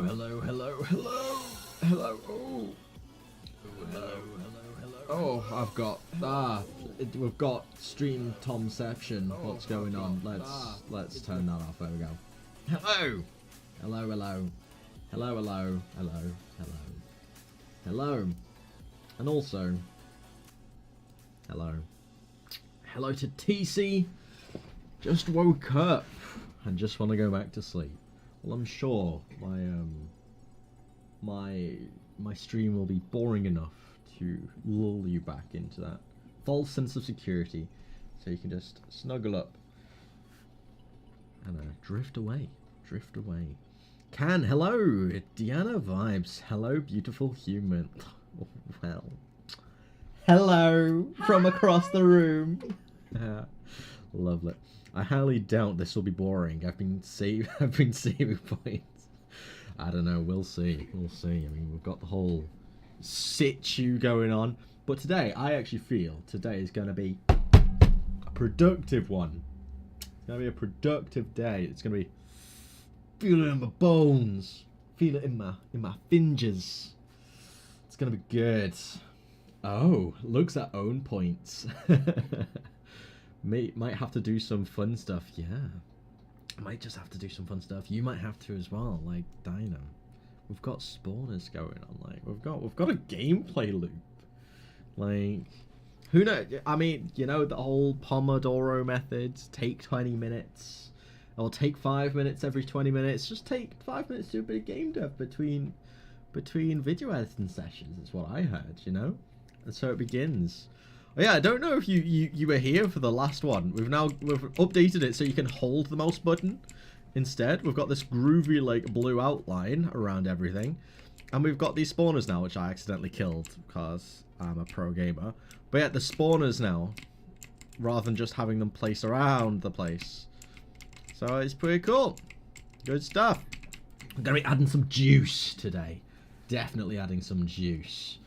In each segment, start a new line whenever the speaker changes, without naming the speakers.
hello, hello, hello, hello. Oh, hello, hello, hello. Oh, I've got we've got stream Tomception. What's going on? Let's turn that off. There we go. Hello, hello, hello, hello, hello, hello, hello, hello, and also hello, hello to TC. Just woke up and just want to go back to sleep. Well, I'm sure my stream will be boring enough to lull you back into that false sense of security, so you can just snuggle up and drift away. Drift away. Hello, Deanna Vibes. Hello, beautiful human. Well, hello from across the room. Lovely. I highly doubt this will be boring. I've been saving points. I don't know. We'll see. We'll see. I mean, we've got the whole situ going on, but today I actually feel today is going to be a productive one. It's going to be a productive day. It's going to be feel it in my bones, feel it in my fingers. It's going to be good. Oh, looks at own points. Might have to do some fun stuff, yeah. Might just have to do some fun stuff. You might have to as well, like Dino. We've got spawners going on, like we've got a gameplay loop. Like, who knows? I mean, you know, the whole Pomodoro methods, take 20 minutes. Or take 5 minutes every 20 minutes. Just take 5 minutes to do a bit of game dev between video editing sessions, is what I heard, you know? And so it begins. Oh, yeah, I don't know if you were here for the last one. We've updated it so you can hold the mouse button instead. We've got this groovy like blue outline around everything, and we've got these spawners now, which I accidentally killed because I'm a pro gamer. But yeah, the spawners now, rather than just having them placed around the place. So it's pretty cool. Good stuff. I'm gonna be adding some juice today. Definitely adding some juice.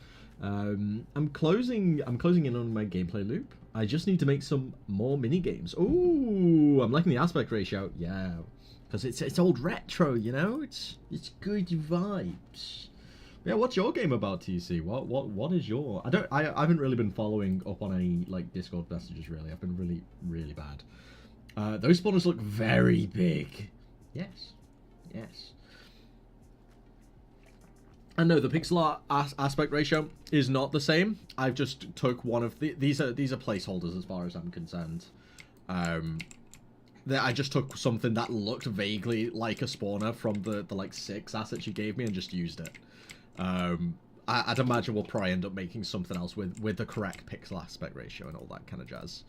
I'm closing in on my gameplay loop. I just need to make some more mini games. Ooh, I'm liking the aspect ratio. Yeah, because it's old retro, you know. It's good vibes. Yeah, what's your game about, TC? What is your? I haven't really been following up on any like Discord messages really. I've been really bad. Those spawners look very big. Yes, yes. And no, the pixel art aspect ratio is not the same. I've just took one of these are placeholders as far as I'm concerned. I just took something that looked vaguely like a spawner from the like 6 assets you gave me and just used it. I'd imagine we'll probably end up making something else with the correct pixel aspect ratio and all that kind of jazz.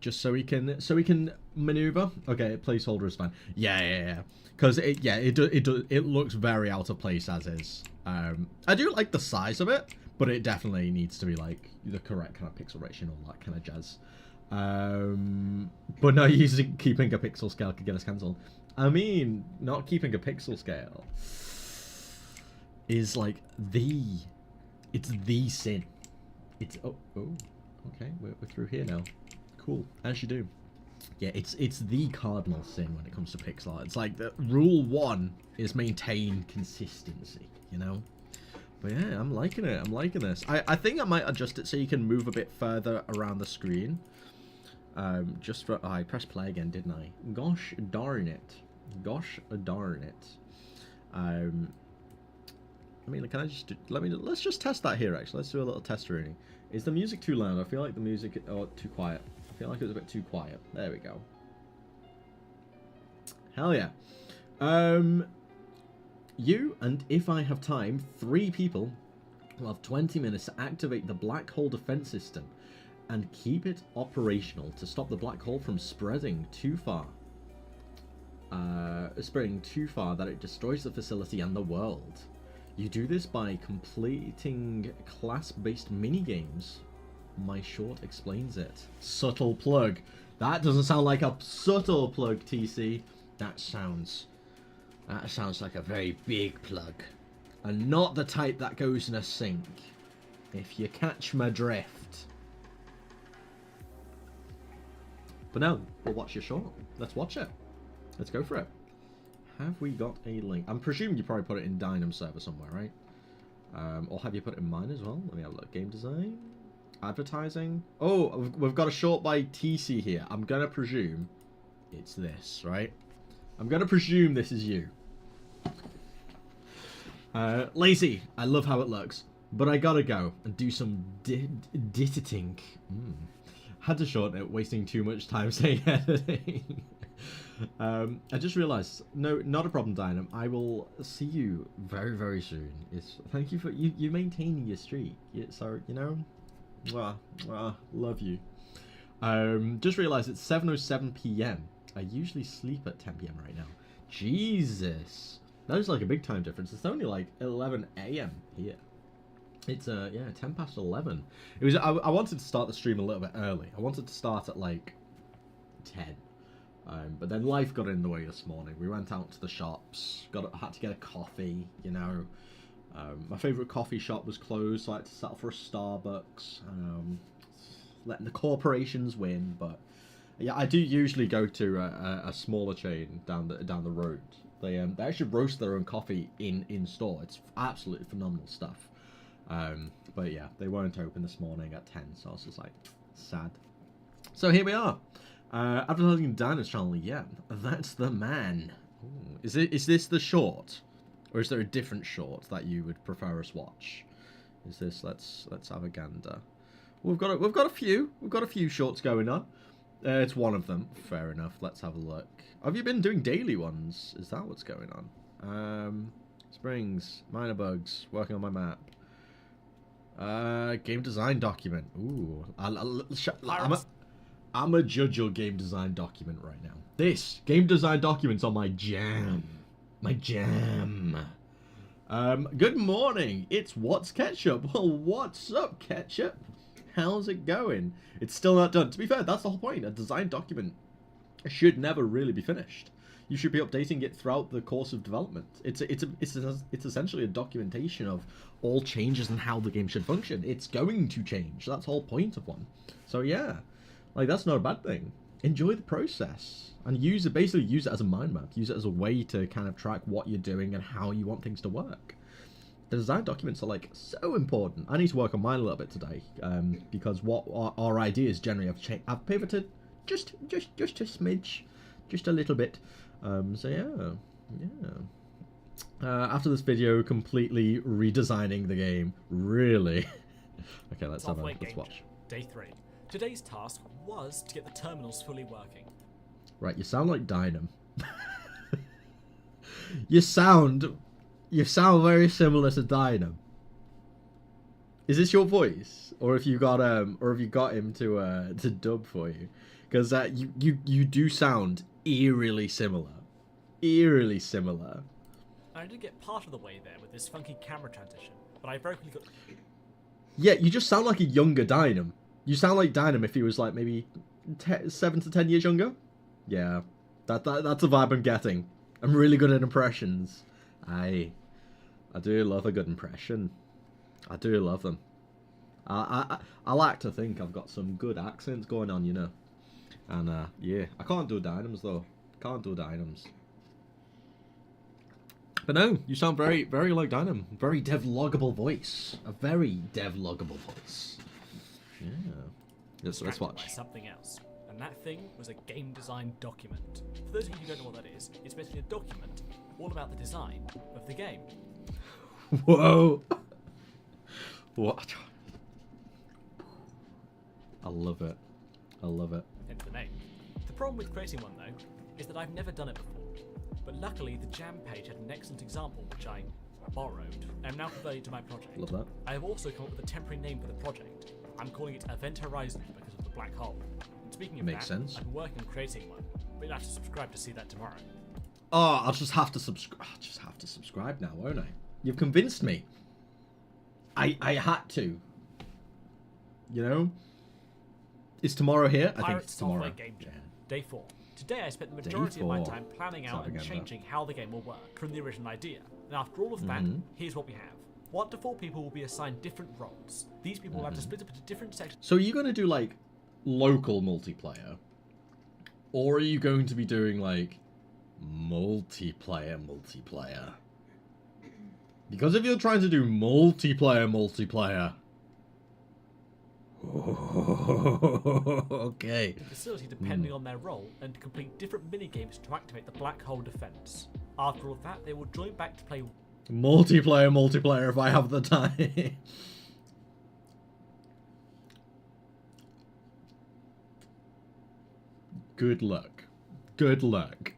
Just so we can maneuver. Okay, placeholder is fine. Yeah. Because it looks very out of place as is. I do like the size of it, but it definitely needs to be like the correct kind of pixel ratio and all that kind of jazz. But no, keeping a pixel scale could get us cancelled. I mean, not keeping a pixel scale is like it's the sin. It's okay, we're through here now. Cool, as you do. Yeah, it's the cardinal sin when it comes to pixel art. It's like the rule 1 is maintain consistency, you know? But yeah, I'm liking it. I'm liking this. I think I might adjust it so you can move a bit further around the screen. Just for... Oh, I pressed play again, didn't I? Gosh darn it. Gosh darn it. I mean, can I just... Let's just test that here, actually. Let's do a little test running. Is the music too loud? I feel like the music... Oh, too quiet. I feel like it was a bit too quiet. There we go. Hell yeah. You, and if I have time, 3 people will have 20 minutes to activate the black hole defense system and keep it operational to stop the black hole from spreading too far. Spreading too far that it destroys the facility and the world. You do this by completing class-based mini-games. My short explains it. Subtle plug. That doesn't sound like a subtle plug, TC. That sounds like a very big plug. And not the type that goes in a sink. If you catch my drift. But no, we'll watch your short. Let's watch it. Let's go for it. Have we got a link? I'm presuming you probably put it in Dynam's server somewhere, right? Or have you put it in mine as well? Let me have a look. Game design, advertising. Oh, we've got a short by TC here. I'm gonna presume it's this, right? I'm gonna presume this is you. Lazy. I love how it looks, but I gotta go and do some editing. Had to shorten it, wasting too much time saying editing. I just realised, no, not a problem, Dynam. I will see you very, very soon. Thank you for you maintaining your streak. So you know, love you. Just realised it's 7:07 p.m. I usually sleep at 10 p.m. right now. Jesus, that is like a big time difference. It's only like 11 a.m. here. It's yeah, 10 past 11. It was. I wanted to start the stream a little bit early. I wanted to start at like 10. But then life got in the way this morning. We went out to the shops, had to get a coffee, you know. My favourite coffee shop was closed, so I had to settle for a Starbucks. Letting the corporations win, but yeah, I do usually go to a smaller chain down the road. They actually roast their own coffee in store. It's absolutely phenomenal stuff. But yeah, they weren't open this morning at 10, so I was just like, sad. So here we are. Advertising Dynam's channel, yeah, that's the man. Ooh. Is this the short, or is there a different short that you would prefer us watch? Is this? Let's have a gander. We've got a few shorts going on. It's one of them. Fair enough. Let's have a look. Have you been doing daily ones? Is that what's going on? Springs, minor bugs, working on my map. Game design document. Ooh, I'm a judge your game design document right now. This game design document's on my jam. My jam. Good morning. It's What's Ketchup. Well, what's up, Ketchup? How's it going? It's still not done. To be fair, that's the whole point. A design document should never really be finished. You should be updating it throughout the course of development. It's essentially a documentation of all changes and how the game should function. It's going to change. That's the whole point of one. So yeah. Like, that's not a bad thing. Enjoy the process. And basically use it as a mind map. Use it as a way to kind of track what you're doing and how you want things to work. The design documents are, like, so important. I need to work on mine a little bit today. Because what our ideas generally have changed. I've pivoted just a smidge. Just a little bit. So, yeah. After this video, completely redesigning the game. Really? Okay, let's watch.
Day 3. Today's task was to get the terminals fully working.
Right, you sound like Dynam. you sound very similar to Dynam. Is this your voice, or have you got him to dub for you? Because you do sound eerily similar. Eerily similar.
I did get part of the way there with this funky camera transition, but I brokenly got.
Yeah, you just sound like a younger Dynam. You sound like Dynam if he was like maybe 7 to 10 years younger. Yeah, that's the vibe I'm getting. I'm really good at impressions. I do love a good impression. I do love them. I like to think I've got some good accents going on, you know. And yeah, I can't do Dynams though. Can't do Dynams. But no, you sound very, very like Dynam. Very devloggable voice. A very devloggable voice. Yeah. Let's watch.
Something else, and that thing was a game design document. For those of you who don't know what that is, it's basically a document all about the design of the game.
Whoa! What? I love it. I love it.
Hence the name. The problem with creating one though is that I've never done it before. But luckily, the Jam page had an excellent example which I borrowed and am now converting to my project.
Love that.
I have also come up with a temporary name for the project. I'm calling it Event Horizon because of the black hole. And speaking of
Makes sense.
I've been working on creating one, but you'll have to subscribe to see that tomorrow.
Oh, I'll just have to subscribe. I'll just have to subscribe now, won't I? You've convinced me. I had to. You know? Is tomorrow here? I think it's tomorrow.
Game Jam. Day 4. Today I spent the majority of my time planning out and changing how the game will work from the original idea. And after all of that, here's what we have. 1 to 4 people will be assigned different roles. These people will have to split up into different sections.
So are you going to do like local multiplayer? Or are you going to be doing like multiplayer. Because if you're trying to do multiplayer, okay.
The facility depending on their role and to complete different mini-games to activate the black hole defense. After all of that, they will join back to play
multiplayer if I have the time. Good luck. Good luck.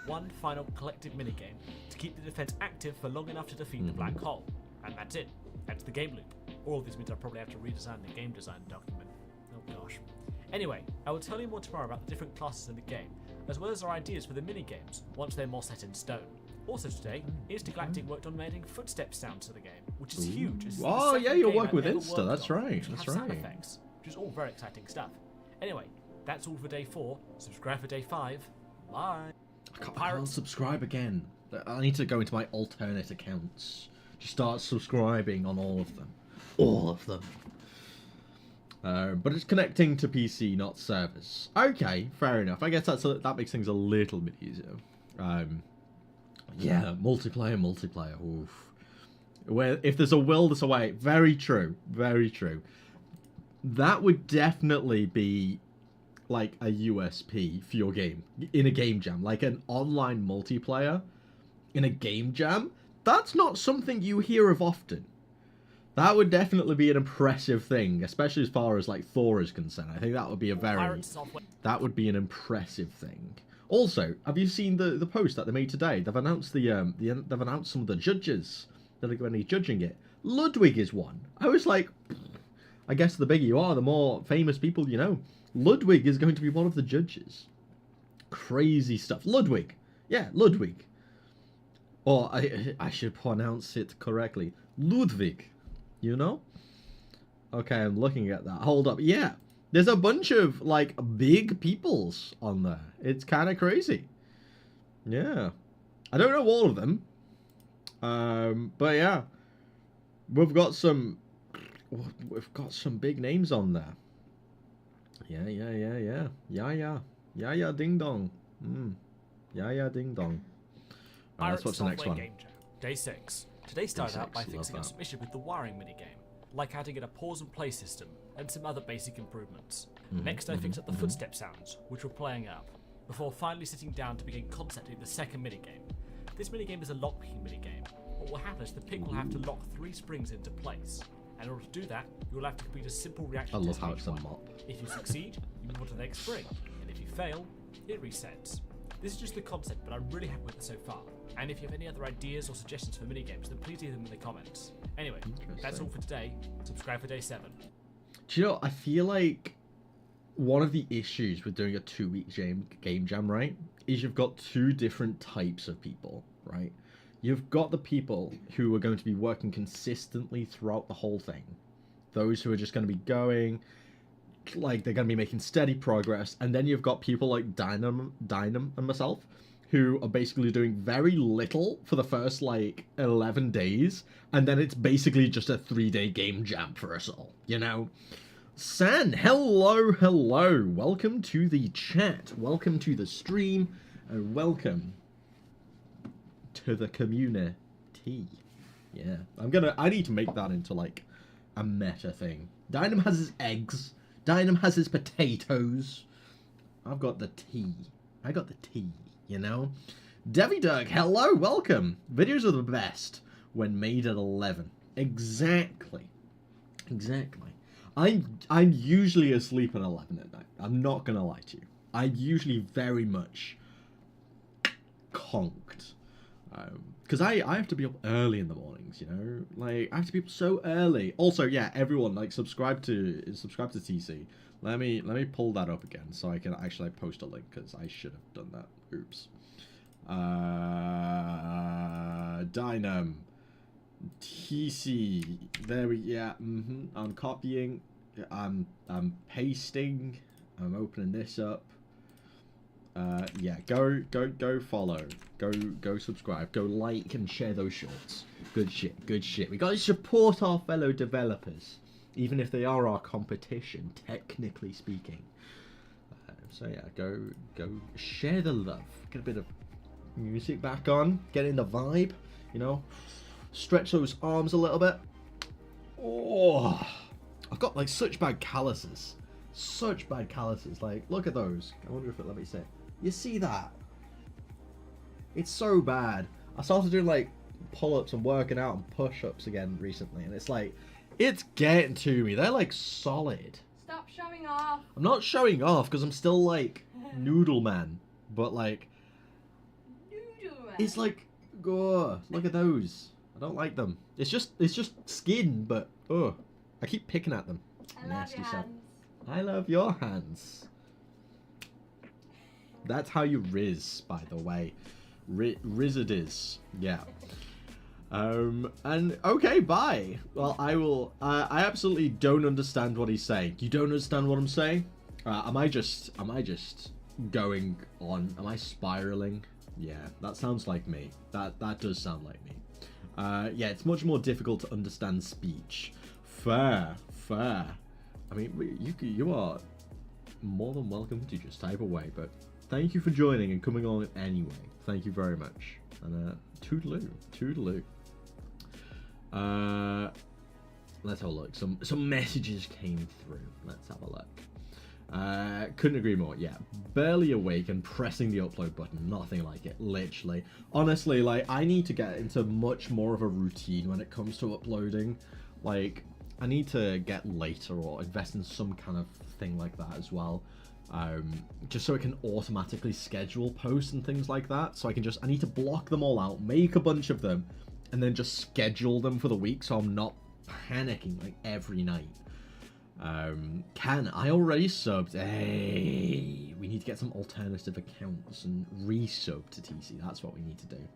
One final collective minigame to keep the defense active for long enough to defeat the black hole. And that's it. That's the game loop. All of this means I probably have to redesign the game design document. Oh gosh. Anyway, I will tell you more tomorrow about the different classes in the game, as well as our ideas for the minigames, once they're more set in stone. Also today, Instagalactic worked on adding footstep sounds to the game, which is huge.
Oh yeah, you're working with Insta, that's right, that's right.
Sound effects, which is all very exciting stuff. Anyway, that's all for day 4. Subscribe for day 5. Bye.
I can't subscribe again. I need to go into my alternate accounts. Just start subscribing on all of them. All of them. But it's connecting to PC, not servers. Okay, fair enough. I guess that makes things a little bit easier. Yeah, multiplayer. Oof. Where if there's a will, there's a way. Very true. Very true. That would definitely be like a USP for your game in a game jam, like an online multiplayer in a game jam. That's not something you hear of often. That would definitely be an impressive thing, especially as far as like Thor is concerned. I think that would be that would be an impressive thing. Also, have you seen the post that they made today? They've announced they've announced some of the judges that are going to be judging it. Ludwig is one. I was like, I guess the bigger you are, the more famous people you know. Ludwig is going to be one of the judges. Crazy stuff. Ludwig. Yeah, Ludwig. Or I should pronounce it correctly. Ludwig. You know? Okay, I'm looking at that. Hold up. Yeah. There's a bunch of, like, big peoples on there. It's kind of crazy. Yeah. I don't know all of them. But yeah. We've got some big names on there. Yeah. Yeah, ding dong. Yeah, ding dong. Alright, let's watch the next one.
Day 6. Today started out by fixing a issue with the wiring minigame, like adding in a pause and play system, and some other basic improvements. Next I fixed up the footstep sounds, which were playing up, before finally sitting down to begin concepting the second minigame. This minigame is a lockpicking minigame. What will happen is the pick will have to lock 3 springs into place. And in order to do that, you will have to complete a simple reaction
I love
test
how
each
it's a
one.
mop.
If you succeed, you move on to the next spring, and if you fail, it resets. This is just the concept, but I'm really happy with it so far. And if you have any other ideas or suggestions for minigames, then please leave them in the comments. Anyway, that's all for today. Subscribe for day 7.
Do you know, I feel like one of the issues with doing a 2-week game jam, right, is you've got 2 different types of people, right? You've got the people who are going to be working consistently throughout the whole thing. Those who are just going to be going, like, they're going to be making steady progress. And then you've got people like Dynam and myself, who are basically doing very little for the first, like, 11 days. And then it's basically just a 3-day game jam for us all, you know? San, hello. Welcome to the chat. Welcome to the stream. And welcome to the community. Yeah, I need to make that into, like, a meta thing. Dynam has his eggs. Dynam has his potatoes. I've got the tea. I got the tea, you know? Devi Doug, hello, welcome. Videos are the best when made at 11. Exactly. I'm usually asleep at 11 at night. I'm not gonna lie to you. I'm usually very much conked. Because I have to be up early in the mornings, you know? Like, I have to be up so early. Also, yeah, everyone, like, subscribe to TC. Let me pull that up again so I can actually post a link, because I should have done that. Oops. Dynam. TC. There we, yeah, I'm copying. I'm pasting. I'm opening this up. Yeah, go follow, go subscribe, go like and share those shorts. Good shit. We gotta support our fellow developers, even if they are our competition, technically speaking. So yeah, go share the love. Get a bit of Music back on. Get in the vibe. You know, stretch those arms a little bit. Oh, I've got like such bad calluses. Such bad calluses. Like, look at those. I wonder if it let me say. You see that? It's so bad. I started doing like pull-ups and working out and push-ups again recently, and it's like, it's getting to me. They're like solid.
Stop showing off.
I'm not showing off because I'm still like noodle man, but like,
Noodle man.
it's like, oh, look at those. I don't like them. It's just skin, but oh, I keep picking at them.
I love your hands.
I love your hands. That's how you riz, by the way. Riz it is. Yeah. And okay, bye. Well, I will. I absolutely don't understand what he's saying. You don't understand what I'm saying? Am I just going on? Am I spiraling? Yeah, that sounds like me. That does sound like me. Yeah, it's much more difficult to understand speech. Fair. I mean, you are more than welcome to just type away, but thank you for joining and coming on anyway. Thank you very much. And toodaloo. Let's have a look. Some messages came through. Let's have a look. Couldn't agree more. Yeah, barely awake and pressing the upload button. Nothing like it. Literally. Honestly, like, I need to get into much more of a routine when it comes to uploading. Like, I need to get later or invest in some kind of thing like that as well. Just so it can automatically schedule posts and things like that. So I need to block them all out, make a bunch of them, and then just schedule them for the week so I'm not panicking like every night. I already subbed? Hey, we need to get some alternative accounts and resub to TC. That's what we need to do.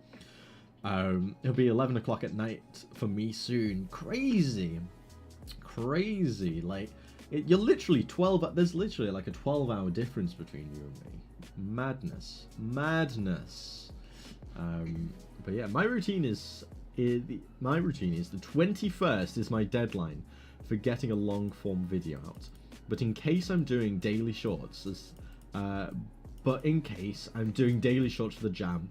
It'll be 11 o'clock at night for me soon. Crazy. Like, you're literally 12. There's literally like a 12-hour difference between you and me. Madness. But yeah, my routine is the 21st is my deadline for getting a long form video out. But in case I'm doing daily shorts, for the jam,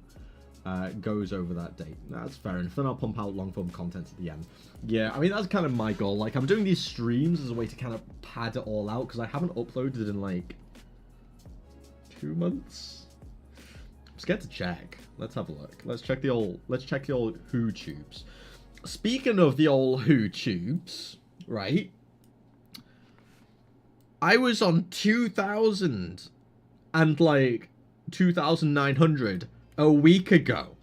goes over that date. That's fair enough. Then I'll pump out long form content at the end. Yeah, I mean, that's kind of my goal. Like, I'm doing these streams as a way to kind of pad it all out because I haven't uploaded in like 2 months. I'm scared to check. Let's have a look. Let's check the old Who tubes. Speaking of the old Who tubes, right? I was on 2,000 and like 2,900 a week ago.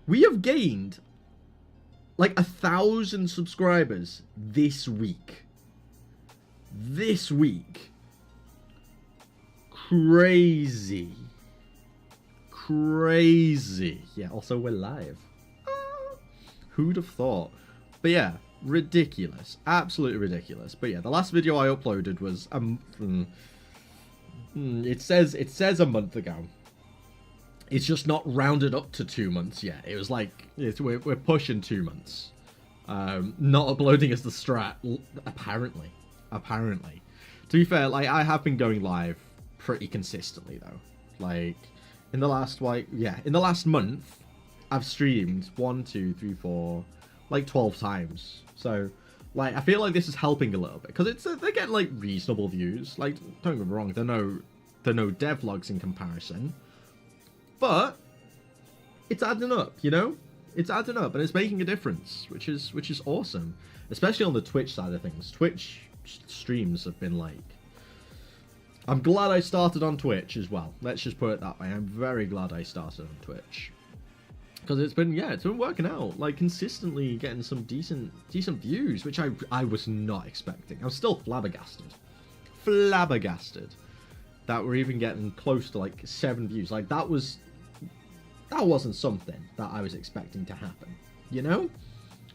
We have gained like 1,000 subscribers this week. Crazy. Yeah, also we're live. Who'd have thought? But yeah, ridiculous. Absolutely ridiculous. But yeah, the last video I uploaded was it says a month ago. It's just not rounded up to 2 months yet. It was like we're pushing 2 months. Not uploading is the strat. Apparently. To be fair, like, I have been going live pretty consistently though. Like, in the last month, I've streamed 1, 2, 3, 4, like 12 times. So, like, I feel like this is helping a little bit because they're getting like reasonable views. Like, don't get me wrong, they're no devlogs in comparison, but it's adding up, you know. It's adding up and it's making a difference, which is awesome, especially on the Twitch side of things. Twitch streams have been like, I'm glad I started on Twitch as well. Let's just put it that way. I'm very glad I started on Twitch. Because it's been working out, like, consistently getting some decent views, which I was not expecting. I was still flabbergasted that we're even getting close to like 7 views. Like, that wasn't something that I was expecting to happen, you know?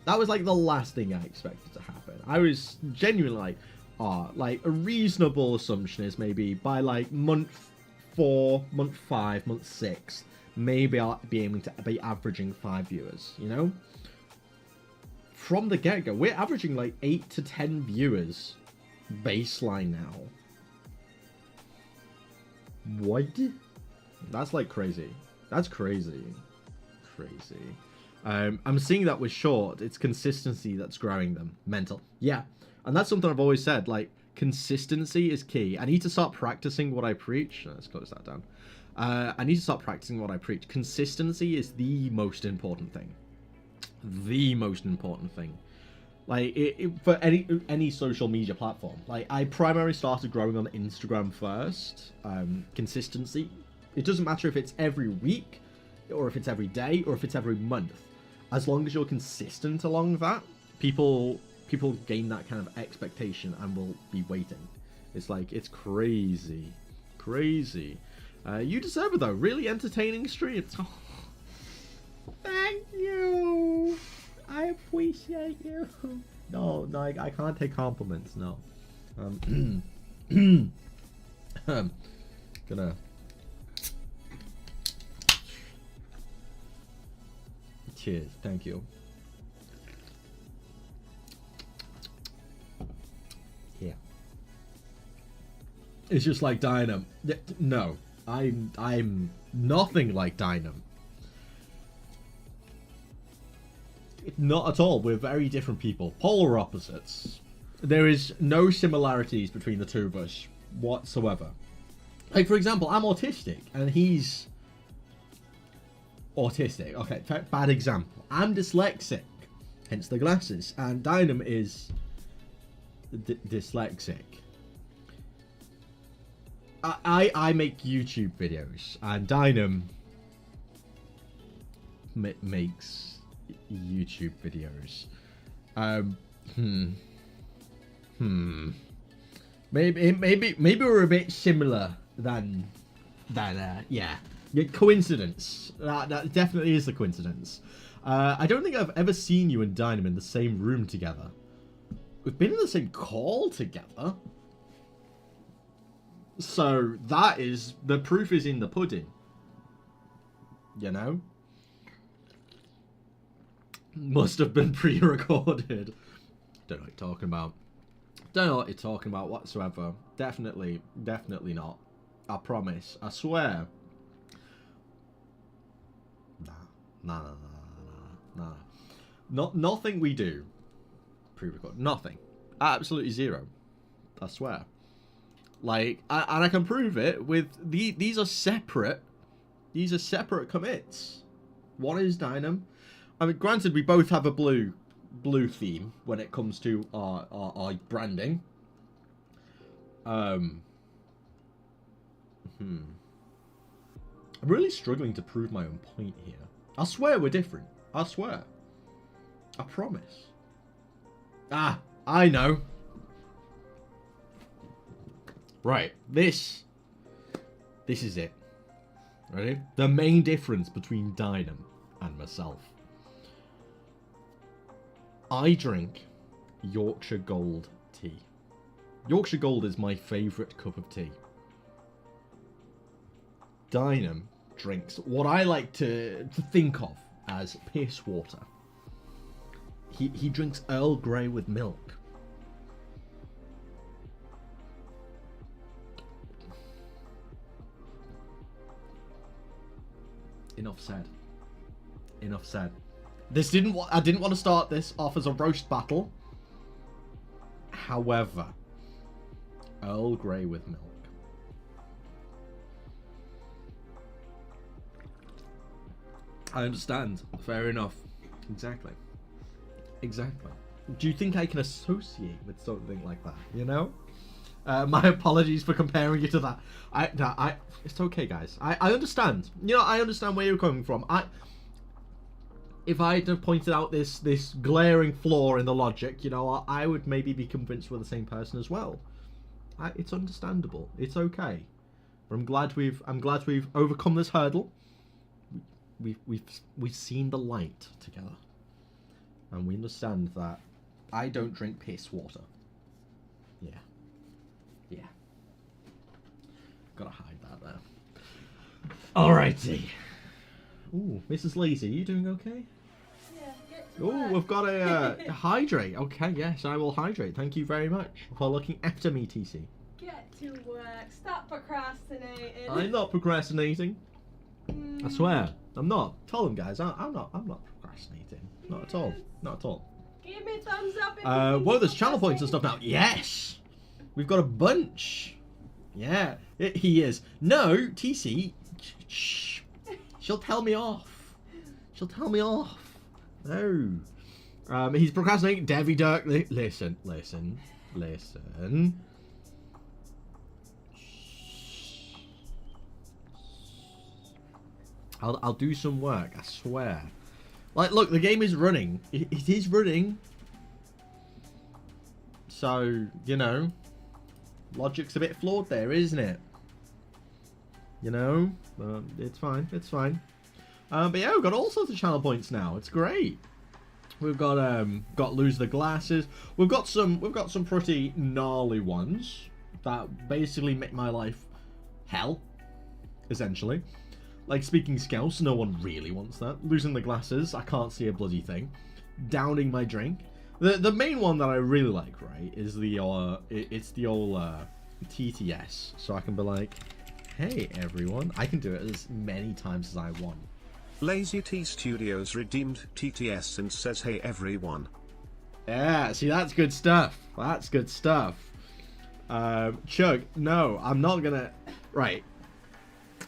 That was like the last thing I expected to happen. I was genuinely like a reasonable assumption is maybe by like month 4, month 5, month 6, maybe I'll be aiming to be averaging 5 viewers, you know? From the get-go, we're averaging like 8 to 10 viewers baseline now. What? That's like crazy. That's crazy. Crazy. I'm seeing that with short. It's consistency that's growing them. Mental. Yeah. And that's something I've always said. Like, consistency is key. I need to start practicing what I preach. Let's close that down. I need to start practicing what I preach. Consistency is the most important thing. The most important thing. Like, for any social media platform. Like, I primarily started growing on Instagram first. Consistency. It doesn't matter if it's every week, or if it's every day, or if it's every month. As long as you're consistent along that, people gain that kind of expectation and will be waiting. It's like, it's crazy. Crazy. You deserve it, though. Really entertaining streams. Oh, thank you. I appreciate you. No, I can't take compliments. No. Gonna. Cheers. Thank you. Yeah. It's just like Dynam. No, I'm nothing like Dynam. Not at all. We're very different people. Polar opposites. There is no similarities between the two of us whatsoever. Like, for example, I'm autistic and he's autistic. Okay, bad example. I'm dyslexic, hence the glasses, and Dynam is dyslexic. I make YouTube videos, and Dynam makes YouTube videos. Maybe we're a bit similar than yeah. Coincidence. That definitely is a coincidence. I don't think I've ever seen you and Dynam in the same room together. We've been in the same call together. So that is, the proof is in the pudding. You know? Must have been pre-recorded. Don't know what you're talking about. Don't know what you're talking about whatsoever. Definitely not. I promise. I swear. Nah. Nothing we do pre-record. Nothing. Absolutely zero. I swear. Like, and I can prove it with these are separate. These are separate commits. One is Dynam. I mean, granted, we both have a blue theme when it comes to our branding. I'm really struggling to prove my own point here. I swear we're different. I swear. I promise. Ah, I know. Right, this is it. Ready? The main difference between Dynam and myself. I drink Yorkshire Gold tea. Yorkshire Gold is my favourite cup of tea. Dynam drinks what I like to think of as piss water. He drinks Earl Grey with milk. Enough said. Enough said. I didn't want to start this off as a roast battle. However, Earl Grey with milk. I understand. Fair enough. Exactly. Exactly. Do you think I can associate with something like that? You know? My apologies for comparing you to that. It's okay, guys. I understand. You know, I understand where you're coming from. If I had pointed out this glaring flaw in the logic, you know, I would maybe be convinced we're the same person as well. It's understandable. It's okay. But I'm glad we've overcome this hurdle. We've seen the light together, and we understand that I don't drink piss water. Yeah. Gotta hide that there. Alrighty. Ooh, Mrs. Lazy, are you doing okay?
Yeah.
Ooh, we've got a hydrate. Okay, yes, I will hydrate. Thank you very much for looking after me, TC.
Get to work. Stop procrastinating.
I'm not procrastinating. I swear, I'm not. Tell them, guys, I'm not procrastinating. Not at all. Not at all.
Give me a thumbs up. If
Whoa, there's channel points and stuff now. Yes! We've got a bunch. Yeah, he is. No, TC. Shh. She'll tell me off. She'll tell me off. No. He's procrastinating. Devi Dirk. Listen. I'll do some work, I swear. Like, look, the game is running. It is running. So, you know, logic's a bit flawed there, isn't it? You know, it's fine. It's fine. But yeah, we've got all sorts of channel points now. It's great. We've got lose the glasses. We've got some pretty gnarly ones that basically make my life hell, essentially. Like speaking Scouse, no one really wants that. Losing the glasses, I can't see a bloody thing. Downing my drink. The main one that I really like, right, is the it's the old TTS. So I can be like, hey everyone, I can do it as many times as I want.
LazyTeaStudios redeemed TTS and says hey everyone.
Yeah, see, that's good stuff. That's good stuff. Chug, no, I'm not gonna... Right.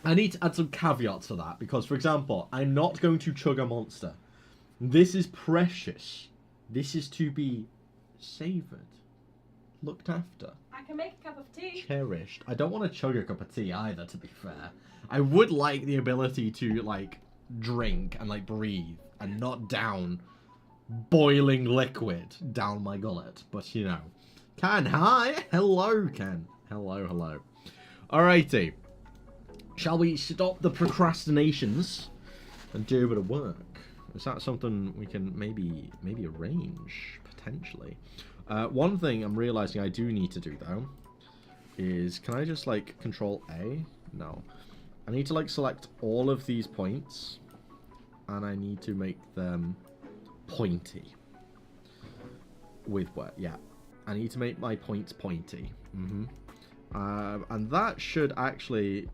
I need to add some caveats to that, because, for example, I'm not going to chug a monster. This is precious. This is to be savoured. Looked after.
I can make a cup of tea.
Cherished. I don't want to chug a cup of tea either, to be fair. I would like the ability to, like, drink and, like, breathe and not down boiling liquid down my gullet. But, you know. Ken, hi! Hello, Ken. Hello. Alrighty. Shall we stop the procrastinations and do a bit of work? Is that something we can maybe arrange, potentially? One thing I'm realizing I do need to do, though, is, can I just, like, Control A? No. I need to, like, select all of these points, and I need to make them pointy. With what? Yeah. I need to make my points pointy. And that should actually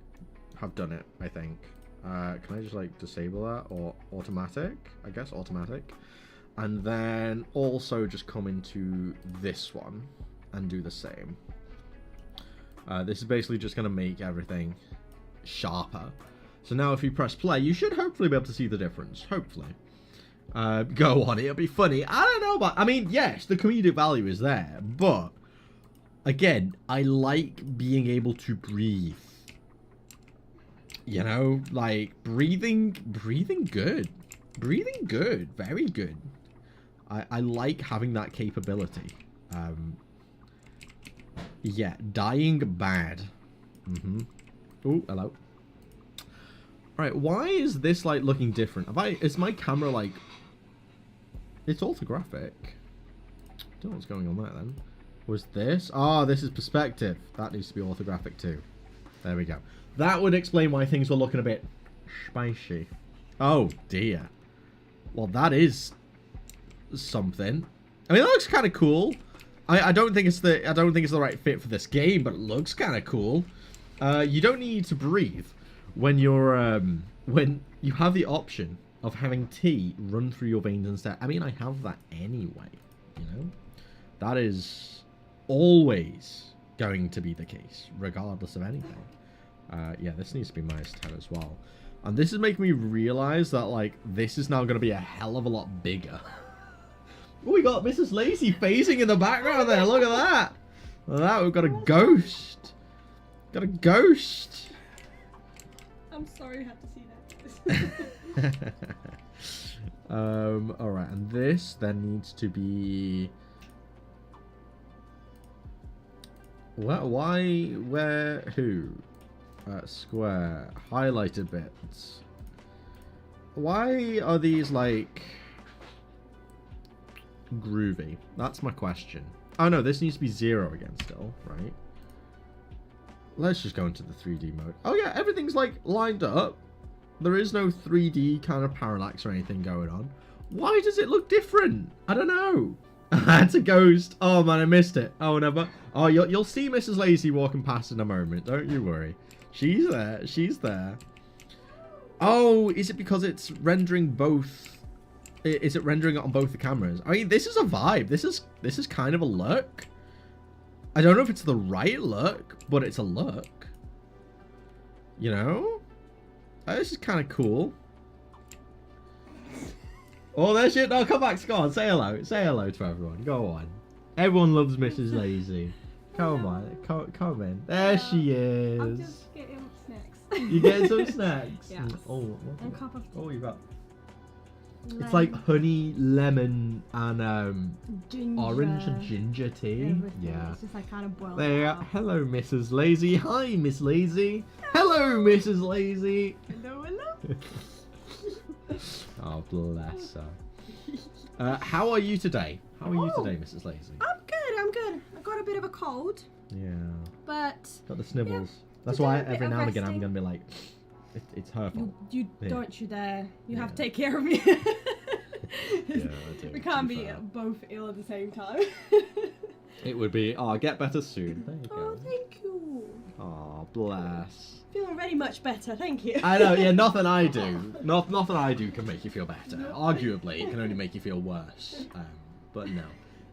have done it, I think. Can I just, like, disable that? Or automatic? I guess automatic. And then also just come into this one and do the same. This is basically just going to make everything sharper. So now if you press play, you should hopefully be able to see the difference. Hopefully. Go on, it'll be funny. I don't know about... I mean, yes, the comedic value is there, but... Again, I like being able to breathe. You know, like, breathing good. Breathing good. Very good. I like having that capability. Yeah, dying bad. Oh, hello. Alright, why is this, like, looking different? Is my camera, like... It's orthographic. I don't know what's going on there, then. Was this? Ah, this is perspective. That needs to be orthographic, too. There we go. That would explain why things were looking a bit spicy. Oh, dear. Well, that is something. I mean, it looks kind of cool. I don't think it's the right fit for this game, but it looks kind of cool. You don't need to breathe when you're when you have the option of having tea run through your veins instead. I mean, I have that anyway, you know? That is always going to be the case, regardless of anything. Yeah, this needs to be -10 as well. And this is making me realize that, like, this is now going to be a hell of a lot bigger. Oh, we got Mrs. Lazy phasing in the background there. Look at that. Look at that. We've got a ghost. Got a ghost.
I'm sorry you had to see that.
Alright, and this then needs to be... Why? Where? Who? Square. Highlighted bits. Why are these, like... groovy? That's my question. Oh no, this needs to be 0 again still, right? Let's just go into the 3D mode. Oh yeah, everything's, like, lined up. There is no 3D kind of parallax or anything going on. Why does it look different? I don't know. That's a ghost. Oh man, I missed it. Oh no, oh, you'll see Mrs. Lazy walking past in a moment. Don't you worry. She's there. She's there. Oh, is it because it's rendering both? Is it rendering it on both the cameras? I mean, this is a vibe. This is kind of a look. I don't know if it's the right look, but it's a look. You know? This is kind of cool. Oh, there's shit. No, come back, Scott. Say hello. Say hello to everyone. Go on. Everyone loves Mrs. Lazy. Come on. Come in. There she is.
I'm just getting snacks.
You getting some snacks?
Yes.
Oh,
And cup of tea.
you got.
Lemon,
It's like honey, lemon, and
ginger,
orange and ginger tea.
everything.
Yeah.
It's just like kind of boiled.
There.
down.
Hello, Mrs. Lazy. Hi, Miss Lazy. Hello, Mrs. Lazy.
Hello, hello.
Oh, bless her. How are you today? How are you today, Mrs. Lazy?
I'm good. I'm good. I got a bit of a cold,
Yeah.
but
Got the snivels. That's
Today
why
a bit
every
of
now and again I'm
resting.
gonna be like, it's her fault.
you
Yeah.
don't you dare. You have
Yeah.
to take care of me.
Yeah, I do,
We
to
can't
be
be
fair.
both ill at the same time.
It would be, oh, get better soon. There you
Oh,
go.
thank you.
Oh, bless.
Feel already much better. Thank you.
I know, yeah, nothing I do. Nothing I do can make you feel better. Arguably, it can only make you feel worse. But no.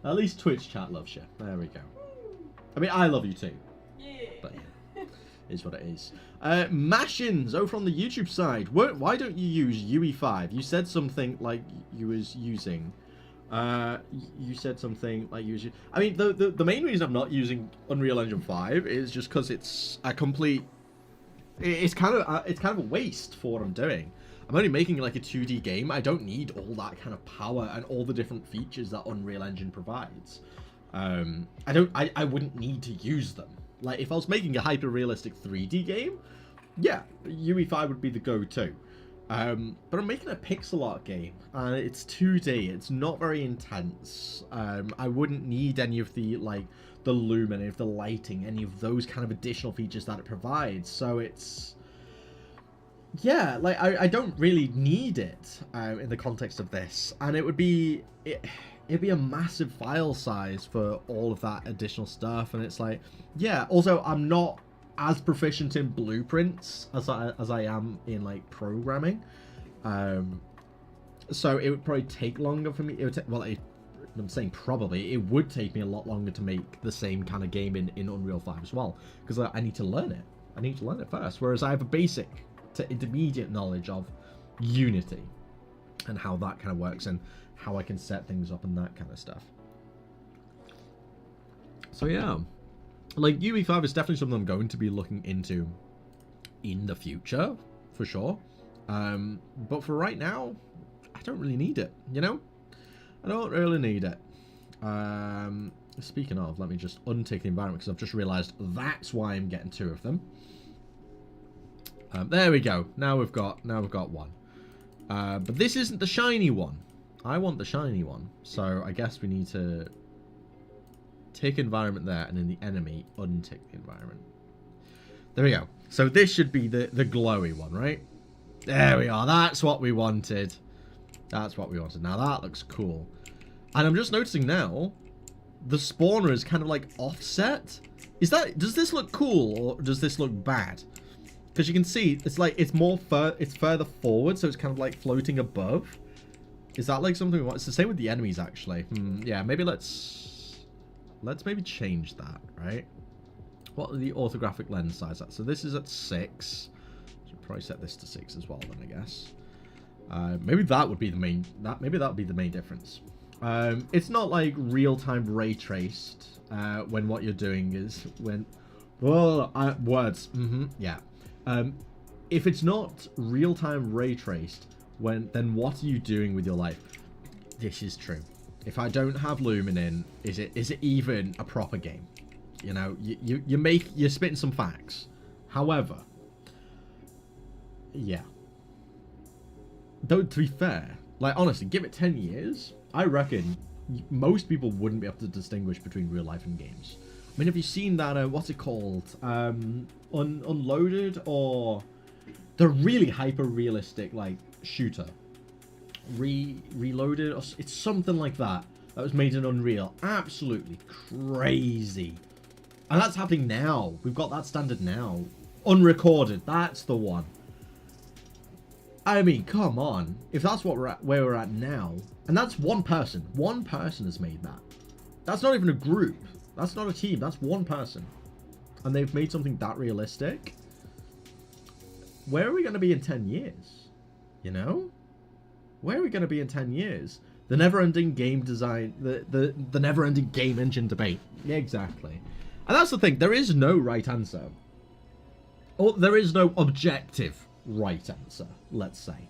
At least Twitch chat loves you. There we go. I mean, I love you too.
Yeah.
But yeah, is what it is. Mashins over on the YouTube side. Why don't you use UE5? You said something like you was using. You said something like you was. I mean, the main reason I'm not using Unreal Engine 5 is just because it's a complete. It's kind of a waste for what I'm doing. I'm only making like a 2D game. I don't need all that kind of power and all the different features that Unreal Engine provides. I wouldn't need to use them. Like if I was making a hyper realistic 3D game, yeah, UE5 would be the go-to. But I'm making a pixel art game and it's 2D. It's not very intense. I wouldn't need any of the the lumen, any of the lighting, any of those kind of additional features that it provides. So it's, yeah, like I don't really need it in the context of this, and it'd be a massive file size for all of that additional stuff. And it's like, yeah, also I'm not as proficient in blueprints as I am in like programming, so it would probably take longer for me. It would I'm saying probably it would take me a lot longer to make the same kind of game in Unreal 5 as well, because I need to learn it. I need to learn it first, whereas I have a basic to intermediate knowledge of Unity and how that kind of works and how I can set things up and that kind of stuff. So yeah, like UE5 is definitely something I'm going to be looking into in the future for sure, but for right now I don't really need it, you know. I don't really need it. Speaking of, let me just untick the environment because I've just realised that's why I'm getting two of them. There we go. Now we've got one. But this isn't the shiny one. I want the shiny one. So I guess we need to tick environment there, and then the enemy untick the environment. There we go. So this should be the glowy one, right? There we are. That's what we wanted. That's what we wanted. Now that looks cool. And I'm just noticing now, the spawner is kind of like offset. Does this look cool or does this look bad? Because you can see it's like it's further forward, so it's kind of like floating above. Is that like something we want? It's the same with the enemies actually. Yeah, maybe let's maybe change that, right? What are the orthographic lens size at? So this is at 6. Should probably set this to 6 as well then, I guess. Maybe that would be the main. Maybe that would be the main difference. It's not like real-time ray traced when what you're doing is when. Words. Yeah. If it's not real-time ray traced, then what are you doing with your life? This is true. If I don't have Lumen in, is it even a proper game? You know, you're spitting some facts. However, yeah. Though, to be fair, like, honestly, give it 10 years, I reckon most people wouldn't be able to distinguish between real life and games. I mean, have you seen that, what's it called? Unloaded, or the really hyper-realistic, like, shooter? Reloaded, or it's something like that. that was made in Unreal. Absolutely crazy. And that's happening now. We've got that standard now. Unrecorded. That's the one. I mean, come on. If that's what where we're at now, and that's one person. One person has made that. That's not even a group. That's not a team. That's one person. And they've made something that realistic. Where are we going to be in 10 years? You know? Where are we going to be in 10 years? The never-ending game design, the never-ending game engine debate. Yeah, exactly. And that's the thing. There is no right answer. Or there is no objective right answer, let's say.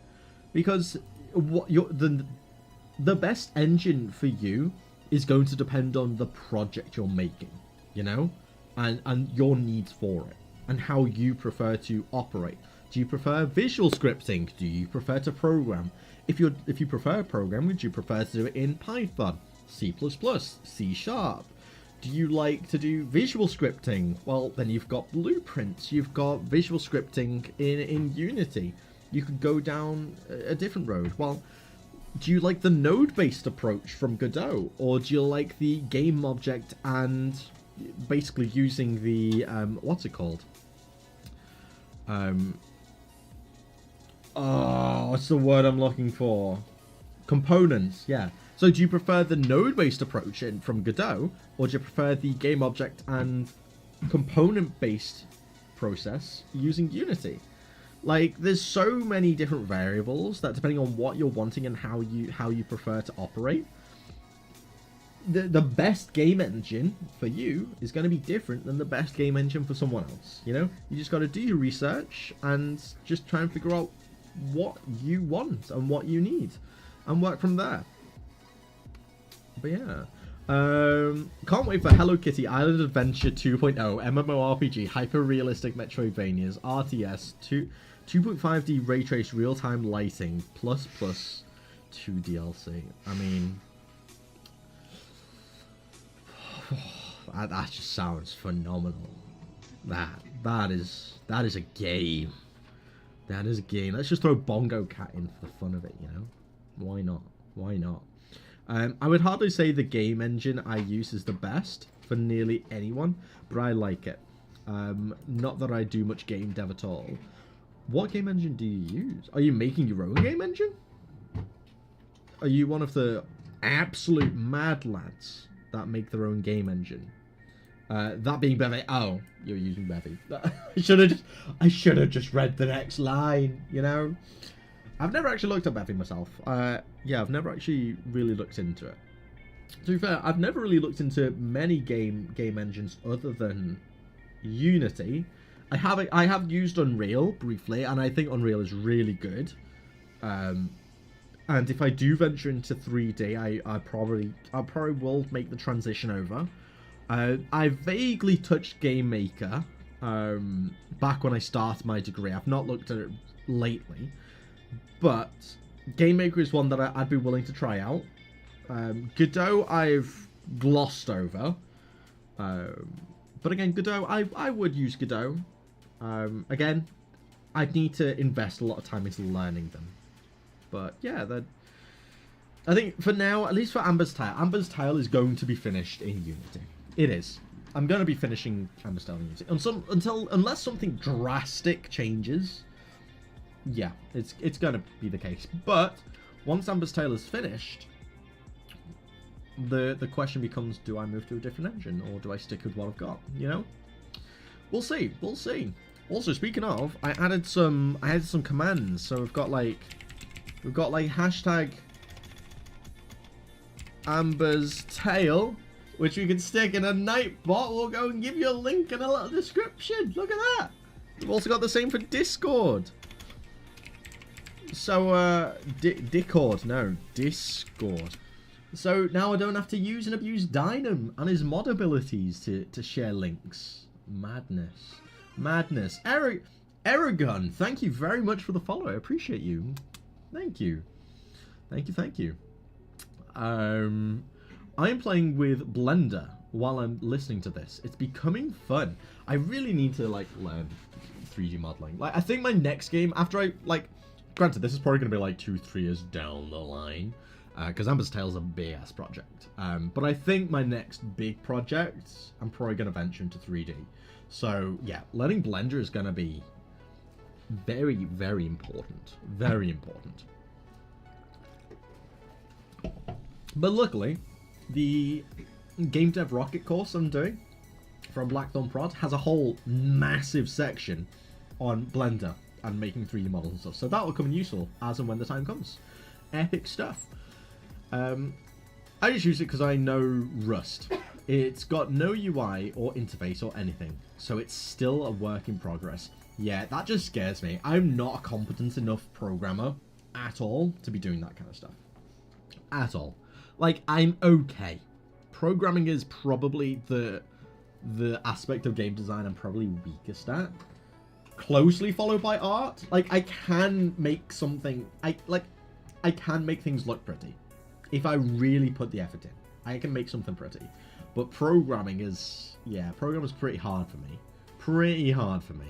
Because what the best engine for you is going to depend on the project you're making, you know? And your needs for it. And how you prefer to operate. Do you prefer visual scripting? Do you prefer to program? If you prefer programming, would you prefer to do it in Python, C++, C#? Do you like to do visual scripting? Well, then you've got Blueprints. You've got visual scripting in Unity. You could go down a different road. Well, do you like the node-based approach from Godot? Or do you like the game object and basically using the, what's it called? Oh, what's the word I'm looking for? Components, yeah. So do you prefer the node-based approach from Godot, or do you prefer the game object and component-based process using Unity? Like, there's so many different variables that, depending on what you're wanting and how you prefer to operate, the best game engine for you is going to be different than the best game engine for someone else. You know, you just got to do your research and just try and figure out what you want and what you need, and work from there. But yeah, can't wait for Hello Kitty Island Adventure 2.0 MMORPG hyper-realistic Metroidvanias RTS 2.5D ray trace real-time lighting plus 2 DLC. I mean, that just sounds phenomenal. That is a game. That is a game. Let's just throw Bongo Cat in for the fun of it, you know? Why not? Why not? I would hardly say the game engine I use is the best for nearly anyone, but I like it. Not that I do much game dev at all. What game engine do you use? Are you making your own game engine? Are you one of the absolute mad lads that make their own game engine? That being Bevy. Oh, you're using Bevy. I should have just read the next line, you know? I've never actually looked at Bevy myself. Yeah, I've never actually really looked into it. To be fair, I've never really looked into many game engines other than Unity. I have used Unreal briefly, and I think Unreal is really good. And if I do venture into 3D, I probably will make the transition over. I vaguely touched GameMaker back when I started my degree. I've not looked at it lately, but GameMaker is one that I'd be willing to try out. Godot I've glossed over, but again, Godot I would use Godot. Again, I'd need to invest a lot of time into learning them, but yeah, I think for now, at least for Amber's Tale is going to be finished in Unity. It is. I'm going to be finishing Amber's Tale in Unity unless something drastic changes. Yeah, it's going to be the case. But once Amber's Tale is finished, the question becomes: do I move to a different engine, or do I stick with what I've got? You know, we'll see. We'll see. Also, speaking of, I added some commands. So we've got like hashtag Amber's Tale, which we can stick in a Nightbot. We'll go and give you a link and a little description. Look at that. We've also got the same for Discord. So, Discord. So now I don't have to use and abuse Dynam and his mod abilities to share links. Madness. Madness. Aragon, thank you very much for the follow. I appreciate you. Thank you. Thank you. I am playing with Blender while I'm listening to this. It's becoming fun. I really need to learn 3D modeling. I think my next game after granted this is probably going to be 2-3 years down the line. because Amber's Tale's a big-ass project. But I think my next big project, I'm probably going to venture into 3D. So, yeah, learning Blender is going to be very, very important. Very important. But luckily, the Game Dev Rocket course I'm doing from Blackthorn Prod has a whole massive section on Blender and making 3D models and stuff. So that will come in useful as and when the time comes. Epic stuff. I just use it because I know Rust. It's got no UI or interface or anything, so it's still a work in progress. Yeah, that just scares me. I'm not a competent enough programmer at all to be doing that kind of stuff. At all. Like, I'm okay. Programming is probably the aspect of game design I'm probably weakest at. Closely followed by art. Like, I can make something... I can make things look pretty. If I really put the effort in, I can make something pretty. But programming is... Yeah, programming is pretty hard for me. Pretty hard for me.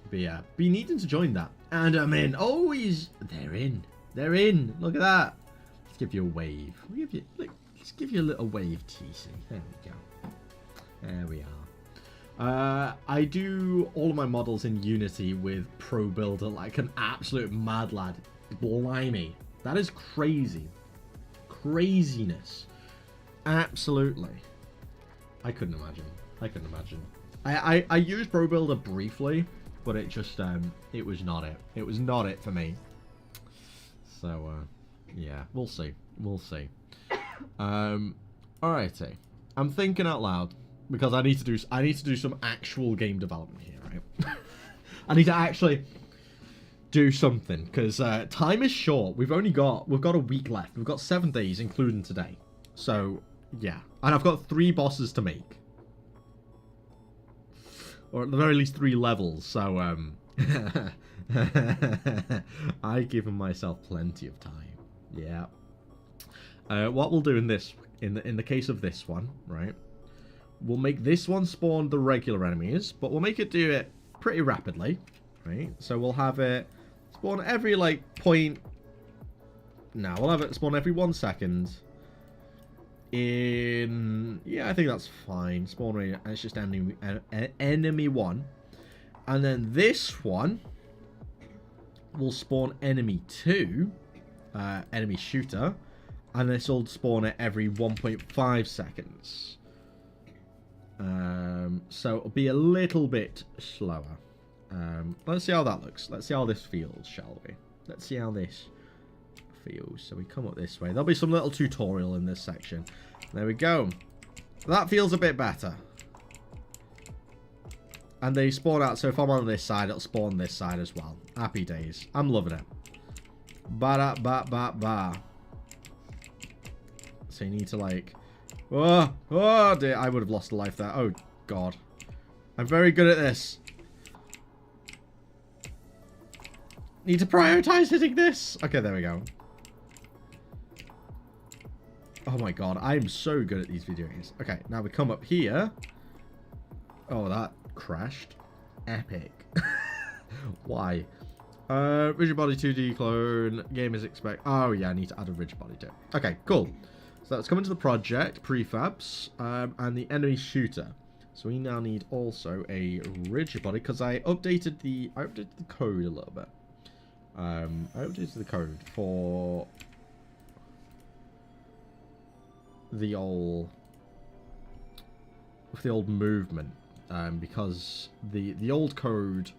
But yeah, be needing to join that. And I'm in. Oh, they're in. They're in. Look at that. Let's give you a wave. Let's give you a little wave, TC. There we go. There we are. I do all of my models in Unity with Pro Builder like an absolute mad lad. Blimey. That is crazy. Craziness. Absolutely. I couldn't imagine. I couldn't imagine. I used Pro Builder briefly, but it just, it was not it. It was not it for me. So, yeah, we'll see. We'll see. Alrighty. I'm thinking out loud because I need to do some actual game development here, right? I need to actually do something because time is short. We've got a week left. We've got 7 days, including today. So, yeah. And I've got 3 bosses to make. Or at the very least 3 levels, so I've given myself plenty of time. Yeah. What we'll do in the case of this one, right? We'll make this one spawn the regular enemies, but we'll make it do it pretty rapidly, right? So we'll have it spawn every point. No, we'll have it spawn every 1 second. Yeah, I think that's fine. Spawn rate, it's just enemy 1. And then this one will spawn enemy 2, enemy shooter, and this will spawn it every 1.5 seconds. So it'll be a little bit slower. Let's see how that looks. Let's see how this feels, shall we? Let's see how this feels. So we come up this way. There'll be some little tutorial in this section. There we go. That feels a bit better. And they spawn out, so if I'm on this side, it'll spawn this side as well. Happy days. I'm loving it. Ba-da-ba-ba-ba. So you need to oh dear, I would have lost a life there. Oh god. I'm very good at this. Need to prioritize hitting this. Okay, there we go. Oh my god, I'm so good at these video games. Okay, now we come up here. Oh, that crashed. Epic. Why? Rigid body 2D clone. Game is expect. Oh yeah, I need to add a rigid body to it. Okay, cool. So let's come into the project, prefabs, and the enemy shooter. So we now need also a rigid body because I updated the code a little bit. I updated the code for the old movement because the old code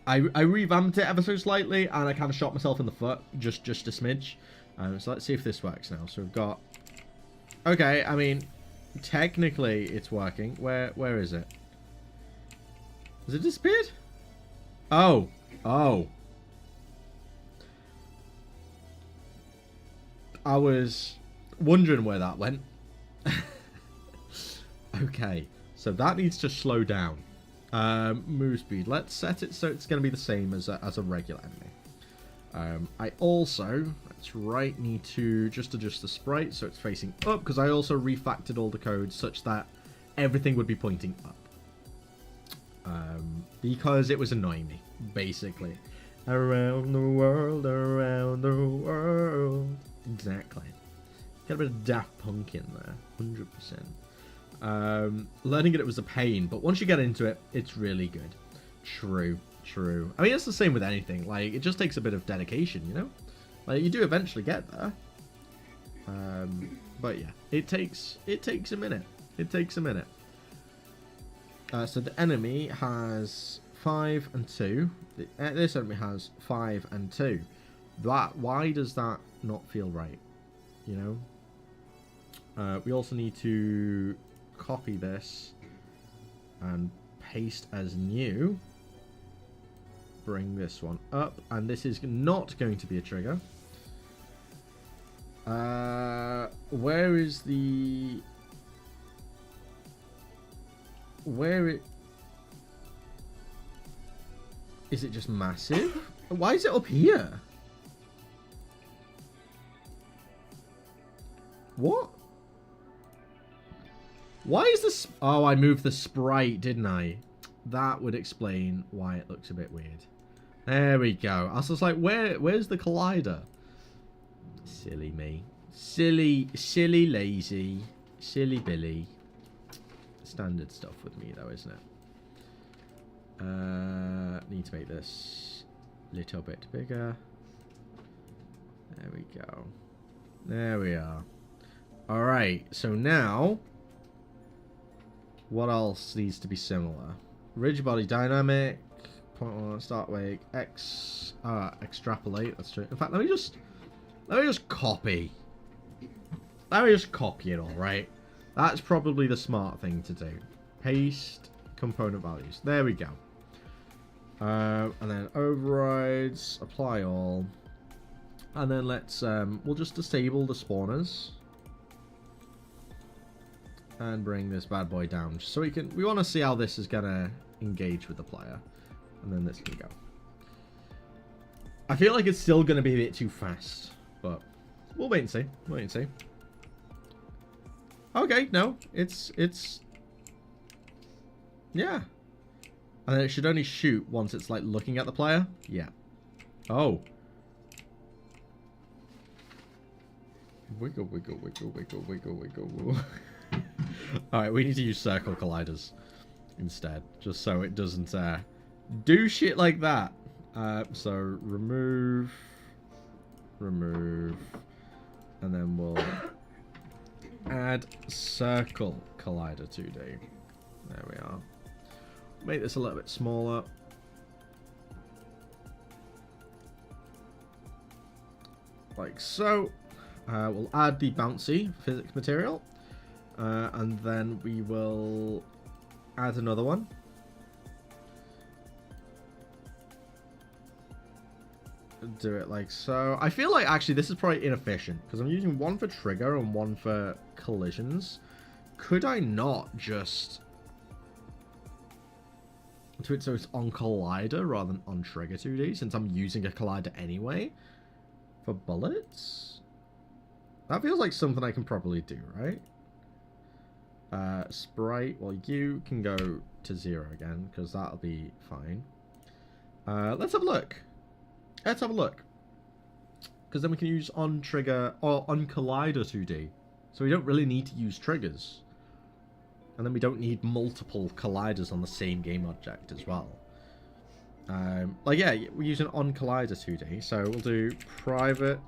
I revamped it ever so slightly and I kind of shot myself in the foot just a smidge. So let's see if this works now. So we've got okay, I mean technically it's working. Where is it? Has it disappeared? Oh I was wondering where that went. Okay, so that needs to slow down. Move speed. Let's set it so it's going to be the same as a regular enemy. I also, that's right, need to just adjust the sprite so it's facing up because I also refactored all the code such that everything would be pointing up. Because it was annoying me, basically. Around the world, around the world. Exactly. Got a bit of Daft Punk in there, 100%. Learning it was a pain, but once you get into it, it's really good. True. I mean, it's the same with anything. Like, it just takes a bit of dedication, you know? Like, you do eventually get there. But yeah, it takes a minute. It takes a minute. So the enemy has 5 and 2. This enemy has 5 and 2. Why does that not feel right? You know? We also need to copy this and paste as new. Bring this one up, and this is not going to be a trigger. Where is the... Is it just massive? Why is it up here? What? Why is this... Oh, I moved the sprite, didn't I? That would explain why it looks a bit weird. There we go. I was just like, where's the collider? Silly me. Silly lazy. Silly Billy. Standard stuff with me though, isn't it? Need to make this a little bit bigger. There we go. There we are. Alright, so now what else needs to be similar? Rigid body dynamic. Point 1, start wake, extrapolate, that's true. In fact, let me just copy. Let me just copy it all, right? That's probably the smart thing to do. Paste component values. There we go. And then overrides, apply all. And then let's, we'll just disable the spawners. And bring this bad boy down. So we want to see how this is going to engage with the player. And then this can go. I feel like it's still going to be a bit too fast. But we'll wait and see. Wait and see. Okay, no. It's... Yeah. And then it should only shoot once it's like looking at the player. Yeah. Oh. Wiggle, wiggle, wiggle, wiggle, wiggle, wiggle. Alright, we need to use circle colliders instead. Just so it doesn't do shit like that. So remove. And then we'll add circle collider 2D. There we are. Make this a little bit smaller. Like so. We'll add the bouncy physics material. And then we will add another one. Do it like so. I feel like actually this is probably inefficient because I'm using one for trigger and one for collisions. Could I not just do it so it's on collider rather than on trigger 2D since I'm using a collider anyway for bullets? That feels like something I can probably do, right? Sprite, well, you can go to 0 again because that'll be fine. Let's have a look. Let's have a look. Because then we can use on trigger or on collider 2D. So we don't really need to use triggers. And then we don't need multiple colliders on the same game object as well. Like, yeah, we're using on collider 2D. So we'll do private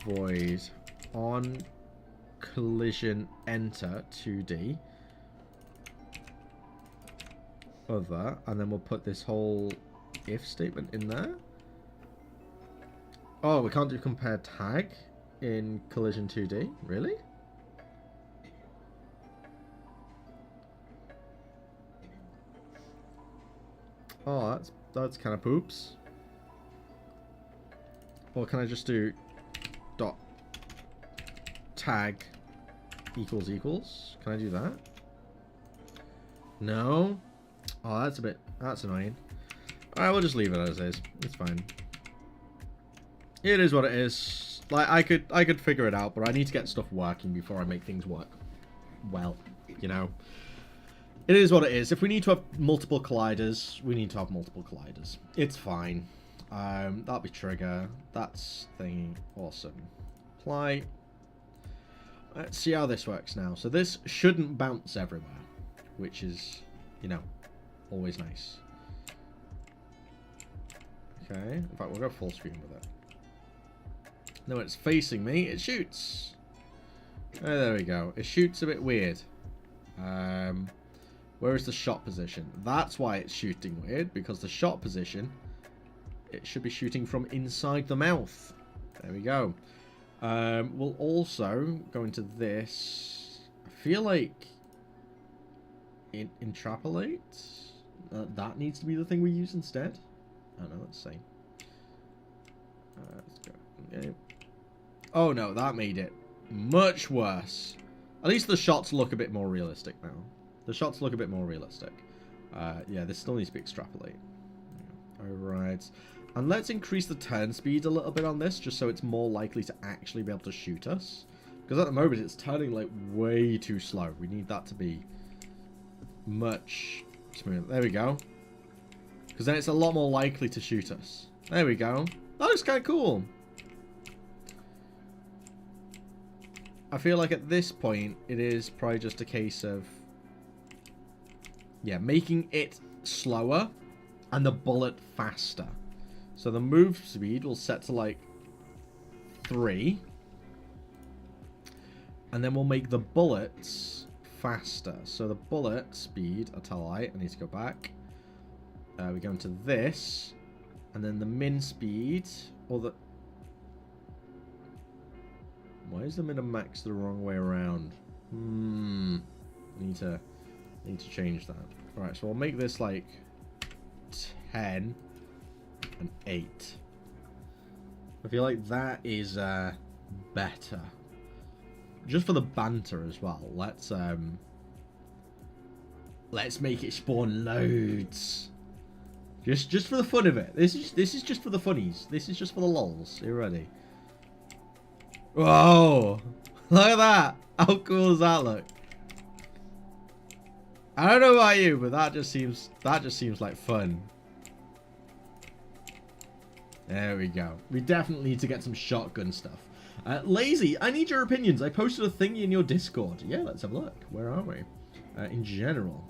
void on collision enter 2D other, and then we'll put this whole if statement in there. Oh, we can't do compare tag in collision 2D, really? Oh, that's kind of poops. Or can I just do dot tag equals equals? Can I do that? No? Oh, that's annoying. Alright, we'll just leave it as is. It's fine. It is what it is. Like, I could figure it out, but I need to get stuff working before I make things work well, you know? It is what it is. If we need to have multiple colliders, we need to have multiple colliders. It's fine. That'll be trigger. That's thingy. Awesome. Apply. Let's see how this works now. So this shouldn't bounce everywhere, which is, you know, always nice. Okay. In fact, we'll go full screen with it. Now when it's facing me, it shoots. Oh, there we go. It shoots a bit weird. Where is the shot position? That's why it's shooting weird, because the shot position, it should be shooting from inside the mouth. There we go. We'll also go into this. I feel like interpolate. That needs to be the thing we use instead. I don't know. Let's see. Let's go. Okay. Oh no, that made it much worse. At least the shots look a bit more realistic now. The shots look a bit more realistic. Yeah, this still needs to be extrapolated. Alright. And let's increase the turn speed a little bit on this, just so it's more likely to actually be able to shoot us. Because at the moment, it's turning like way too slow. We need that to be much smoother. There we go. Because then it's a lot more likely to shoot us. There we go. That looks kind of cool. I feel like at this point, it is probably just a case of, yeah, making it slower and the bullet faster. So the move speed will set to like 3. And then we'll make the bullets faster. So the bullet speed, I'll tell I need to go back. We go into this. And then the min speed, or the... Why is the min and max the wrong way around? I need to change that. Alright, so we'll make this like 10 and 8. I feel like that is better. Just for the banter as well. Let's make it spawn loads. Just for the fun of it. This is just for the funnies. This is just for the lols. You ready? Whoa! Look at that! How cool does that look? I don't know about you, but that just seems like fun. There we go. We definitely need to get some shotgun stuff. Lazy, I need your opinions. I posted a thingy in your Discord. Yeah, let's have a look. Where are we? In general.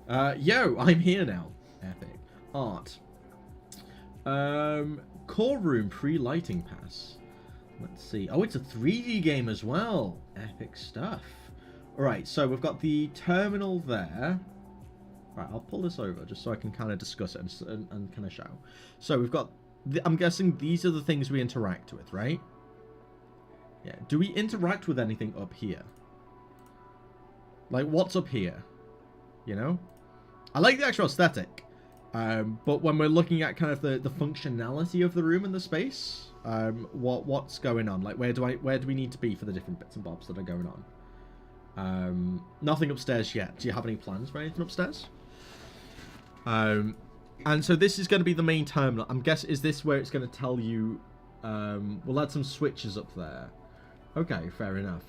Yo, I'm here now. Epic. Art. Core room pre-lighting pass. Let's see. Oh, it's a 3D game as well. Epic stuff. Alright, so we've got the terminal there. Right, I'll pull this over just so I can kind of discuss it and kind of show. So we've got... I'm guessing these are the things we interact with, right? Yeah. Do we interact with anything up here? Like, what's up here? You know? I like the actual aesthetic. But when we're looking at kind of the functionality of the room and the space, what's going on? Like, where do we need to be for the different bits and bobs that are going on? Nothing upstairs yet. Do you have any plans for anything upstairs? And so this is going to be the main terminal. I'm guessing, is this where it's going to tell you, we'll add some switches up there. Okay, fair enough.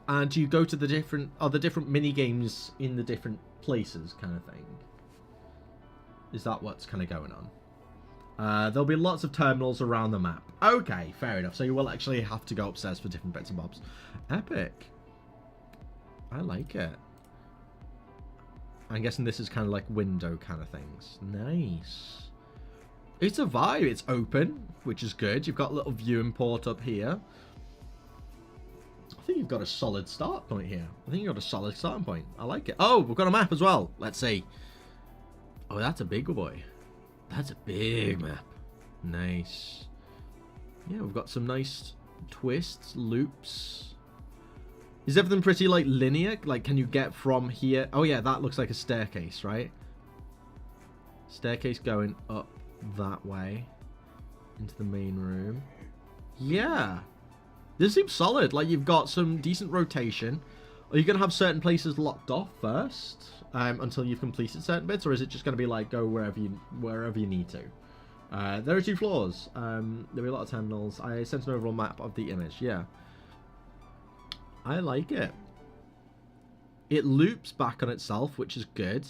And do you go to the different mini games in the different places kind of thing? Is that what's kind of going on? There'll be lots of terminals around the map. Okay, fair enough. So you will actually have to go upstairs for different bits and bobs. Epic. I like it. I'm guessing this is kind of like window kind of things. Nice. It's a vibe. It's open, which is good. You've got a little viewing port up here. I think you've got a solid start point here. I think you've got a solid starting point. I like it. Oh, we've got a map as well. Let's see. Oh, that's a big boy. That's a big map. Nice. Yeah, we've got some nice twists, loops. Is everything pretty, like, linear? Like, can you get from here? Oh, yeah, that looks like a staircase, right? Staircase going up that way into the main room. Yeah. This seems solid. Like, you've got some decent rotation. Are you going to have certain places locked off first until you've completed certain bits? Or is it just going to be, like, go wherever you need to? There are 2 floors. There'll be a lot of terminals. I sent an overall map of the image. Yeah. I like it. It loops back on itself, which is good.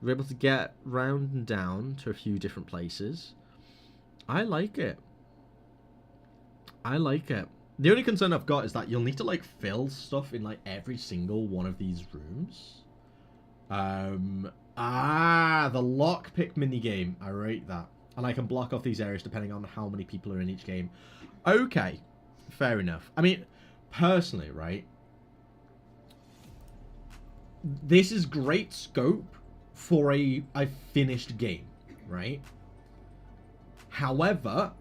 We're able to get round and down to a few different places. I like it. I like it. The only concern I've got is that you'll need to like fill stuff in like every single one of these rooms. The lockpick minigame. I rate that. And I can block off these areas depending on how many people are in each game. Okay. Fair enough. I mean, personally, right? This is great scope for a finished game, right? However,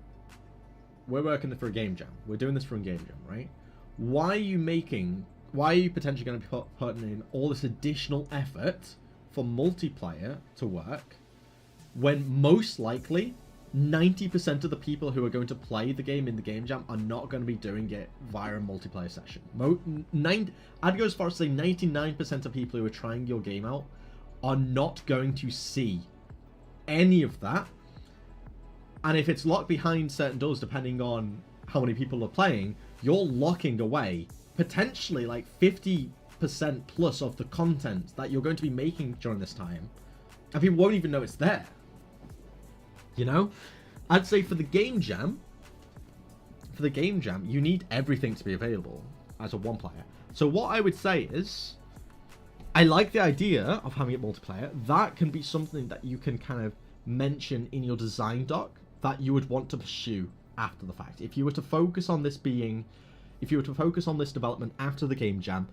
we're working for a game jam. We're doing this for a game jam, right? Why are you potentially going to be putting in all this additional effort for multiplayer to work when most likely 90% of the people who are going to play the game in the game jam are not going to be doing it via a multiplayer session? I'd go as far as to say 99% of people who are trying your game out are not going to see any of that. And if it's locked behind certain doors, depending on how many people are playing, you're locking away potentially like 50% plus of the content that you're going to be making during this time. And people won't even know it's there. You know? I'd say for the game jam, you need everything to be available as a one player. So what I would say is, I like the idea of having it multiplayer. That can be something that you can kind of mention in your design doc that you would want to pursue after the fact. If you were to focus on this development after the game jam,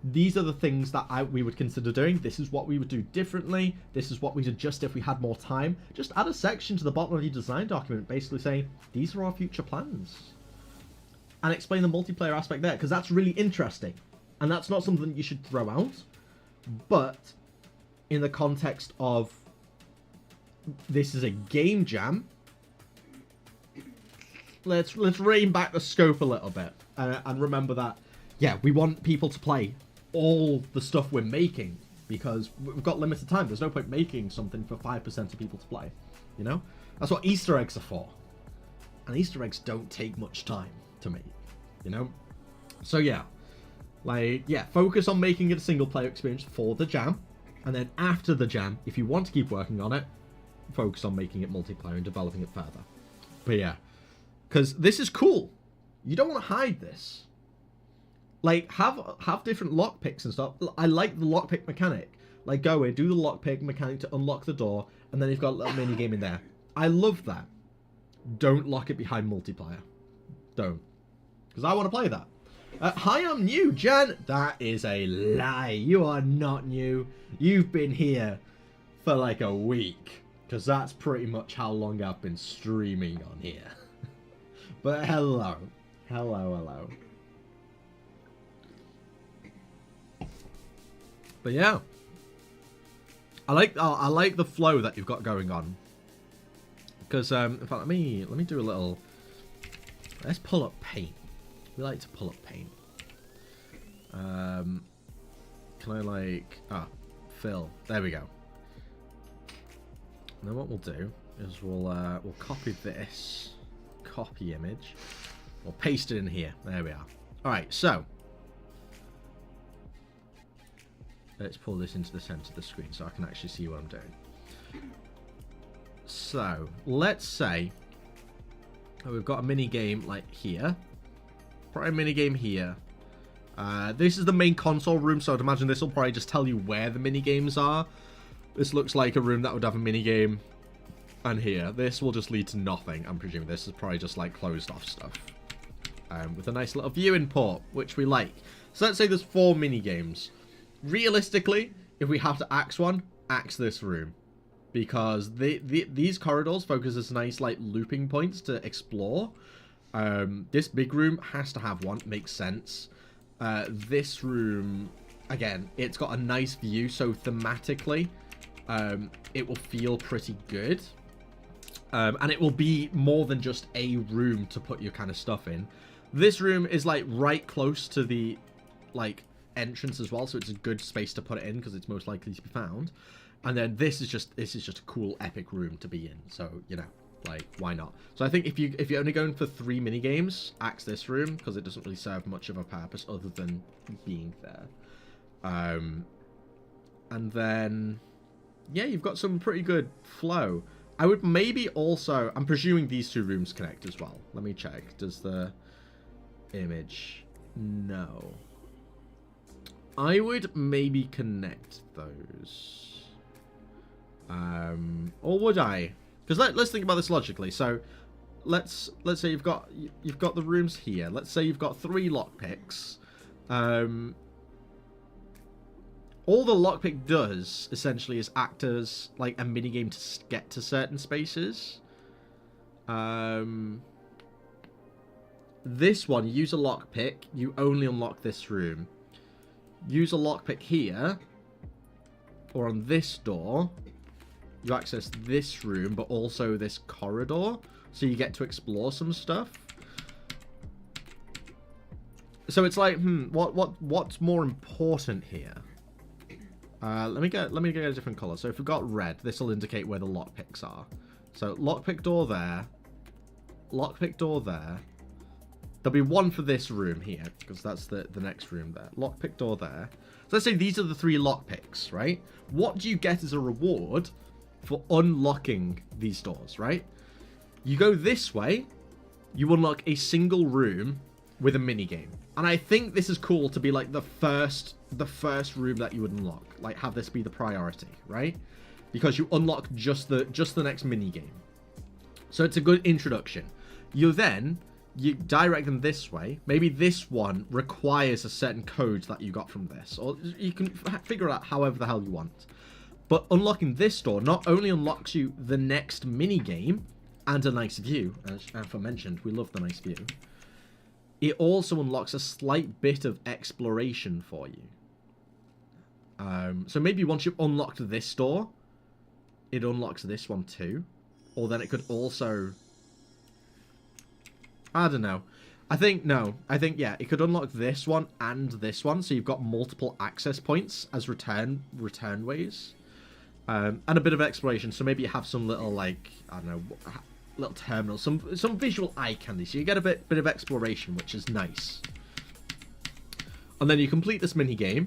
these are the things that we would consider doing. This is what we would do differently. This is what we'd adjust if we had more time. Just add a section to the bottom of your design document basically saying, these are our future plans. And explain the multiplayer aspect there, because that's really interesting. And that's not something you should throw out. But in the context of this is a game jam, let's rein back the scope a little bit. And remember that, yeah, we want people to play all the stuff we're making because we've got limited time. There's no point making something for 5% of people to play, you know? That's what Easter eggs are for. And Easter eggs don't take much time to make, you know? So yeah, like, yeah, focus on making it a single player experience for the jam. And then after the jam, if you want to keep working on it, focus on making it multiplayer and developing it further. But yeah, because this is cool. You don't want to hide this. Like, have different lockpicks and stuff. I like the lockpick mechanic. Like, go in, do the lockpick mechanic to unlock the door, and then you've got a little mini game in there. I love that. Don't lock it behind multiplayer. Don't. Because I want to play that. Hi, I'm new, Jan. That is a lie. You are not new. You've been here for like a week. Because that's pretty much how long I've been streaming on here. But hello. Hello. But yeah, I like the flow that you've got going on. Because in fact, let me do a little. Let's pull up paint. We like to pull up paint. Can I fill? There we go. And then what we'll do is we'll copy this, copy image, we'll paste it in here. There we are. All right, so. Let's pull this into the center of the screen so I can actually see what I'm doing. So, let's say we've got a mini game like here. Probably a mini game here. This is the main console room, so I'd imagine this will probably just tell you where the mini games are. This looks like a room that would have a mini game. And here, this will just lead to nothing. I'm presuming this is probably just like closed off stuff. With a nice little viewing port, which we like. So let's say there's 4 mini games. Realistically, if we have to axe one, axe this room. Because these corridors focus as nice like looping points to explore. This big room has to have one, makes sense. This room, again, it's got a nice view, so thematically, it will feel pretty good. And it will be more than just a room to put your kind of stuff in. This room is like right close to the like entrance as well, so it's a good space to put it in because it's most likely to be found. And then this is just a cool epic room to be in, so you know, like, why not? So I think if you're only going for 3 mini games, axe this room because it doesn't really serve much of a purpose other than being there. And then, yeah, you've got some pretty good flow. I would maybe also... I'm presuming these two rooms connect as well. Let me check. Does the image... No. I would maybe connect those. Or would I? Because let's think about this logically. So let's say you've got the rooms here. Let's say you've got 3 lockpicks. All the lockpick does essentially is act as like a minigame to get to certain spaces. This one, use a lockpick. You only unlock this room. Use a lockpick here, or on this door, you access this room, but also this corridor, so you get to explore some stuff. So it's like, what's more important here? Let me get a different color. So if we've got red, this will indicate where the lockpicks are. So lockpick door there, lockpick door there. There'll be one for this room here, because that's the next room there. Lockpick door there. So let's say these are the 3 lockpicks, right? What do you get as a reward for unlocking these doors, right? You go this way, you unlock a single room with a minigame. And I think this is cool to be like the first room that you would unlock. Like, have this be the priority, right? Because you unlock just the next minigame. So it's a good introduction. You direct them this way. Maybe this one requires a certain code that you got from this. Or you can figure it out however the hell you want. But unlocking this door not only unlocks you the next minigame and a nice view. As aforementioned, we love the nice view. It also unlocks a slight bit of exploration for you. So maybe once you've unlocked this door, it unlocks this one too. Or then it could also... I don't know. I think, yeah, it could unlock this one and this one, so you've got multiple access points as return ways. And a bit of exploration, so maybe you have some little, like, I don't know, little terminal, some visual eye candy, so you get a bit of exploration, which is nice. And then you complete this mini game,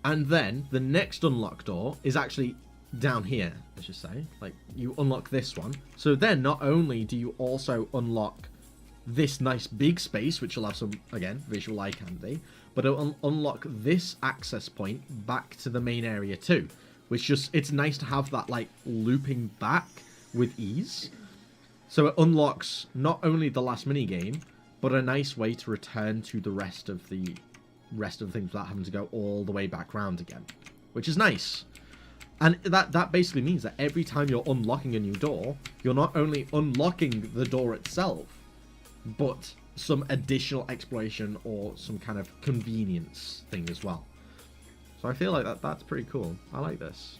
and then the next unlock door is actually down here, let's just say. Like, you unlock this one. So then, not only do you also unlock this nice big space, which will have some, again, visual eye candy, but it'll unlock this access point back to the main area too, which it's nice to have that, like, looping back with ease. So it unlocks not only the last mini game, but a nice way to return to the rest of the things without having to go all the way back round again, which is nice. And that basically means that every time you're unlocking a new door, you're not only unlocking the door itself, but some additional exploration or some kind of convenience thing as well. So I feel like that's pretty cool. I like this.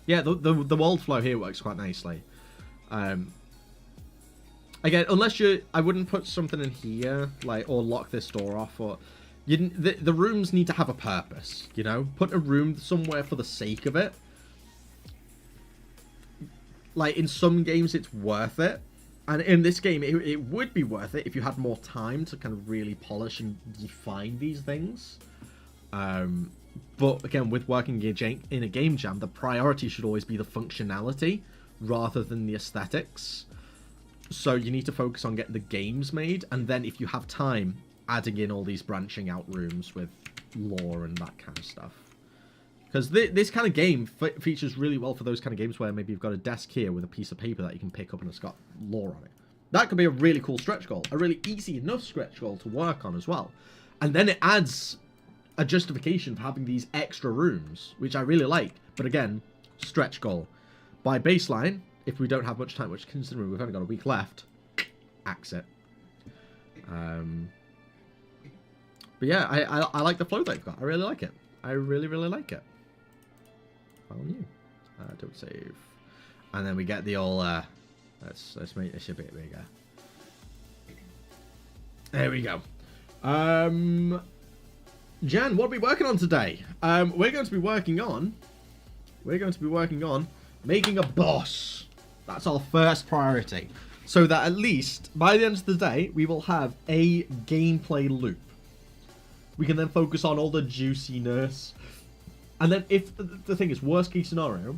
Yeah, the world flow here works quite nicely. Again, unless I wouldn't put something in here, like, or lock this door off, or the rooms need to have a purpose, you know? Put a room somewhere for the sake of it. Like, in some games, it's worth it. And in this game, it would be worth it if you had more time to kind of really polish and define these things. But again, with working in a game jam, the priority should always be the functionality rather than the aesthetics. So you need to focus on getting the games made, and then if you have time, adding in all these branching out rooms with lore and that kind of stuff. Because this kind of game features really well for those kind of games where maybe you've got a desk here with a piece of paper that you can pick up and it's got lore on it. That could be a really cool stretch goal, a really easy enough stretch goal to work on as well. And then it adds a justification for having these extra rooms, which I really like. But again, stretch goal. By baseline, if we don't have much time, which considering we've only got a week left, axe it. But yeah, I like the flow they've got. I really like it. I really, really like it. Well, new. Don't save. And then we get the old, let's make this a bit bigger. There we go. Jan, what are we working on today? We're going to be working on making a boss. That's our first priority. So that at least by the end of the day, we will have a gameplay loop. We can then focus on all the juiciness. And then if the thing is, worst case scenario,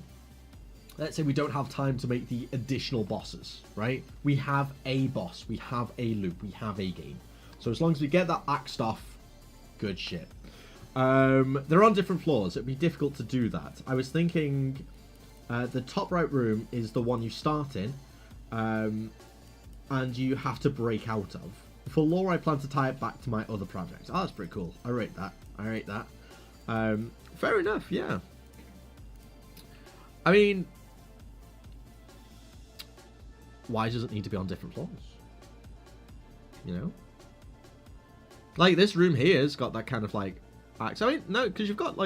let's say we don't have time to make the additional bosses, right? We have a boss, we have a loop, we have a game. So as long as we get that axed off, good shit. They're on different floors. It'd be difficult to do that. I was thinking the top right room is the one you start in, and you have to break out of. For lore, I plan to tie it back to my other projects. Oh, that's pretty cool. I rate that. I rate that. Fair enough, yeah. I mean, why does it need to be on different floors? You know? Like, this room here has got that kind of, like, access. I mean, no, because you've got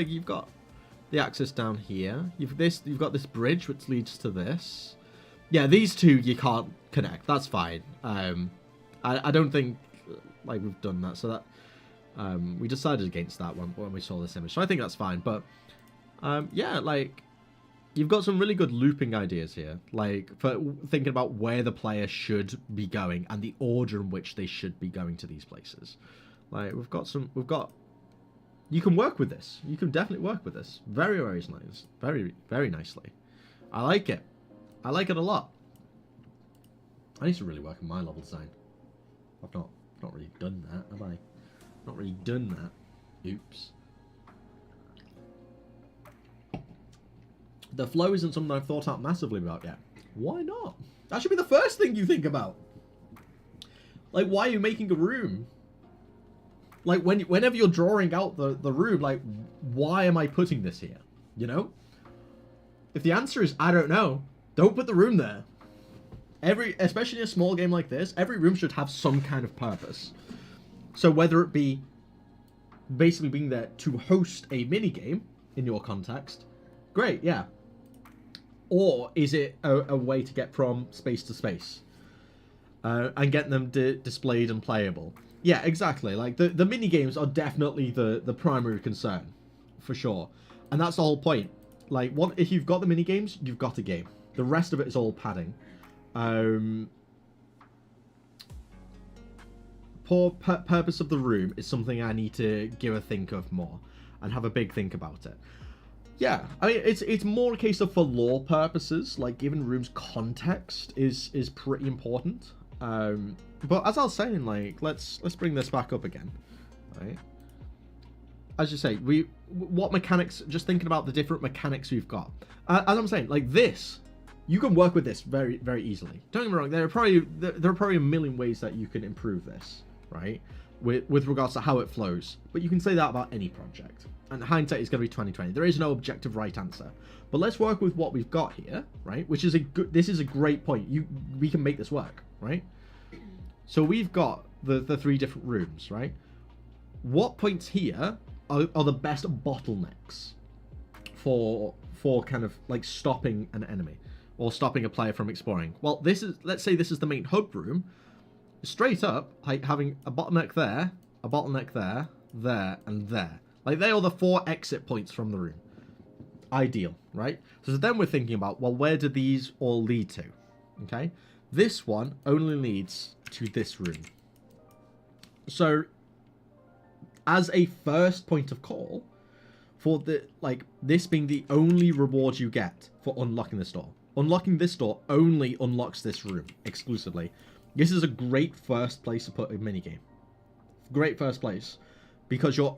the access down here. You've got this bridge, which leads to this. Yeah, these two you can't connect. That's fine. I don't think, like, we've done that. So that, we decided against that one when we saw this image. So I think that's fine. But, yeah, like, you've got some really good looping ideas here. Like, for thinking about where the player should be going and the order in which they should be going to these places. Like, we've got... You can work with this. You can definitely work with this. Very, very nice. Very, very nicely. I like it. I like it a lot. I need to really work on my level design. I've not really done that, have I? Not really done that. Oops. The flow isn't something I've thought out massively about yet. Why not? That should be the first thing you think about. Like, why are you making a room? Like, whenever you're drawing out the room, like, why am I putting this here? You know? If the answer is, I don't know, don't put the room there. Especially in a small game like this, every room should have some kind of purpose. So whether it be basically being there to host a minigame, in your context, great, yeah. Or is it a way to get from space to space? And get them displayed and playable? Yeah, exactly. Like, the mini-games are definitely the primary concern, for sure. And that's the whole point. Like, if you've got the mini-games, you've got a game. The rest of it is all padding. Purpose of the room is something I need to give a think of more. And have a big think about it. Yeah, I mean, it's more a case of for lore purposes. Like, giving rooms context is pretty important. But as I was saying, like, let's bring this back up again, right? As you say, what mechanics? Just thinking about the different mechanics we've got. As I'm saying, like this, you can work with this very, very easily. Don't get me wrong. There are probably a million ways that you can improve this, right? With regards to how it flows. But you can say that about any project. And hindsight is going to be 2020. There is no objective right answer. But let's work with what we've got here, right? Which is this is a great point. We can make this work, right? So we've got the three different rooms, right? What points here are the best bottlenecks for kind of like stopping an enemy or stopping a player from exploring? Well, let's say this is the main hub room. Straight up, like having a bottleneck there, there, and there. Like, they are the 4 exit points from the room. Ideal, right? So then we're thinking about, well, where do these all lead to? Okay? This one only leads to this room. So, as a first point of call, for this being the only reward you get for unlocking this door. Unlocking this door only unlocks this room exclusively. This is a great first place to put a minigame. Great first place. Because you're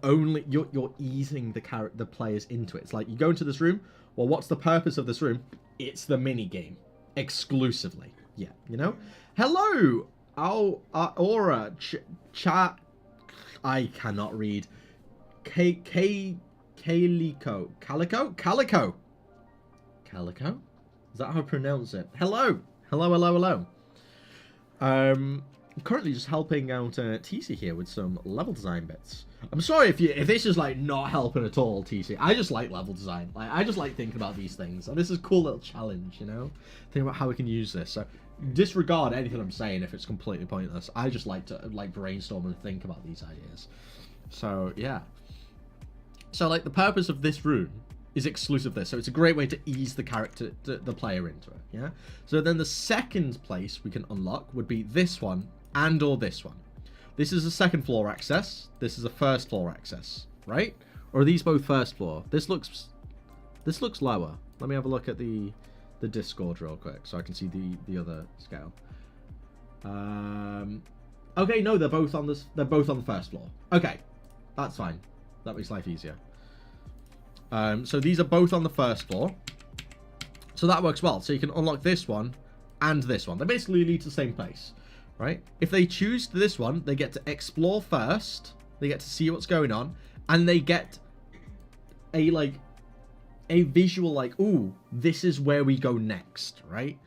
easing the players into it. It's like, you go into this room, well, what's the purpose of this room? It's the minigame. Exclusively. Yeah, you know? Hello! Aura, chat. I cannot read. Calico. Calico? Is that how I pronounce it? Hello! Hello. I'm currently just helping out TC here with some level design bits. I'm sorry if this is like not helping at all, TC. I just like level design. Like, I just like thinking about these things, and this is a cool little challenge, you know. Think about how we can use this. So disregard anything I'm saying if it's completely pointless. I just like to brainstorm and think about these ideas. So yeah. So like the purpose of this room is exclusive to this, so it's a great way to ease the player into it. Yeah. So then the second place we can unlock would be this one and or this one. This is a second floor access. This is a first floor access, right? Or are these both first floor? This looks lower. Let me have a look at the Discord real quick so I can see the other scale. Okay, no, they're both on the first floor. Okay, that's fine. That makes life easier. So these are both on the first floor. So that works well. So you can unlock this one and this one. They basically lead to the same place, right? If they choose this one, they get to explore first. They get to see what's going on, and they get a visual like, ooh, this is where we go next, right?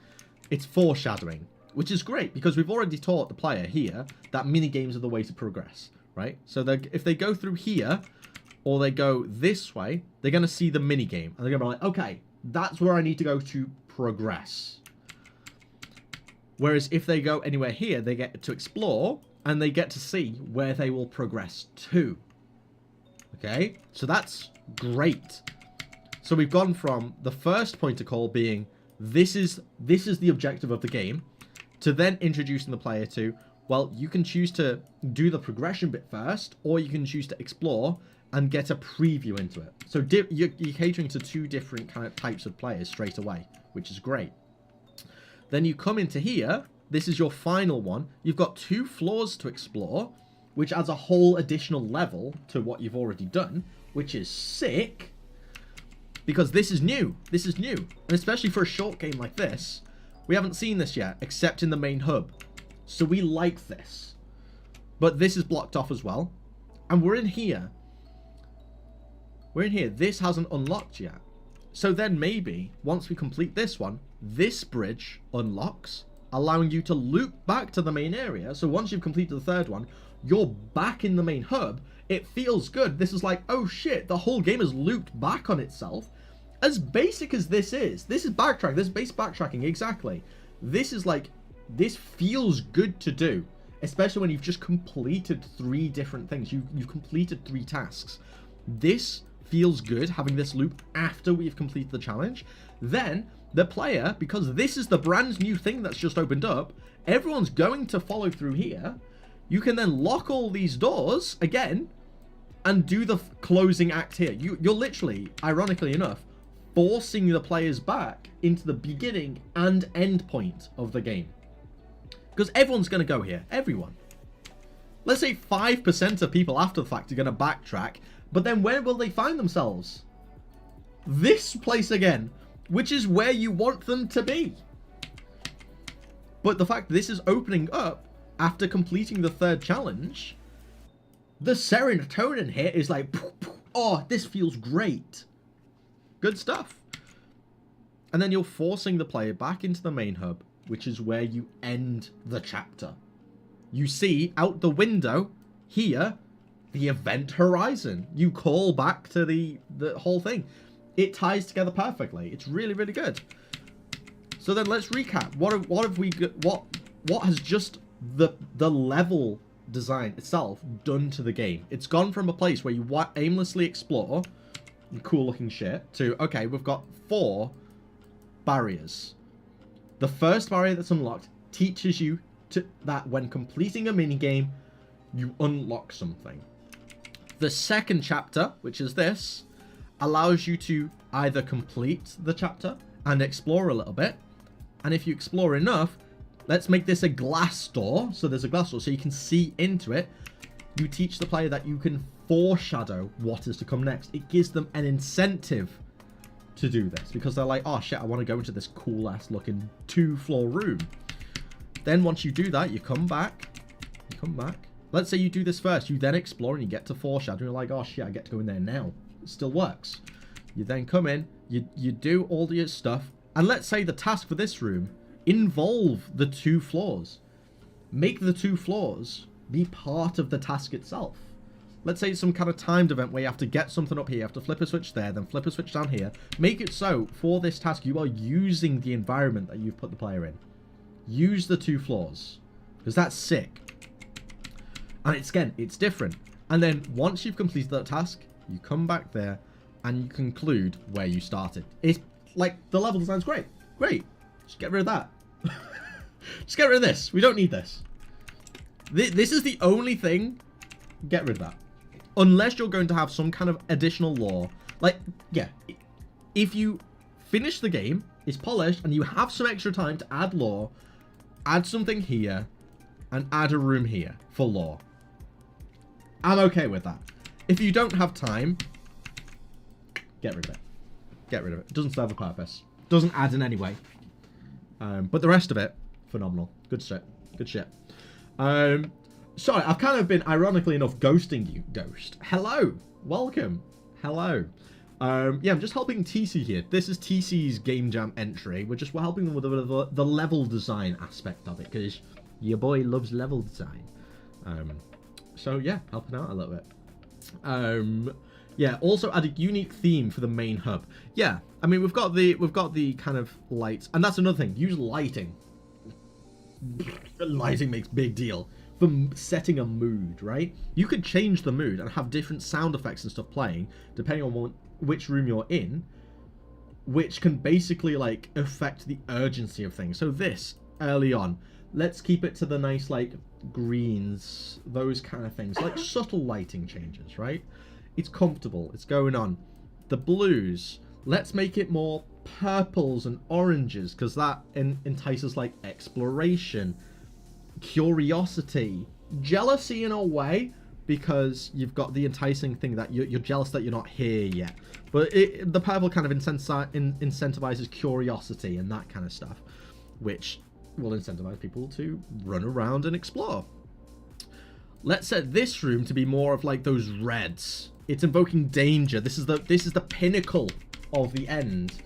It's foreshadowing, which is great because we've already taught the player here that mini games are the way to progress, right? So if they go through here or they go this way, they're going to see the mini game and they're going to be like, okay, that's where I need to go to progress. Whereas if they go anywhere here, they get to explore and they get to see where they will progress to. Okay, so that's great. So we've gone from the first point of call being this is the objective of the game, to then introducing the player to, well, you can choose to do the progression bit first, or you can choose to explore and get a preview into it. So you're catering to two different kind of types of players straight away, which is great. Then you come into here. This is your final one. You've got 2 floors to explore, which adds a whole additional level to what you've already done, which is sick. Because this is new. This is new. And especially for a short game like this, we haven't seen this yet, except in the main hub. So we like this. But this is blocked off as well. And we're in here. We're in here. This hasn't unlocked yet. So then maybe, once we complete this one, this bridge unlocks, allowing you to loop back to the main area. So once you've completed the third one, you're back in the main hub. It feels good. This is like, oh shit, the whole game has looped back on itself. As basic as this is backtracking. This is base backtracking, exactly. This is like, this feels good to do. Especially when you've just completed 3 different things. You've completed 3 tasks. This feels good, having this loop after we've completed the challenge. Then, the player, because this is the brand new thing that's just opened up, everyone's going to follow through here. You can then lock all these doors again and do the closing act here. You're literally, ironically enough, forcing the players back into the beginning and end point of the game. Because everyone's going to go here. Everyone. Let's say 5% of people after the fact are going to backtrack. But then where will they find themselves? This place again. Which is where you want them to be. But the fact this is opening up after completing the 3rd challenge, the serotonin here is like, oh, this feels great. Good stuff. And then you're forcing the player back into the main hub, which is where you end the chapter. You see out the window here the event horizon. You call back to the whole thing. It ties together perfectly. It's really, really good. So then let's recap. What has just the level design itself done to the game? It's gone from a place where you aimlessly explore cool looking shit to, okay, we've got 4 barriers. The first barrier that's unlocked teaches you that when completing a minigame, you unlock something. The second chapter, which is this, allows you to either complete the chapter and explore a little bit. And if you explore enough, let's make this a glass door. So there's a glass door so you can see into it. You teach the player that you can foreshadow what is to come next. It gives them an incentive to do this because they're like, oh shit, I want to go into this cool ass looking 2-floor room. Then once you do that, you come back. Let's say you do this first. You then explore and you get to foreshadow. And you're like, oh shit, I get to go in there now. It still works. You then come in, you do all your stuff, and let's say the task for this room involve the 2 floors. Make the 2 floors be part of the task itself. Let's say it's some kind of timed event where you have to get something up here, you have to flip a switch there, then flip a switch down here. Make it so, for this task, you are using the environment that you've put the player in. Use the 2 floors, because that's sick. And it's different. And then once you've completed that task, you come back there and you conclude where you started. It's like, the level design's great. Great. Just get rid of that. Just get rid of this. We don't need this. This is the only thing. Get rid of that. Unless you're going to have some kind of additional lore. Like, yeah. If you finish the game, it's polished, and you have some extra time to add lore, add something here, and add a room here for lore. I'm okay with that. If you don't have time, get rid of it. Get rid of it. It doesn't serve a purpose. Doesn't add in any way. But the rest of it, phenomenal. Good shit. Good shit. Sorry, I've kind of been, ironically enough, ghosting you, Ghost. Hello. Welcome. Hello. Yeah, I'm just helping TC here. This is TC's Game Jam entry. We're helping them with the level design aspect of it, because your boy loves level design. So yeah, helping out a little bit. Yeah, also add a unique theme for the main hub. Yeah, I mean we've got the kind of lights, and that's another thing. Use lighting. Lighting makes big deal for setting a mood, right? You could change the mood and have different sound effects and stuff playing depending on which room you're in, which can basically like affect the urgency of things. So this early on, let's keep it to the nice like greens, those kind of things, like subtle lighting changes, right? It's comfortable, it's going on. The blues, let's make it more purples and oranges, because that entices like exploration, curiosity, jealousy in a way, because you've got the enticing thing that you're jealous that you're not here yet. But the purple kind of incentivizes curiosity and that kind of stuff, which will incentivize people to run around and explore. Let's set this room to be more of like those reds. It's invoking danger. This is the pinnacle of the end.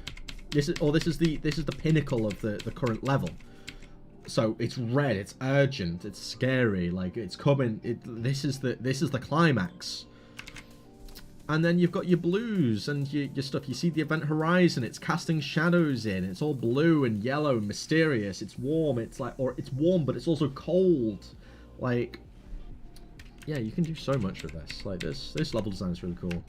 This is the pinnacle of the current level. So it's red, it's urgent, it's scary, like it's coming. This is the climax. And then you've got your blues and your stuff. You see the event horizon, it's casting shadows in. It's all blue and yellow and mysterious. It's warm, it's warm, but it's also cold. Like, yeah, you can do so much with this. Like this level design is really cool.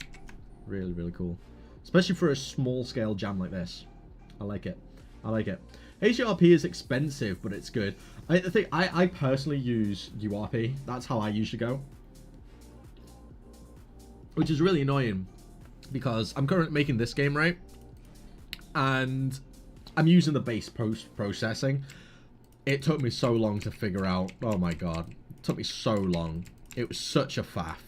Really, really cool. Especially for a small scale jam like this. I like it. I like it. HURP is expensive, but it's good. I personally use URP. That's how I usually go. Which is really annoying, because I'm currently making this game, right? And I'm using the base post-processing. It took me so long to figure out. Oh my god. It took me so long. It was such a faff.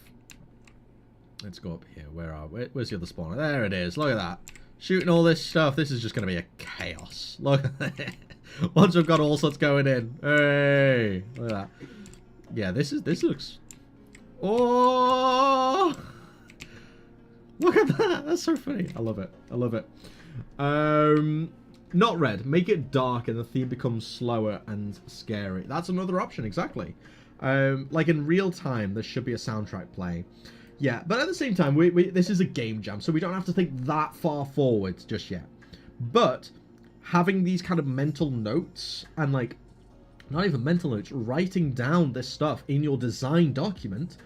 Let's go up here. Where's the other spawner? There it is. Look at that. Shooting all this stuff. This is just going to be a chaos. Look at that. Once we've got all sorts going in. Hey. Look at that. Yeah, this looks... Oh! Look at that. That's so funny. I love it. I love it. Not red. Make it dark and the theme becomes slower and scary. That's another option, exactly. Like in real time, there should be a soundtrack playing. Yeah, but at the same time, this is a game jam, so we don't have to think that far forward just yet. But having these kind of mental notes, and like, not even mental notes, writing down this stuff in your design document,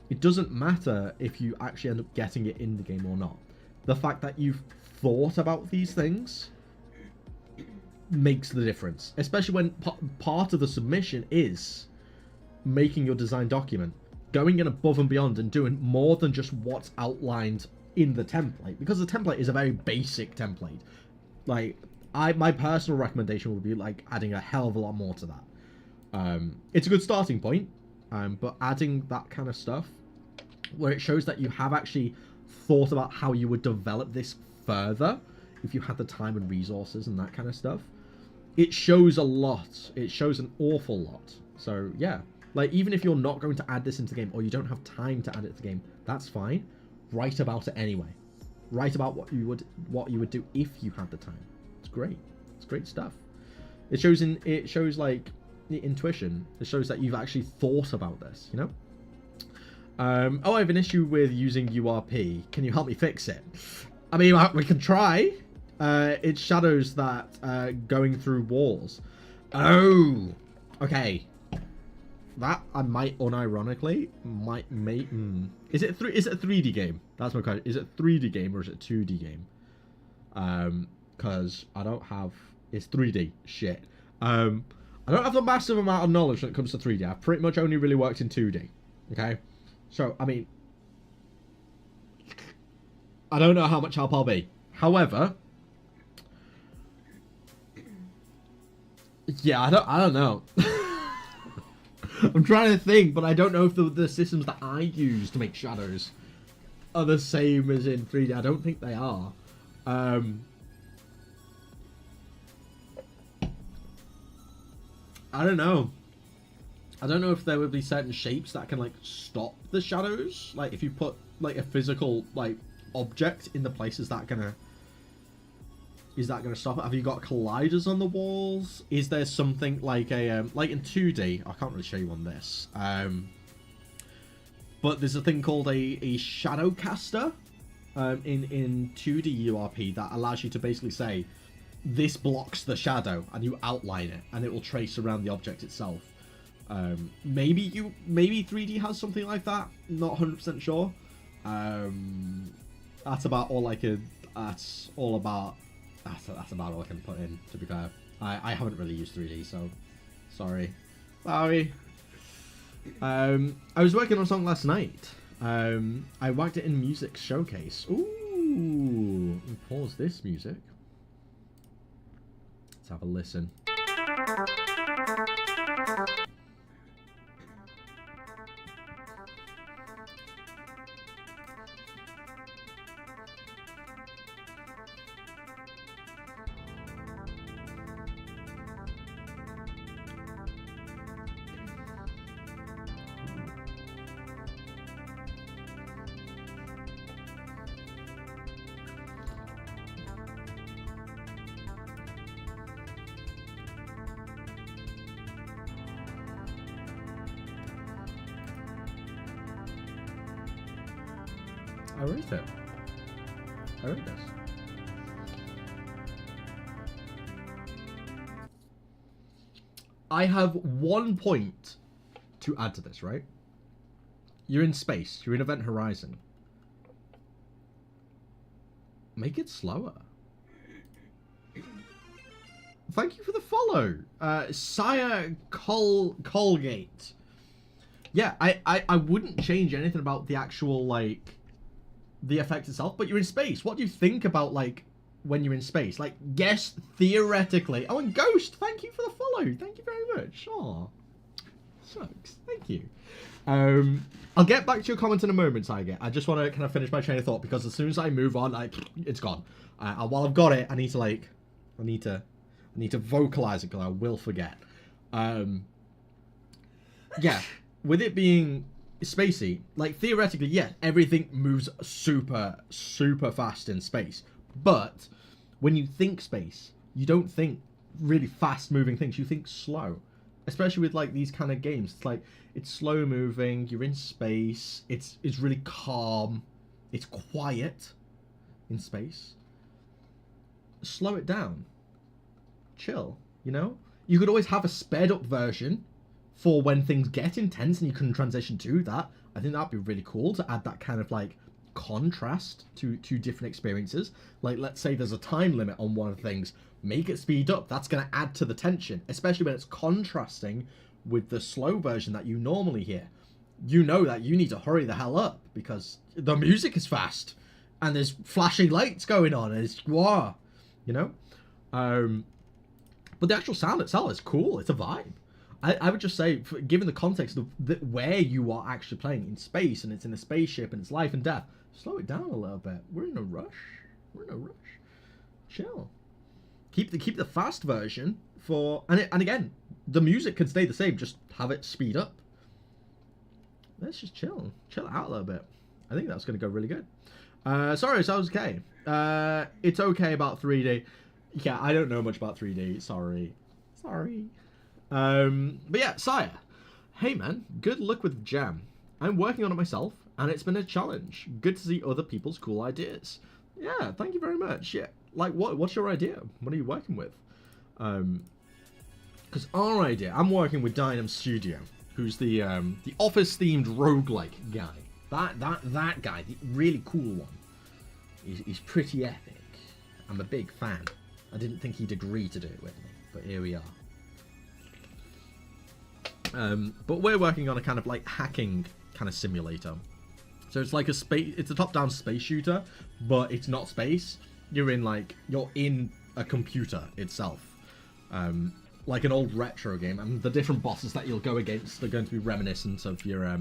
it doesn't matter if you actually end up getting it in the game or not. The fact that you've thought about these things makes the difference, especially when part of the submission is making your design document, going in above and beyond and doing more than just what's outlined in the template, because the template is a very basic template. Like, my personal recommendation would be like adding a hell of a lot more to that. It's a good starting point, but adding that kind of stuff where it shows that you have actually thought about how you would develop this further if you had the time and resources and that kind of stuff, it shows a lot. It shows an awful lot. So yeah, like, even if you're not going to add this into the game, or you don't have time to add it to the game, that's fine. Write about it anyway. Write about what you would do if you had the time. It's great. It's great stuff. It shows like the intuition. It shows that you've actually thought about this, you know? Oh, I have an issue with using URP. Can you help me fix it? I mean, we can try. It's shadows that going through walls. Oh, okay. That I might unironically make. Is it a 3D game? That's my question. Is it a 3D game or is it a 2D game? Because I don't have. It's 3D. Shit. I I don't have the massive amount of knowledge when it comes to 3D. I've pretty much only really worked in 2D. Okay? So, I mean, I don't know how much help I'll be. However, yeah, I don't know. I'm trying to think, but I don't know if the systems that I use to make shadows are the same as in 3D. I don't think they are. I don't know. I don't know if there would be certain shapes that can like stop the shadows. Like if you put like a physical like object in the place, is that gonna stop it? Have you got colliders on the walls? Is there something like a like in 2D? I can't really show you on this. But there's a thing called a shadow caster in 2D URP that allows you to basically say this blocks the shadow, and you outline it, and it will trace around the object itself. Maybe 3D has something like that. Not 100% sure. That's about all I could. That's about all I can put in. To be fair, I haven't really used 3D, so sorry. I was working on a song last night. I worked it in Music Showcase. Ooh, let me pause this music. Let's have a listen. I wrote it. I wrote this. I have 1 point to add to this, right? You're in space. You're in Event Horizon. Make it slower. Thank you for the follow. Sire Colgate. Yeah, I wouldn't change anything about the actual, like, the effect itself, but you're in space. What do you think about, like, when you're in space? Like, yes, theoretically. Oh, and Ghost, thank you for the follow. Thank you very much. Aw. Sucks. Thank you. I'll get back to your comment in a moment, Tiger. I just want to kind of finish my train of thought, because as soon as I move on, it's gone. While I've got it, I need to, like, I need to vocalize it, because I will forget. Yeah, with it being spacey, like, theoretically, yeah, everything moves super, super fast in space. But when you think space, you don't think really fast-moving things. You think slow. Especially with, like, these kind of games. It's like, it's slow-moving, you're in space, it's really calm, it's quiet in space. Slow it down. Chill, you know? You could always have a sped-up version for when things get intense and you can transition to that. I think that'd be really cool to add that kind of, like, contrast to different experiences. Like, let's say there's a time limit on one of the things, make it speed up. That's going to add to the tension, especially when it's contrasting with the slow version that you normally hear. You know that you need to hurry the hell up because the music is fast and there's flashing lights going on and it's wow, you know. But the actual sound itself is cool. It's a vibe. I would just say, given the context of where you are actually playing in space, and it's in a spaceship, and it's life and death, slow it down a little bit. We're in a rush. Chill. Keep the fast version for, and again, the music can stay the same. Just have it speed up. Let's just chill out a little bit. I think that's going to go really good. Sorry, so it's okay. It's okay about 3D. Yeah, I don't know much about 3D. Sorry. But yeah, Sire. Hey man, good luck with Jam. I'm working on it myself, and it's been a challenge. Good to see other people's cool ideas. Yeah, thank you very much. Yeah, like what's your idea? What are you working with? Because our idea, I'm working with LazyTeaStudios, who's the office-themed roguelike guy. That guy, the really cool one. He's pretty epic. I'm a big fan. I didn't think he'd agree to do it with me, but here we are. But we're working on a kind of like hacking kind of simulator. So it's like it's a top-down space shooter, but it's not space. You're in a computer itself. Like an old retro game, and the different bosses that you'll go against are going to be reminiscent of your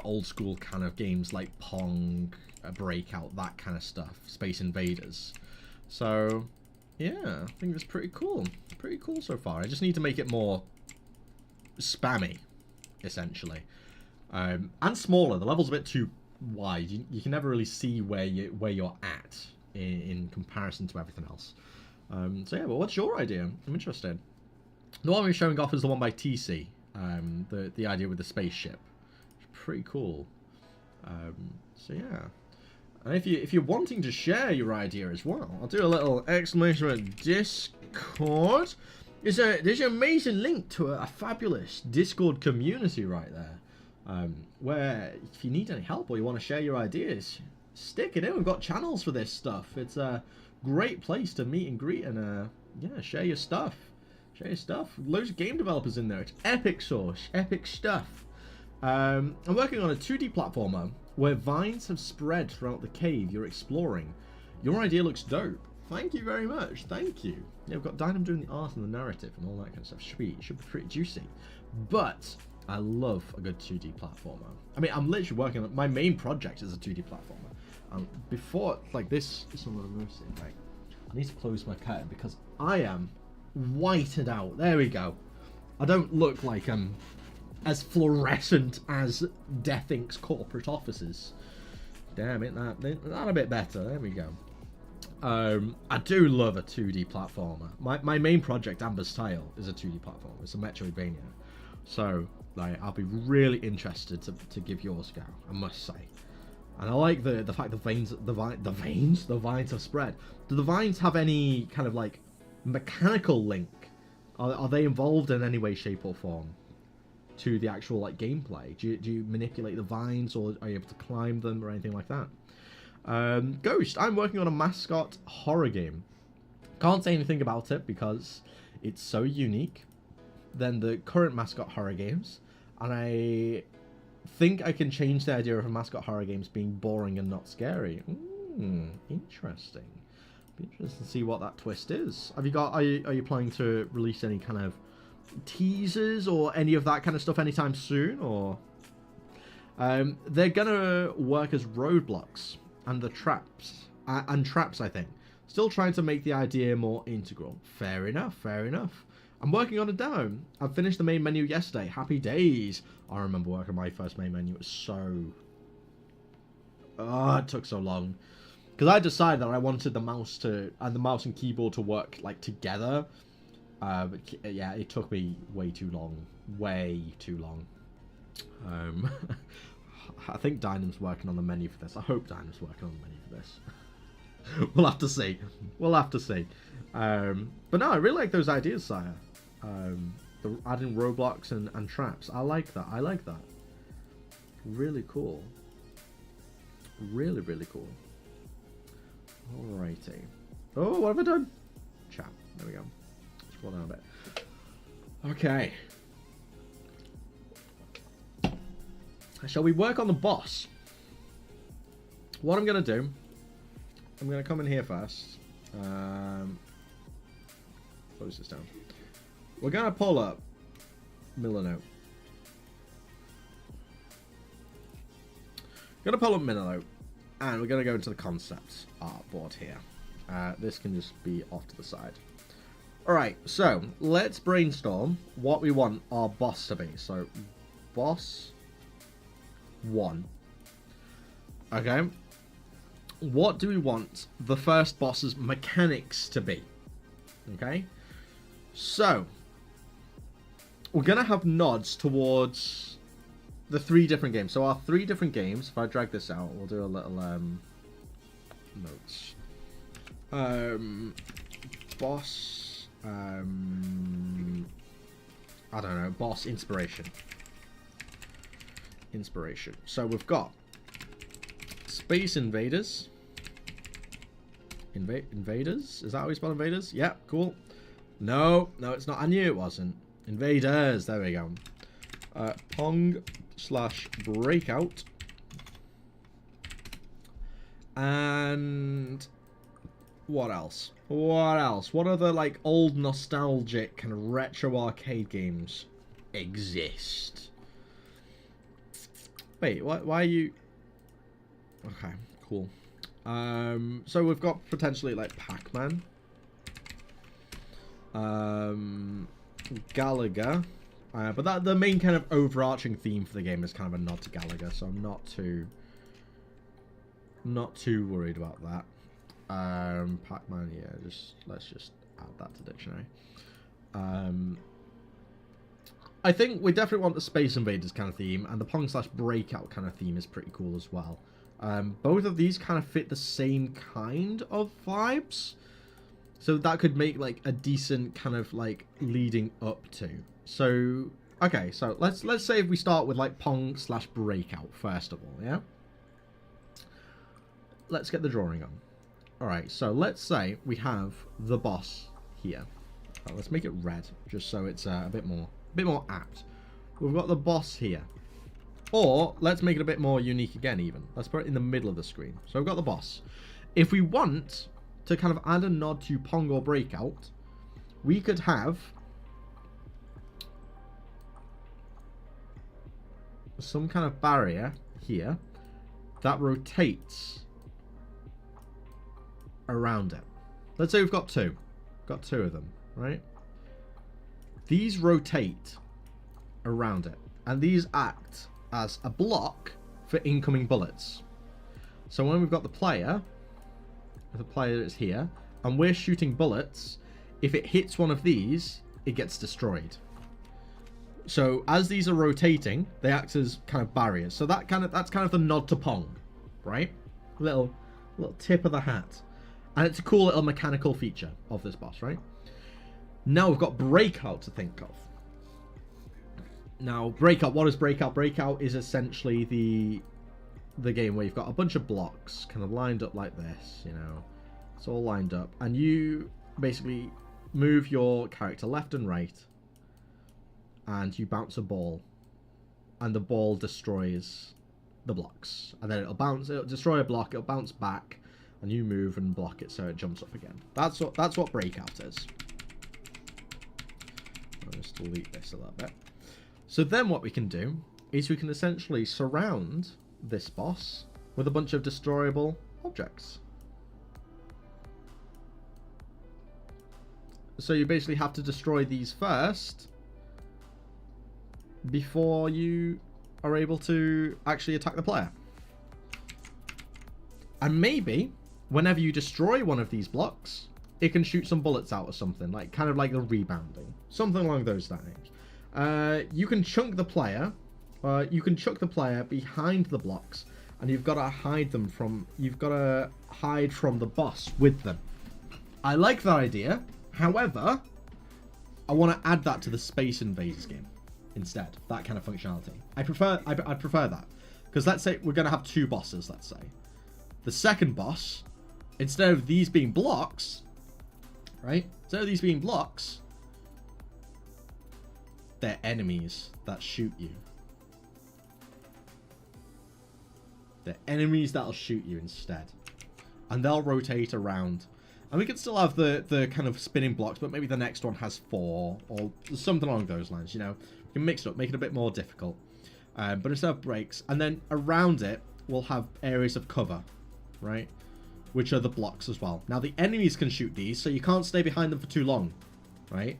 old school kind of games like Pong, Breakout, that kind of stuff, Space Invaders. So yeah, I think it's pretty cool. Pretty cool so far. I just need to make it more spammy, essentially, and smaller. The level's a bit too wide. You can never really see where you're at in comparison to everything else. So yeah, well, what's your idea? I'm interested. The one we're showing off is the one by TC. The idea with the spaceship. It's pretty cool. So yeah. And if you're wanting to share your idea as well, I'll do a little exclamation at Discord. There's an amazing link to a fabulous Discord community right there. Where if you need any help or you want to share your ideas, stick it in. We've got channels for this stuff. It's a great place to meet and greet and yeah, share your stuff. Share your stuff. Loads of game developers in there. It's epic source, epic stuff. I'm working on a 2D platformer where vines have spread throughout the cave you're exploring. Your idea looks dope. Thank you very much. Thank you. Yeah, we've got Dynam doing the art and the narrative and all that kind of stuff. Should be pretty juicy. But I love a good 2D platformer. I mean, I'm literally working on my main project is a 2D platformer. Before, like this, like, I need to close my curtain because I am whited out. There we go. I don't look like as fluorescent as Death Inc.'s corporate offices. Damn it, that a bit better. There we go. I do love a 2D platformer. My main project, Amber's Tale, is a 2D platformer. It's a metroidvania. So, like, I'll be really interested to give yours a go, I must say. And I like the fact the vines have spread. Do the vines have any kind of like mechanical link? Are they involved in any way, shape, or form to the actual like gameplay? Do you manipulate the vines, or are you able to climb them, or anything like that? Ghost, I'm working on a mascot horror game. Can't say anything about it because it's so unique than the current mascot horror games, and I think I can change the idea of a mascot horror games being boring and not scary. Interesting. Be interested to see what that twist is. Have you got? Are you planning to release any kind of teasers or any of that kind of stuff anytime soon? Or they're gonna work as roadblocks and the traps traps. I think. Still trying to make the idea more integral. Fair enough. Fair enough. I'm working on a demo. I finished the main menu yesterday. Happy days. I remember working on my first main menu. It was so... it took so long. Because I decided that I wanted the mouse and keyboard to work like together. But yeah, it took me way too long. Way too long. I think Dynam's working on the menu for this. I hope Dynam's working on the menu for this. We'll have to see. We'll have to see. But no, I really like those ideas, Sire. Adding roadblocks and traps. I like that. I like that. Really cool. Really, really cool. Alrighty. Oh, what have I done? Chat. There we go. Scroll down a bit. Okay. Shall we work on the boss? What I'm going to do, I'm going to come in here first. Close this down. We're going to pull up Milano. Going to pull up Milano. And we're going to go into the concept art board here. This can just be off to the side. Alright, so let's brainstorm what we want our boss to be. So, boss 1. Okay. What do we want the first boss's mechanics to be? Okay. So, we're going to have nods towards the 3 different games. So our 3 different games, if I drag this out, we'll do a little notes. Boss, I don't know, boss inspiration. So we've got Space Invaders. Invaders? Is that how we spell invaders? Yeah, cool. No, it's not. I knew it wasn't. Invaders. There we go. Pong/breakout. And what else? What other like old nostalgic kind of retro arcade games exist? Wait, why are you? Okay, cool. So we've got potentially like Pac-Man, Galaga, but that the main kind of overarching theme for the game is kind of a nod to Galaga, so I'm not too worried about that. Pac-Man, yeah, let's just add that to the dictionary. I think we definitely want the Space Invaders kind of theme, and the Pong/Breakout kind of theme is pretty cool as well. Both of these kind of fit the same kind of vibes, so that could make like a decent kind of like leading up to. So okay, so let's say if we start with like Pong/Breakout first of all, yeah. Let's get the drawing on. All right, so let's say we have the boss here. Let's make it red, just so it's a bit more apt. We've got the boss here. Or let's make it a bit more unique again even. Let's put it in the middle of the screen. So we've got the boss. If we want to kind of add a nod to Pong or Breakout, we could have some kind of barrier here that rotates around it. Let's say we've got two. Got two of them, right? These rotate around it, and these act as a block for incoming bullets. So when we've got the player is here, and we're shooting bullets, if it hits one of these, it gets destroyed. So as these are rotating, they act as kind of barriers. So that's kind of the nod to Pong, right? Little tip of the hat. And it's a cool little mechanical feature of this boss, right? Now we've got Breakout to think of. Now, Breakout, what is Breakout? Breakout is essentially the game where you've got a bunch of blocks kind of lined up like this, you know. It's all lined up. And you basically move your character left and right. And you bounce a ball. And the ball destroys the blocks. And then it'll destroy a block, it'll bounce back. And you move and block it so it jumps up again. That's what Breakout is. I'll just delete this a little bit. So then what we can do is we can essentially surround this boss with a bunch of destroyable objects. So you basically have to destroy these first before you are able to actually attack the player. And maybe whenever you destroy one of these blocks, it can shoot some bullets out or something, like kind of like the rebounding, something along those lines. You can chunk the player. You can chuck the player behind the blocks, and you've got to hide them from. You've got to hide from the boss with them. I like that idea. However, I want to add that to the Space Invaders game instead. That kind of functionality. I prefer that, because let's say we're going to have two bosses. Let's say the second boss, instead of these being blocks, right? Instead of these being blocks, they're enemies that shoot you. They're enemies that'll shoot you instead. And they'll rotate around. And we can still have the kind of spinning blocks, but maybe the next one has 4 or something along those lines, you know. We can mix it up, make it a bit more difficult. But instead of breaks, and then around it, we'll have areas of cover, right? Which are the blocks as well. Now, the enemies can shoot these, so you can't stay behind them for too long, right?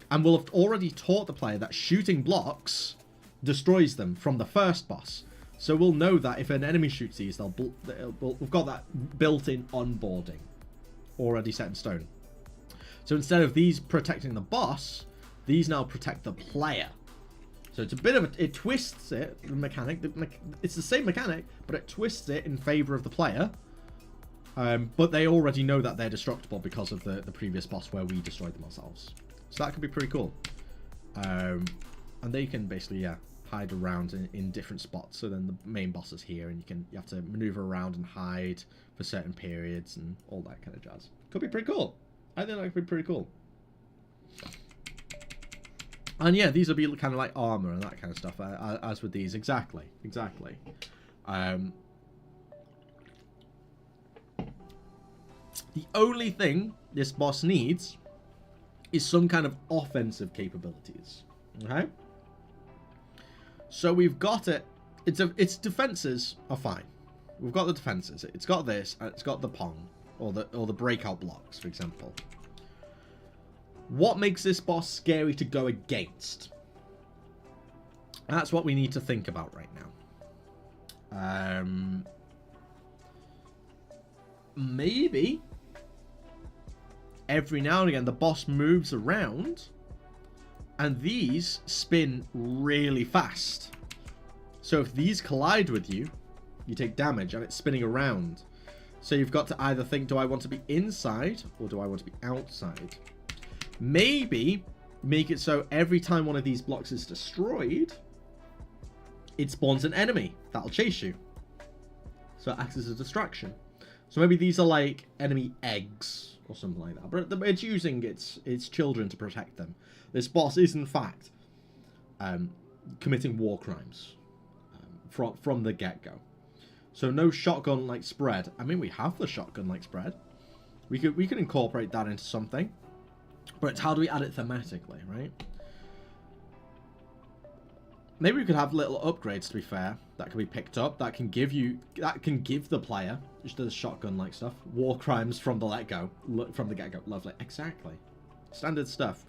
And we'll have already taught the player that shooting blocks destroys them from the first boss. So we'll know that if an enemy shoots these, we've got that built-in onboarding already set in stone. So instead of these protecting the boss, these now protect the player. So it's a bit of it twists it, the mechanic. It's the same mechanic, but it twists it in favor of the player. But they already know that they're destructible because of the previous boss where we destroyed them ourselves. So that could be pretty cool. And they can basically, hide around in different spots. So then the main boss is here, and you have to maneuver around and hide for certain periods and all that kind of jazz. Could be pretty cool. I think that could be pretty cool. And yeah, these will be kind of like armor and that kind of stuff, as with these. Exactly. The only thing this boss needs is some kind of offensive capabilities. Okay? So we've got it. Its defenses are fine. We've got the defenses. It's got this, and it's got the pong, or the breakout blocks, for example. What makes this boss scary to go against? That's what we need to think about right now. Maybe every now and again the boss moves around and these spin really fast. So if these collide with you, you take damage, and it's spinning around. So you've got to either think, do I want to be inside or do I want to be outside? Maybe make it so every time one of these blocks is destroyed, it spawns an enemy that'll chase you. So it acts as a distraction. So maybe these are like enemy eggs or something like that. But it's using its children to protect them. This boss is in fact committing war crimes from the get-go. So no shotgun-like spread. I mean, we have the shotgun-like spread. We could incorporate that into something. But it's how do we add it thematically, right? Maybe we could have little upgrades, to be fair, that can be picked up, that can give the player just the shotgun-like stuff. War crimes from the get-go. Lovely. Exactly. Standard stuff.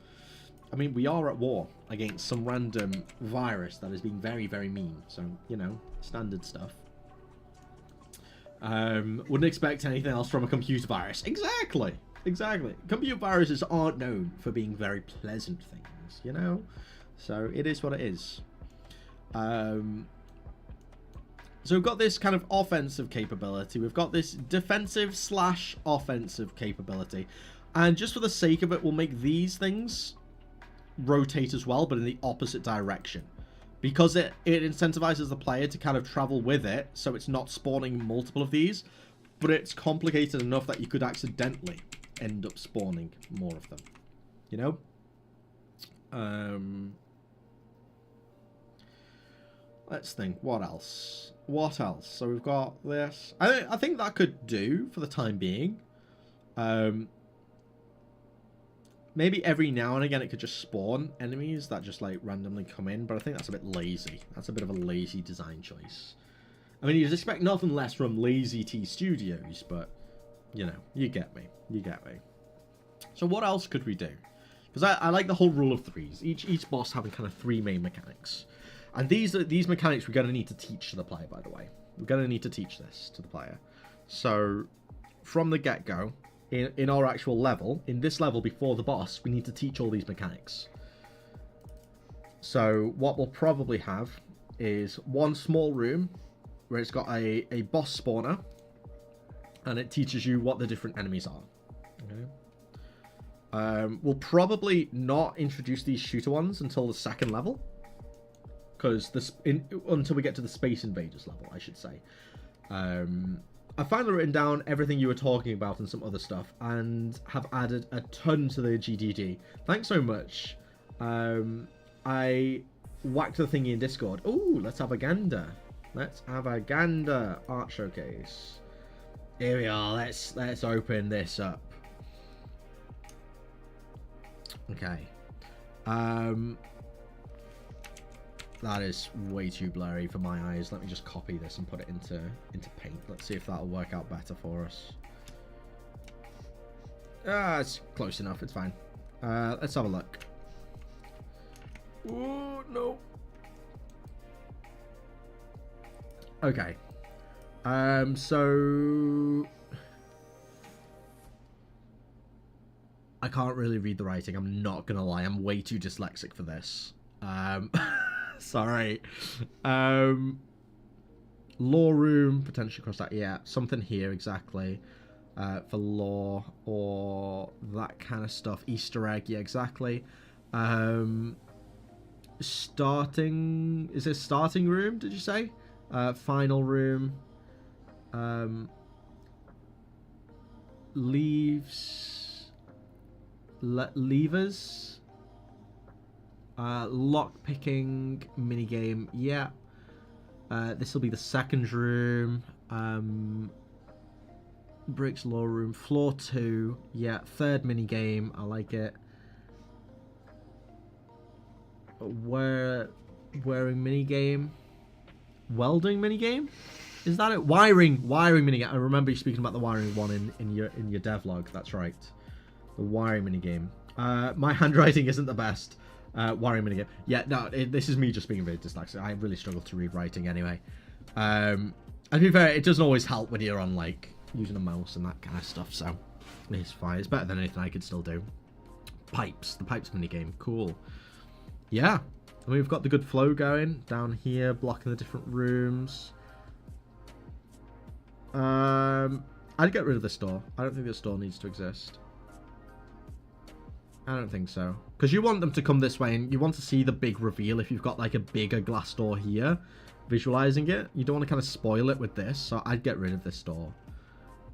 I mean, we are at war against some random virus that is being very, very mean. So, you know, standard stuff. Wouldn't expect anything else from a computer virus. Exactly. Computer viruses aren't known for being very pleasant things, you know? So it is what it is. So we've got this kind of offensive capability. We've got this defensive/offensive capability. And just for the sake of it, we'll make these things rotate as well, but in the opposite direction. Because it incentivizes the player to kind of travel with it, so it's not spawning multiple of these. But it's complicated enough that you could accidentally end up spawning more of them. You know? Let's think. What else? So we've got this. I think that could do for the time being. Maybe every now and again it could just spawn enemies that just like randomly come in, but I think that's a bit lazy. That's a bit of a lazy design choice. I mean, you'd expect nothing less from LazyTeaStudios, but you know, you get me. So what else could we do? Because I like the whole rule of threes. Each boss having kind of three main mechanics. And these mechanics we're going to need to teach to the player, by the way. We're going to need to teach this to the player. So, from the get-go, in our actual level, in this level before the boss, we need to teach all these mechanics. So, what we'll probably have is one small room where it's got a boss spawner, and it teaches you what the different enemies are. Okay. We'll probably not introduce these shooter ones until the second level. Because until we get to the Space Invaders level, I should say. I finally written down everything you were talking about and some other stuff, and have added a ton to the GDD. Thanks so much. I whacked the thingy in Discord. Ooh, let's have a gander. Art showcase. Here we are. Let's open this up. Okay. That is way too blurry for my eyes. Let me just copy this and put it into Paint. Let's see if that'll work out better for us. It's close enough. It's fine. Let's have a look. Oh, no. Okay. So I can't really read the writing. I'm not gonna lie. I'm way too dyslexic for this. Sorry. Law room, potentially cross that. Yeah, something here exactly. For law or that kind of stuff. Easter egg, yeah, exactly. Starting, is this starting room, did you say? Final room. Levers. Lock picking minigame. Yeah. This will be the second room. Bricks law room. Floor 2. Yeah. Third minigame. I like it. Wearing minigame. Welding minigame? Is that it? Wiring minigame. I remember you speaking about the wiring one in your devlog. That's right. The wiring minigame. My handwriting isn't the best. Wiring minigame. Yeah, no, this is me just being very dyslexic. I really struggle to read writing anyway. And to be fair, it doesn't always help when you're on, like, using a mouse and that kind of stuff, so it's fine. It's better than anything I could still do. Pipes. The pipes minigame. Cool. Yeah. I mean, we've got the good flow going down here, blocking the different rooms. I'd get rid of this door. I don't think this door needs to exist. I don't think so. Because you want them to come this way, and you want to see the big reveal if you've got, like, a bigger glass door here, visualizing it. You don't want to kind of spoil it with this, so I'd get rid of this door.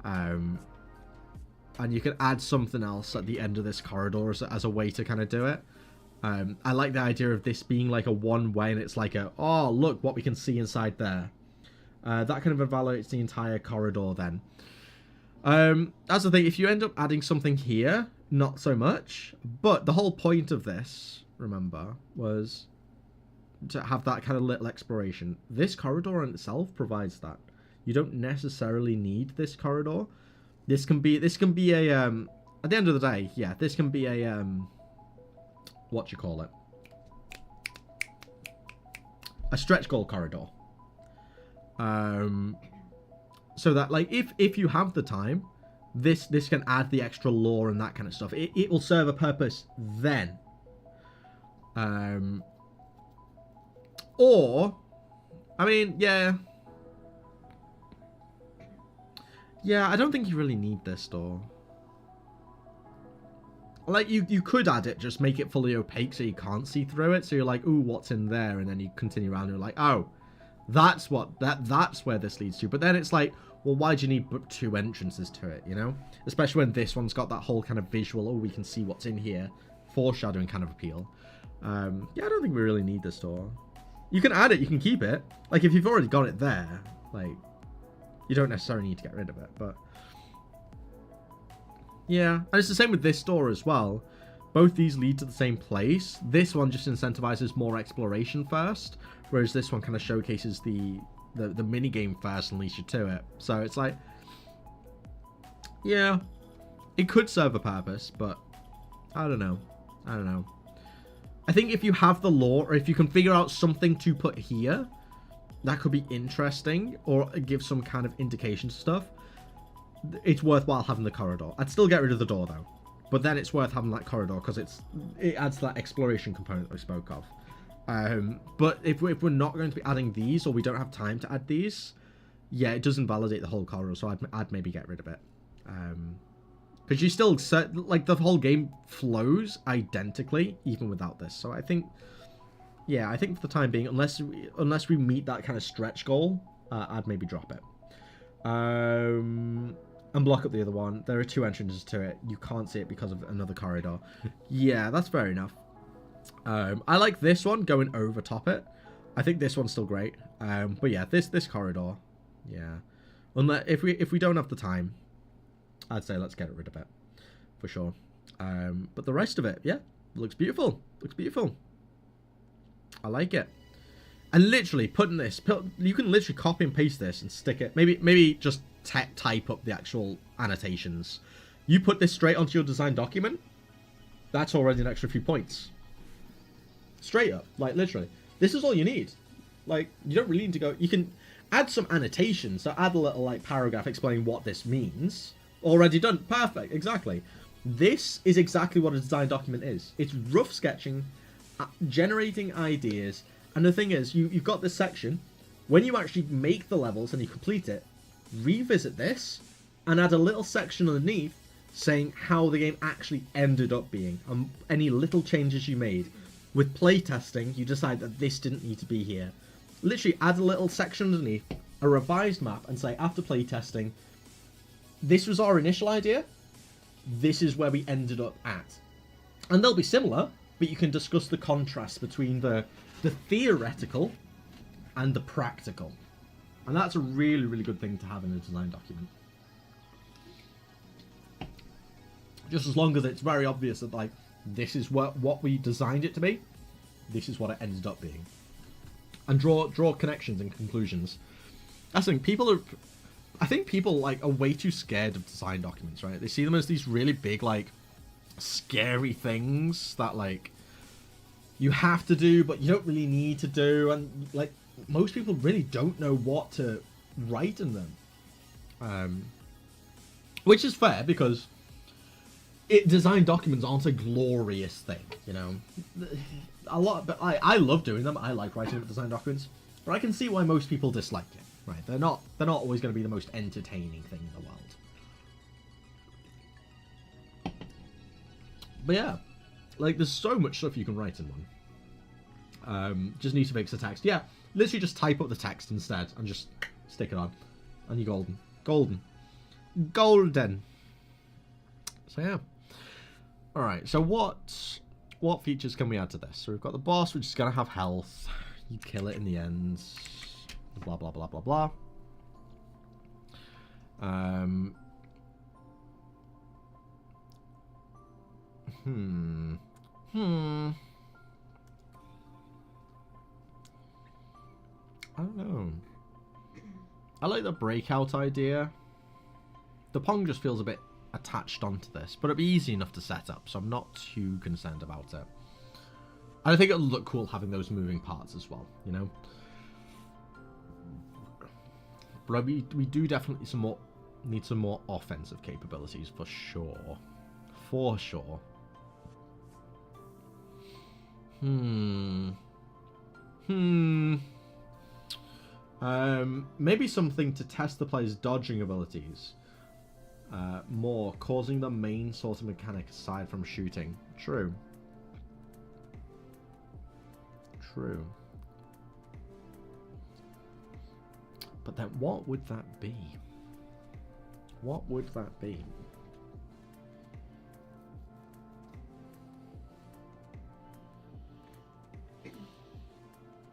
And you can add something else at the end of this corridor as a way to kind of do it. I like the idea of this being like a one-way, and it's like a, oh, look what we can see inside there. That kind of evaluates the entire corridor then. That's the thing, if you end up adding something here, not so much. But the whole point of this, remember, was to have that kind of little exploration. This corridor in itself provides that. You don't necessarily need this corridor. This can be a, at the end of the day, yeah, this can be a, what you call it? A stretch goal corridor. So that, like, if you have the time, this can add the extra lore and that kind of stuff. It will serve a purpose then. Or, I mean, yeah, I don't think you really need this door. Like, you could add it, just make it fully opaque so you can't see through it. So you're like, ooh, what's in there? And then you continue around and you're like, oh, that's where this leads to. But then it's like, well, why do you need 2 entrances to it, you know? Especially when this one's got that whole kind of visual, oh, we can see what's in here, foreshadowing kind of appeal. Yeah, I don't think we really need this door. You can add it, you can keep it. Like, if you've already got it there, like, you don't necessarily need to get rid of it, but... yeah, and it's the same with this door as well. Both these lead to the same place. This one just incentivizes more exploration first, whereas this one kind of showcases the minigame first and leads you to it. So it's like, yeah, it could serve a purpose, but I don't know. I think if you have the lore, or if you can figure out something to put here, that could be interesting, or give some kind of indication to stuff. It's worthwhile having the corridor. I'd still get rid of the door though, but then it's worth having that corridor because it adds that exploration component that we spoke of. But if we're not going to be adding these, or we don't have time to add these, yeah, it does invalidate the whole corridor, so I'd maybe get rid of it. Because you still, like, the whole game flows identically, even without this. So I think, yeah, I think for the time being, unless we meet that kind of stretch goal, I'd maybe drop it. And block up the other one. There are 2 entrances to it. You can't see it because of another corridor. Yeah, that's fair enough. I like this one going over top it. I think this one's still great. But yeah, this corridor, yeah. Unless if we don't have the time, I'd say let's get rid of it for sure. But the rest of it, yeah, looks beautiful. Looks beautiful. I like it. And literally putting this, you can literally copy and paste this and stick it. Maybe just type up the actual annotations. You put this straight onto your design document. That's already an extra few points. Straight up, like, literally. This is all you need. Like, you don't really need to go... You can add some annotations, so add a little, like, paragraph explaining what this means. Already done. Perfect, exactly. This is exactly what a design document is. It's rough sketching, generating ideas, and the thing is, you've got this section. When you actually make the levels and you complete it, revisit this, and add a little section underneath saying how the game actually ended up being, and any little changes you made. With playtesting, you decide that this didn't need to be here. Literally add a little section underneath, a revised map, and say, after playtesting, this was our initial idea, this is where we ended up at. And they'll be similar, but you can discuss the contrast between the theoretical and the practical. And that's a really, really good thing to have in a design document. Just as long as it's very obvious that, like, this is what we designed it to be, this is what it ended up being. And draw connections and conclusions. That's the thing, I think people, like, are way too scared of design documents, right? They see them as these really big, like, scary things that, like, you have to do, but you don't really need to do, and, like, most people really don't know what to write in them. Which is fair, because design documents aren't a glorious thing, you know? But I love doing them. I like writing design documents, but I can see why most people dislike it. Right? They're not always going to be the most entertaining thing in the world. But yeah, like, there's so much stuff you can write in one. Just need to fix the text. Yeah, literally just type up the text instead and just stick it on, and you're golden. So yeah. All right. So what features can we add to this? So we've got the boss, which is going to have health. You kill it in the end. Blah, blah, blah, blah, blah. I don't know. I like the breakout idea. The Pong just feels a bit attached onto this, but it'd be easy enough to set up, so I'm not too concerned about it. I think it'll look cool having those moving parts as well, you know? But we do definitely need some more offensive capabilities for sure. For sure. Maybe something to test the player's dodging abilities. More, causing the main sort of mechanic aside from shooting. True. But then what would that be? What would that be?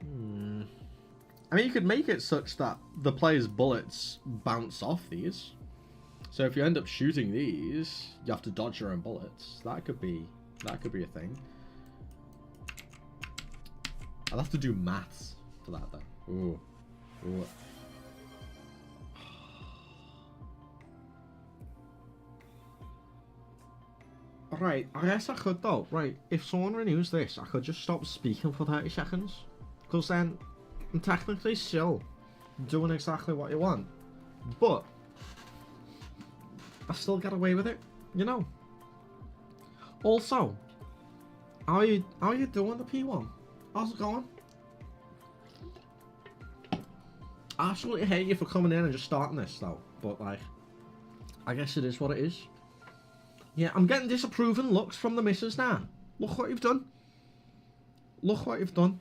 I mean, you could make it such that the player's bullets bounce off these. So if you end up shooting these, you have to dodge your own bullets. That could be a thing. I'll have to do maths for that though. Ooh. Right, I guess I could though. Right, if someone renews this, I could just stop speaking for 30 seconds. Because then I'm technically still doing exactly what you want. But I still get away with it, you know. Also, how are you doing the P1? How's it going? I absolutely hate you for coming in and just starting this though. But like, I guess it is what it is. Yeah, I'm getting disapproving looks from the missus now. Look what you've done. Look what you've done.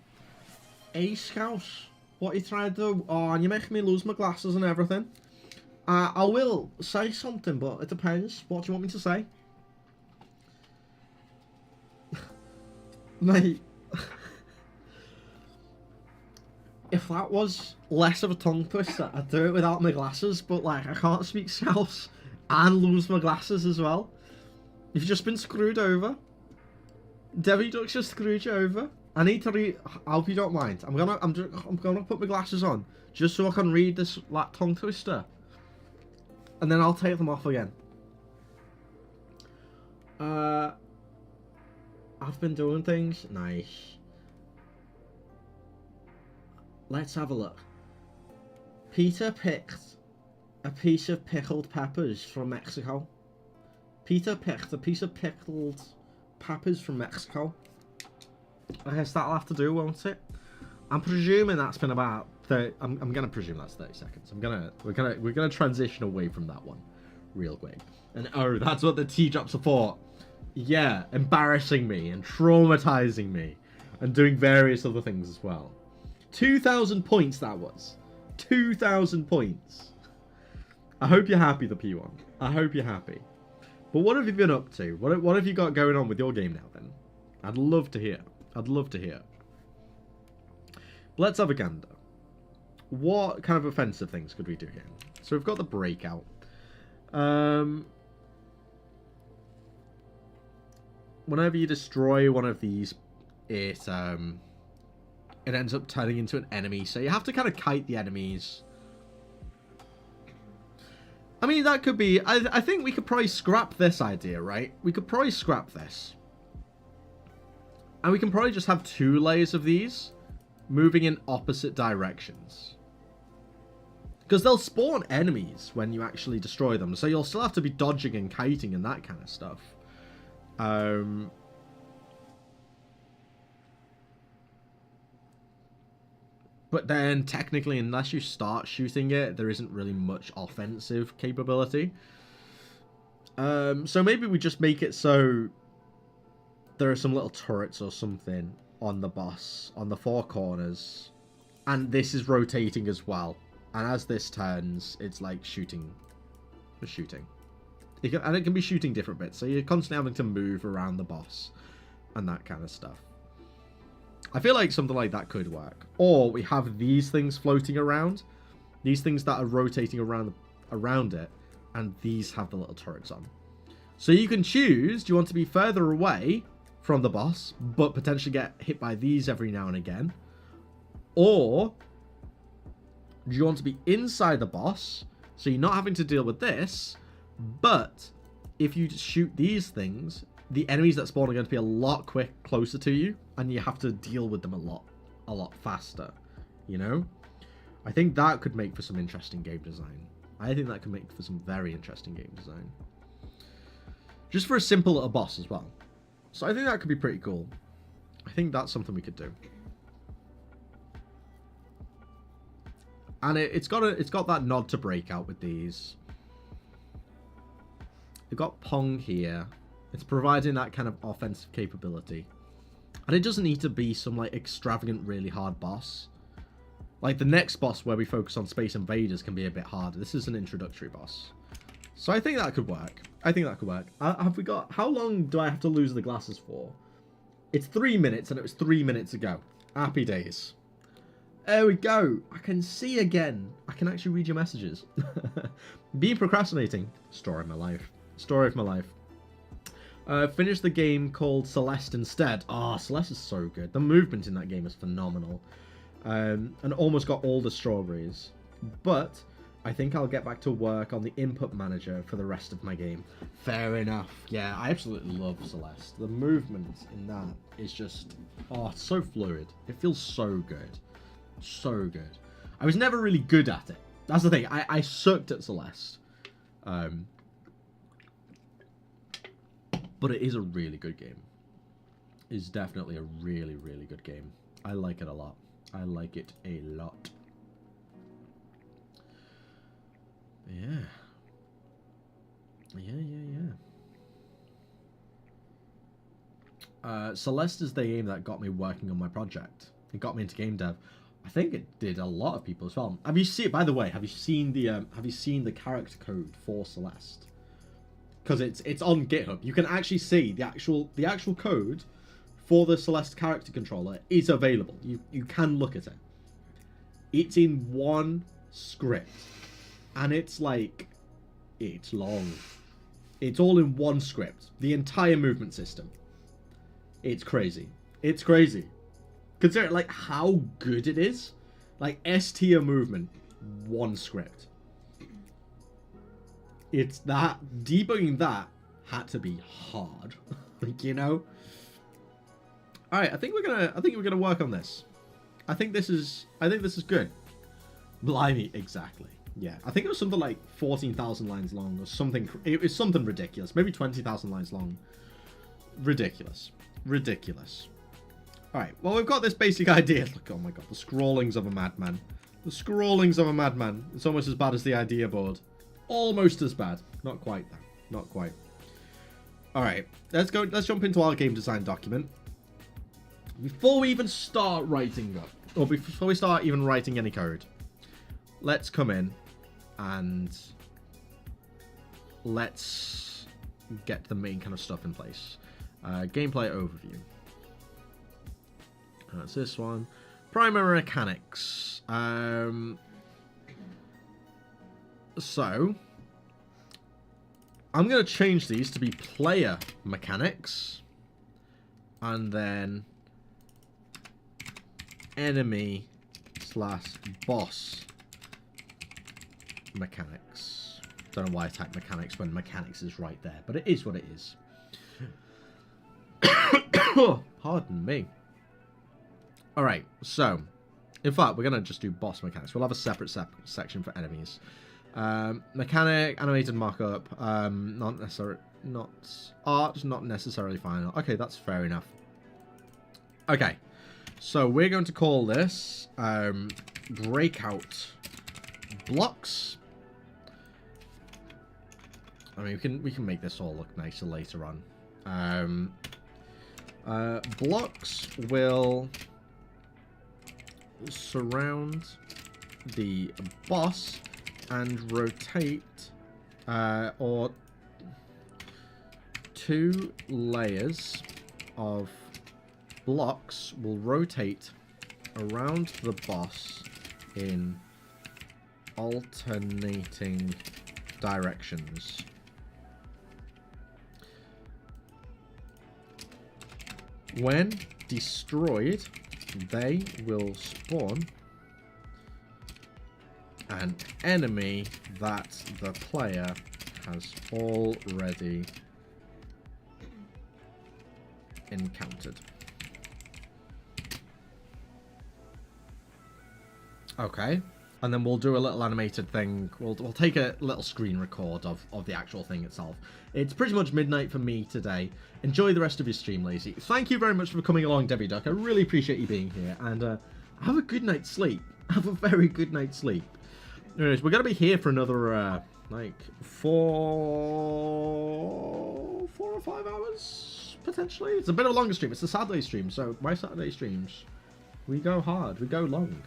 Hey, Scouse. What you trying to do? Oh, and you make me lose my glasses and everything. I will say something, but it depends. What do you want me to say? Mate. If that was less of a tongue twister, I'd do it without my glasses, but like, I can't speak Scouse and lose my glasses as well. You've just been screwed over. Debbie Duck's just screwed you over. I need to read. I hope you don't mind. I'm gonna put my glasses on just so I can read this like tongue twister, and then I'll take them off again. I've been doing things. Nice. Let's have a look. Peter picked a piece of pickled peppers from Mexico. Peter picked a piece of pickled peppers from Mexico. I guess that'll have to do, won't it? I'm presuming that's been about 30. I'm gonna presume that's 30 seconds. We're gonna transition away from that one real quick. And oh, that's what the T-drops are for. Yeah, embarrassing me and traumatizing me and doing various other things as well. 2,000 points that was. 2,000 points. I hope you're happy, the P1. I hope you're happy. But what have you been up to? What have you got going on with your game now then? I'd love to hear. I'd love to hear. Let's have a gander. What kind of offensive things could we do here? So we've got the breakout. Whenever you destroy one of these, it ends up turning into an enemy. So you have to kind of kite the enemies. I mean, that could be... I think we could probably scrap this idea, right? We could probably scrap this. And we can probably just have 2 layers of these moving in opposite directions. Because they'll spawn enemies when you actually destroy them. So you'll still have to be dodging and kiting and that kind of stuff. But then, technically, unless you start shooting it, there isn't really much offensive capability. So maybe we just make it so there are some little turrets or something on the boss, on the 4 corners. And this is rotating as well. And as this turns, it's like shooting. Just shooting. And it can be shooting different bits. So you're constantly having to move around the boss. And that kind of stuff. I feel like something like that could work. Or we have these things floating around. These things that are rotating around it. And these have the little turrets on. So you can choose, do you want to be further away from the boss, but potentially get hit by these every now and again? Or do you want to be inside the boss, so you're not having to deal with this, but if you shoot these things, the enemies that spawn are going to be a lot closer to you, and you have to deal with them a lot faster, you know? I think that could make for some interesting game design. I think that could make for some very interesting game design. Just for a simple little boss as well. So I think that could be pretty cool. I think that's something we could do. And it's got that nod to Breakout with these. We've got Pong here. It's providing that kind of offensive capability. And it doesn't need to be some like extravagant, really hard boss. Like the next boss where we focus on Space Invaders can be a bit harder. This is an introductory boss. So I think that could work. I think that could work. Have we got... How long do I have to lose the glasses for? It's 3 minutes and it was 3 minutes ago. Happy days. There we go. I can see again. I can actually read your messages. Been procrastinating. Story of my life. Story of my life. Finished the game called Celeste instead. Ah, Celeste is so good. The movement in that game is phenomenal. And almost got all the strawberries. But I think I'll get back to work on the input manager for the rest of my game. Fair enough. Yeah, I absolutely love Celeste. The movement in that is just... Oh, it's so fluid. It feels so good. So good. I was never really good at it. That's the thing. I sucked at Celeste. But it is a really good game. It's definitely a really, really good game. I like it a lot. I like it a lot. Yeah. Celeste is the game that got me working on my project. It got me into game dev. I think it did a lot of people as well. Have you seen? By the way, have you seen the character code for Celeste? Because it's on GitHub. You can actually see the actual code for the Celeste character controller is available. You can look at it. It's in one script, and it's like it's long. It's all in one script. The entire movement system. It's crazy. It's crazy. Consider like how good it is. Like S tier movement, one script. It's that debugging that had to be hard. Like, you know. All right, I think we're gonna work on this. I think this is good. Blimey, exactly. Yeah, I think it was something like 14,000 lines long or something. It was something ridiculous. Maybe 20,000 lines long. Ridiculous. Ridiculous. Alright, well, we've got this basic idea. Look, oh my god, the scrawlings of a madman. The scrawlings of a madman. It's almost as bad as the idea board. Almost as bad. Not quite, though. Not quite. Alright, let's jump into our game design document. Before we even start writing up, or before we start even writing any code, let's come in and let's get the main kind of stuff in place. Gameplay overview. That's this one. Primary mechanics. So, I'm going to change these to be player mechanics. And then enemy / boss mechanics. Don't know why I type mechanics when mechanics is right there, but it is what it is. Pardon me. Alright, so, in fact, we're going to just do boss mechanics. We'll have a separate section for enemies. Mechanic, animated markup, not necessarily, not art, not necessarily final. Okay, that's fair enough. Okay, so we're going to call this breakout blocks. I mean, we can make this all look nicer later on. Blocks will surround the boss and rotate, or 2 layers of blocks will rotate around the boss in alternating directions. When destroyed, they will spawn an enemy that the player has already encountered. Okay, and then we'll do a little animated thing. We'll take a little screen record of the actual thing itself. It's pretty much midnight for me today. Enjoy the rest of your stream, Lazy. Thank you very much for coming along, Debbie Duck. I really appreciate you being here, and have a good night's sleep. Have a very good night's sleep. Anyways, we're gonna be here for another like 4 or 5 hours potentially. It's a bit of a longer stream. It's a Saturday stream, so my Saturday streams, we go hard, we go long.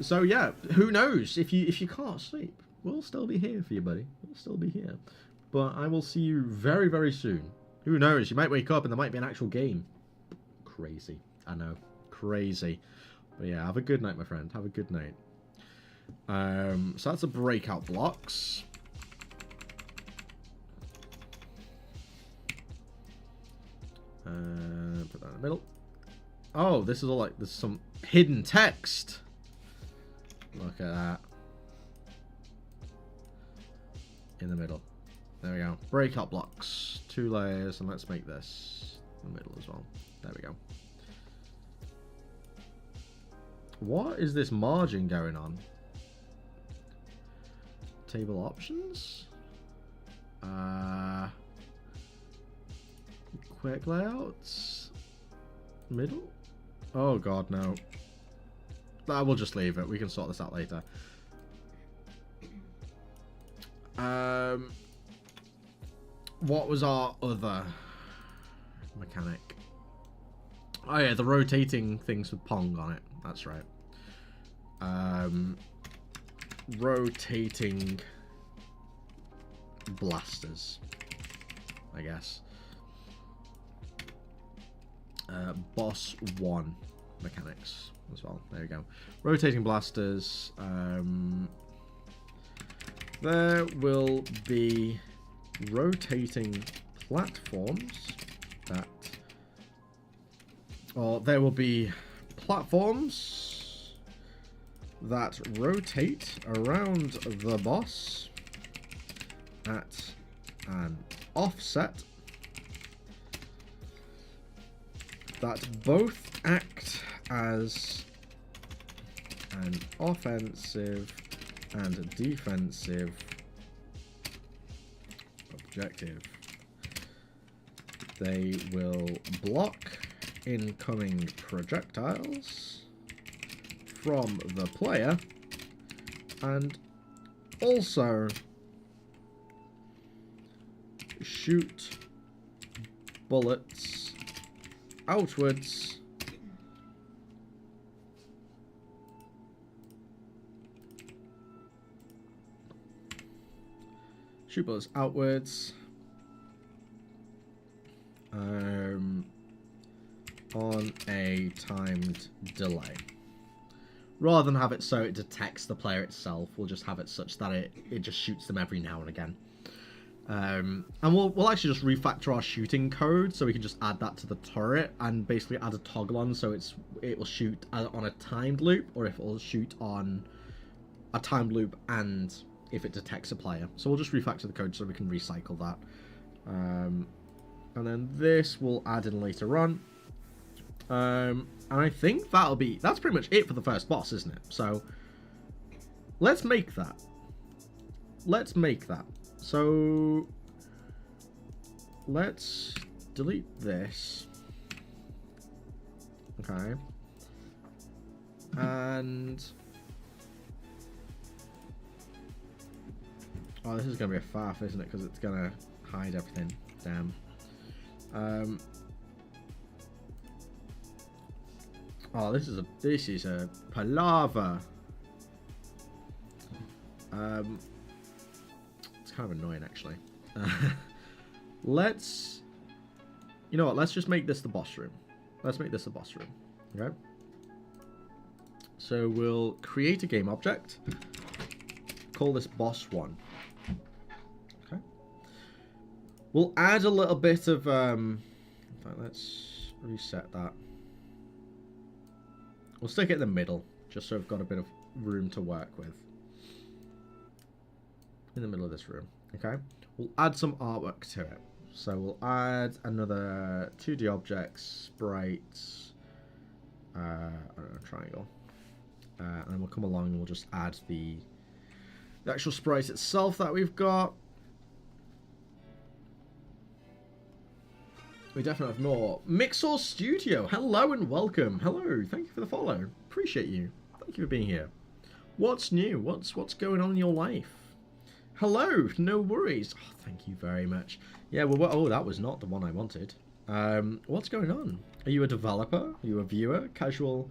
So yeah, who knows? If you can't sleep, we'll still be here for you, buddy. We'll still be here. But I will see you very, very soon. Who knows? You might wake up and there might be an actual game. Crazy. I know. Crazy. But yeah, have a good night, my friend. Have a good night. So that's a breakout blocks. Put that in the middle. Oh, this is all like, there's some hidden text. Look at that. In the middle. There we go. Breakout blocks. 2 layers, and let's make this in the middle as well. There we go. What is this margin going on? Table options? Quick layouts? Middle? Oh god, no. We'll just leave it. We can sort this out later. What was our other mechanic? Oh yeah, the rotating things with Pong on it. That's right. Rotating blasters, I guess. Boss 1 mechanics as well. There we go. Rotating blasters. There will be rotating platforms that... Or there will be platforms that rotate around the boss at an offset that both act as an offensive and defensive objective. They will block incoming projectiles from the player and also shoot bullets outwards on a timed delay. Rather than have it so it detects the player itself, we'll just have it such that it just shoots them every now and again. And we'll actually just refactor our shooting code, so we can just add that to the turret and basically add a toggle on, so it will shoot on a timed loop, or if it will shoot on a timed loop and if it detects a player. So we'll just refactor the code so we can recycle that. And then this we'll add in later on. And I think that's pretty much it for the first boss, isn't it? So let's make that. So let's delete this. Okay. And oh, this is gonna be a faff, isn't it? Because it's gonna hide everything. Damn. Oh, this is a palaver. It's kind of annoying, actually. You know what? Let's just make this the boss room. Okay. So we'll create a game object. Call this boss 1. Okay. We'll add a little bit of in fact, let's reset that. We'll stick it in the middle, just so we've got a bit of room to work with. In the middle of this room, okay? We'll add some artwork to it. So we'll add another 2D objects, sprites, I don't know, triangle. And then we'll come along and we'll just add the actual sprite itself that we've got. We definitely have more. LazyTeaStudios, hello and welcome. Hello, thank you for the follow. Appreciate you. Thank you for being here. What's new? What's going on in your life? Hello, no worries. Oh, thank you very much. Yeah, well, oh, that was not the one I wanted. What's going on? Are you a developer? Are you a viewer? Casual?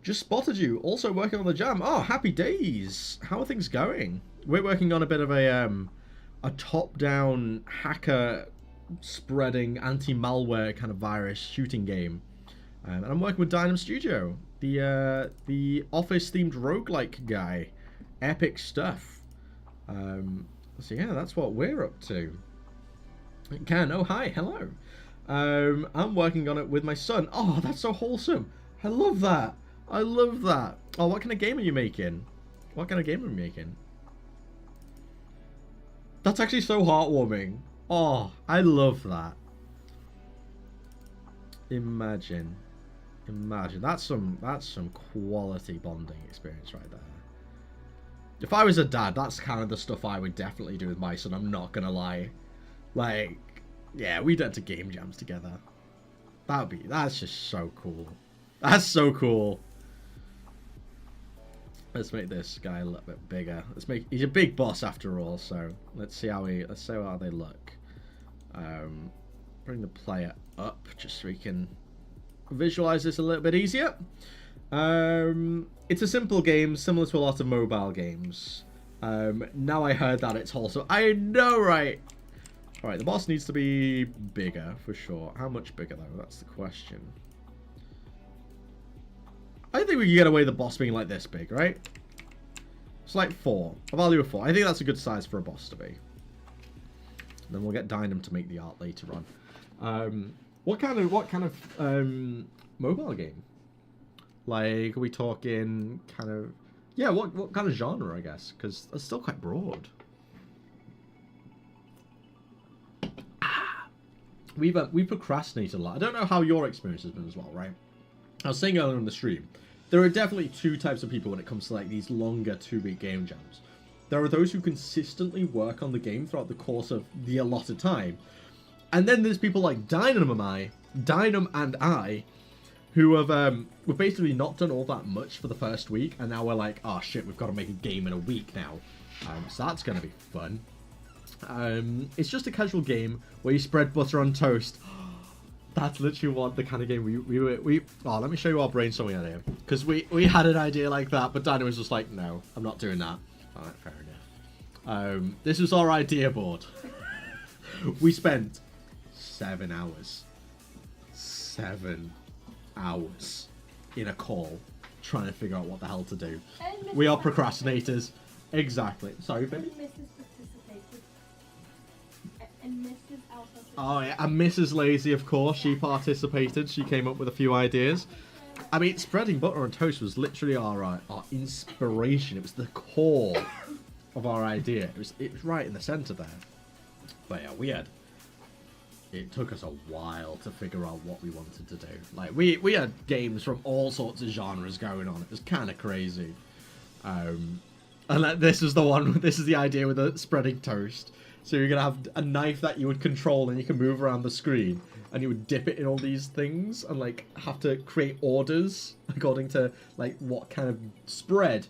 Just spotted you. Also working on the jam. Oh, happy days. How are things going? We're working on a bit of a top-down hacker spreading anti-malware kind of virus shooting game. And I'm working with LazyTeaStudios, the office-themed roguelike guy. Epic stuff. So yeah, that's what we're up to. Can, oh hi, hello. I'm working on it with my son. Oh, that's so wholesome. I love that. I love that. Oh, what kind of game are you making? What kind of game are you making? That's actually so heartwarming. Oh, I love that. Imagine. That's some quality bonding experience right there. If I was a dad, that's kind of the stuff I would definitely do with my son, I'm not gonna lie. Like, yeah, we'd head to game jams together. That's just so cool. That's so cool. Let's make this guy a little bit bigger. He's a big boss after all, so let's see how they look. Bring the player up just so we can visualize this a little bit easier. It's a simple game, similar to a lot of mobile games. Now I heard that it's also... I know, right? Alright, the boss needs to be bigger, for sure. How much bigger, though? That's the question. I think we can get away with the boss being like this big, right? It's like 4. A value of 4. I think that's a good size for a boss to be. Then we'll get Dynam to make the art later on. What kind of mobile game? Like, are we talking kind of... Yeah, what kind of genre, I guess? Because it's still quite broad. We've procrastinated a lot. I don't know how your experience has been as well, right? I was saying earlier in the stream, there are definitely two types of people when it comes to like these longer 2-week game jams. There are those who consistently work on the game throughout the course of the allotted time. And then there's people like Dynam and I, who have we've basically not done all that much for the first week, and now we're like, oh shit, we've got to make a game in a week now. So that's going to be fun. It's just a casual game where you spread butter on toast. That's literally what the kind of game we oh, let me show you our brainstorming idea. Because we had an idea like that, but Daniel was just like, no, I'm not doing that. Alright, fair enough. This was our idea board. We spent 7 hours. 7. hours in a call trying to figure out what the hell to do.
And
We are
Mrs.
procrastinators. Exactly. Sorry,
And
baby.
Mrs. participated. And Mrs. also participated.
Oh yeah, and Mrs. Lazy, of course, she participated. She came up with a few ideas. I mean, spreading butter on toast was literally our inspiration. It was the core of our idea. It was right in the center there. But yeah, it took us a while to figure out what we wanted to do. Like we had games from all sorts of genres going on. It was kind of crazy. And this is the one. This is the idea with the spreading toast. So you're gonna have a knife that you would control and you can move around the screen, and you would dip it in all these things and like have to create orders according to like what kind of spread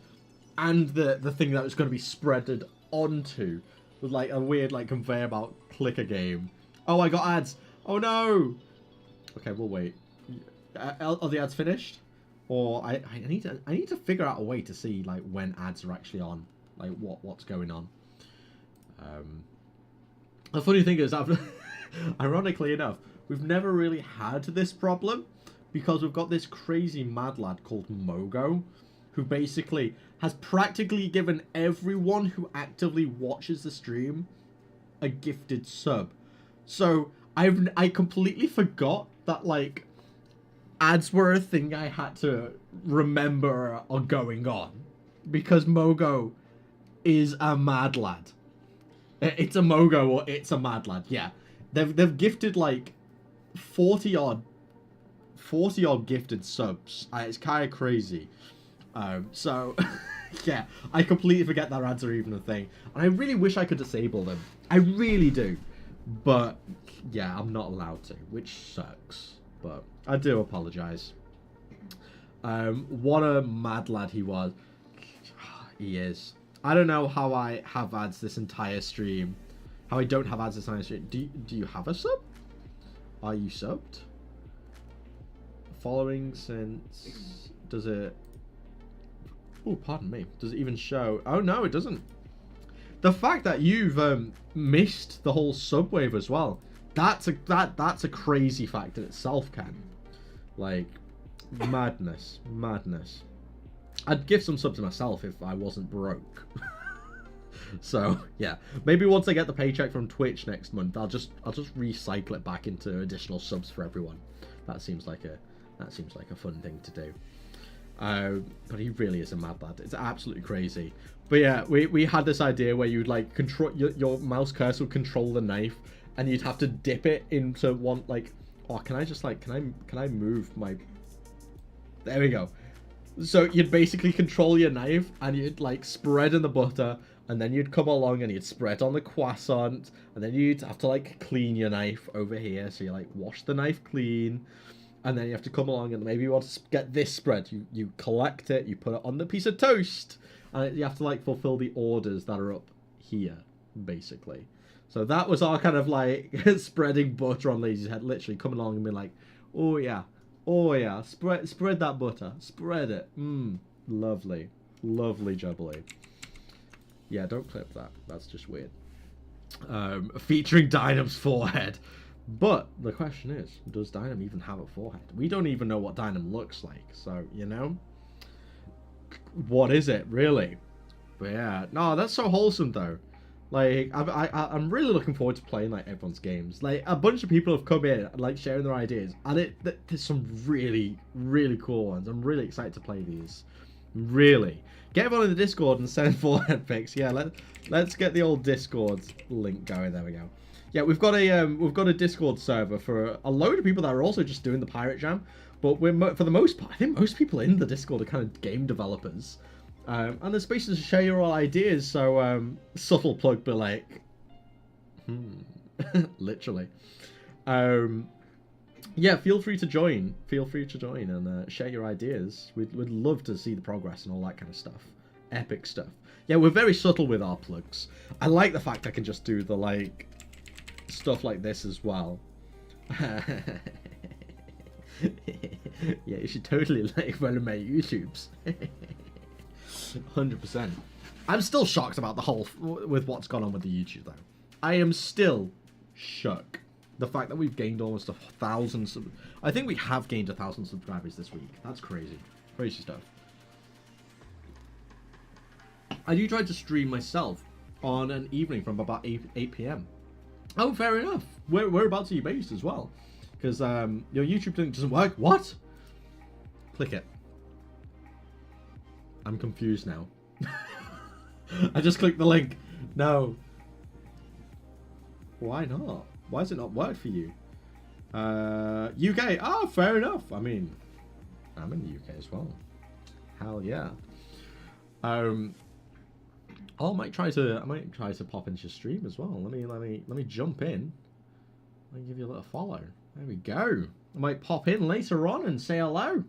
and the thing that was going to be spreaded onto, with like a weird like conveyor belt clicker game. Oh, I got ads. Oh no. Okay, we'll wait. Are the ads finished? Or I need to figure out a way to see like when ads are actually on, like what's going on. The funny thing is, ironically enough, we've never really had this problem because we've got this crazy mad lad called Mogo, who basically has practically given everyone who actively watches the stream a gifted sub. So I completely forgot that like ads were a thing I had to remember are going on, because Mogo is a mad lad. It's a Mogo or it's a mad lad. Yeah, they've gifted like 40 odd gifted subs. It's kind of crazy. So yeah, I completely forget that ads are even a thing, and I really wish I could disable them. I really do, but yeah, I'm not allowed to, which sucks. But I do apologize. What a mad lad he was. He is. I don't know how I have ads this entire stream. How I don't have ads this entire stream. Do you have a sub? Are you subbed? Following since... Does it... Oh, pardon me. Does it even show... Oh, no, it doesn't. The fact that you've missed the whole sub wave as well. That's a crazy fact in itself, Ken. Like, madness. Madness. I'd give some subs to myself if I wasn't broke. So yeah, maybe once I get the paycheck from Twitch next month, I'll just recycle it back into additional subs for everyone. That seems like a fun thing to do. But he really is a mad lad. It's absolutely crazy. But yeah, we had this idea where you'd like control your mouse cursor would control the knife, and you'd have to dip it into one like. Oh, can I just like can I move my? There we go. So you'd basically control your knife, and you'd like spread in the butter, and then you'd come along and you'd spread on the croissant, and then you'd have to like clean your knife over here. So you like wash the knife clean, and then you have to come along and maybe you want to get this spread. You collect it, you put it on the piece of toast, and you have to like fulfill the orders that are up here, basically. So that was our kind of like spreading butter on Lazy's head, literally coming along and being like, oh yeah. Oh yeah, spread that butter. Spread it. Lovely. Lovely jubbly. Yeah, don't clip that. That's just weird. Featuring Dynam's forehead. But the question is, does Dynam even have a forehead? We don't even know what Dynam looks like. So, you know? What is it, really? But yeah. No, that's so wholesome, though. Like, I'm really looking forward to playing, like, everyone's games. Like, a bunch of people have come in, like, sharing their ideas. And there's some really, really cool ones. I'm really excited to play these. Really. Get everyone in the Discord and send forehead pics. Yeah, let's get the old Discord link going. There we go. Yeah, we've got a Discord server for a load of people that are also just doing the Pirate Jam. But for the most part, I think most people in the Discord are kind of game developers. And there's spaces to share your ideas, so subtle plug, but like, literally. Yeah, feel free to join. Feel free to join and share your ideas. We'd love to see the progress and all that kind of stuff. Epic stuff. Yeah, we're very subtle with our plugs. I like the fact I can just do the like stuff like this as well. Yeah, you should totally like one of my YouTubes. 100%. I'm still shocked about the whole with what's gone on with the YouTube though. I am still shook The fact that we've gained almost 1,000... I think we have gained 1,000 subscribers this week. That's crazy. Crazy stuff. I do try to stream myself on an evening from about 8 p.m. Oh, fair enough. Whereabouts are you based as well? Because your YouTube link doesn't work. What? Click it. I'm confused now. I just clicked the link. No. Why not? Why has it not worked for you? UK. Oh, fair enough. I mean, I'm in the UK as well. Hell yeah. Oh, I might try to pop into your stream as well. Let me jump in. Let me give you a little follow. There we go. I might pop in later on and say hello.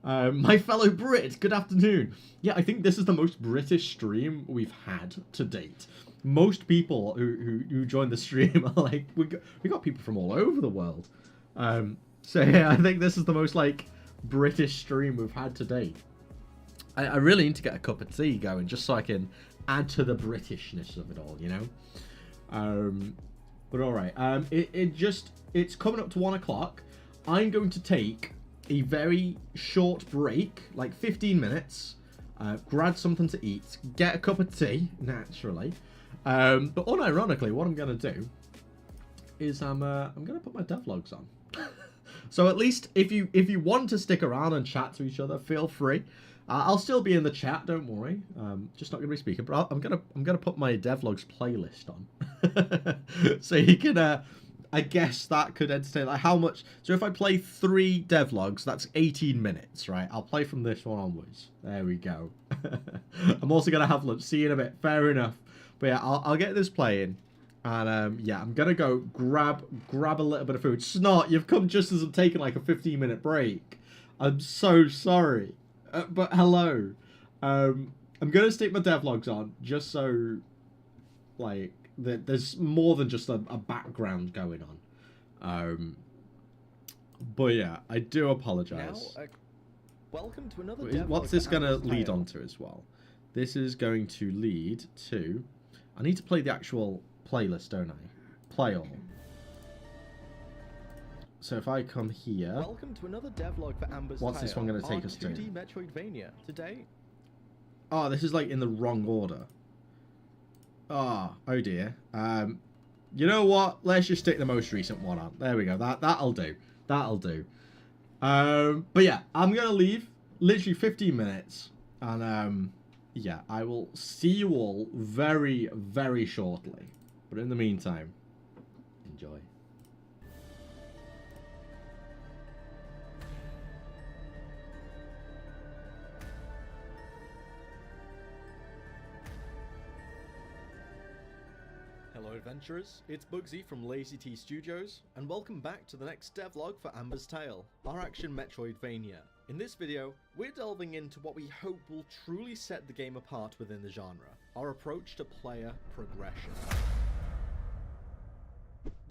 My fellow Brit, good afternoon. Yeah, I think this is the most British stream we've had to date. Most people who join the stream are like, we got people from all over the world. So yeah, I think this is the most like British stream we've had to date. I really need to get a cup of tea going just so I can add to the Britishness of it all, you know. But all right, it's coming up to 1 o'clock. I'm going to take a very short break, like 15 minutes. Grab something to eat, get a cup of tea, naturally. But unironically, what I'm going to do is I'm going to put my devlogs on. So at least if you want to stick around and chat to each other, feel free. I'll still be in the chat, don't worry. Just not going to be speaking, but I'm gonna put my devlogs playlist on, so you can. I guess that could entertain like how much. So if I play 3 devlogs, that's 18 minutes, right? I'll play from this one onwards. There we go. I'm also gonna have lunch. See you in a bit. Fair enough. But yeah, I'll get this playing, and yeah, I'm gonna go grab a little bit of food. Snot, you've come just as I'm taking like a 15-minute break. I'm so sorry. But hello. I'm gonna stick my devlogs on just so like there's more than just a background going on. But yeah, I do apologize.
Now, welcome to another
What's this gonna lead on to as well? This is going to lead to... I need to play the actual playlist, don't I? Play all. So if I come here...
Welcome to another devlog for Amber's
What's this one going to take us to?
2D metroidvania. Today...
Oh, this is like in the wrong order. Oh dear. You know what? Let's just stick the most recent one on. There we go. That'll do. That'll do. But yeah, I'm going to leave literally 15 minutes. And yeah, I will see you all very, very shortly. But in the meantime, enjoy.
Hello adventurers, it's Bugsy from LazyTeaStudios, and welcome back to the next devlog for Amber's Tale, our action metroidvania. In this video, we're delving into what we hope will truly set the game apart within the genre, our approach to player progression.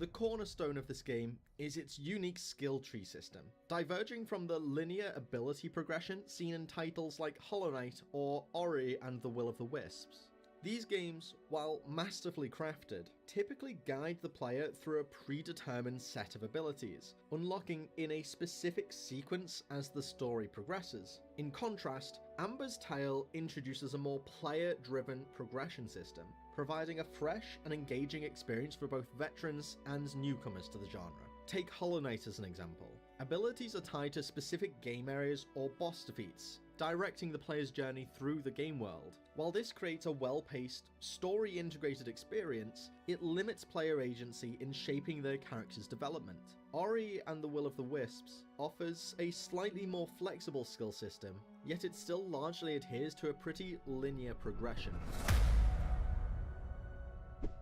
The cornerstone of this game is its unique skill tree system, diverging from the linear ability progression seen in titles like Hollow Knight or Ori and the Will of the Wisps. These games, while masterfully crafted, typically guide the player through a predetermined set of abilities, unlocking in a specific sequence as the story progresses. In contrast, Amber's Tale introduces a more player-driven progression system, providing a fresh and engaging experience for both veterans and newcomers to the genre. Take Hollow Knight as an example. Abilities are tied to specific game areas or boss defeats, directing the player's journey through the game world. While this creates a well-paced, story-integrated experience, it limits player agency in shaping their character's development. Ori and the Will of the Wisps offers a slightly more flexible skill system, yet it still largely adheres to a pretty linear progression.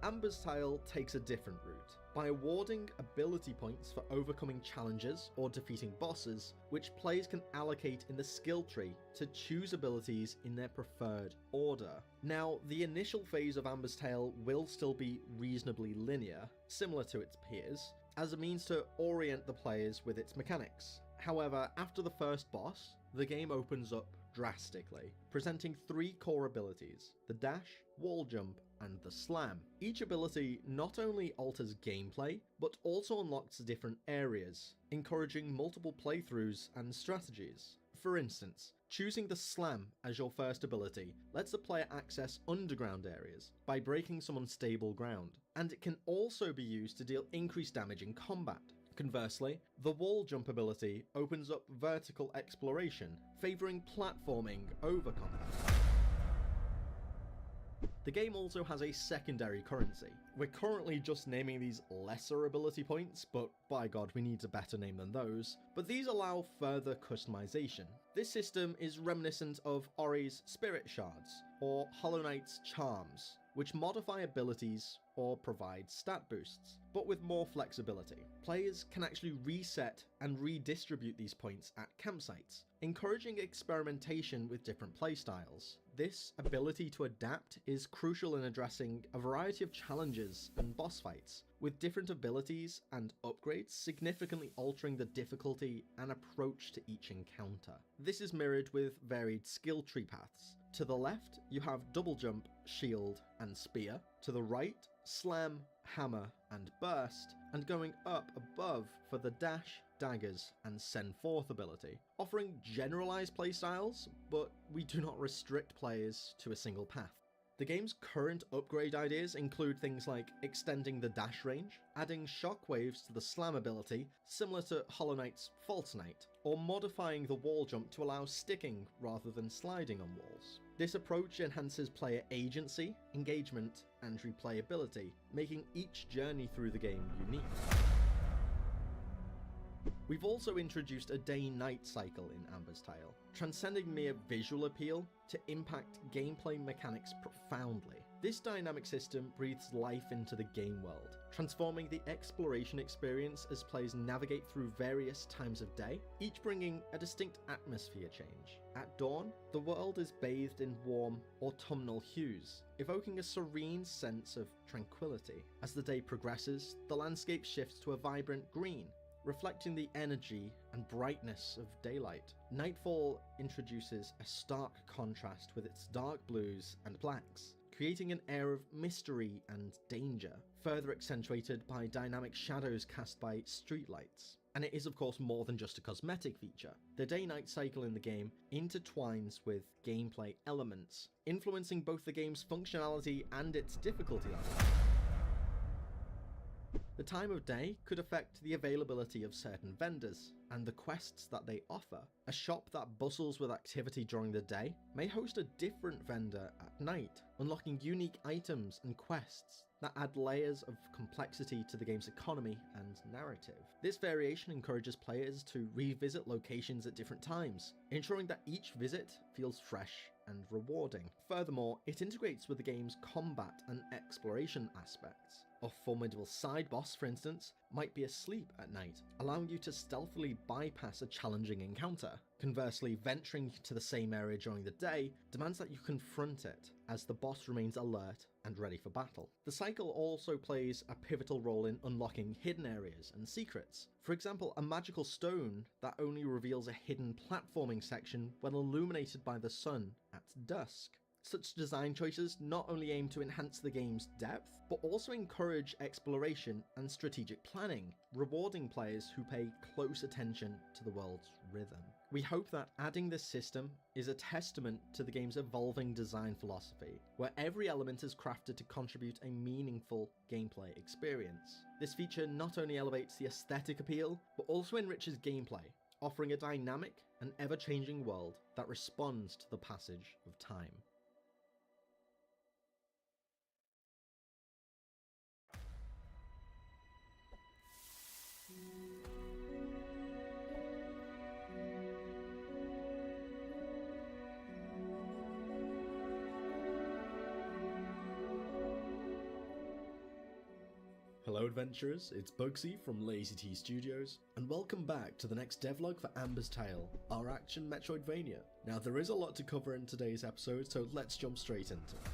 Amber's Tale takes a different route, by awarding ability points for overcoming challenges or defeating bosses, which players can allocate in the skill tree to choose abilities in their preferred order. Now, the initial phase of Amber's Tale will still be reasonably linear, similar to its peers, as a means to orient the players with its mechanics. However, after the first boss, the game opens up drastically, presenting 3 core abilities: the dash, wall jump, and the slam. Each ability not only alters gameplay, but also unlocks different areas, encouraging multiple playthroughs and strategies. For instance, choosing the slam as your first ability lets the player access underground areas by breaking some unstable ground, and it can also be used to deal increased damage in combat. Conversely, the wall jump ability opens up vertical exploration, favouring platforming over combat. The game also has a secondary currency. We're currently just naming these lesser ability points, but by god we need a better name than those, but these allow further customization. This system is reminiscent of Ori's Spirit Shards, or Hollow Knight's Charms, which modify abilities or provide stat boosts, but with more flexibility. Players can actually reset and redistribute these points at campsites, encouraging experimentation with different playstyles. This ability to adapt is crucial in addressing a variety of challenges and boss fights, with different abilities and upgrades significantly altering the difficulty and approach to each encounter. This is mirrored with varied skill tree paths. To the left, you have double jump, shield, and spear. To the right, slam, hammer, and burst, and going up above for the dash, daggers, and send forth ability, offering generalized playstyles, but we do not restrict players to a single path. The game's current upgrade ideas include things like extending the dash range, adding shockwaves to the slam ability, similar to Hollow Knight's False Knight, or modifying the wall jump to allow sticking rather than sliding on walls. This approach enhances player agency, engagement, and replayability, making each journey through the game unique. We've also introduced a day-night cycle in Amber's Tale, transcending mere visual appeal to impact gameplay mechanics profoundly. This dynamic system breathes life into the game world, transforming the exploration experience as players navigate through various times of day, each bringing a distinct atmosphere change. At dawn, the world is bathed in warm, autumnal hues, evoking a serene sense of tranquility. As the day progresses, the landscape shifts to a vibrant green, reflecting the energy and brightness of daylight. Nightfall introduces a stark contrast with its dark blues and blacks, creating an air of mystery and danger, further accentuated by dynamic shadows cast by streetlights. And it is of course more than just a cosmetic feature. The day-night cycle in the game intertwines with gameplay elements, influencing both the game's functionality and its difficulty level. The time of day could affect the availability of certain vendors and the quests that they offer. A shop that bustles with activity during the day may host a different vendor at night, unlocking unique items and quests that add layers of complexity to the game's economy and narrative. This variation encourages players to revisit locations at different times, ensuring that each visit feels fresh and rewarding. Furthermore, it integrates with the game's combat and exploration aspects. A formidable side boss, for instance, might be asleep at night, allowing you to stealthily bypass a challenging encounter. Conversely, venturing to the same area during the day demands that you confront it, as the boss remains alert and ready for battle. The cycle also plays a pivotal role in unlocking hidden areas and secrets. For example, a magical stone that only reveals a hidden platforming section when illuminated by the sun at dusk. Such design choices not only aim to enhance the game's depth, but also encourage exploration and strategic planning, rewarding players who pay close attention to the world's rhythm. We hope that adding this system is a testament to the game's evolving design philosophy, where every element is crafted to contribute a meaningful gameplay experience. This feature not only elevates the aesthetic appeal, but also enriches gameplay, offering a dynamic and ever-changing world that responds to the passage of time. Hello adventurers, it's Bugsy from LazyTeaStudios, and welcome back to the next devlog for Amber's Tale, our action metroidvania. Now there is a lot to cover in today's episode, so let's jump straight into it.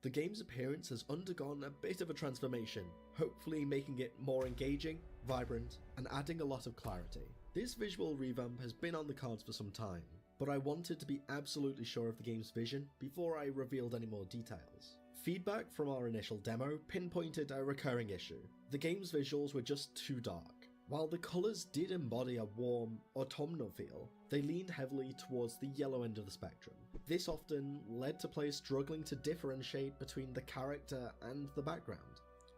The game's appearance has undergone a bit of a transformation, hopefully making it more engaging, vibrant, and adding a lot of clarity. This visual revamp has been on the cards for some time, but I wanted to be absolutely sure of the game's vision before I revealed any more details. Feedback from our initial demo pinpointed a recurring issue. The game's visuals were just too dark. While the colours did embody a warm, autumnal feel, they leaned heavily towards the yellow end of the spectrum. This often led to players struggling to differentiate between the character and the background.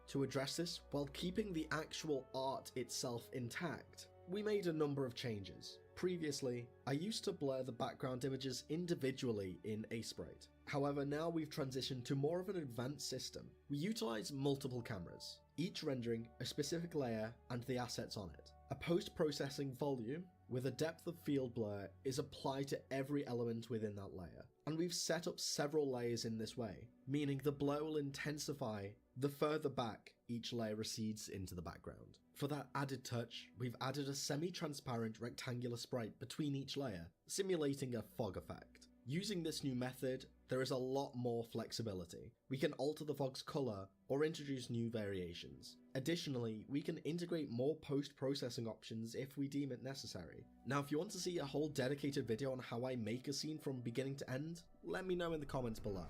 To address this, while keeping the actual art itself intact, we made a number of changes. Previously, I used to blur the background images individually in Sprite. However, now we've transitioned to more of an advanced system. We utilise multiple cameras, each rendering a specific layer and the assets on it. A post-processing volume with a depth of field blur is applied to every element within that layer, and we've set up several layers in this way, meaning the blur will intensify the further back each layer recedes into the background. For that added touch, we've added a semi-transparent rectangular sprite between each layer, simulating a fog effect. Using this new method, there is a lot more flexibility. We can alter the fog's colour or introduce new variations. Additionally, we can integrate more post-processing options if we deem it necessary. Now, if you want to see a whole dedicated video on how I make a scene from beginning to end, let me know in the comments below.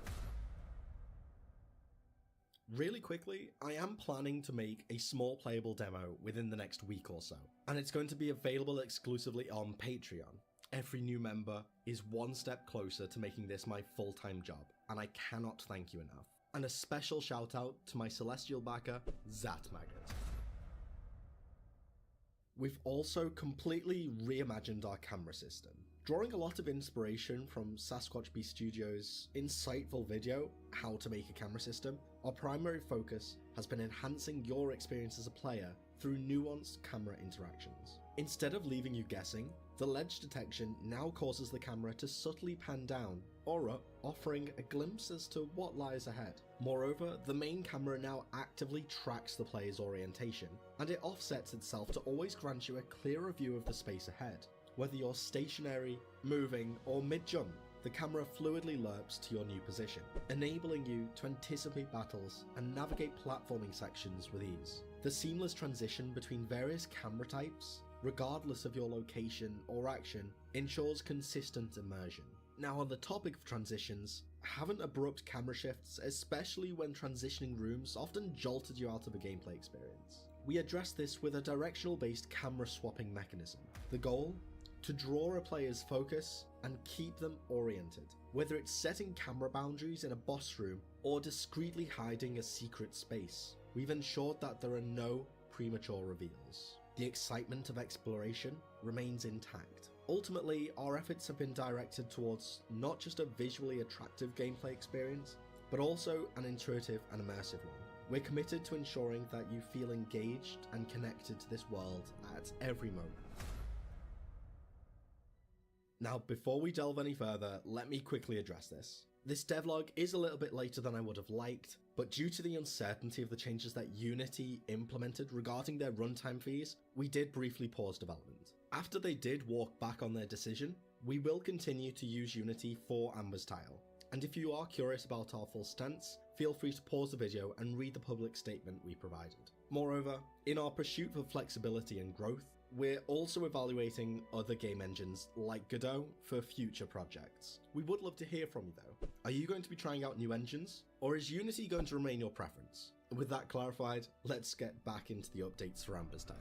Really quickly, I am planning to make a small playable demo within the next week or so, and it's going to be available exclusively on Patreon. Every new member is one step closer to making this my full-time job, and I cannot thank you enough. And a special shout out to my celestial backer, Zatmaggot. We've also completely reimagined our camera system. Drawing a lot of inspiration from LazyTeaStudios' insightful video, How to Make a Camera System, our primary focus has been enhancing your experience as a player through nuanced camera interactions. Instead of leaving you guessing, the ledge detection now causes the camera to subtly pan down or up, offering a glimpse as to what lies ahead. Moreover, the main camera now actively tracks the player's orientation, and it offsets itself to always grant you a clearer view of the space ahead. Whether you're stationary, moving, or mid-jump, the camera fluidly lerps to your new position, enabling you to anticipate battles and navigate platforming sections with ease. The seamless transition between various camera types, regardless of your location or action, ensures consistent immersion. Now, on the topic of transitions, haven't abrupt camera shifts, especially when transitioning rooms, often jolted you out of a gameplay experience? We address this with a directional based camera swapping mechanism. The goal? To draw a player's focus and keep them oriented, whether it's setting camera boundaries in a boss room or discreetly hiding a secret space. We've ensured that there are no premature reveals. The excitement of exploration remains intact. Ultimately, our efforts have been directed towards not just a visually attractive gameplay experience, but also an intuitive and immersive one. We're committed to ensuring that you feel engaged and connected to this world at every moment. Now, before we delve any further, let me quickly address this. This devlog is a little bit later than I would have liked, but due to the uncertainty of the changes that Unity implemented regarding their runtime fees, we did briefly pause development. After they did walk back on their decision, we will continue to use Unity for Amber's tile. And if you are curious about our full stance, feel free to pause the video and read the public statement we provided. Moreover, in our pursuit for flexibility and growth, we're also evaluating other game engines like Godot for future projects. We would love to hear from you though. Are you going to be trying out new engines, or is Unity going to remain your preference? With that clarified, let's get back into the updates for Amber's tile.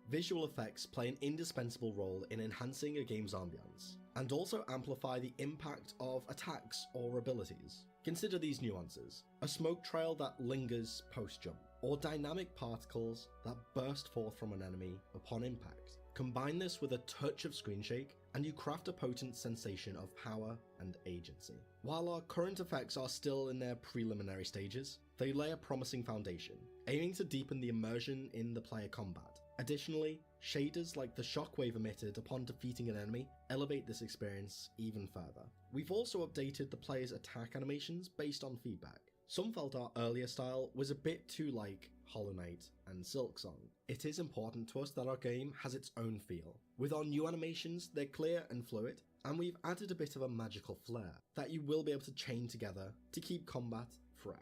Visual effects play an indispensable role in enhancing a game's ambience, and also amplify the impact of attacks or abilities. Consider these nuances: a smoke trail that lingers post-jump, or dynamic particles that burst forth from an enemy upon impact. Combine this with a touch of screen shake, and you craft a potent sensation of power and agency. While our current effects are still in their preliminary stages, they lay a promising foundation, aiming to deepen the immersion in the player combat. Additionally, shaders like the shockwave emitted upon defeating an enemy elevate this experience even further. We've also updated the player's attack animations based on feedback. Some felt our earlier style was a bit too like Hollow Knight and Silksong. It is important to us that our game has its own feel. With our new animations, they're clear and fluid, and we've added a bit of a magical flair that you will be able to chain together to keep combat fresh.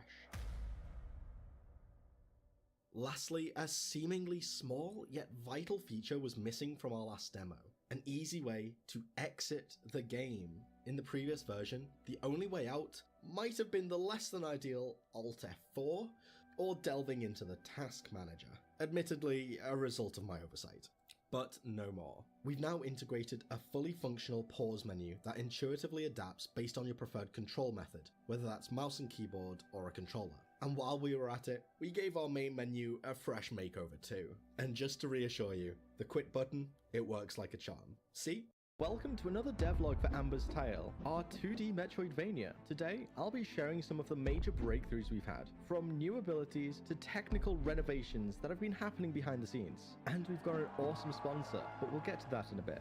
Lastly, a seemingly small yet vital feature was missing from our last demo. An easy way to exit the game. In the previous version, the only way out might have been the less than ideal Alt F4 or delving into the task manager. Admittedly, a result of my oversight. But no more. We've now integrated a fully functional pause menu that intuitively adapts based on your preferred control method, whether that's mouse and keyboard or a controller. And while we were at it, we gave our main menu a fresh makeover too. And just to reassure you, the quit button, it works like a charm. See? Welcome to another devlog for Amber's Tale, our 2D metroidvania. Today, I'll be sharing some of the major breakthroughs we've had, from new abilities to technical renovations that have been happening behind the scenes. And we've got an awesome sponsor, but we'll get to that in a bit.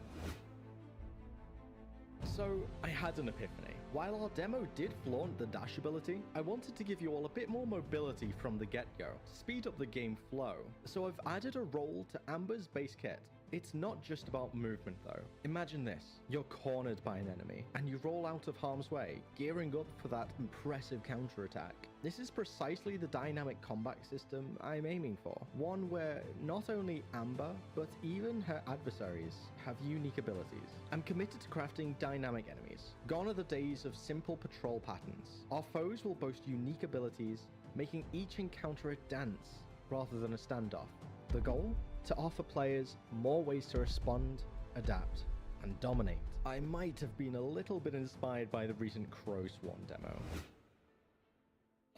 So, I had an epiphany. While our demo did flaunt the dash ability, I wanted to give you all a bit more mobility from the get-go, to speed up the game flow. So I've added a roll to Amber's base kit. It's not just about movement though. Imagine this, you're cornered by an enemy, and you roll out of harm's way, gearing up for that impressive counterattack. This is precisely the dynamic combat system I'm aiming for. One where not only Amber, but even her adversaries have unique abilities. I'm committed to crafting dynamic enemies. Gone are the days of simple patrol patterns. Our foes will boast unique abilities, making each encounter a dance rather than a standoff. The goal? To offer players more ways to respond, adapt, and dominate. I might have been a little bit inspired by the recent Crow Swarm demo.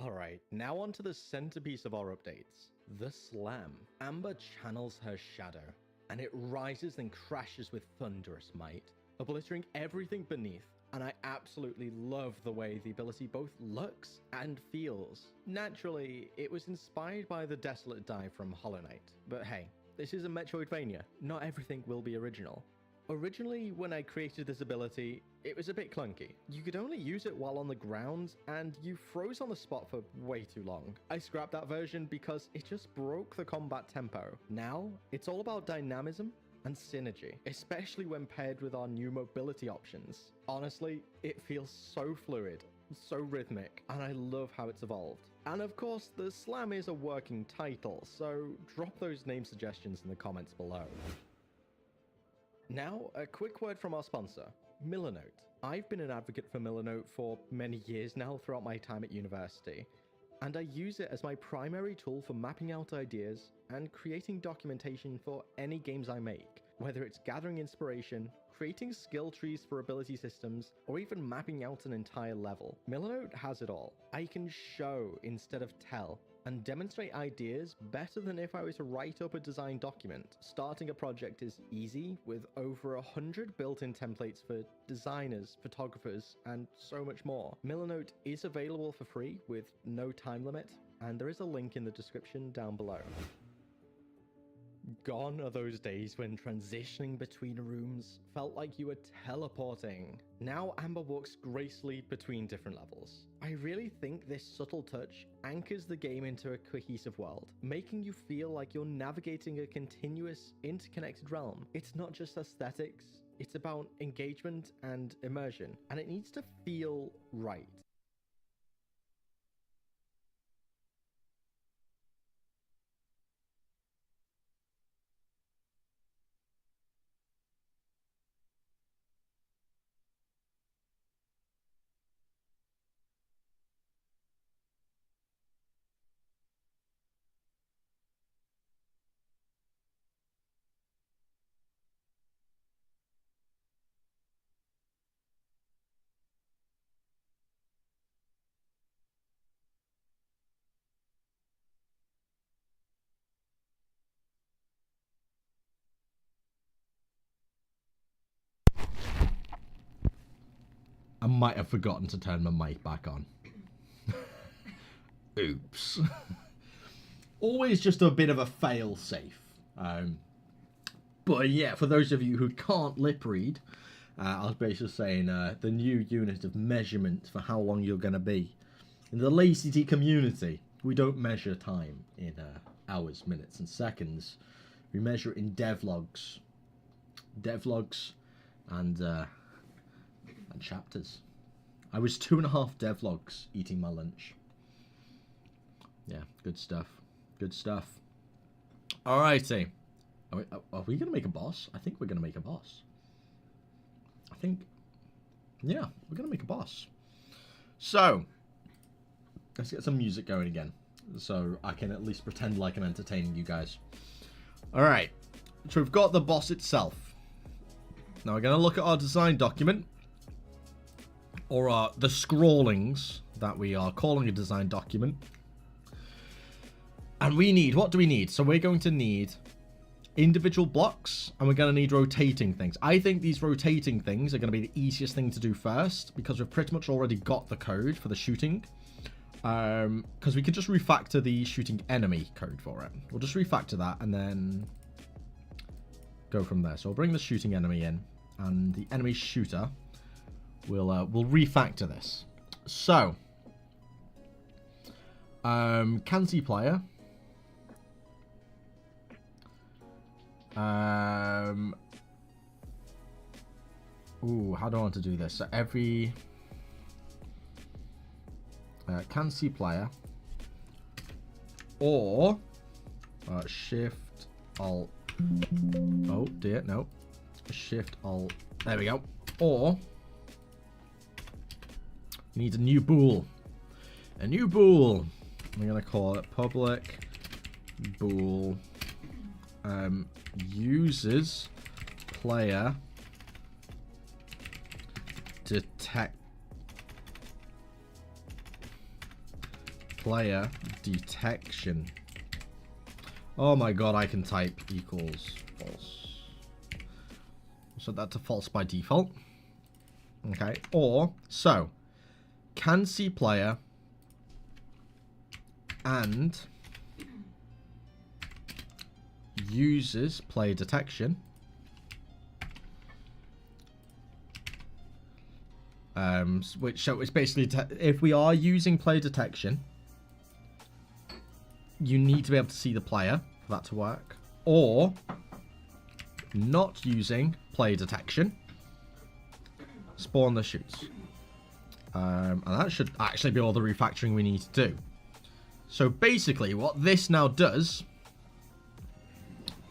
Alright, now on to the centerpiece of our updates, the Slam. Amber channels her shadow, and it rises and crashes with thunderous might, obliterating everything beneath. And I absolutely love the way the ability both looks and feels. Naturally, it was inspired by the Desolate Dive from Hollow Knight, but hey, this is a Metroidvania, not everything will be original. Originally, when I created this ability, it was a bit clunky. You could only use it while on the ground, and you froze on the spot for way too long. I scrapped that version because it just broke the combat tempo. Now, it's all about dynamism and synergy, especially when paired with our new mobility options. Honestly, it feels so fluid, so rhythmic, and I love how it's evolved. And of course, the Slam is a working title, so drop those name suggestions in the comments below. Now, a quick word from our sponsor, Milanote. I've been an advocate for Milanote for many years now throughout my time at university, and I use it as my primary tool for mapping out ideas and creating documentation for any games I make, whether it's gathering inspiration, creating skill trees for ability systems, or even mapping out an entire level. Milanote has it all. I can show instead of tell, and demonstrate ideas better than if I was to write up a design document. Starting a project is easy, with over 100 built-in templates for designers, photographers, and so much more. Milanote is available for free with no time limit, and there is a link in the description down below. Gone are those days when transitioning between rooms felt like you were teleporting. Now Amber walks gracefully between different levels. I really think this subtle touch anchors the game into a cohesive world, making you feel like you're navigating a continuous, interconnected realm. It's not just aesthetics, it's about engagement and immersion, and it needs to feel right.
I might have forgotten to turn my mic back on. Oops. Always just a bit of a fail-safe. But yeah, for those of you who can't lip read, I was basically saying the new unit of measurement for how long you're going to be. In the LazyTeaStudios community, we don't measure time in hours, minutes, and seconds. We measure it in devlogs. Devlogs and chapters. I was 2.5 devlogs eating my lunch. Yeah, good stuff. Good stuff. Alrighty. Are we going to make a boss? I think we're going to make a boss. Yeah, we're going to make a boss. So, let's get some music going again. So I can at least pretend like I'm entertaining you guys. Alright. So we've got the boss itself. Now we're going to look at our design document. Or the scrawlings that we are calling a design document. And we need, what do we need? So we're going to need individual blocks, and we're going to need rotating things. I think these rotating things are going to be the easiest thing to do first, because we've pretty much already got the code for the shooting. Because we could just refactor the shooting enemy code for it. We'll just refactor that and then go from there. So we'll bring the shooting enemy in, and the enemy shooter we'll refactor this. So can see player. Ooh, how do I want to do this? So every can see player, or shift alt. Oh dear, no. Shift alt. There we go. Or we need a new bool. A new bool. I'm gonna call it public bool. Uses player detect player detection. Oh my god, I can type equals false. Set that to false by default. Okay, or so can see player and uses player detection which so it's basically if we are using player detection, you need to be able to see the player for that to work, or not using player detection, spawn the shoots. And that should actually be all the refactoring we need to do. So basically what this now does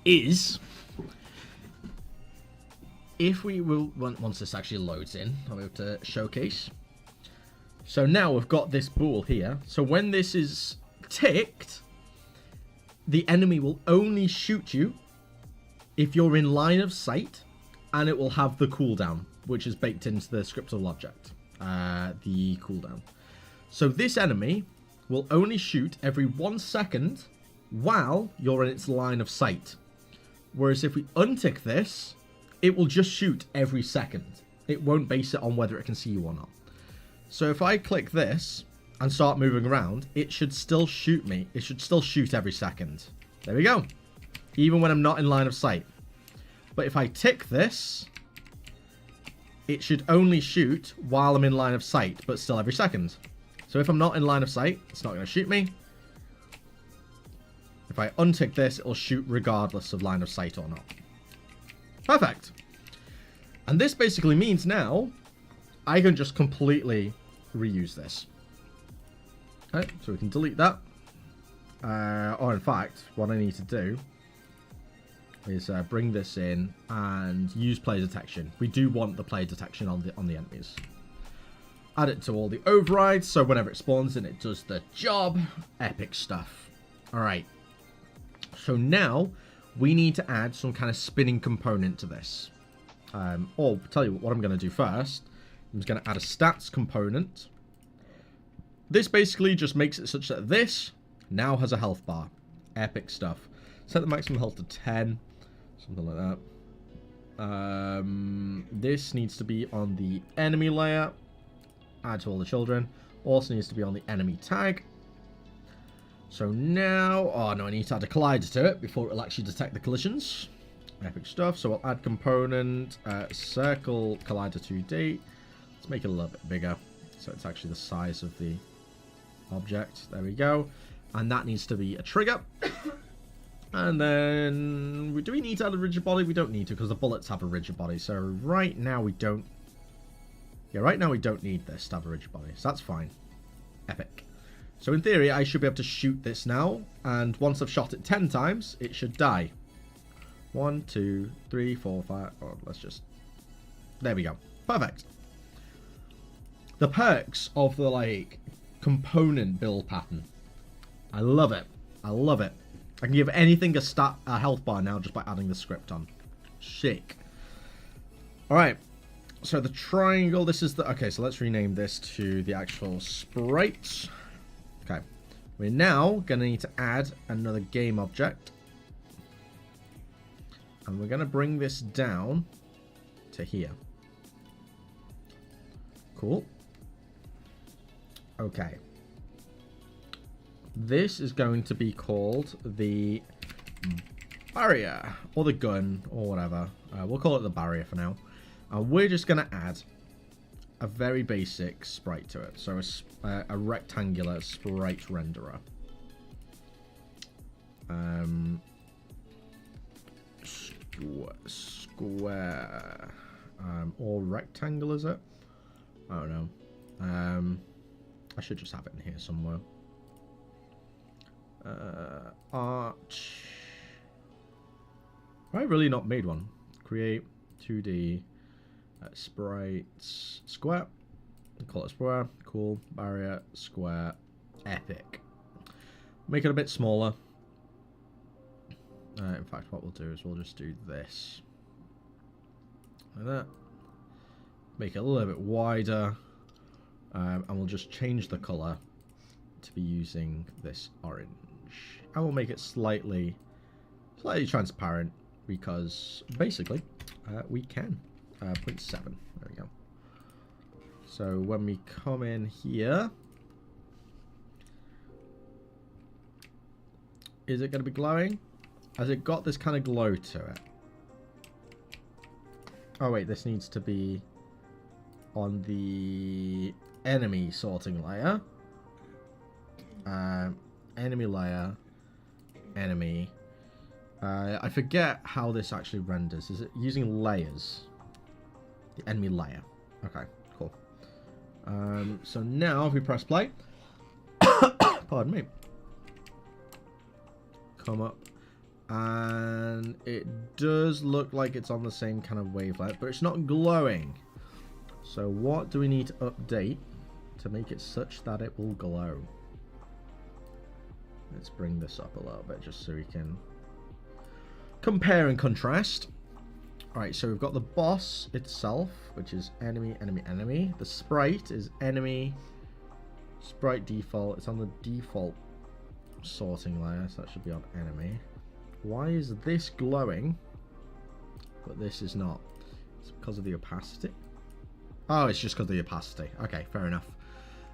is, if we will, once this actually loads in, I'll be able to showcase. So now we've got this bool here. So when this is ticked, the enemy will only shoot you if you're in line of sight, and it will have the cooldown, which is baked into the scriptable object, the cooldown. So this enemy will only shoot every 1 second while you're in its line of sight. Whereas if we untick this, it will just shoot every second. It won't base it on whether it can see you or not. So if I click this and start moving around, it should still shoot me. It should still shoot every second. There we go. Even when I'm not in line of sight. But if I tick this, it should only shoot while I'm in line of sight, but still every second. So if I'm not in line of sight, it's not going to shoot me. If I untick this, it'll shoot regardless of line of sight or not. Perfect. And this basically means now I can just completely reuse this. Okay, so we can delete that. Or in fact, what I need to do is bring this in and use player detection. We do want the player detection on the enemies. Add it to all the overrides, so whenever it spawns in, it does the job. Epic stuff. Alright. So now we need to add some kind of spinning component to this. Or tell you what I'm going to do first. I'm just going to add a stats component. This basically just makes it such that this now has a health bar. Epic stuff. Set the maximum health to 10. Something like that. This needs to be on the enemy layer. Add to all the children. Also needs to be on the enemy tag. So now, oh no, I need to add a collider to it before it'll actually detect the collisions. Epic stuff. So we'll add component, circle collider 2D. Let's make it a little bit bigger, so it's actually the size of the object. There we go. And that needs to be a trigger. And then, do we need to add a rigid body? We don't need to, because the bullets have a rigid body. So right now we don't. Yeah, right now we don't need this to have a rigid body, so that's fine. Epic. So in theory, I should be able to shoot this now, and once I've shot it 10 times, it should die. 1, 2, 3, 4, 5. Oh, let's just... There we go. Perfect. The perks of the, like, component build pattern. I love it. I love it. I can give anything a health bar now just by adding the script on. Sick. Alright. So the triangle, this is the... Okay, so let's rename this to the actual sprite. Okay. We're now going to need to add another game object. And we're going to bring this down to here. Cool. Okay. This is going to be called the barrier, or the gun, or whatever. We'll call it the barrier for now. And we're just going to add a very basic sprite to it. So a rectangular sprite renderer. Square. Or rectangle, is it? I don't know. I should just have it in here somewhere. Arch. Have I really not made one? Create 2D sprites square. Call it square. Cool. Barrier square. Epic. Make it a bit smaller. In fact, what we'll do is we'll just do this like that. Make it a little bit wider, and we'll just change the color to be using this orange. And we'll make it slightly transparent because basically we can. 0.7. There we go. So when we come in here, is it going to be glowing? Has it got this kind of glow to it? Oh wait, this needs to be on the enemy sorting layer. Enemy layer. Enemy. I forget how this actually renders. Is it using layers? The enemy layer. Okay, cool. So now if we press play. Pardon me. Come up. And it does look like it's on the same kind of wavelength, but it's not glowing. So what do we need to update to make it such that it will glow? Let's bring this up a little bit just so we can compare and contrast. Alright, so we've got the boss itself, which is enemy, enemy, enemy. The sprite is enemy, sprite default. It's on the default sorting layer, so that should be on enemy. Why is this glowing, but this is not? It's because of the opacity? Oh, it's just because of the opacity. Okay, fair enough.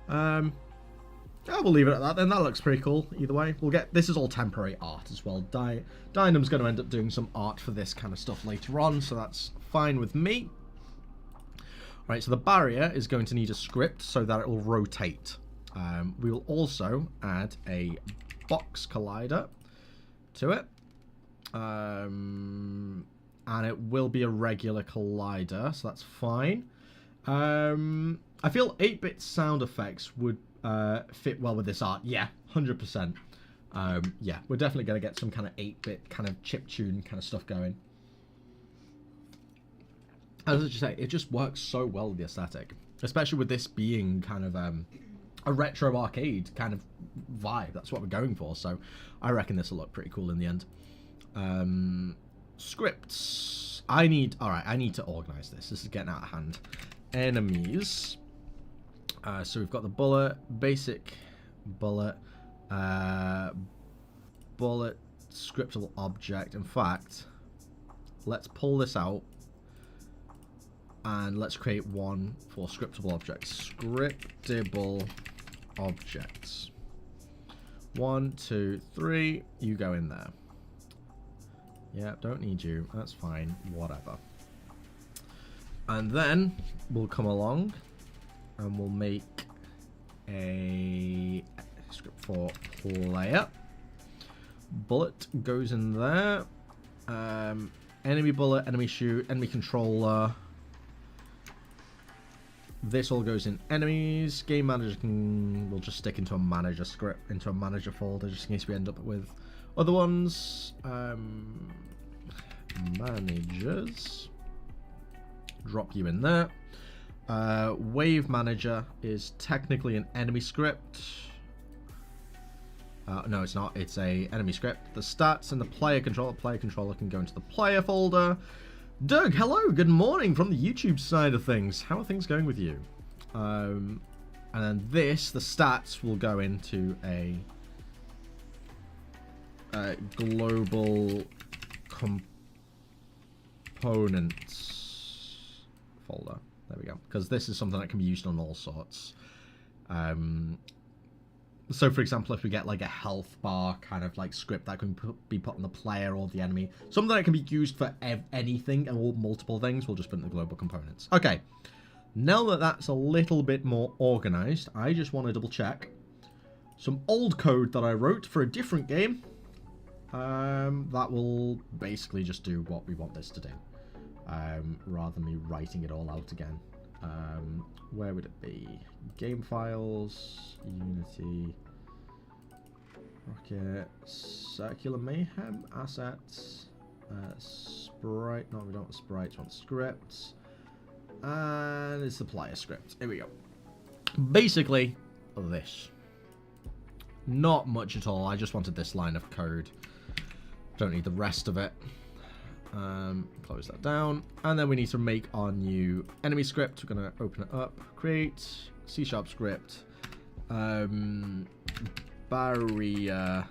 We'll leave it at that then. That looks pretty cool. Either way, we'll get... This is all temporary art as well. Dynam's going to end up doing some art for this kind of stuff later on, so that's fine with me. Right, so the barrier is going to need a script so that it will rotate. We will also add a box collider to it. And it will be a regular collider, so that's fine. I feel 8-bit sound effects would fit well with this art. Yeah, 100%. Yeah, we're definitely going to get some kind of 8-bit kind of chiptune kind of stuff going. As I just say, it just works so well with the aesthetic, especially with this being kind of a retro arcade kind of vibe. That's what we're going for, so I reckon this will look pretty cool in the end. Scripts. I need to organize this. This is getting out of hand. Enemies. So we've got the bullet, basic bullet, bullet, scriptable object. In fact, let's pull this out and let's create one for scriptable objects. Scriptable objects. 1, 2, 3. You go in there. Yeah, don't need you. That's fine. Whatever. And then we'll come along and we'll make a script for player. Bullet goes in there. Enemy bullet, enemy shoot, enemy controller. This all goes in enemies. Game manager we'll just stick into a manager script, into a manager folder, just in case we end up with other ones. Managers. Drop you in there. Wave manager is technically an enemy script. No, it's not. It's a enemy script. The stats and the player controller. Player controller can go into the player folder. Doug, hello. Good morning from the YouTube side of things. How are things going with you? And then this, the stats, will go into a global components folder. There we go. Because this is something that can be used on all sorts. So, for example, if we get like a health bar kind of like script that can be put on the player or the enemy, something that can be used for anything and all multiple things, we'll just put in the global components. Okay, now that that's a little bit more organized, I just want to double check some old code that I wrote for a different game. That will basically just do what we want this to do, rather than me writing it all out again. Where would it be? Game files, Unity, Rocket, Circular Mayhem, assets, sprite. No, we don't want sprites, we want scripts. And it's the player script. Here we go. Basically, this. Not much at all. I just wanted this line of code. Don't need the rest of it. Close that down, and then we need to make our new enemy script. We're going to open it up, create C# script, barrier,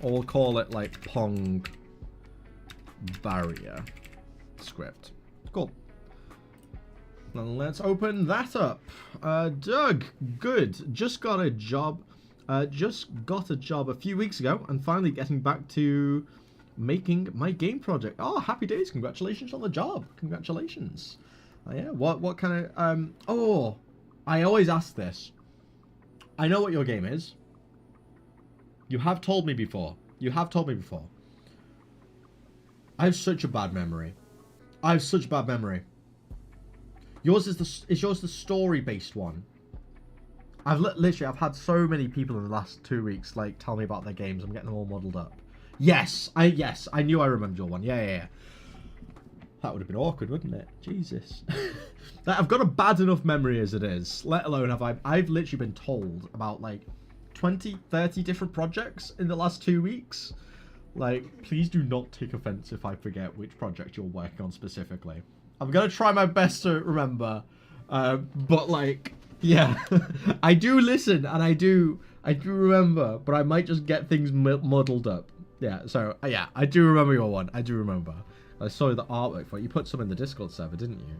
or we'll call it like Pong barrier script. Cool. Now let's open that up. Doug, good. Just got a job a few weeks ago, and finally getting back to making my game project. Oh, happy days. Congratulations on the job. Congratulations. Yeah, what kind of oh, I always ask this. I know what your game is. You have told me before. I have such a bad memory. Yours is yours the story based one? I've I've had so many people in the last 2 weeks like tell me about their games. I'm getting them all muddled up. Yes, I knew I remembered your one. Yeah. That would have been awkward, wouldn't it? Jesus. I've got a bad enough memory as it is. Let alone I've literally been told about like 20, 30 different projects in the last 2 weeks. Like, please do not take offense if I forget which project you're working on specifically. I'm gonna try my best to remember. But like, yeah, I do listen and I do remember, but I might just get things muddled up. Yeah, so, yeah, I do remember your one. I do remember. I saw the artwork for it. You put some in the Discord server, didn't you?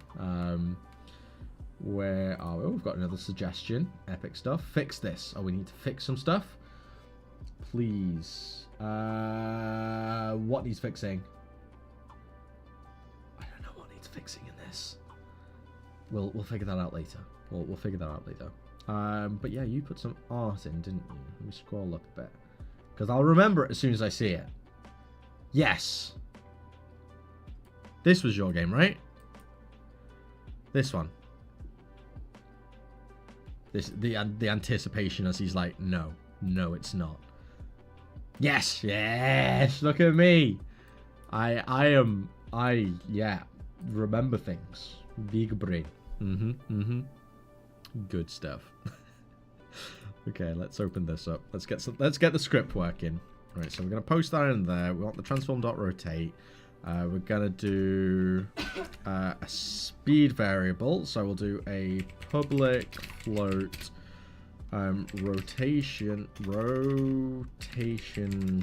Where are we? Oh, we've got another suggestion. Epic stuff. Fix this. Oh, we need to fix some stuff. Please. What needs fixing? I don't know what needs fixing in this. We'll figure that out later. We'll figure that out later. But yeah, you put some art in, didn't you? Let me scroll up a bit. Because I'll remember it as soon as I see it. Yes. This was your game, right? This one. The anticipation as he's like, no, it's not. Yes, look at me. I remember things. Big brain. Good stuff. Okay, let's open this up. Let's get the script working. Right, so we're gonna post that in there. We want the transform.rotate. We're gonna do a speed variable. So we'll do a public float rotation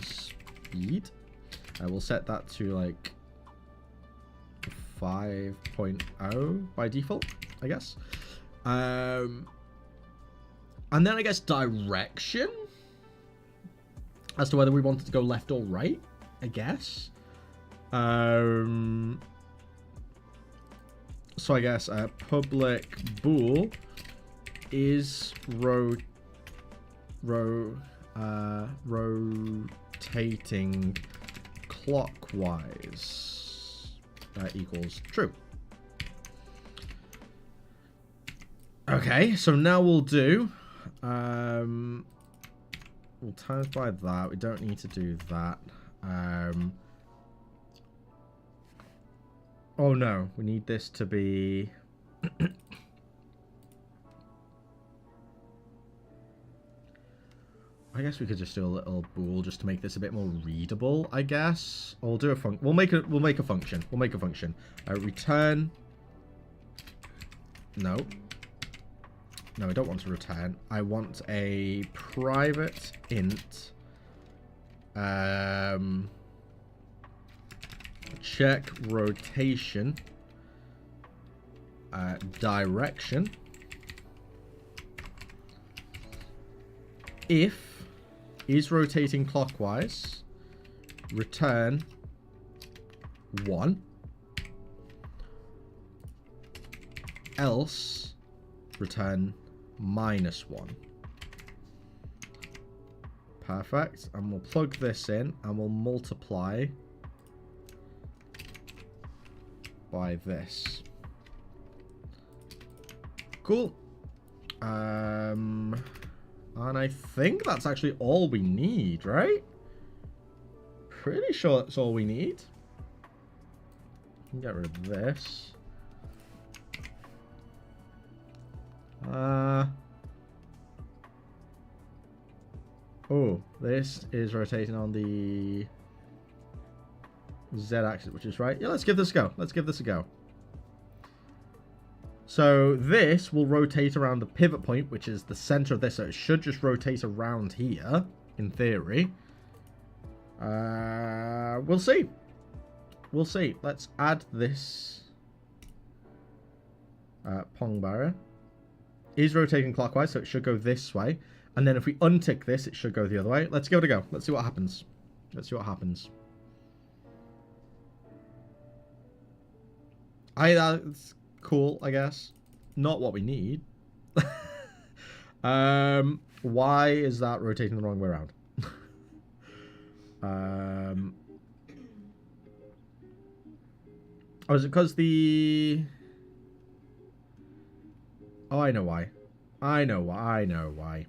speed. We'll set that to like 5.0 by default, I guess. And then I guess direction as to whether we wanted to go left or right, I guess. So I guess public bool is rotating clockwise equals true. Okay, so now we'll do... we'll times by that. We don't need to do that. Oh no, we need this to be... I guess we could just do a little bool just to make this a bit more readable, I guess. Or we'll do a we'll make a function. We'll make a function. Return. No. No, I don't want to return. I want a private int. Check rotation. Direction. If is rotating clockwise, return 1. Else, return -1. Perfect. And we'll plug this in and we'll multiply by this. Cool. And I think that's actually all we need, right? Pretty sure that's all we need. Get rid of this. Oh, this is rotating on the Z axis, which is right. Yeah, let's give this a go. Let's give this a go. So this will rotate around the pivot point, which is the center of this. So it should just rotate around here, in theory. We'll see. We'll see. Let's add this Pong barrier. Is rotating clockwise, so it should go this way. And then if we untick this, it should go the other way. Let's give it a go. Let's see what happens. Let's see what happens. That's cool, I guess. Not what we need. Why is that rotating the wrong way around? Oh, is it because the... Oh, I know why. I know why.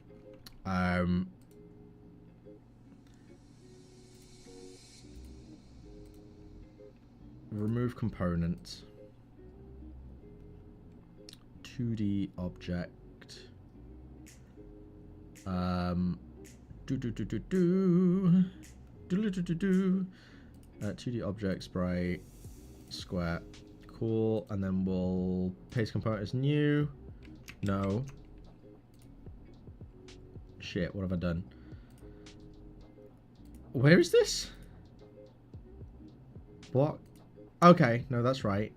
Remove component. 2D object. 2D object sprite square. Cool. And then we'll paste component as new. No. Shit, what have I done? Where is this? What? Okay, no, that's right.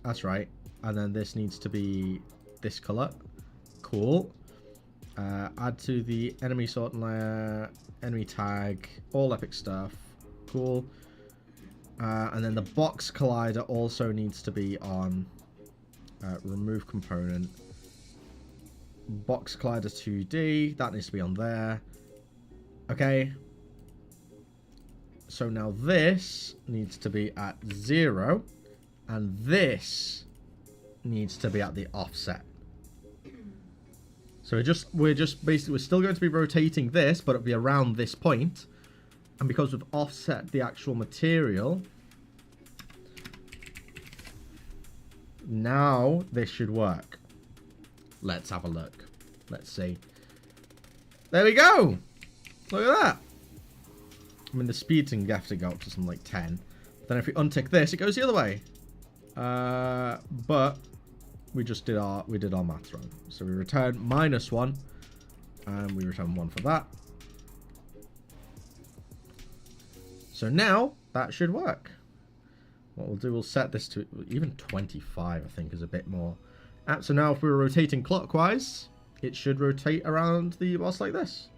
That's right. And then this needs to be this color. Cool. Add to the enemy sorting layer, enemy tag, all epic stuff. Cool. And then the box collider also needs to be on remove component. Box collider 2D, that needs to be on there. Okay. So now this needs to be at 0, and this needs to be at the offset. So we're still going to be rotating this, but it'll be around this point. And because we've offset the actual material, now this should work. Let's have a look. Let's see. There we go. Look at that. I mean, the speeds can have to go up to something like 10. But then if we untick this, it goes the other way. But we just did our maths wrong. So we return -1, and we return 1 for that. So now that should work. What we'll do, we'll set this to even 25. I think is a bit more. So now if we were rotating clockwise, it should rotate around the boss like this.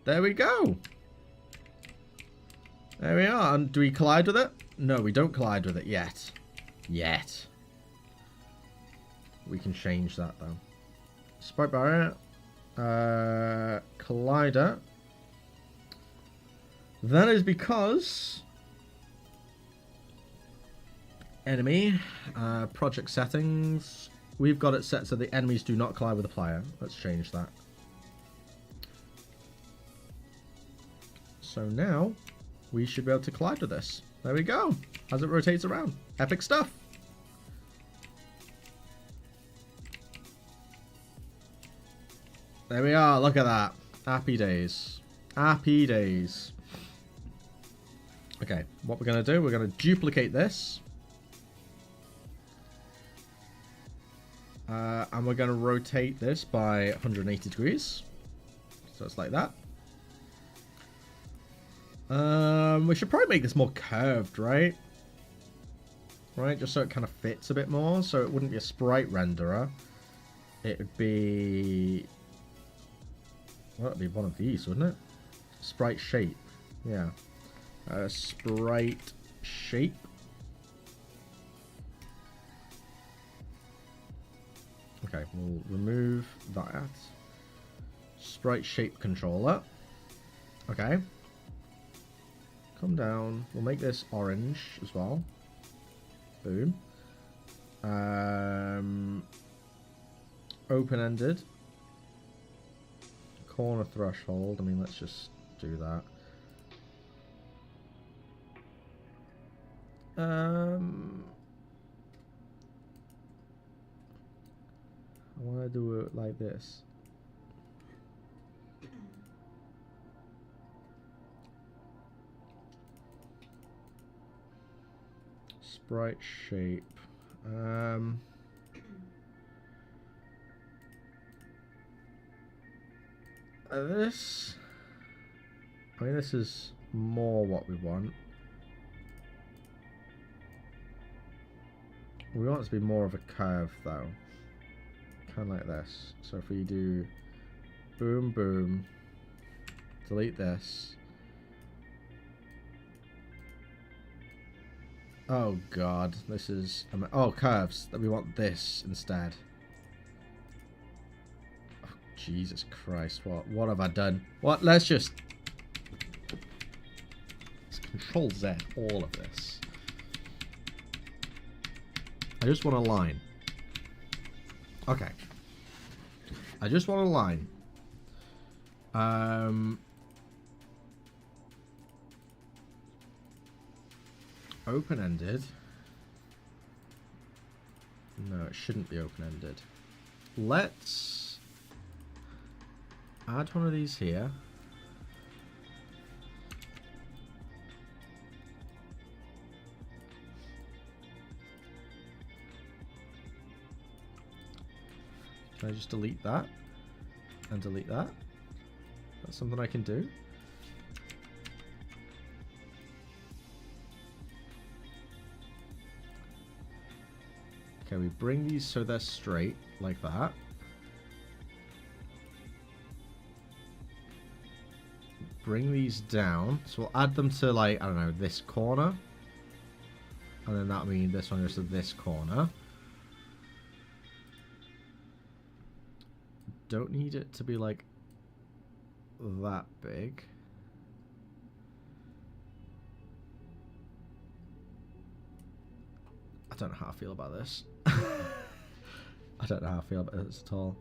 There we go. There we are. And do we collide with it? No, we don't collide with it yet. Yet. We can change that though. Sprite barrier. Collider. That is because enemy project settings. we've got it set so the enemies do not collide with the player. Let's change that. So now we should be able to collide with this. There we go. As it rotates around. Epic stuff. There we are. Look at that. Happy days. Happy days. Okay, what we're going to do, we're going to duplicate this. And we're going to rotate this by 180 degrees. So it's like that. We should probably make this more curved, right? Right, just so it kind of fits a bit more. So it wouldn't be a sprite renderer. It would be... Well, it would be one of these, wouldn't it? Sprite shape. Yeah. Sprite shape. Okay, we'll remove that. Sprite shape controller. Okay. Come down. We'll make this orange as well. Boom. Open-ended. Corner threshold. I mean, let's just do that. I want to do it like this. Sprite shape. This. I mean, this is more what we want. We want it to be more of a curve, though. Kind of like this. So if we do boom, boom, delete this. Oh god, this is... Oh, curves. That we want this instead. Oh, Jesus Christ, what have I done? What? Let's just... Let's Control Z all of this. I just want a line. Okay. I just want a line. Open-ended. No, it shouldn't be open-ended. Let's add one of these here. Can I just delete that? And delete that? That's something I can do. Okay, we bring these so they're straight, like that. Bring these down. So we'll add them to, like, I don't know, this corner. And then that'll mean this one goes to this corner. Don't need it to be, like, that big. I don't know how I feel about this. I don't know how I feel about this at all.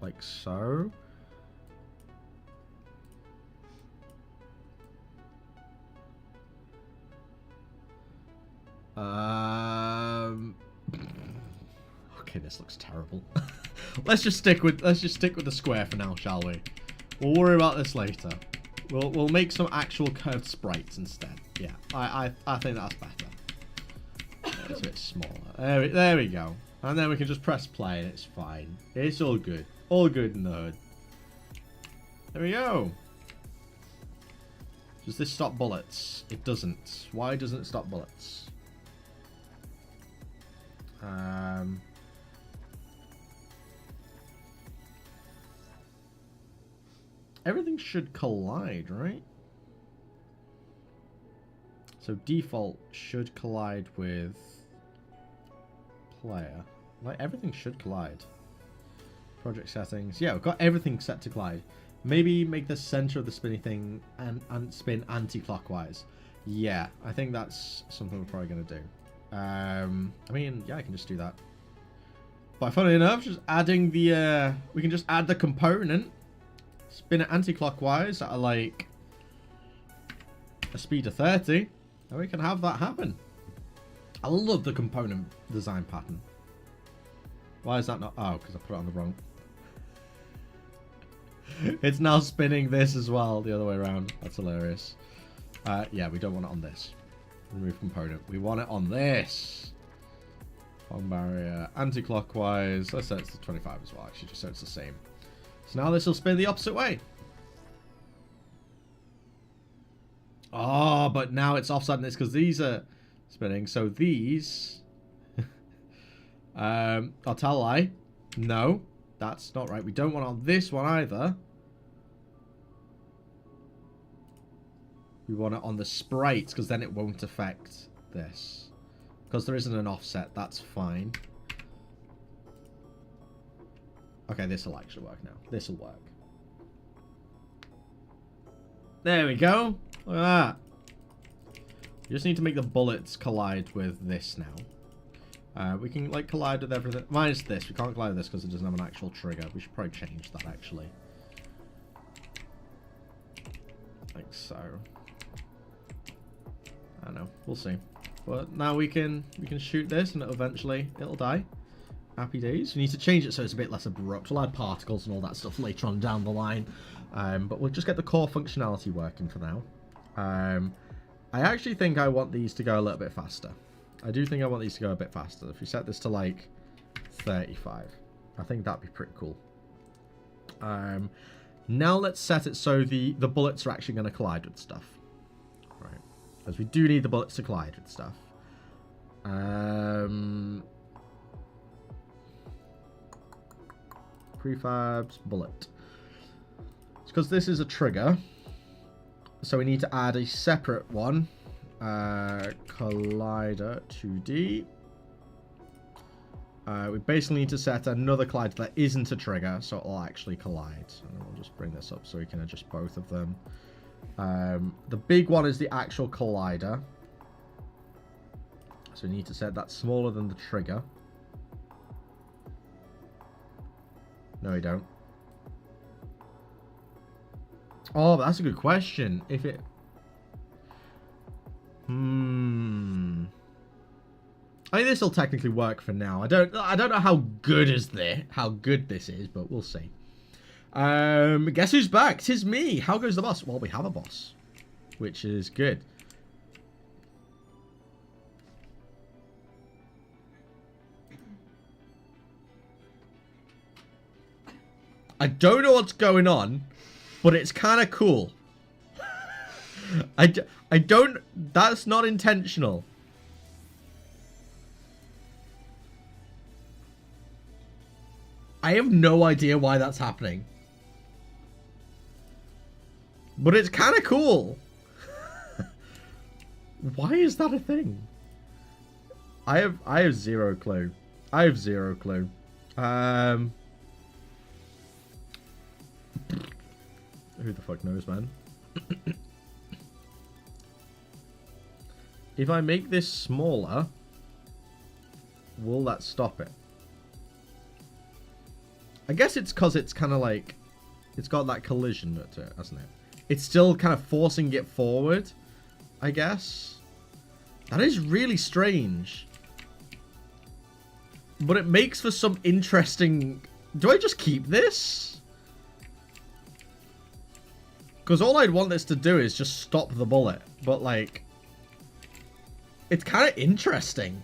Like so. Okay, this looks terrible. let's just stick with the square for now, shall we? We'll worry about this later. We'll make some actual curved sprites instead. Yeah, I think that's better. It's a bit smaller. There we go. And then we can just press play and it's fine. It's all good. All good in the hood. There we go. Does this stop bullets? It doesn't. Why doesn't it stop bullets? Everything should collide, right? So default should collide with player. Like everything should collide. Project settings. Yeah, we've got everything set to collide. Maybe make the center of the spinny thing and spin anti-clockwise. Yeah, I think that's something we're probably going to do. I mean, yeah, I can just do that. But funnily enough, just adding the... we can just add the component. Spin it anti-clockwise at like a speed of 30. And we can have that happen. I love the component design pattern. Why is that not... oh, because I put it on the wrong... it's now spinning this as well, the other way around. That's hilarious. Yeah, we don't want it on this. Remove component. We want it on this. On barrier. Anti-clockwise. Let's set it to 25 as well, actually, just so it's the same. So now this will spin the opposite way. Oh, but now it's offsetting this because these are spinning. So these... I'll tell a lie. No, that's not right. We don't want it on this one either. We want it on the sprites because then it won't affect this. Because there isn't an offset, that's fine. Okay, this will actually work now. This will work. There we go. Look at that. You just need to make the bullets collide with this now. We can like collide with everything. Minus this. We can't collide with this because it doesn't have an actual trigger. We should probably change that actually. Like so. I don't know. We'll see. But now we can shoot this and eventually it'll die. Happy days. We need to change it so it's a bit less abrupt. We'll add particles and all that stuff later on down the line. But we'll just get the core functionality working for now. I actually think I want these to go a little bit faster. I do think I want these to go a bit faster. If we set this to like 35, I think that'd be pretty cool. Now let's set it so the bullets are actually going to collide with stuff. Right. Because we do need the bullets to collide with stuff. Prefabs, bullet. It's because this is a trigger. So we need to add a separate one. Collider 2D. We basically need to set another collider that isn't a trigger, so it'll actually collide. And we'll just bring this up so we can adjust both of them. The big one is the actual collider. So we need to set that smaller than the trigger. No, we don't. Oh, but that's a good question. If it... I mean, this will technically work for now. I don't know how good this is, but we'll see. Guess who's back? 'Tis me. How goes the boss? Well, we have a boss, which is good. I don't know what's going on, but it's kind of cool. I don't... That's not intentional. I have no idea why that's happening. But it's kind of cool. Why is that a thing? I have zero clue. I have zero clue. Who the fuck knows, man? If I make this smaller, will that stop it? I guess it's because it's kind of like... It's got that collision to it, hasn't it? It's still kind of forcing it forward, I guess. That is really strange. But it makes for some interesting... Do I just keep this? Because all I'd want this to do is just stop the bullet. But, like... It's kind of interesting.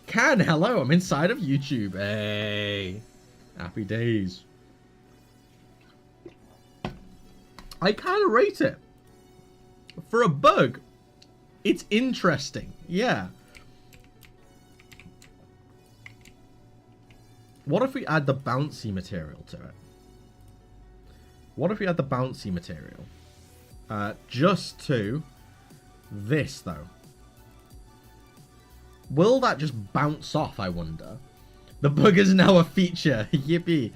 Hello, I'm inside of YouTube. Hey. Happy days. I kind of rate it. For a bug, it's interesting. Yeah. What if we add the bouncy material to it? What if we add the bouncy material? Just to this, though. Will that just bounce off, I wonder? The bug is now a feature. Yippee.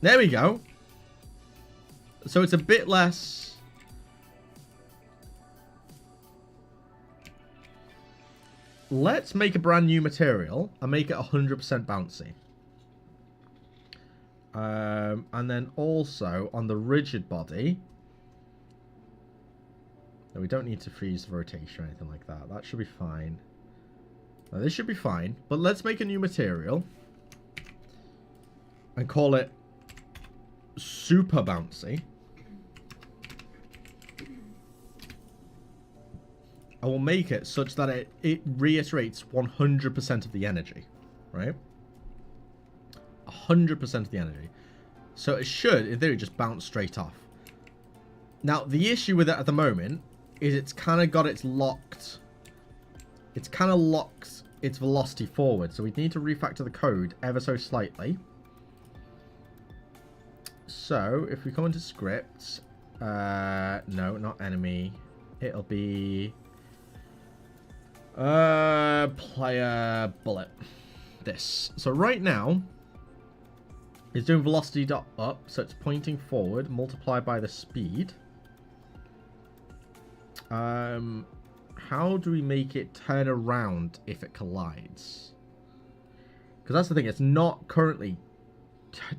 There we go. So it's a bit less. Let's make a brand new material and make it 100% bouncy. And then also on the rigid body. No, we don't need to freeze the rotation or anything like that. That should be fine. Now, this should be fine. But let's make a new material. And call it super bouncy. I will make it such that it reiterates 100% of the energy. Right? 100% of the energy. So it should, in theory, just bounce straight off. Now, the issue with it at the moment is it's kind of got its locked. It's kind of locked its velocity forward. So we need to refactor the code ever so slightly. So if we come into scripts, no, not enemy. It'll be player bullet. This. So right now, it's doing velocity dot up, so it's pointing forward, multiplied by the speed. How do we make it turn around if it collides? Because that's the thing, it's not currently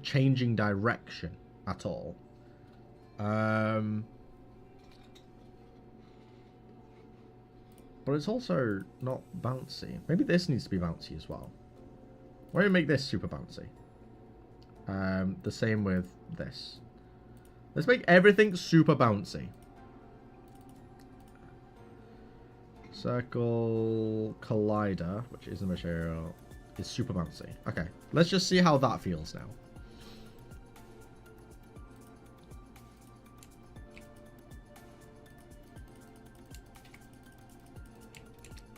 changing direction at all. But it's also not bouncy. Maybe this needs to be bouncy as well. Why don't we make this super bouncy? The same with this. Let's make everything super bouncy. Circle collider, which is the material, is super bouncy. Okay, let's just see how that feels now.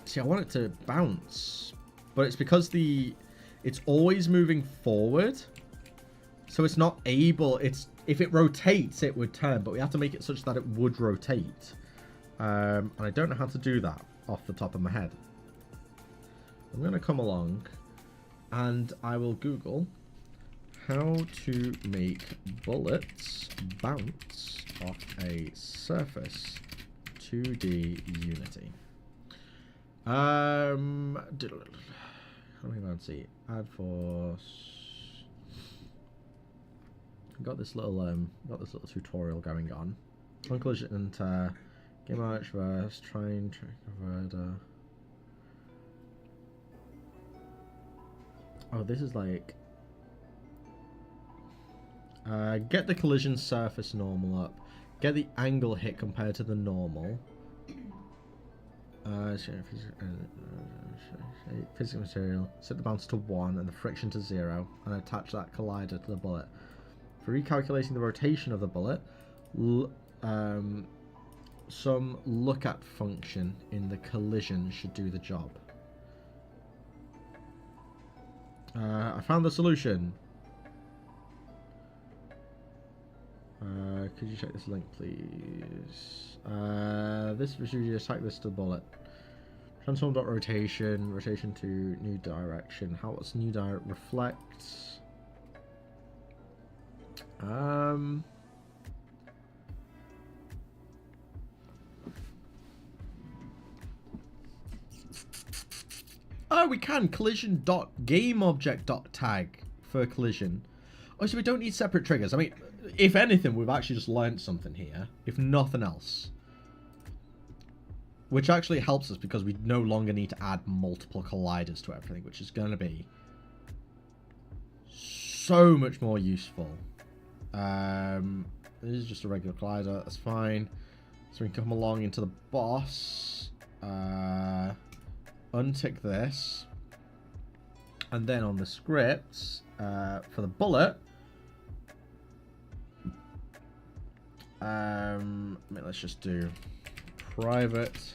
See, I want it to bounce, but it's because it's always moving forward, so it's not able. If it rotates, it would turn, but we have to make it such that it would rotate. And I don't know how to do that off the top of my head. I'm going to come along and I will Google how to make bullets bounce off a surface 2D Unity. How do we bouncy? Add force. Got this little tutorial going on. Collision and game arch reverse, train, track converter. Oh, this is like get the collision surface normal up. Get the angle hit compared to the normal. Physical material. Set the bounce to 1 and the friction to 0, and attach that collider to the bullet. For recalculating the rotation of the bullet, some lookat function in the collision should do the job. I found the solution. Could you check this link, please? This should you just type this to the bullet. Transform.rotation, rotation to new direction. What's new direct? Reflect. Oh, we can collision.gameObject.tag for collision. Oh, so we don't need separate triggers. I mean, if anything, we've actually just learned something here, if nothing else. Which actually helps us because we no longer need to add multiple colliders to everything, which is going to be so much more useful. This is just a regular collider, that's fine. So we can come along into the boss, untick this, and then on the scripts, for the bullet, let's just do private.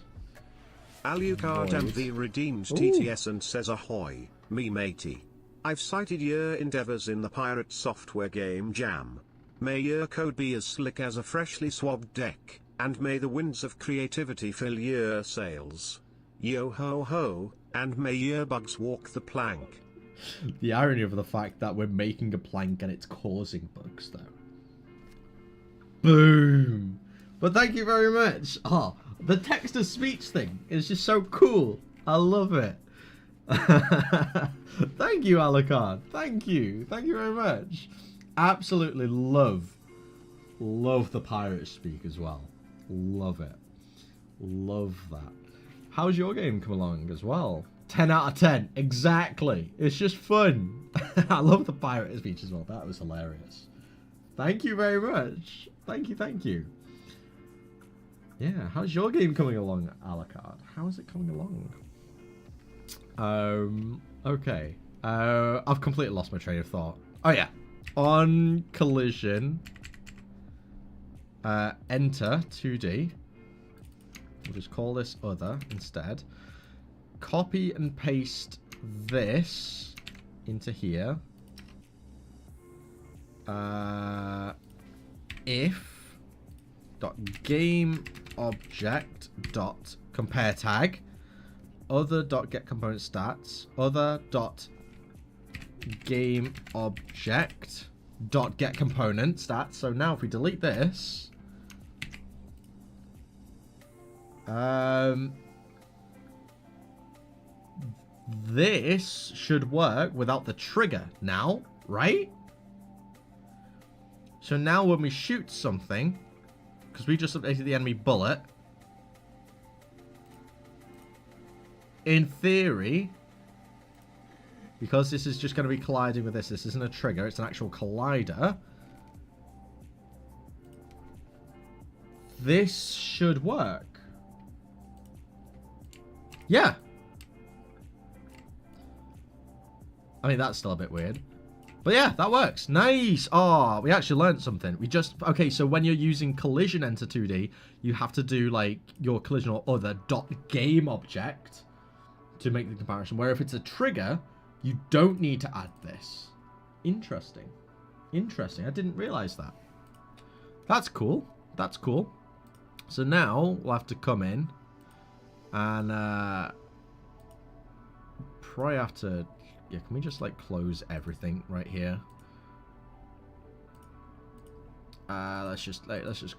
Alucard MV redeemed TTS and says ahoy, me matey. I've cited your endeavors in the pirate software game Jam. May your code be as slick as a freshly swabbed deck, and may the winds of creativity fill your sails. Yo ho ho, and may your bugs walk the plank.
The irony of the fact that we're making a plank and it's causing bugs, though. Boom. But thank you very much. Oh, the text-to-speech thing is just so cool. I love it. Thank you, Alucard. Thank you. Thank you very much. Absolutely love the pirate speak as well. Love it. Love that. How's your game come along as well? 10 out of 10. Exactly. It's just fun. I love the pirate speech as well. That was hilarious. Thank you very much. Thank you, thank you. Yeah, how's your game coming along, Alucard? How is it coming along? Okay. I've completely lost my train of thought. Oh yeah. On collision, enter 2D. We'll just call this other instead. Copy and paste this into here. If dot game object dot compare tag other dot get component stats other dot game object dot get component stats. So now if we delete this, this should work without the trigger now, right? So now when we shoot something, because we just updated the enemy bullet, in theory, because this is just going to be colliding with this isn't a trigger, it's an actual collider, this should work. Yeah. I mean, that's still a bit weird. But yeah, that works. Nice. Oh, we actually learned something. Okay, so when you're using collision enter 2D, you have to do like your collision or other dot game object to make the comparison. Where if it's a trigger, you don't need to add this. Interesting. Interesting. I didn't realize that. That's cool. That's cool. So now we'll have to come in and probably have to... Yeah, can we just like close everything right here? Let's just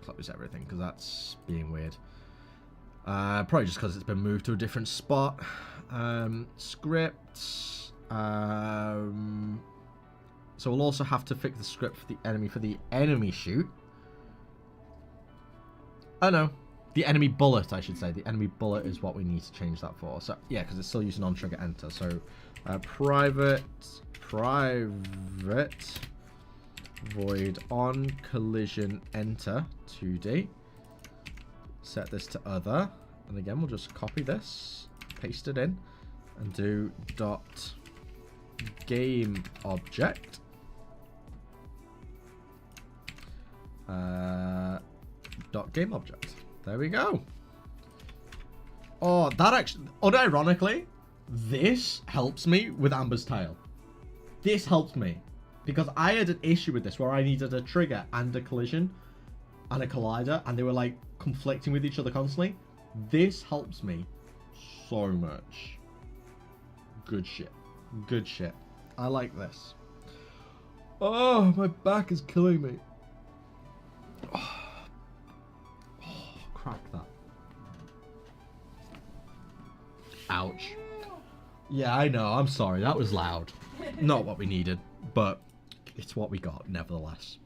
close everything because that's being weird. Probably just because it's been moved to a different spot. Scripts. So we'll also have to fix the script for the enemy shoot. Oh no, the enemy bullet, I should say. The enemy bullet is what we need to change that for. So yeah, because it's still using on-trigger enter. So private void on collision enter 2D. Set this to other, and again we'll just copy this, paste it in, and do dot game object dot game object. There we go. Oh, that actually, unironically, this helps me with Amber's Tale. This helps me because I had an issue with this where I needed a trigger and a collision and a collider, and they were like conflicting with each other constantly. This helps me so much. Good shit. Good shit. I like this. Oh, my back is killing me. Oh, crack that. Ouch. Yeah, I know. I'm sorry. That was loud. Not what we needed, but it's what we got, nevertheless.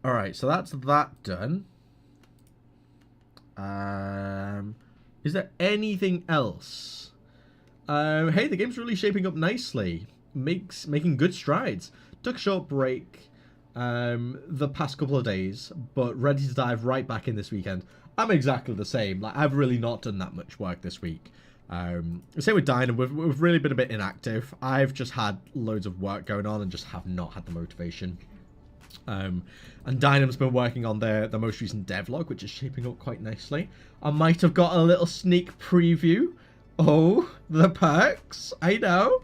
Alright, so that's that done. Is there anything else? Hey, the game's really shaping up nicely. Making good strides. Took a short break the past couple of days, but ready to dive right back in this weekend. I'm exactly the same. Like, I've really not done that much work this week. Same with Dyna, we've really been a bit inactive. I've just had loads of work going on and just have not had the motivation. And Dynam's been working on the most recent devlog, which is shaping up quite nicely. I might have got a little sneak preview. Oh, the perks. I know.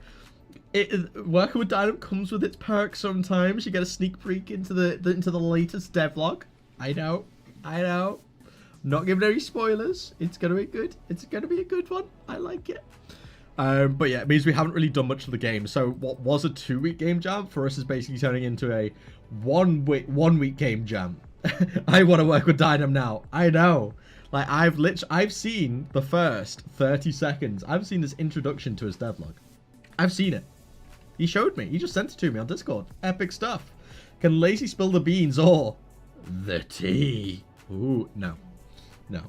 Working with Dynam comes with its perks sometimes. You get a sneak peek into the latest devlog. I know. Not giving any spoilers. It's gonna be good. It's gonna be a good one. I like it. But yeah, it means we haven't really done much of the game. So what was a 2-week game jam for us is basically turning into a one week game jam. I want to work with Dynam now. I know. Like, I've seen the first 30 seconds. I've seen this introduction to his devlog. I've seen it. He showed me. He just sent it to me on Discord. Epic stuff. Can Lazy spill the beans or the tea? Ooh, no. No.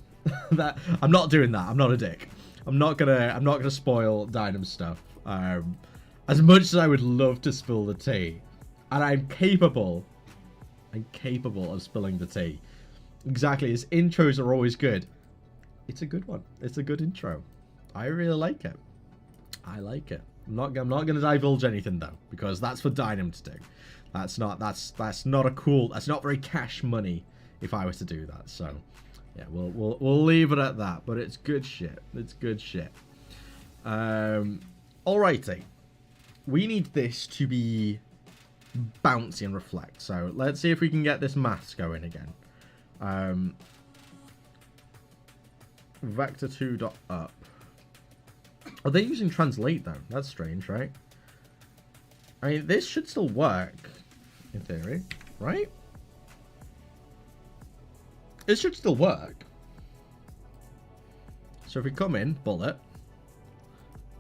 That I'm not doing that. I'm not a dick. I'm not gonna spoil Dynam's stuff. As much as I would love to spill the tea, and I'm capable of spilling the tea. Exactly, his intros are always good. It's a good one. It's a good intro. I really like it. I like it. I'm not gonna divulge anything though, because that's for Dynam to do. That's not very cash money if I was to do that. So yeah, we'll leave it at that. But it's good shit. It's good shit. Alrighty. We need this to be bouncy and reflect. So let's see if we can get this maths going again. Vector 2.up. Are they using translate though? That's strange, right? I mean, this should still work in theory, right? It should still work. So if we come in, bullet,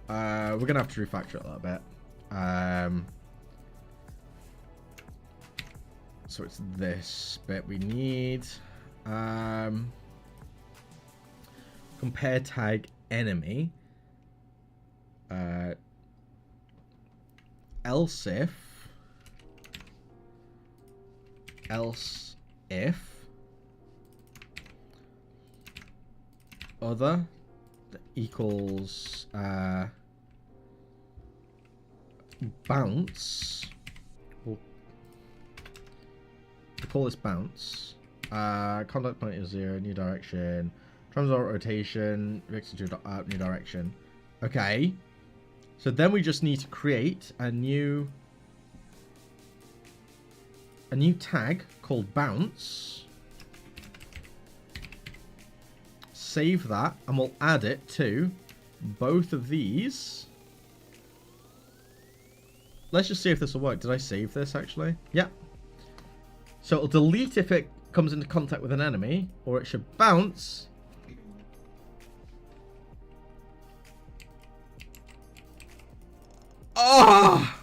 we're gonna have to refactor it a little bit. So it's this bit we need. Compare tag enemy. Else if other equals bounce. We'll call this bounce. Contact point is 0, new direction. Transort rotation, vector 2.up, new direction. Okay. So then we just need to create a new tag called bounce. Save that, and we'll add it to both of these. Let's just see if this will work. Did I save this actually? Yeah. So it'll delete if it comes into contact with an enemy, or it should bounce. Oh!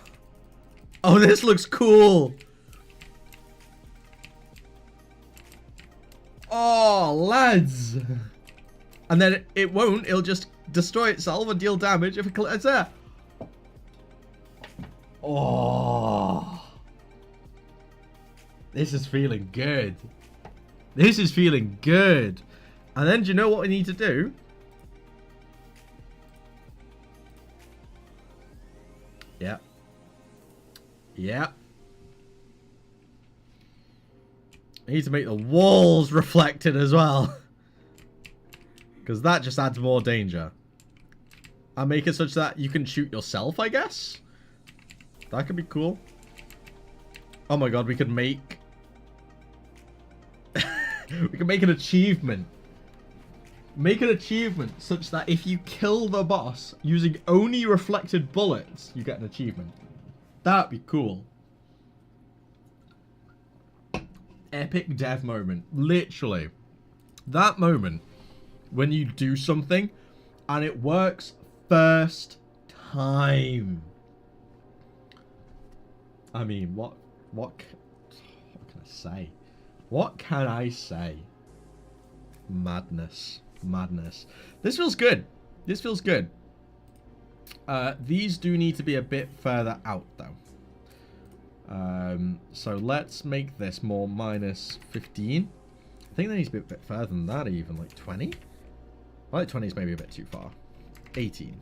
Oh, this looks cool. Oh, lads. And then it won't. It'll just destroy itself and deal damage if it collects there. Oh. This is feeling good. This is feeling good. And then do you know what we need to do? Yeah. Yeah. I need to make the walls reflected as well. Because that just adds more danger. I'll make it such that you can shoot yourself, I guess. That could be cool. Oh my god, we could make... we can make an achievement. Make an achievement such that if you kill the boss using only reflected bullets, you get an achievement. That'd be cool. Epic dev moment. Literally. That moment when you do something and it works first time. I mean, what can I say? What can I say? Madness. Madness. This feels good. This feels good. These do need to be a bit further out though. So let's make this more minus 15. I think that needs to be a bit further than that even, like 20. I like 20 is maybe a bit too far. 18.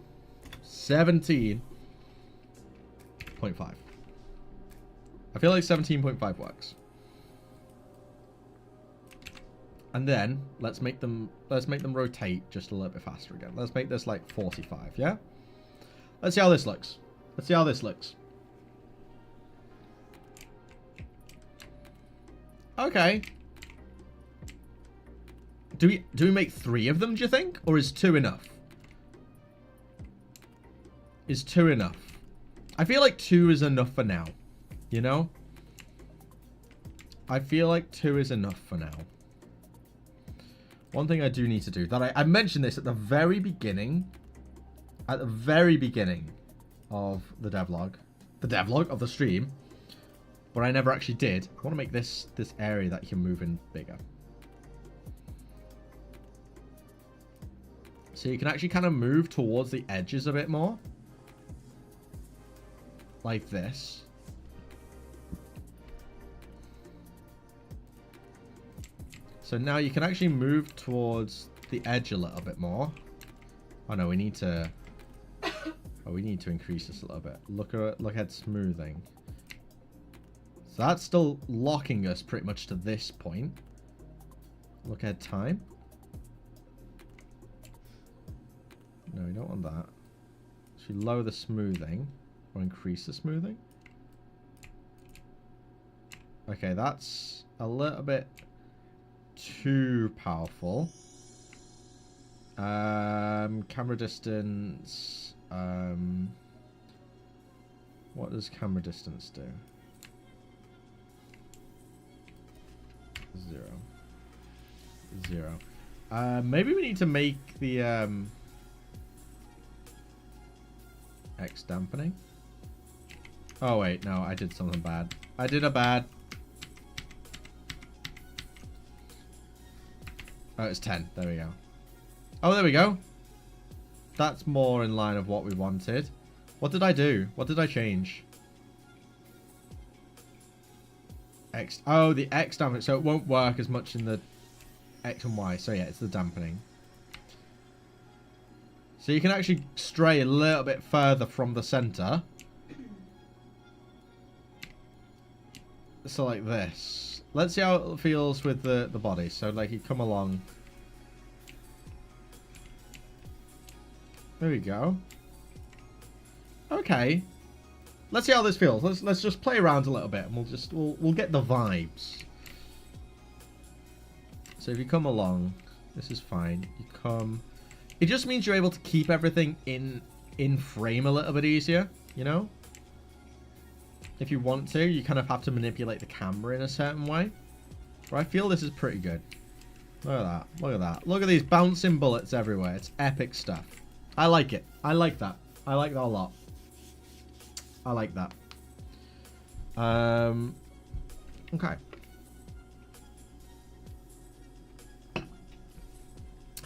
17.5. I feel like 17.5 works. And then let's make them rotate just a little bit faster again. Let's make this like 45, yeah? Let's see how this looks. Let's see how this looks. Okay. Do we make 3 of them, do you think? Or is 2 enough? Is 2 enough? I feel like 2 is enough for now. You know? I feel like 2 is enough for now. One thing I do need to do, that I mentioned this at the very beginning. At the very beginning of the devlog. The devlog of the stream. But I never actually did. I want to make this area that you can move in bigger. So you can actually kind of move towards the edges a bit more. Like this. So now you can actually move towards the edge a little bit more. Oh no, we need to... Oh, we need to increase this a little bit. Look at smoothing. So that's still locking us pretty much to this point. Look at time. No, we don't want that. Should we lower the smoothing or increase the smoothing? Okay, that's a little bit too powerful. Camera distance. What does camera distance do? 0. Maybe we need to make the X dampening. Oh wait, no, I did something bad. I did a bad. Oh, it's 10. There we go. Oh, there we go. That's more in line of what we wanted. What did I do? What did I change? X. Oh, the X dampening. So it won't work as much in the X and Y. So yeah, it's the dampening. So you can actually stray a little bit further from the center. So like this. Let's see how it feels with the body. So like you come along. There we go. Okay. Let's see how this feels. Let's just play around a little bit and we'll get the vibes. So if you come along, this is fine. You come. It just means you're able to keep everything in frame a little bit easier, you know? If you want to, you kind of have to manipulate the camera in a certain way. But I feel this is pretty good. Look at that. Look at that. Look at these bouncing bullets everywhere. It's epic stuff. I like it. I like that. I like that a lot. I like that. Okay.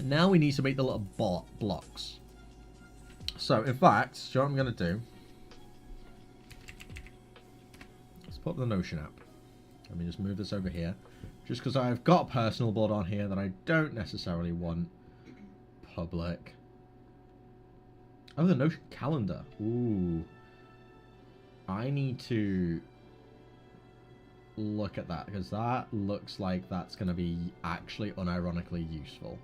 Now we need to make the little blocks. So, in fact, do you know what I'm going to do? Let's put up the Notion app. Let me just move this over here. Just because I've got personal board on here that I don't necessarily want public. Oh, the Notion calendar. Ooh. I need to look at that because that looks like that's going to be actually unironically useful.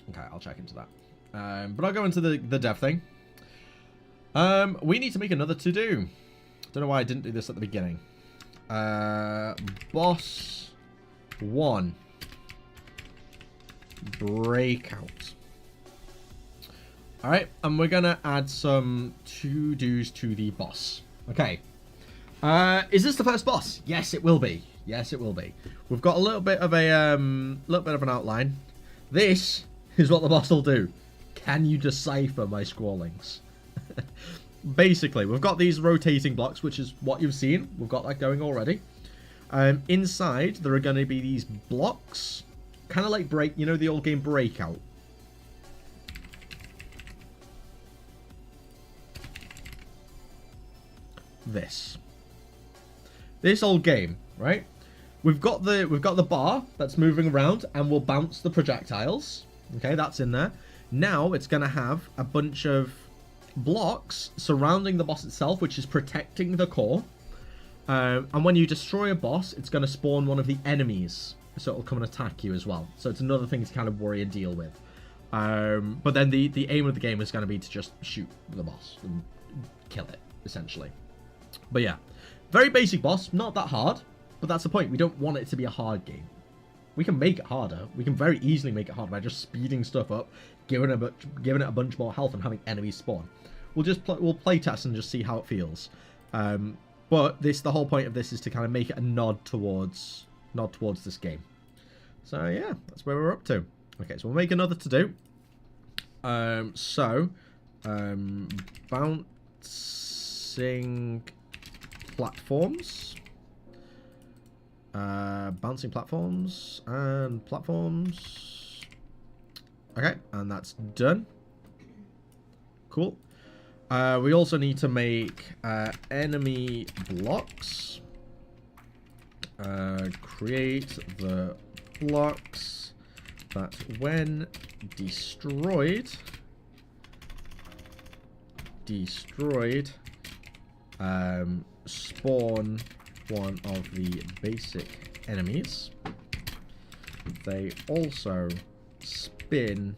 Okay, I'll check into that. But I'll go into the dev thing. We need to make another to-do. Don't know why I didn't do this at the beginning. Boss 1. Breakout. Alright, and we're going to add some to-dos to the boss. Okay. Is this the first boss? Yes, it will be. Yes, it will be. We've got a little bit of an outline. This is what the boss will do. Can you decipher my scrawlings? Basically, we've got these rotating blocks, which is what you've seen. We've got that going already. Inside, there are going to be these blocks. Kind of like the old game Breakout. This old game, right? We've got the bar that's moving around and will bounce the projectiles. Okay, that's in there. Now it's going to have a bunch of blocks surrounding the boss itself, which is protecting the core. And when you destroy a boss, it's going to spawn one of the enemies, so it'll come and attack you as well. So it's another thing to kind of worry and deal with. But then the aim of the game is going to be to just shoot the boss and kill it, essentially. But yeah, very basic boss, not that hard, but that's the point. We don't want it to be a hard game. We can make it harder. We can very easily make it harder by just speeding stuff up, giving it a bunch more health and having enemies spawn. We'll play test and just see how it feels. But the whole point of this is to kind of make it a nod towards this game. So yeah, that's where we're up to. Okay, so we'll make another to do. Bouncing platforms. Bouncing platforms and platforms. Okay, and that's done. Cool. We also need to make enemy blocks. Create the blocks that when destroyed, spawn one of the basic enemies. They also spin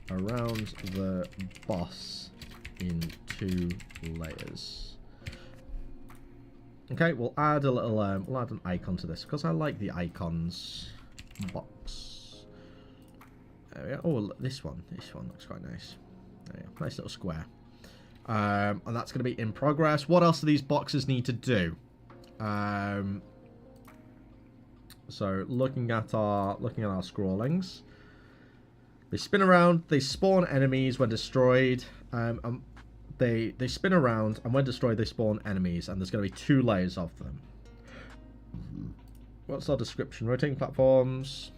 around the boss in 2 layers. Okay, we'll add a little we'll add an icon to this because I like the icons box. There we go. Oh, this one looks quite nice. There we go. Nice little square. And that's going to be in progress. What else do these boxes need to do? So looking at our scrollings, they spin around. They spawn enemies when destroyed. They spin around, and when destroyed, they spawn enemies, and there's going to be 2 layers of them. What's our description? Rotating platforms,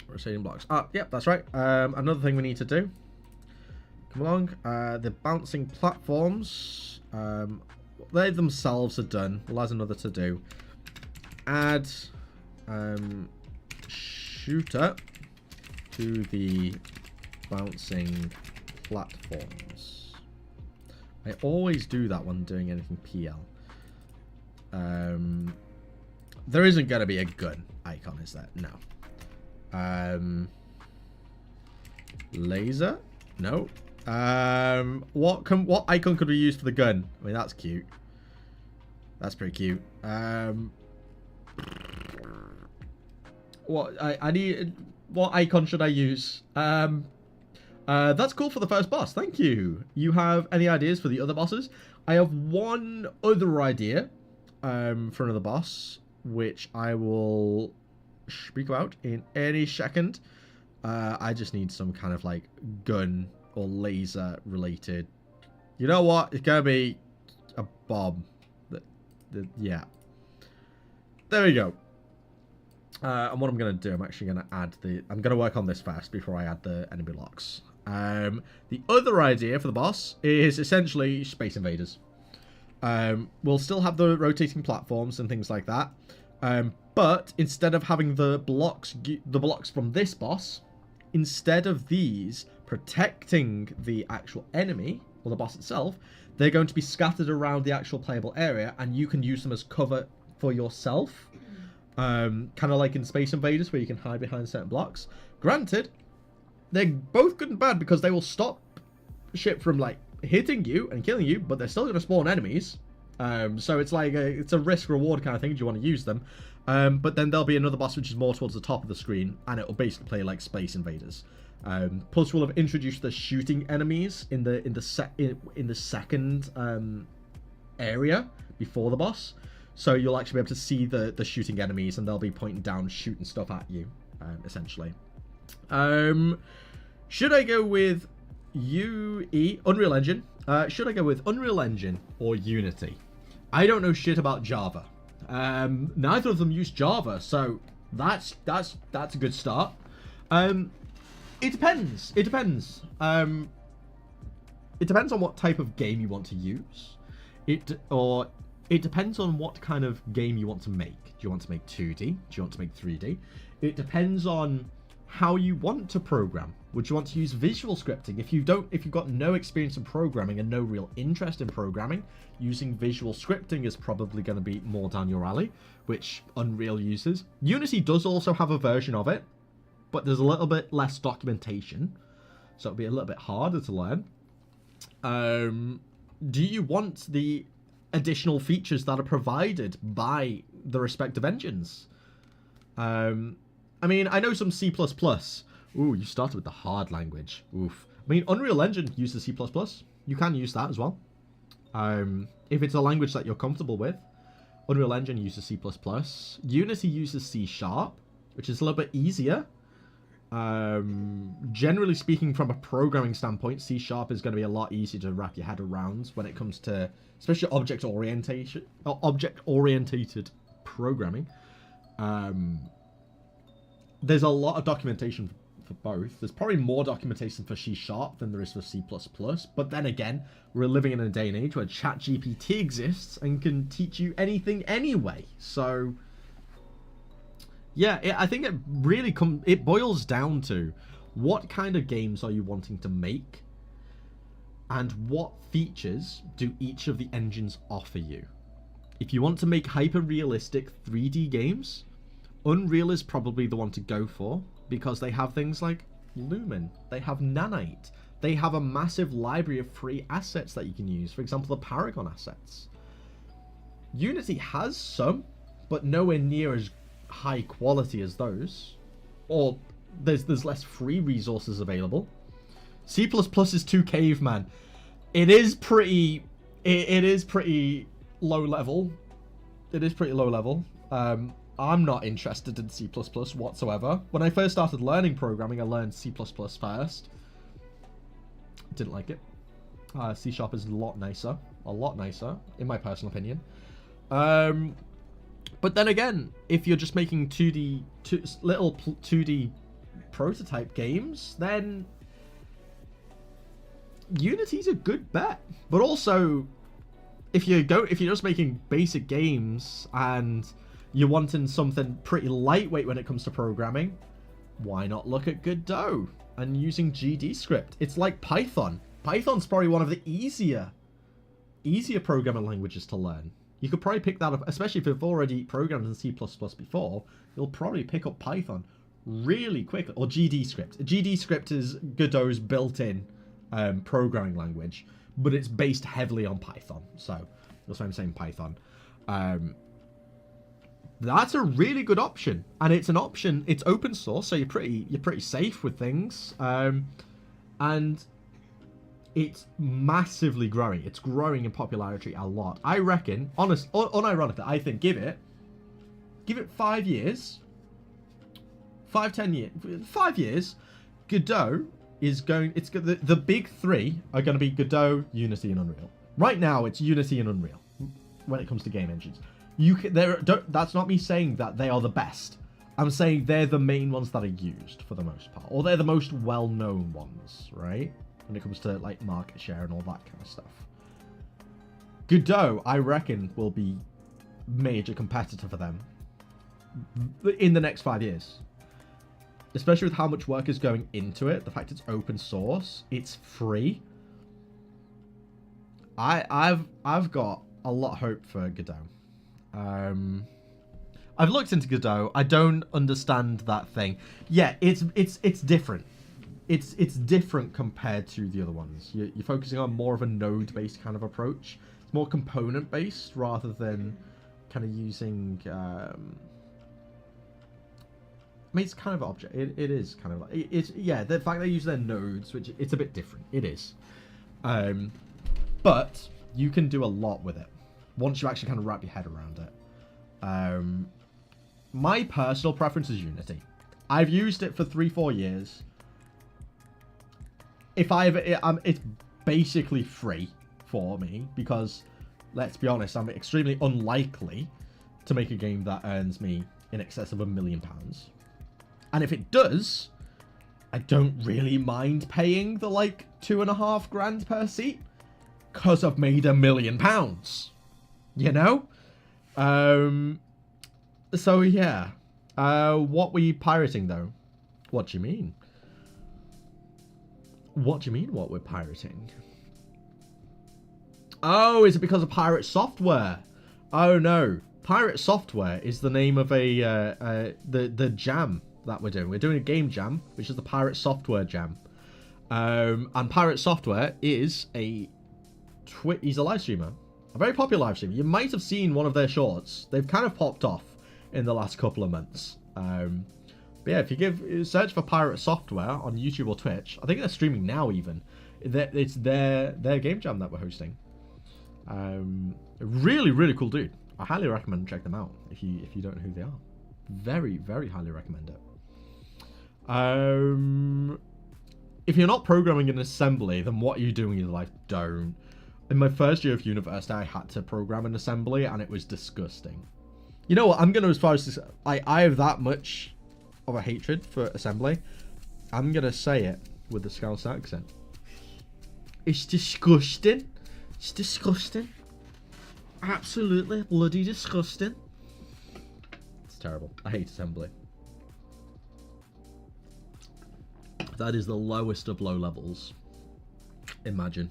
rotating blocks. Ah, yep, that's right. Another thing we need to do. Come along. The bouncing platforms. They themselves are done. Well, there's another to do. Add shooter to the bouncing platforms. I always do that when doing anything PL. There isn't going to be a gun icon, is there? No. Laser? No. What icon could we use for the gun? I mean, that's cute. That's pretty cute. What icon should I use? That's cool for the first boss. Thank you. You have any ideas for the other bosses? I have one other idea for another boss, which I will speak about in any second. I just need some kind of like gun or laser related. You know what? It's gonna be a bomb. Yeah. There we go. And what I'm gonna do, I'm actually gonna I'm gonna work on this first before I add the enemy blocks. The other idea for the boss is essentially Space Invaders. We'll still have the rotating platforms and things like that. But instead of having the blocks from this boss, instead of these protecting the actual enemy or the boss itself, they're going to be scattered around the actual playable area, and you can use them as cover for yourself. Kind of like in Space Invaders, where you can hide behind certain blocks. Granted, they're both good and bad because they will stop shit from like hitting you and killing you, but they're still going to spawn enemies. So it's like it's a risk-reward kind of thing. Do you want to use them? But then there'll be another boss which is more towards the top of the screen, and it'll basically play like Space Invaders. Plus, we'll have introduced the shooting enemies in the second area before the boss, so you'll actually be able to see the shooting enemies, and they'll be pointing down, shooting stuff at you, essentially. Should I go with Unreal Engine? Should I go with Unreal Engine or Unity? I don't know shit about Java. Neither of them use Java, so that's a good start. It depends. It depends. It depends on what type of game you want to use. It depends on what kind of game you want to make. Do you want to make 2D? Do you want to make 3D? It depends on how you want to program. Would you want to use visual scripting? If you've got no experience in programming and no real interest in programming, using visual scripting is probably going to be more down your alley, which Unreal uses. Unity does also have a version of it, but there's a little bit less documentation, so it'll be a little bit harder to learn. Do you want the additional features that are provided by the respective engines? I mean, I know some C++. Ooh, you started with the hard language. Oof. I mean, Unreal Engine uses C++. You can use that as well. If it's a language that you're comfortable with, Unreal Engine uses C++. Unity uses C#, which is a little bit easier. Generally speaking, from a programming standpoint, C# is going to be a lot easier to wrap your head around when it comes to, especially object-orientated programming. There's a lot of documentation for both. There's probably more documentation for C# than there is for C++, but then again, we're living in a day and age where ChatGPT exists and can teach you anything anyway. So yeah, I think it really it boils down to what kind of games are you wanting to make and what features do each of the engines offer you. If you want to make hyper-realistic 3D games, Unreal is probably the one to go for, because they have things like Lumen, they have Nanite, they have a massive library of free assets that you can use, for example the Paragon assets. Unity has some, but nowhere near as high quality as those, or there's less free resources available. C++ is too caveman. It is pretty low level. It is pretty low level. I'm not interested in C++ whatsoever. When I first started learning programming, I learned C++ first. Didn't like it. C# is a lot nicer, in my personal opinion. But then again, if you're just making little 2D prototype games, then Unity's a good bet. But also, if you're just making basic games and you're wanting something pretty lightweight when it comes to programming, why not look at Godot and using GDScript? It's like Python. Python's probably one of the easier programming languages to learn. You could probably pick that up, especially if you've already programmed in C++ before, you'll probably pick up Python really quickly. Or GDScript. GDScript is Godot's built-in programming language, but it's based heavily on Python. So that's why I'm saying Python. That's a really good option, and it's an option. It's open source, so you're pretty safe with things, and it's massively growing. It's growing in popularity a lot. I reckon, unironically, I think give it 5 years, 10 years, 5 years. Godot is going. The big three are going to be Godot, Unity, and Unreal. Right now, it's Unity and Unreal when it comes to game engines. That's not me saying that they are the best. I'm saying they're the main ones that are used for the most part, or they're the most well-known ones, right? When it comes to like market share and all that kind of stuff. Godot, I reckon, will be major competitor for them in the next 5 years, especially with how much work is going into it. The fact it's open source, it's free. I've got a lot of hope for Godot. I've looked into Godot. I don't understand that thing. Yeah, it's different. It's different compared to the other ones. You're focusing on more of a node-based kind of approach. It's more component-based rather than kind of using. I mean, it's kind of object. It is kind of like it's yeah. The fact they use their nodes, which it's a bit different. It is, but you can do a lot with it once you actually kind of wrap your head around it. My personal preference is Unity. I've used it for 3-4 years. It's basically free for me because, let's be honest, I'm extremely unlikely to make a game that earns me in excess of £1 million. And if it does, I don't really mind paying the like £2,500 per seat because I've made £1 million. You know? So yeah. What were you pirating though? What do you mean? What do you mean what we're pirating? Oh, is it because of Pirate Software? Oh no. Pirate Software is the name of the jam that we're doing. We're doing a game jam, which is the Pirate Software jam. And Pirate Software is he's a live streamer. A very popular live streamer. You might have seen one of their shorts. They've kind of popped off in the last couple of months. But yeah, if you search for Pirate Software on YouTube or Twitch, I think they're streaming now even. It's their game jam that we're hosting. Really, really cool dude. I highly recommend check them out if you don't know who they are. Very, very highly recommend it. If you're not programming in assembly, then what are you doing in your life? Don't. In my first year of university, I had to program in assembly, and it was disgusting. You know what? I'm going to, as far as this, I have that much of a hatred for assembly. I'm going to say it with the Scouse accent. It's disgusting. It's disgusting. Absolutely bloody disgusting. It's terrible. I hate assembly. That is the lowest of low levels. Imagine.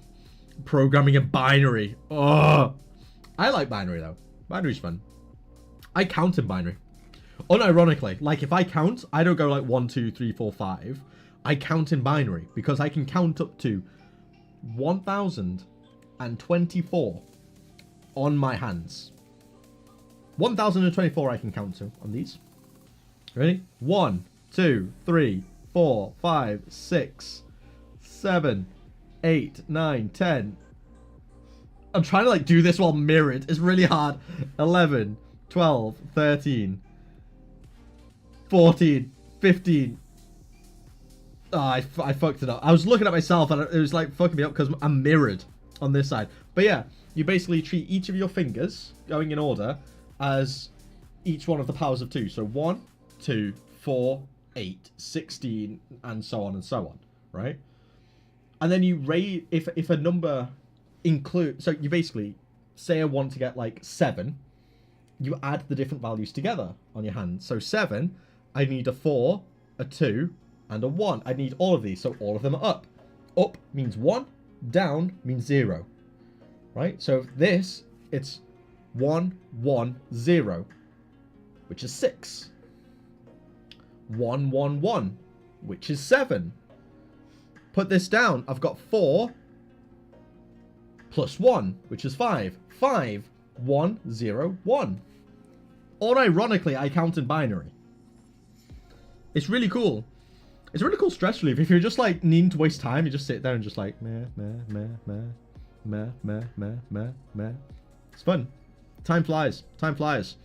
Programming a binary. Oh! I like binary, though. Binary's fun. I count in binary. Unironically, like, if I count, I don't go like 1, 2, 3, 4, 5. I count in binary, because I can count up to 1,024 on my hands. 1,024 I can count to on these. Ready? 1, 2, 3, 4, 5, 6, 7, 8, 9, 10. I'm trying to like do this while mirrored. It's really hard. 11, 12, 13, 14, 15. Oh, I fucked it up. I was looking at myself and it was like fucking me up because I'm mirrored on this side. But yeah, you basically treat each of your fingers, going in order, as each one of the powers of 2. So 1, 2, 4, 8, 16, and so on and so on, right? And then you raise, if a number include, so you basically say I want to get like 7, you add the different values together on your hand. So 7, I need a 4, a 2, and a 1. I need all of these, so all of them are up. Up means 1, down means 0, right? So this, it's 1, 1, 0, which is 6. 1, 1, 1, which is 7. Put this down. I've got 4 plus 1, which is 5. 5, 1, 0, 1. Unironically, I count in binary. It's really cool. It's a really cool stress relief. If you're just like needing to waste time, you just sit there and just like meh, meh, meh, meh, meh, meh, meh, meh, meh. It's fun. Time flies. Time flies.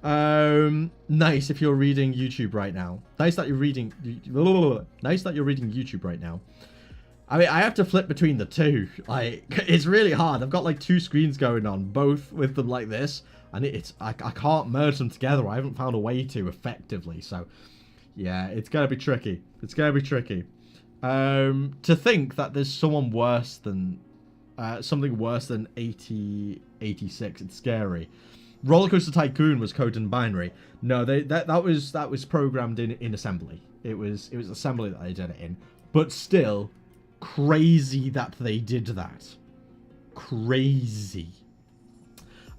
Nice if you're reading YouTube right now. Nice that you're reading. Nice that you're reading YouTube right now. I mean, I have to flip between the two. Like, it's really hard. I've got like 2 screens going on, both with them like this, and I can't merge them together. I haven't found a way to effectively. So, yeah, it's gonna be tricky. It's gonna be tricky. To think that there's someone worse than something worse than 8086. It's scary. Rollercoaster Tycoon was coded in binary. No, that was programmed in assembly. It was assembly that they did it in. But still, crazy that they did that. Crazy.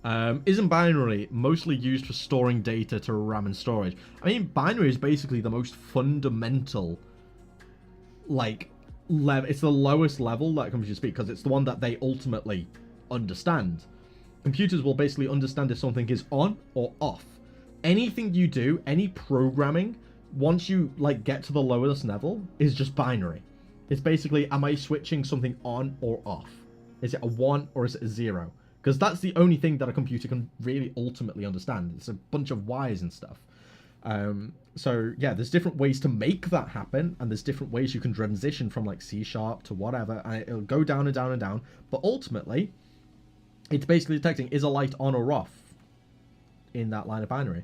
Isn't binary mostly used for storing data to RAM and storage? I mean, binary is basically the most fundamental, like, level. It's the lowest level that computers speak because it's the one that they ultimately understand. Computers will basically understand if something is on or off. Anything you do, any programming, once you like get to the lowest level, is just binary. It's basically, am I switching something on or off? Is it a 1 or is it a 0? Because that's the only thing that a computer can really ultimately understand. It's a bunch of wires and stuff. So yeah, there's different ways to make that happen, and there's different ways you can transition from like C# to whatever, and it'll go down and down and down. But ultimately, it's basically detecting, is a light on or off in that line of binary.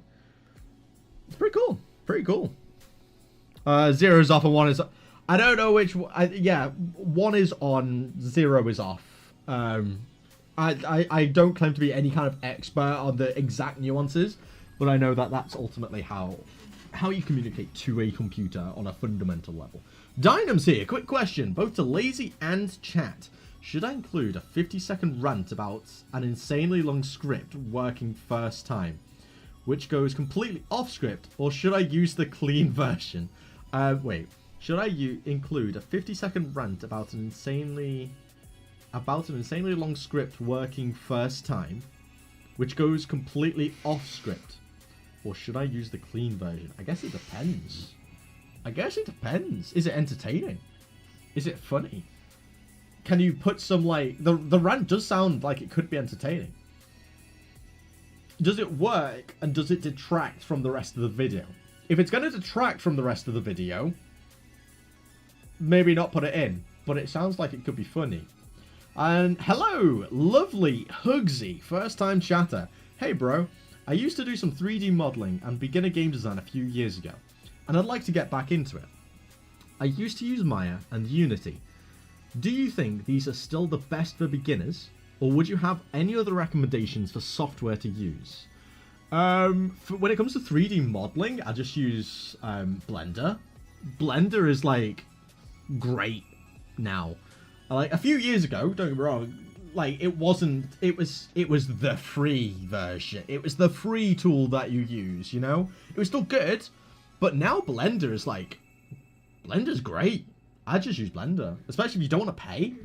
It's pretty cool. Pretty cool. 0 is off and 1 is... I don't know which... yeah, 1 is on, 0 is off. I don't claim to be any kind of expert on the exact nuances, but I know that that's ultimately how you communicate to a computer on a fundamental level. Dynam's here. Quick question, both to Lazy and chat. Should I include a 50-second rant about an insanely long script working first time, which goes completely off script, or should I use the clean version? Wait, should I include a 50-second rant about an insanely long script working first time, which goes completely off script, or should I use the clean version? I guess it depends. Is it entertaining? Is it funny? can you put some, like... The rant does sound like it could be entertaining. Does it work, and does it detract from the rest of the video? If it's going to detract from the rest of the video, maybe not put it in. But it sounds like it could be funny. And hello, lovely Bugsy, first time chatter. Hey bro, I used to do some 3D modeling and beginner game design a few years ago, and I'd like to get back into it. I used to use Maya and Unity. Do you think these are still the best for beginners, or would you have any other recommendations for software to use? When it comes to 3D modeling, I just use Blender. Blender is like great now. Like a few years ago, don't get me wrong, like it was the free version. It was the free tool that you use, you know? It was still good, but now Blender is like, Blender's great. I just use Blender, especially if you don't want to pay.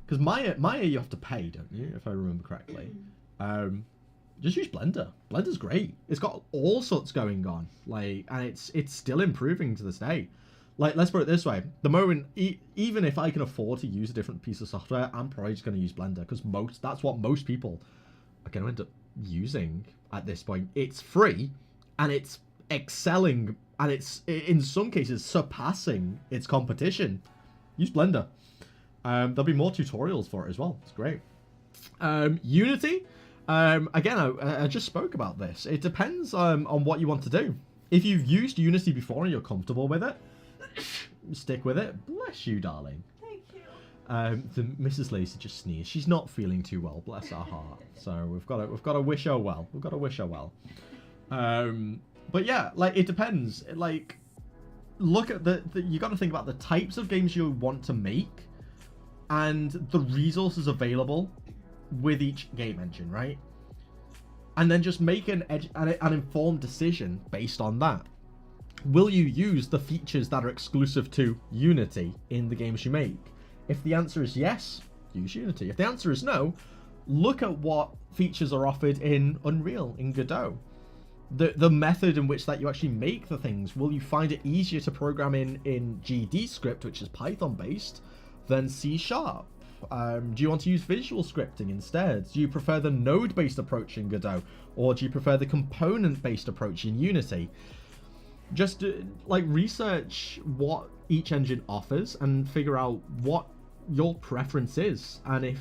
Because Maya you have to pay, don't you? If I remember correctly. Just use Blender. Blender's great. It's got all sorts going on, like, and it's still improving to this day. Like, let's put it this way: the moment, even if I can afford to use a different piece of software, I'm probably just going to use Blender because that's what most people are going to end up using at this point. It's free, and it's excelling, and it's in some cases surpassing its competition. Use Blender. There'll be more tutorials for it as well. It's great. Unity. Again, I just spoke about this. It depends on what you want to do. If you've used Unity before and you're comfortable with it, stick with it. Bless you, darling.
Thank you.
The Mrs. Lazy just sneezed. She's not feeling too well. Bless her heart. So we've got to wish her well. We've got to wish her well. But yeah, like it depends. Like, look at you got to think about the types of games you want to make and the resources available with each game engine, right? And then just make an informed decision based on that. Will you use the features that are exclusive to Unity in the games you make? If the answer is yes, use Unity. If the answer is no, look at what features are offered in Unreal, in Godot. The method in which that you actually make the things, will you find it easier to program in GD script, which is Python based, than C#? Do you want to use visual scripting instead? Do you prefer the node-based approach in Godot? Or do you prefer the component-based approach in Unity? Just like research what each engine offers and figure out what your preference is and if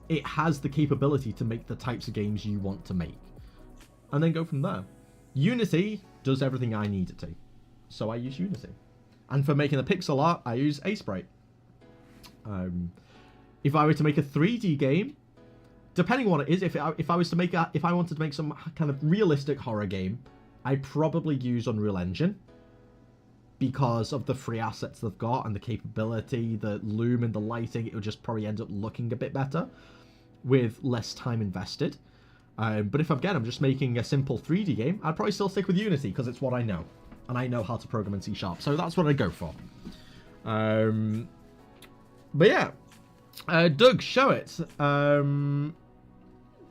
it has the capability to make the types of games you want to make. And then go from there. Unity does everything I need it to. So I use Unity. And for making the pixel art, I use Sprite. If I were to make a 3D game, depending on what it is, if I wanted to make some kind of realistic horror game, I'd probably use Unreal Engine because of the free assets they've got and the capability, the loom and the lighting. It would just probably end up looking a bit better with less time invested. But if I'm just making a simple 3D game, I'd probably still stick with Unity because it's what I know. And I know how to program in C#. So that's what I go for. But yeah. Doug, show it.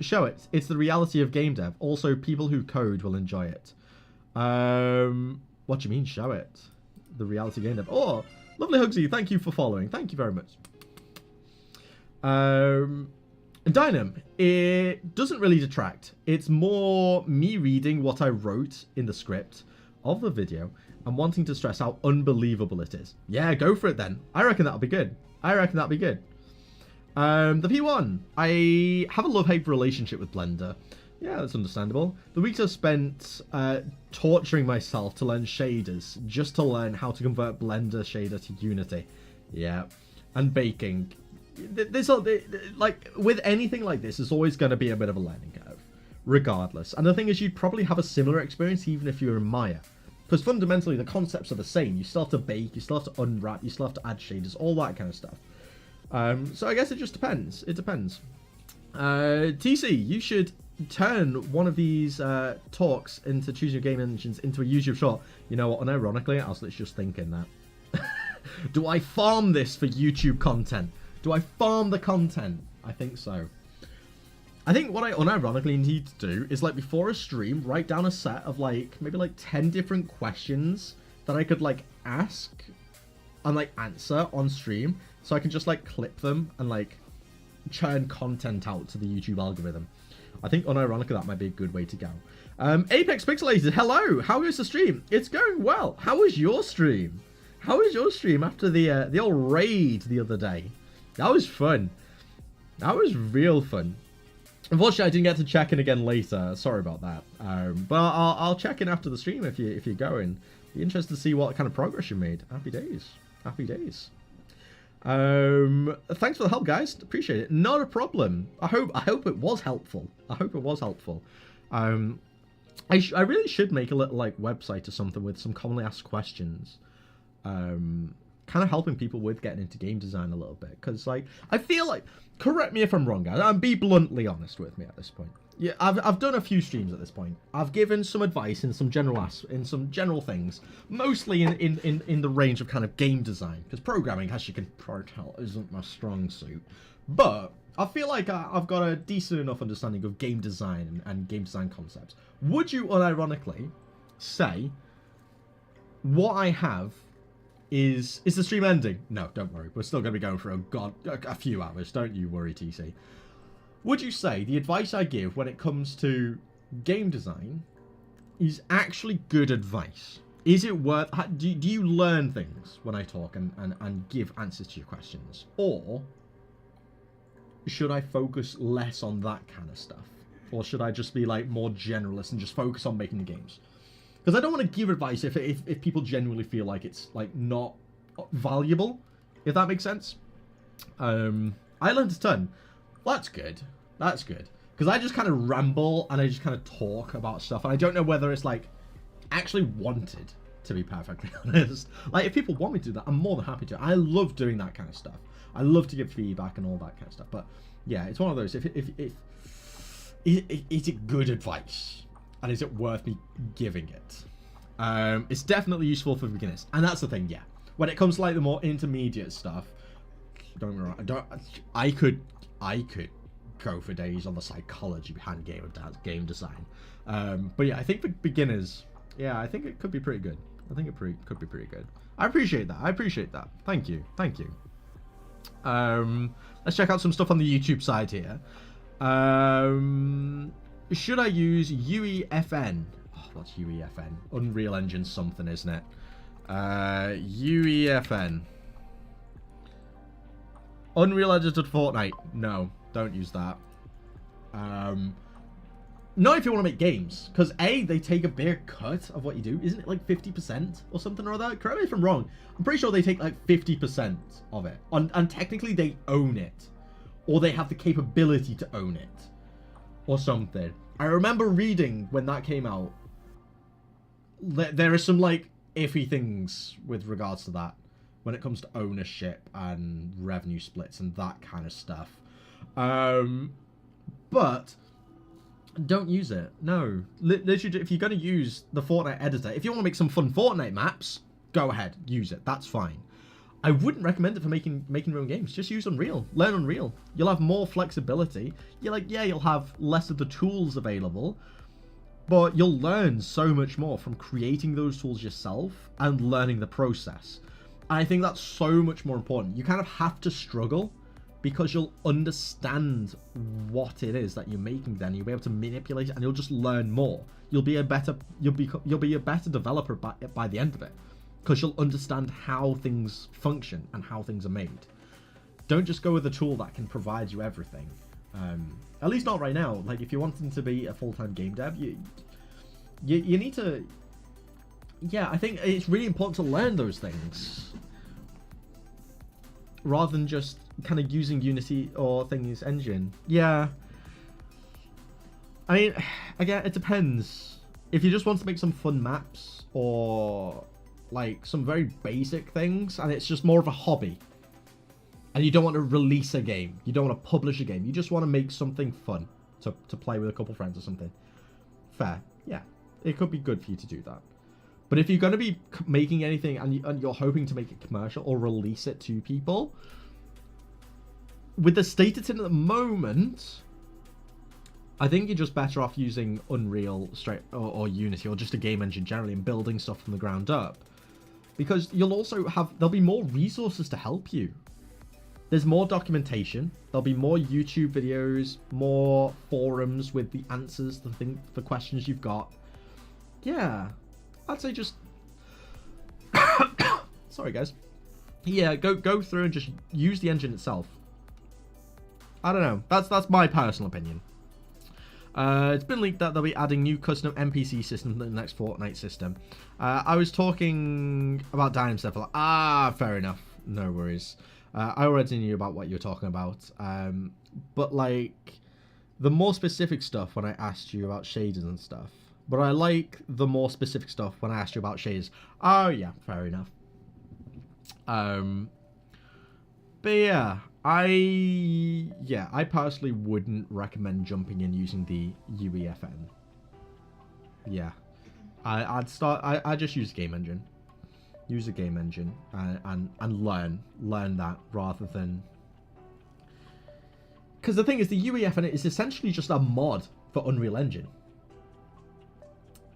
Show it. It's the reality of game dev. Also, people who code will enjoy it. What do you mean, show it? The reality of game dev. Oh, lovely Bugsy. Thank you for following. Thank you very much. Dynam, it doesn't really detract. It's more me reading what I wrote in the script of the video and wanting to stress how unbelievable it is. Yeah, go for it then. I reckon that'll be good. The P1. I have a love-hate relationship with Blender. Yeah, that's understandable. The weeks I've spent torturing myself to learn shaders, just to learn how to convert Blender shader to Unity. Yeah, and baking. Like, with anything like this, there's always going to be a bit of a learning curve, regardless. And the thing is, you'd probably have a similar experience even if you were in Maya. Because fundamentally, the concepts are the same. You still have to bake, you still have to unwrap, you still have to add shaders, all that kind of stuff. So I guess it just depends. It depends. TC, you should turn one of these talks into Choose Your Game Engines into a YouTube short. You know what, unironically, I was just thinking that. Do I farm this for YouTube content? Do I farm the content? I think so. I think what I unironically need to do is, like, before a stream, write down a set of, like, maybe, like, 10 different questions that I could, like, ask and, like, answer on stream so I can just like clip them and like churn content out to the YouTube algorithm. I think unironically that might be a good way to go. Apex Pixelated, hello. How is the stream? It's going well. How was your stream? How was your stream after the old raid the other day? That was fun. That was real fun. Unfortunately, I didn't get to check in again later. Sorry about that. But I'll check in after the stream if you're going. Be interested to see what kind of progress you made. Happy days. Happy days. Thanks for the help, guys. Appreciate it. Not a problem. I hope it was helpful. I hope it was helpful. I really should make a little like website or something with some commonly asked questions. Kind of helping people with getting into game design a little bit, because like I feel like, correct me if I'm wrong, guys, and be bluntly honest with me at this point. Yeah, I've done a few streams at this point. I've given some advice in some general things, mostly in the range of kind of game design, because programming, as you can probably tell, isn't my strong suit. But I feel like I've got a decent enough understanding of game design and game design concepts. Would you unironically say what I have is the stream ending? No, don't worry. We're still going to be going for a few hours. Don't you worry, TC. Would you say the advice I give when it comes to game design is actually good advice? Is it worth... Do you learn things when I talk and give answers to your questions? Or should I focus less on that kind of stuff? Or should I just be like more generalist and just focus on making the games? Because I don't want to give advice if people genuinely feel like it's like not valuable, if that makes sense. I learned a ton. That's good. That's good. Because I just kind of ramble and I just kind of talk about stuff. And I don't know whether it's like actually wanted, to be perfectly honest. Like if people want me to do that, I'm more than happy to. I love doing that kind of stuff. I love to give feedback and all that kind of stuff. But yeah, it's one of those. Is it good advice? And is it worth me giving it? It's definitely useful for beginners. And that's the thing, yeah. When it comes to like the more intermediate stuff, don't get me wrong, I could go for days on the psychology behind game design. But yeah, I think for beginners, yeah, I think it could be pretty good. I think it could be pretty good. I appreciate that. Thank you. Let's check out some stuff on the YouTube side here. Should I use UEFN? Oh, what's UEFN? Unreal Engine something, isn't it? UEFN. Unreal Engine to Fortnite. No, don't use that. Not if you want to make games. Because A, they take a bigger cut of what you do. Isn't it like 50% or something or other? Correct me if I'm wrong. I'm pretty sure they take like 50% of it. And technically they own it. Or they have the capability to own it. Or something. I remember reading when that came out. There are some like iffy things with regards to that. When it comes to ownership and revenue splits and that kind of stuff. But don't use it. No. Literally, if you're going to use the Fortnite editor, if you want to make some fun Fortnite maps, go ahead. Use it. That's fine. I wouldn't recommend it for making your own games. Just use Unreal. Learn Unreal. You'll have more flexibility. You'll have less of the tools available, but you'll learn so much more from creating those tools yourself and learning the process. And I think that's so much more important. You kind of have to struggle because you'll understand what it is that you're making. Then you'll be able to manipulate it, and you'll just learn more. You'll be a better developer by the end of it. Because you'll understand how things function and how things are made. Don't just go with a tool that can provide you everything. At least not right now. Like if you're wanting to be a full-time game dev, you need to. Yeah, I think it's really important to learn those things rather than just kind of using Unity or Thingy's engine. Yeah. I mean, again, it depends. If you just want to make some fun maps or like some very basic things and it's just more of a hobby and you don't want to release a game, you don't want to publish a game, you just want to make something fun to play with a couple friends or something, fair, yeah, it could be good for you to do that. But if you're going to be making anything and you're hoping to make it commercial or release it to people, with the state it's in at the moment, I think you're just better off using Unreal straight or Unity or just a game engine generally and building stuff from the ground up. Because you'll also there'll be more resources to help you. There's more documentation. There'll be more YouTube videos, more forums with the answers to the questions you've got. Yeah, I'd say just... Sorry, guys. Yeah, go through and just use the engine itself. I don't know. That's my personal opinion. It's been leaked that they'll be adding new custom NPC systems in the next Fortnite system. I was talking about Dynam stuff. Like, fair enough. No worries. I already knew about what you were talking about. But, like, the more specific stuff when I asked you about shaders and stuff. But I like the more specific stuff when I asked you about shaders. Oh, yeah, fair enough. But yeah, I personally wouldn't recommend jumping in using the UEFN. Yeah, I'd just use game engine. Use a game engine and learn that rather than... Because the thing is, the UEFN is essentially just a mod for Unreal Engine.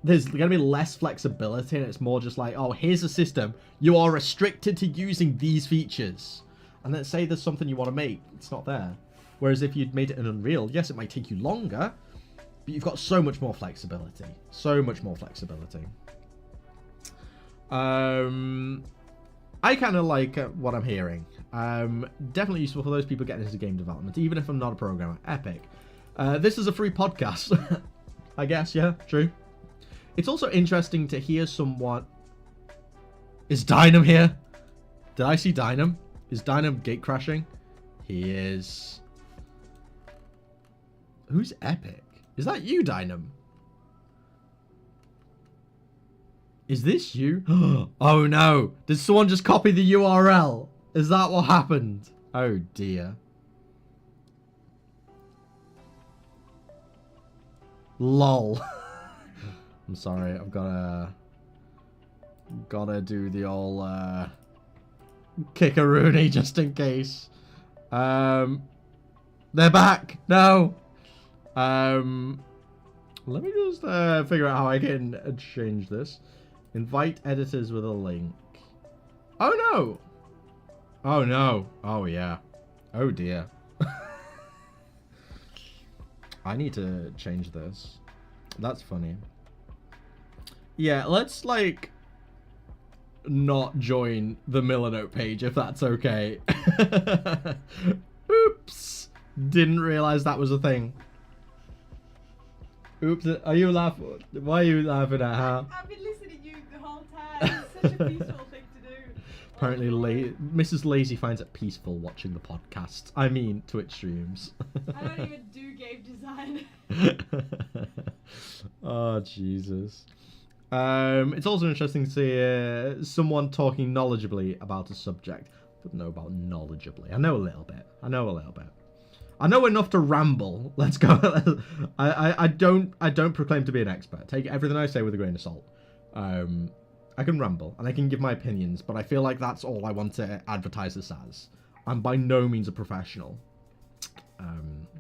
There's going to be less flexibility, and it's more just like, oh, here's a system. You are restricted to using these features. And then say there's something you want to make, it's not there. Whereas if you'd made it in Unreal, yes, it might take you longer, but you've got so much more flexibility. So much more flexibility. I kind of like what I'm hearing. Definitely useful for those people getting into game development, even if I'm not a programmer. Epic. This is a free podcast. I guess, yeah, true. It's also interesting to hear somewhat... Is Dynam here? Did I see Dynam? Is Dynam gate crashing? He is. Who's Epic? Is that you, Dynam? Is this you? Oh no! Did someone just copy the URL? Is that what happened? Oh dear. LOL. I'm sorry, I've gotta do the old kick a Rooney just in case. They're back. No. Let me just figure out how I can change this. Invite editors with a link. Oh no. Oh no. Oh yeah. Oh dear. I need to change this. That's funny. Yeah, let's like not join the Milanote page if that's okay. Oops. Didn't realize that was a thing. Oops. Are you laughing? Why are you laughing at her?
I've been listening to you the whole time. It's such a peaceful thing to do.
Apparently, Mrs. Lazy finds it peaceful watching the podcasts. I mean, Twitch streams.
I don't even do game design.
Oh, Jesus. It's also interesting to see someone talking knowledgeably about a subject. I don't know about knowledgeably. I know a little bit. I know enough to ramble. Let's go. I don't proclaim to be an expert. Take everything I say with a grain of salt. I can ramble and I can give my opinions, but I feel like that's all I want to advertise this as. I'm by no means a professional.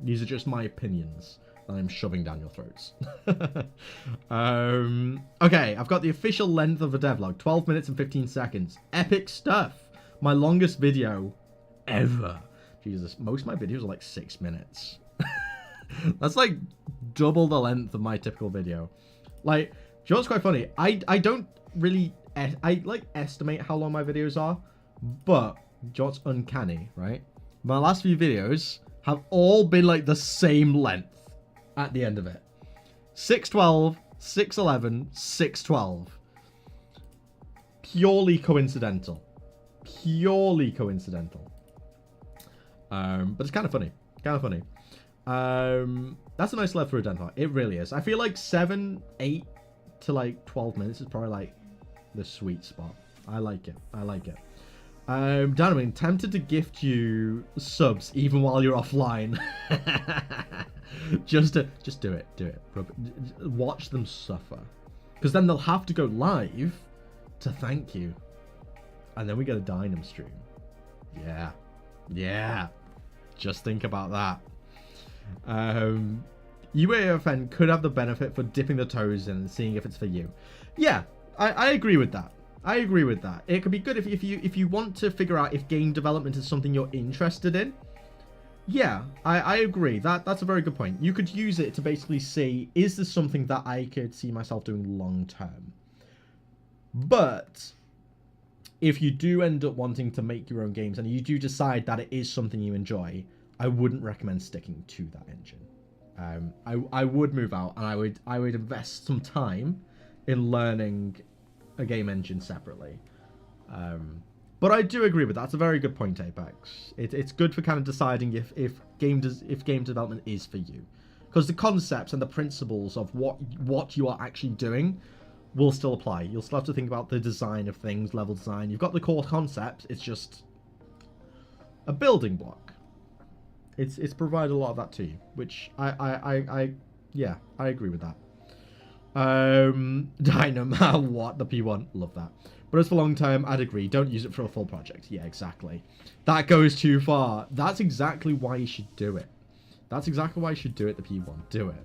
These are just my opinions that I'm shoving down your throats. Okay, I've got the official length of a devlog, 12 minutes and 15 seconds. Epic stuff. My longest video ever. Jesus, most of my videos are like 6 minutes. That's like double the length of my typical video. Like, do you know what's quite funny? I don't really, I like estimate how long my videos are, but do you know what's uncanny, right? My last few videos have all been like the same length at the end of it. 6:12, 6:11, 6:12. Purely coincidental. Purely coincidental. But it's kind of funny. That's a nice length for a dental. It really is. I feel like 7, 8 to like 12 minutes is probably like the sweet spot. I like it. Dan, I'm tempted to gift you subs even while you're offline. just do it. Watch them suffer, because then they'll have to go live to thank you, and then we get a Dynam stream. Yeah. Just think about that. UAFN could have the benefit for dipping the toes in and seeing if it's for you. Yeah, I agree with that.
I agree with that. It could be good if you want to figure out if game development is something you're interested in. Yeah, I agree. That's a very good point. You could use it to basically see, is this something that I could see myself doing long term? But if you do end up wanting to make your own games and you do decide that it is something you enjoy, I wouldn't recommend sticking to that engine. I would move out, and I would invest some time in learning a game engine separately. But I do agree with that. That's a very good point, Apex. It's good for kind of deciding if game development is for you, because the concepts and the principles of what you are actually doing will still apply. You'll still have to think about the design of things, level design. You've got the core concept. It's just a building block. It's provided a lot of that to you, which yeah, I agree with that. Dynamo, what the P1, love that. But as for long term, I'd agree. Don't use it for a full project. Yeah, exactly. That goes too far. That's exactly why you should do it. That's exactly why you should do it, the P1. Do it.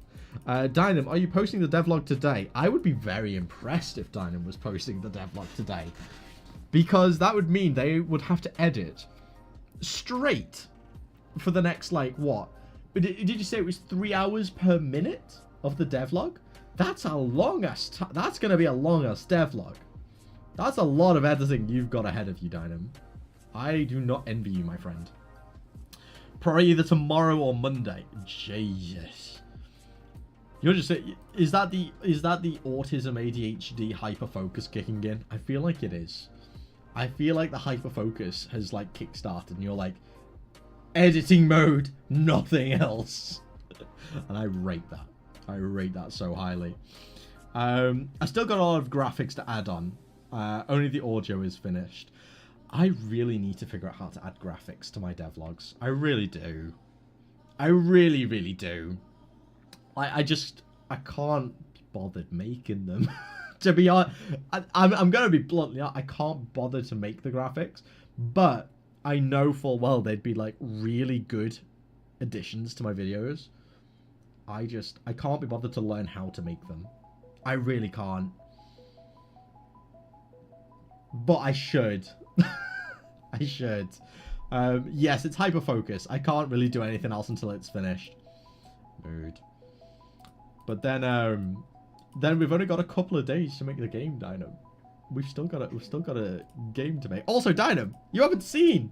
Dynam, are you posting the devlog today? I would be very impressed if Dynam was posting the devlog today, because that would mean they would have to edit straight for the next, like, what? Did you say it was 3 hours per minute of the devlog? That's a long-ass... That's going to be a long-ass devlog. That's a lot of editing you've got ahead of you, Dynam. I do not envy you, my friend. Probably either tomorrow or Monday. Jesus. You're just... Is that the autism, ADHD, hyperfocus kicking in? I feel like it is. I feel like the hyperfocus has, like, kickstarted, and you're like, editing mode, nothing else. And I rate that. I rate that so highly. I still got a lot of graphics to add on. Only the audio is finished. I really need to figure out how to add graphics to my devlogs. I really do. I really, really do. I can't be bothered making them. To be honest, I'm going to be bluntly, I can't bother to make the graphics. But I know full well they'd be, like, really good additions to my videos. I can't be bothered to learn how to make them. I really can't. But I should. I should. Yes, it's hyperfocus. I can't really do anything else until it's finished. Mood. But then we've only got a couple of days to make the game, Dynam. We've still got a game to make. Also, Dynam, you haven't seen.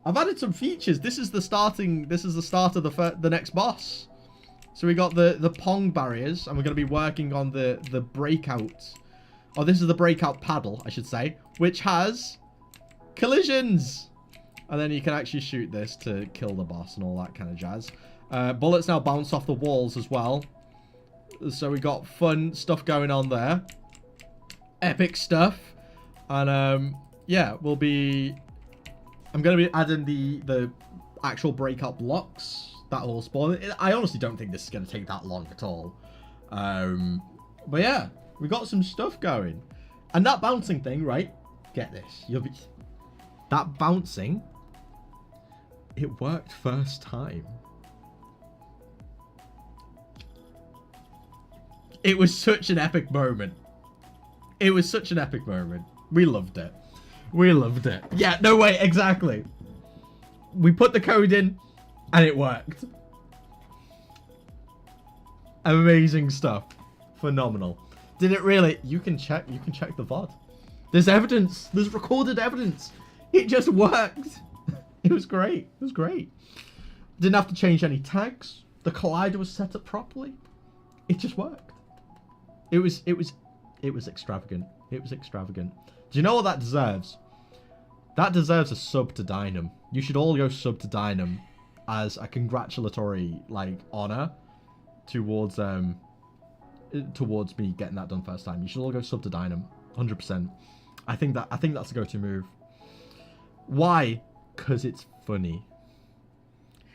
I've added some features. This is the start of the next boss. So we got the Pong barriers, and we're going to be working on the breakout. Oh, this is the breakout paddle, I should say, which has collisions. And then you can actually shoot this to kill the boss and all that kind of jazz. Bullets now bounce off the walls as well. So we got fun stuff going on there. Epic stuff. And yeah, I'm going to be adding the actual breakout blocks. That will spawn. I honestly don't think this is going to take that long at all. But yeah, we got some stuff going. And that bouncing thing, right? Get this. That bouncing, it worked first time. It was such an epic moment. It was such an epic moment. We loved it. We loved it. Yeah, no way, exactly. We put the code in, and it worked. Amazing stuff. Phenomenal. Did it really? You can check the VOD. There's evidence. There's recorded evidence. It just worked. It was great. It was great. Didn't have to change any tags. The collider was set up properly. It just worked. It was extravagant. It was extravagant. Do you know what that deserves? That deserves a sub to Dynam. You should all go sub to Dynam as a congratulatory, like, honor towards me getting that done first time. You should all go sub to Dynam, 100%. I think that's a go-to move. Why? Cause it's funny.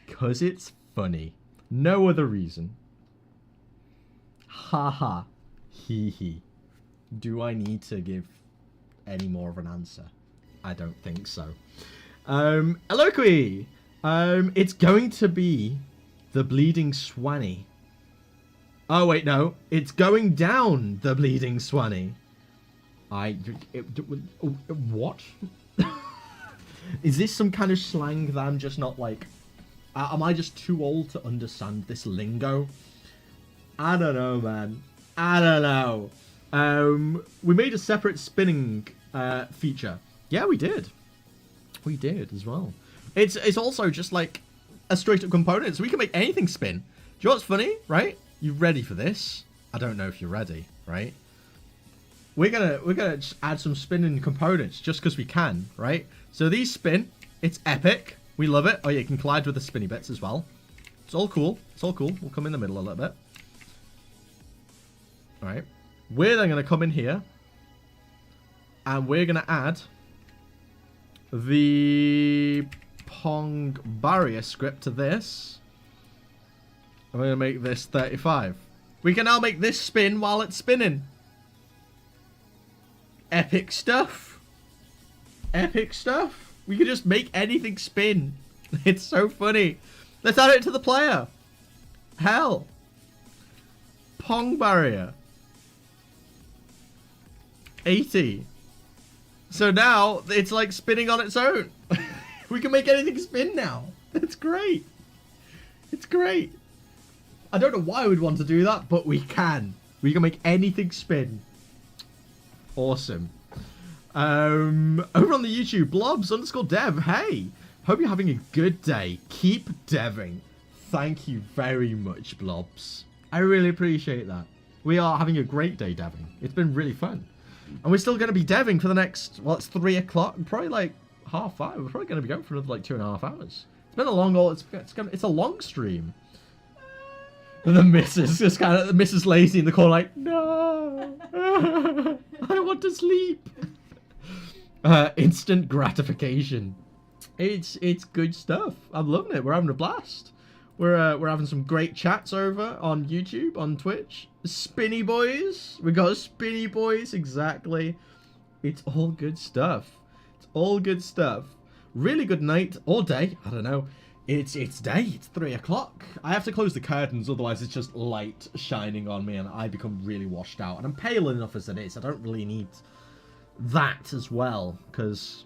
Cause it's funny. No other reason. Haha. Hee hee. Do I need to give any more of an answer? I don't think so. Eloqui! It's going to be the Bleeding Swanny. Oh, wait, no. It's going down the Bleeding Swanny. What? Is this some kind of slang that I'm just not like... am I just too old to understand this lingo? I don't know, man. I don't know. We made a separate spinning feature. Yeah, we did. We did as well. It's also just like a straight up component, so we can make anything spin. Do you know what's funny, right? You ready for this? I don't know if you're ready, right? We're gonna just add some spinning components just because we can, right? So these spin. It's epic. We love it. Oh yeah, you can collide with the spinny bits as well. It's all cool. It's all cool. We'll come in the middle a little bit. All right. We're then gonna come in here, and we're gonna add the Pong barrier script to this. I'm gonna make this 35. We can now make this spin while it's spinning. Epic stuff. Epic stuff. We can just make anything spin. It's so funny. Let's add it to the player. Hell. Pong barrier. 80. So now it's like spinning on its own. We can make anything spin now. It's great. It's great. I don't know why we'd want to do that, but we can. We can make anything spin. Awesome. Over on the YouTube, blobs_dev. Hey, hope you're having a good day. Keep deving. Thank you very much, blobs. I really appreciate that. We are having a great day deving. It's been really fun. And we're still going to be deving for the next, well, it's 3 o'clock, probably like 5:30. We're probably going to be going for another like 2.5 hours. It's been a long, it's a long stream. And the missus just kind of, Mrs. Lazy in the corner like, no, I want to sleep. Instant gratification. It's good stuff. I'm loving it. We're having a blast. We're having some great chats over on YouTube, on Twitch. Spinny boys. We got spinny boys, exactly. It's all good stuff. It's all good stuff. Really good night or day. I don't know. It's day. It's 3 o'clock. I have to close the curtains, otherwise it's just light shining on me and I become really washed out. And I'm pale enough as it is. I don't really need that as well, because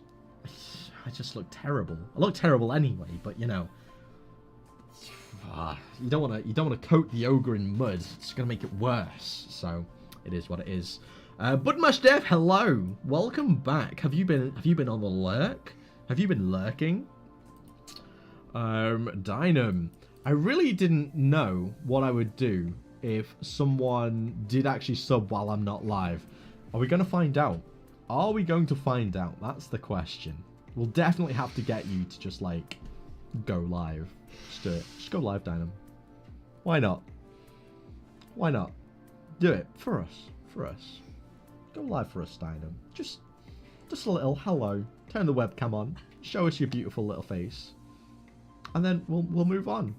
I just look terrible. I look terrible anyway, but you know, you don't want to coat the ogre in mud. It's gonna make it worse. So it is what it is. Budmushdev, hello, welcome back. Have you been on the lurk? Have you been lurking? Dynam, I really didn't know what I would do if someone did actually sub while I'm not live. Are we gonna find out? Are we going to find out? That's the question. We'll definitely have to get you to just like go live. Just do it. Just go live, Dynam. Why not? Why not? Do it for us. For us. Go live for us, Dynam. Just a little hello. Turn the webcam on. Show us your beautiful little face. And then we'll move on.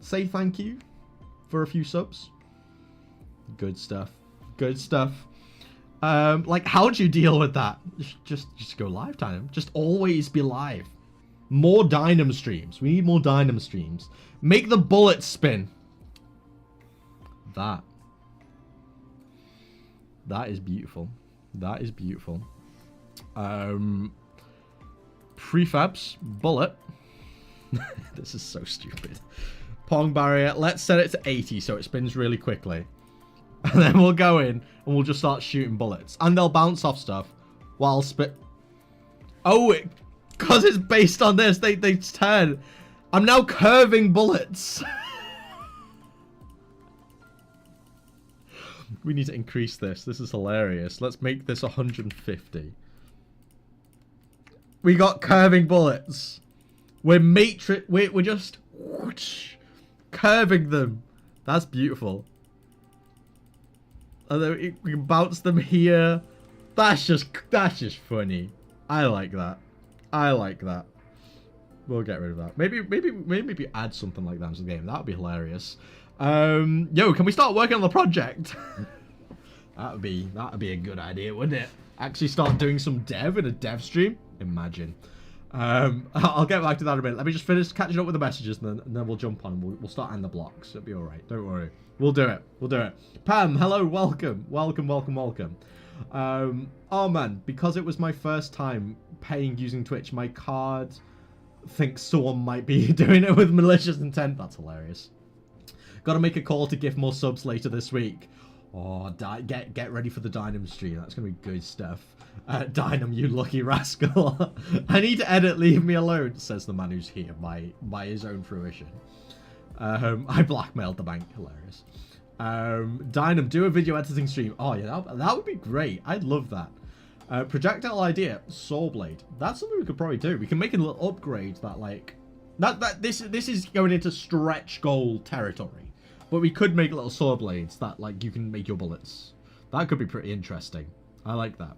Say thank you for a few subs. Good stuff. Good stuff. Like, how do you deal with that? Just go live, Dynam. Just always be live. More Dynam streams. We need more Dynam streams. Make the bullets spin. That is beautiful. That is beautiful. Prefabs, bullet. This is so stupid. Pong barrier. Let's set it to 80 so it spins really quickly. And then we'll go in and we'll just start shooting bullets. And they'll bounce off stuff while spit. Oh, because it's based on this, they turn. I'm now curving bullets. We need to increase this. This is hilarious. Let's make this 150. We got curving bullets. We're just whoosh, curving them. That's beautiful. And then we can bounce them here. That's just funny. I like that. I like that. We'll get rid of that. Maybe add something like that into the game. That would be hilarious. Yo, can we start working on the project? That'd be a good idea, wouldn't it? Actually start doing some dev in a dev stream. Imagine. I'll get back to that in a minute. Let me just finish catching up with the messages, and then we'll jump on and we'll start ending the blocks. It'll be all right. Don't worry. We'll do it. We'll do it. Pam, hello, welcome. Welcome, welcome, welcome. Oh man, because it was my first time paying using Twitch, my card thinks someone might be doing it with malicious intent. That's hilarious. Gotta make a call to give more subs later this week. Oh, get ready for the Dynam stream. That's gonna be good stuff. Dynam, you lucky rascal. I need to edit, leave me alone, says the man who's here by his own fruition. I blackmailed the bank. Hilarious. Dynam, do a video editing stream. Oh yeah, that would be great. I'd love that. Projectile idea, saw blade. That's something we could probably do. We can make a little upgrade that like this is going into stretch goal territory. But we could make little saw blades that like you can make your bullets. That could be pretty interesting. I like that.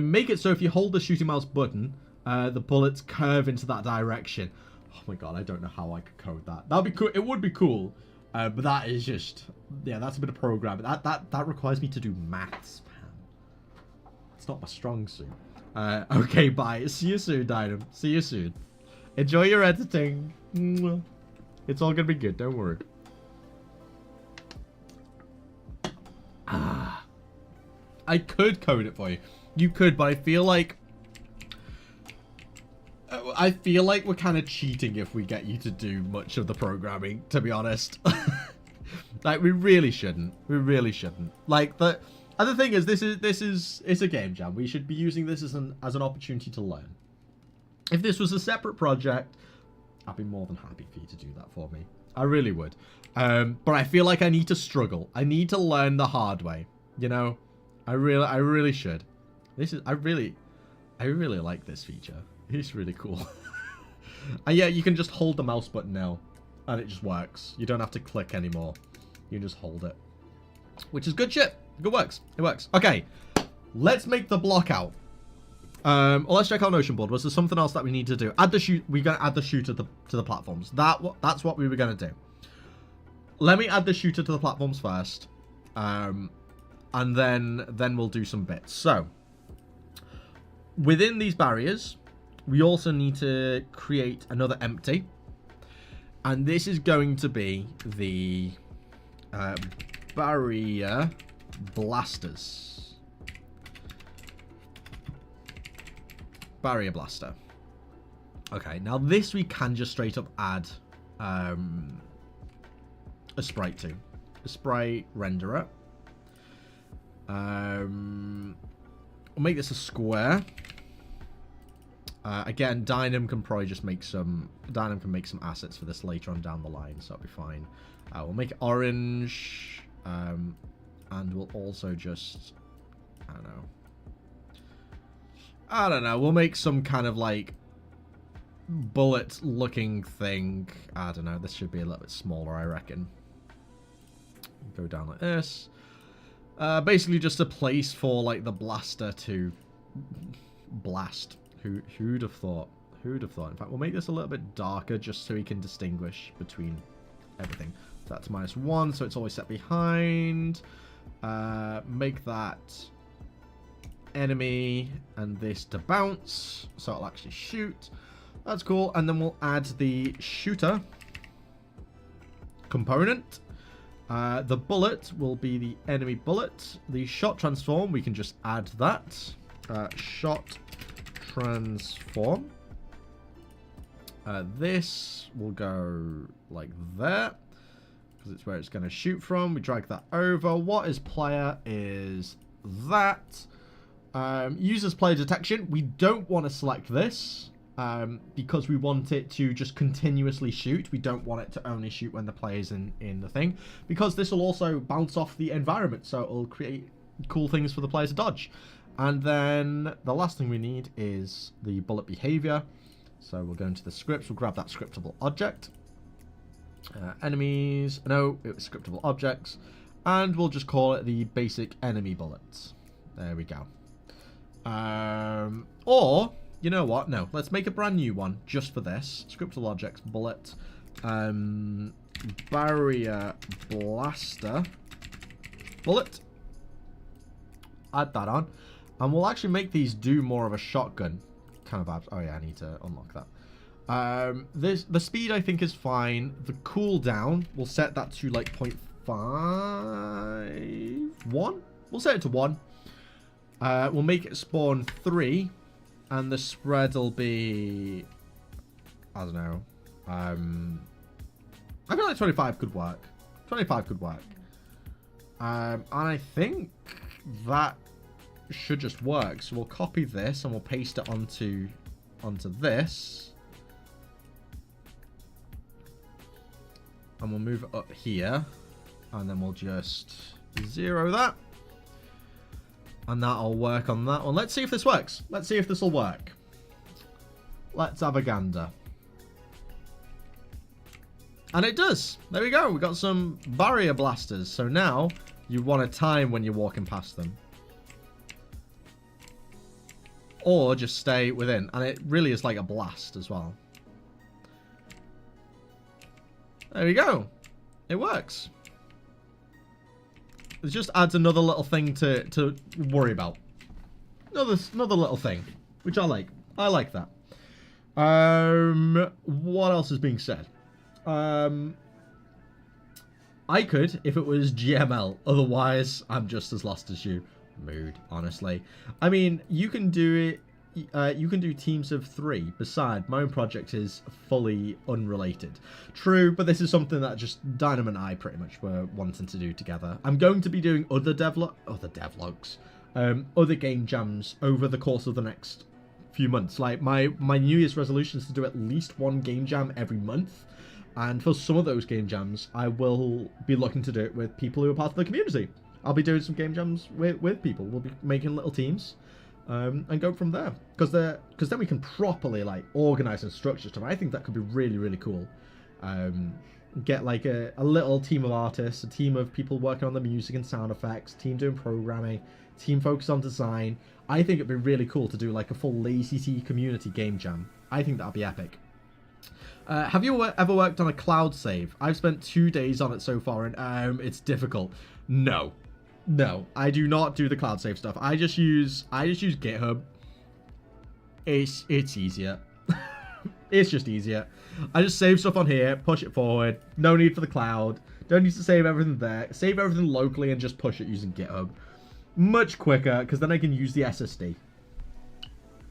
Make it so if you hold the shooting mouse button, the bullets curve into that direction. Oh my god, I don't know how I could code that. That'd be cool. It would be cool. But that is just, yeah, that's a bit of programming. That requires me to do maths, man. It's not my strong suit. Okay, bye. See you soon, Dynam. See you soon. Enjoy your editing. It's all gonna be good. Don't worry. I could code it for you. You could, but I feel like we're kind of cheating if we get you to do much of the programming, to be honest. Like, we really shouldn't. We really shouldn't. Like, the other thing is, it's a game jam. We should be using this as an opportunity to learn. If this was a separate project, I'd be more than happy for you to do that for me. I really would. But I feel like I need to struggle. I need to learn the hard way. You know? I really should. I really like this feature. It's really cool. And yeah, you can just hold the mouse button now, and it just works. You don't have to click anymore. You can just hold it, which is good shit. Good works. It works. Okay, let's make the block out. Well, let's check out Notion board. Was there something else that we need to do? Add the shoot. We're gonna add the shooter to the platforms. That's what we were gonna do. Let me add the shooter to the platforms first, and then we'll do some bits. So within these barriers, we also need to create another empty. And this is going to be the barrier blasters. Barrier blaster. Okay, now this we can just straight up add a sprite to. A sprite renderer. We'll make this a square. Again, Dynam can probably just make some. Dynam can make some assets for this later on down the line, so that'll be fine. We'll make it orange, and we'll also just, I don't know. We'll make some kind of like bullet-looking thing. I don't know. This should be a little bit smaller, I reckon. Go down like this. Basically, just a place for like the blaster to blast. Who'd have thought? Who'd have thought? In fact, we'll make this a little bit darker just so we can distinguish between everything. So that's -1, so it's always set behind. Make that enemy and this to bounce, so it'll actually shoot. That's cool. And then we'll add the shooter component. The bullet will be the enemy bullet. The shot transform, we can just add that. Shot transform. This will go like there because it's where it's going to shoot from. We drag that over. What is player is that. Users player detection. We don't want to select this because we want it to just continuously shoot. We don't want it to only shoot when the player's in the thing, because this will also bounce off the environment, so it'll create cool things for the players to dodge. And then the last thing we need is the bullet behavior. So we'll go into the scripts. We'll grab that scriptable object. Enemies. No, it was scriptable objects. And we'll just call it the basic enemy bullets. There we go. Or, you know what? No, let's make a brand new one just for this. Scriptable objects, bullet. Barrier blaster. Bullet. Add that on. And we'll actually make these do more of a shotgun kind of abs. Oh yeah, I need to unlock that. The speed I think is fine. The cooldown, we'll set that to like 0.5. 1? We'll set it to 1. We'll make it spawn 3, and the spread will be, I don't know. I feel like 25 could work. 25 could work. And I think that should just work. So we'll copy this and we'll paste it onto this. And we'll move it up here. And then we'll just 0 that. And that'll work on that one. Let's see if this works. Let's see if this will work. Let's have a gander. And it does. There we go. We got some barrier blasters. So now you want a time when you're walking past them. Or just stay within. And it really is like a blast as well. There we go. It works. It just adds another little thing to worry about. Another little thing. Which I like. I like that. What else is being said? I could if it was GML. Otherwise, I'm just as lost as you. Mood, honestly. I mean, you can do it. You can do teams of 3. Besides, my own project is fully unrelated. True, but this is something that just Dynam and I pretty much were wanting to do together. I'm going to be doing other devlogs, other game jams over the course of the next few months. Like my New Year's resolution is to do at least 1 game jam every month. And for some of those game jams, I will be looking to do it with people who are part of the community. I'll be doing some game jams with people. We'll be making little teams and go from there. Because then we can properly like organize and structure stuff. I think that could be really, really cool. Get like a little team of artists, a team of people working on the music and sound effects, team doing programming, team focused on design. I think it'd be really cool to do like a full LazyT community game jam. I think that'd be epic. Have you ever worked on a cloud save? I've spent 2 days on it so far, and it's difficult. No, I do not do the cloud save stuff. I just use GitHub. It's easier. It's just easier. I just save stuff on here, push it forward. No need for the cloud. Don't need to save everything there. Save everything locally and just push it using GitHub. Much quicker, because then I can use the SSD.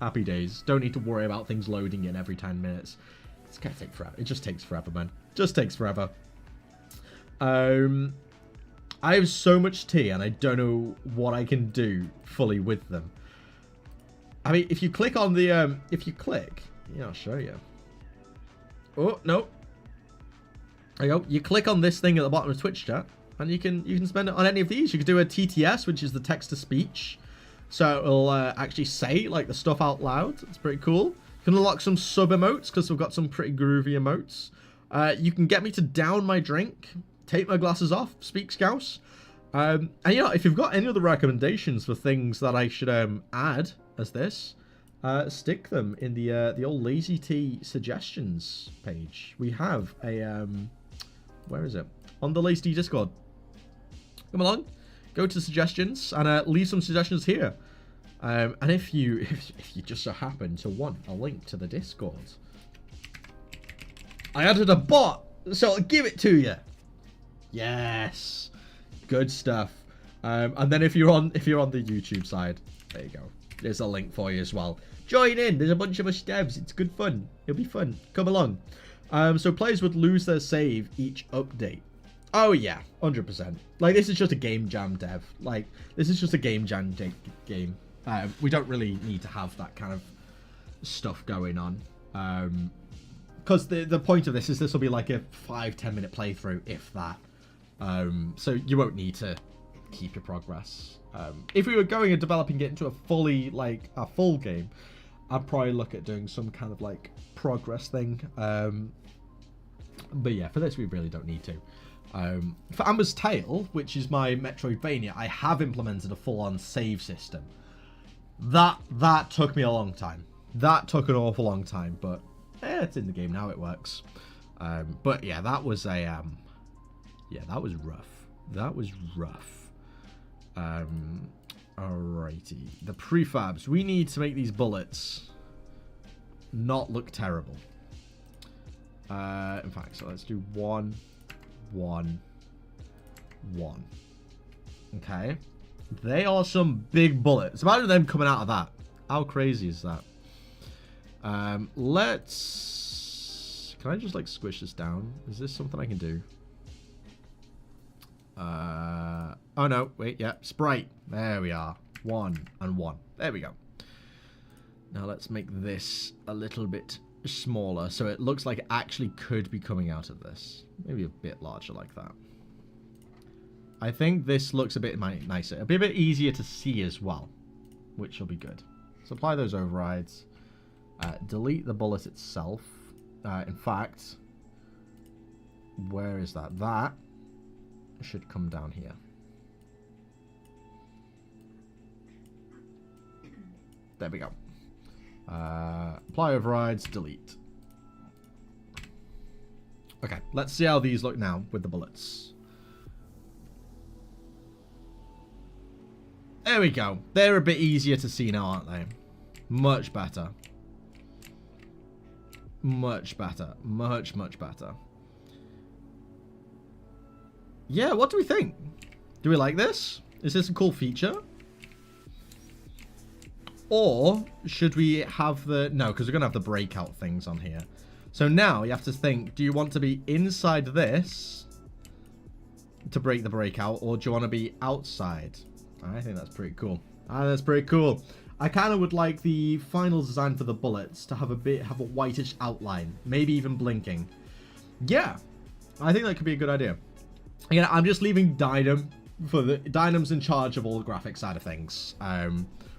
Happy days. Don't need to worry about things loading in every 10 minutes. It's gonna take forever. It just takes forever, man. Just takes forever. I have so much tea, and I don't know what I can do fully with them. I mean, if you click on the, yeah, I'll show you. Oh no. There you go. You click on this thing at the bottom of Twitch chat, and you can spend it on any of these. You can do a TTS, which is the text to speech, so it'll actually say like the stuff out loud. It's pretty cool. You can unlock some sub emotes because we've got some pretty groovy emotes. You can get me to down my drink, take my glasses off, speak Scouse. And you know, if you've got any other recommendations for things that I should add as this, stick them in the old LazyT suggestions page. We have a where is it? On the LazyT Discord. Come along, go to suggestions and leave some suggestions here. And if you just so happen to want a link to the Discord, I added a bot, so I'll give it to you. Yes, good stuff. And then if you're on the YouTube side, there you go. There's a link for you as well. Join in. There's a bunch of us devs. It's good fun. It'll be fun. Come along. So players would lose their save each update. Oh yeah, 100%. Like this is just a game jam dev. Like this is just a game jam game. We don't really need to have that kind of stuff going on. Because the point of this is this will be like a 5-10 minute playthrough, if that. So you won't need to keep your progress. If we were going and developing it into a full game, I'd probably look at doing some kind of like progress thing. But yeah, for this we really don't need to. For Amber's Tale, which is my Metroidvania, I have implemented a full-on save system. That took me a long time. That took an awful long time, but it's in the game now. It works. But yeah, that was a that was rough. That was rough. Alrighty, the prefabs. We need to make these bullets not look terrible. In fact, so let's do 1, 1, 1. Okay. They are some big bullets. Imagine them coming out of that. How crazy is that? Let's... Can I just, like, squish this down? Is this something I can do? Oh, no. Wait, yeah. Sprite. There we are. 1 and 1. There we go. Now let's make this a little bit smaller so it looks like it actually could be coming out of this. Maybe a bit larger like that. I think this looks a bit nicer. It'll be a bit easier to see as well, which will be good. So apply those overrides. Delete the bullet itself. In fact, where is that? That should come down here. There we go. Apply overrides, delete. Okay, let's see how these look now with the bullets. There we go. They're a bit easier to see now, aren't they? Much better. Much better. Much, much better. Yeah, what do we think? Do we like this? Is this a cool feature? Or should we have the... No, because we're going to have the breakout things on here. So now you have to think, do you want to be inside this to break the breakout, or do you want to be outside? I think that's pretty cool. That's pretty cool. I kind of would like the final design for the bullets to have a whitish outline, maybe even blinking. Yeah, I think that could be a good idea. Again, I'm just leaving Dynam for the... Dynam's in charge of all the graphic side of things.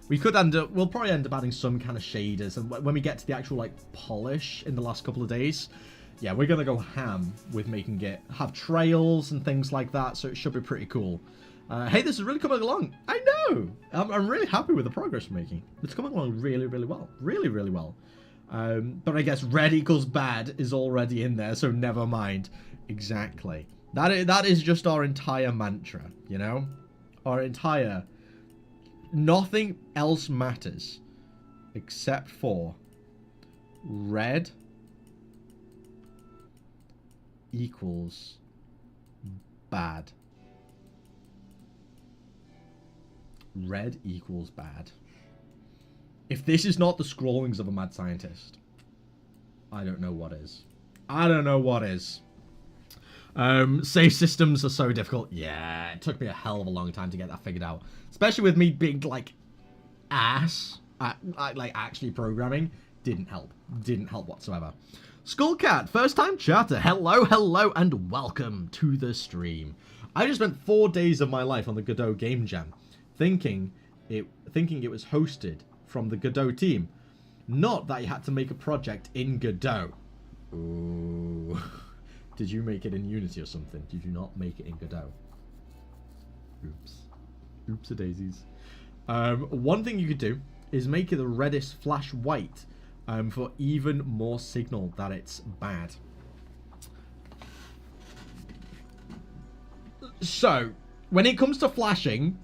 We could we'll probably end up adding some kind of shaders, and when we get to the actual, like, polish in the last couple of days, yeah, we're gonna go ham with making it have trails and things like that, so it should be pretty cool. Hey, this is really coming along. I know! I'm really happy with the progress we're making. It's coming along really, really well. Really, really well. But I guess red equals bad is already in there, so never mind. Exactly. That is just our entire mantra, you know? Our entire... Nothing else matters except for red equals bad. Red equals bad. If this is not the scrawlings of a mad scientist, I don't know what is. I don't know what is. Save systems are so difficult. Yeah, it took me a hell of a long time to get that figured out. Especially with me being, like, ass at, like, actually programming. Didn't help. Didn't help whatsoever. Skullcat, first time chatter. Hello, hello, and welcome to the stream. I just spent 4 days of my life on the Godot Game Jam, thinking it was hosted from the Godot team. Not that you had to make a project in Godot. Ooh. Did you make it in Unity or something? Did you not make it in Godot? Oops. Oops-a-daisies. One thing you could do is make it the Redis flash white for even more signal that it's bad. So, when it comes to flashing,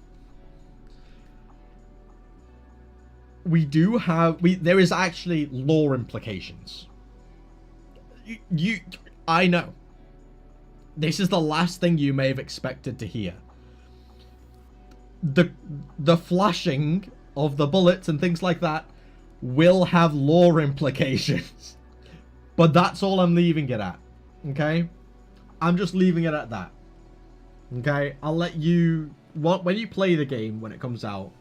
there is actually lore implications. I know. This is the last thing you may have expected to hear. The flashing of the bullets and things like that will have lore implications. But that's all I'm leaving it at. Okay? I'm just leaving it at that. Okay? I'll let you... When you play the game, when it comes out,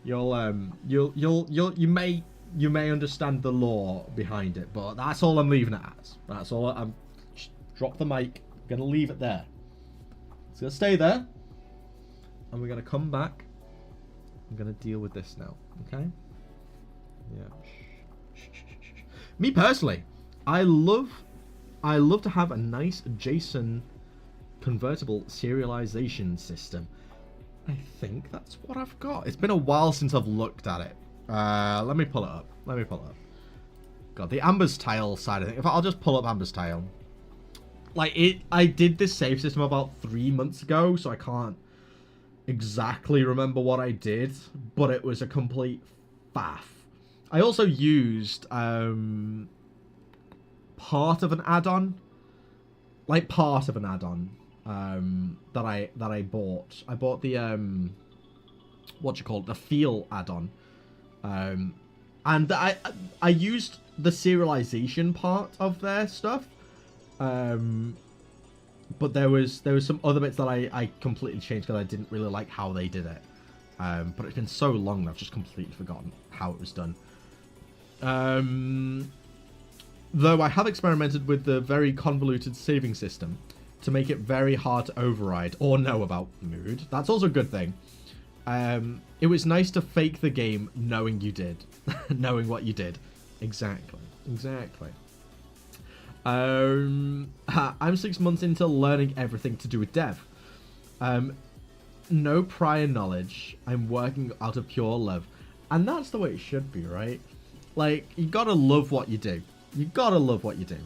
you may understand the lore behind it, but that's all I'm leaving it as. That's all. I'm drop the mic. I'm gonna leave it there. It's gonna stay there, and we're gonna come back. I'm gonna deal with this now. Okay? Yeah. Me personally, I love to have a nice JSON convertible serialization system. I think that's what I've got. It's been a while since I've looked at it. Let me pull it up. God, the Amber's Tile side of it. If I'll just pull up Amber's Tile. I did this save system about 3 months ago, so I can't exactly remember what I did, but it was a complete faff. I also used part of an add-on. That I bought. I bought the the feel add-on. And I used the serialization part of their stuff. But there was some other bits that I completely changed because I didn't really like how they did it. But it's been so long that I've just completely forgotten how it was done. Though I have experimented with the very convoluted saving system to make it very hard to override or know about mood. That's also a good thing. It was nice to fake the game knowing you did. Knowing what you did. Exactly. I'm 6 months into learning everything to do with dev. No prior knowledge. I'm working out of pure love. And that's the way it should be, right? Like, you gotta love what you do. You gotta love what you do.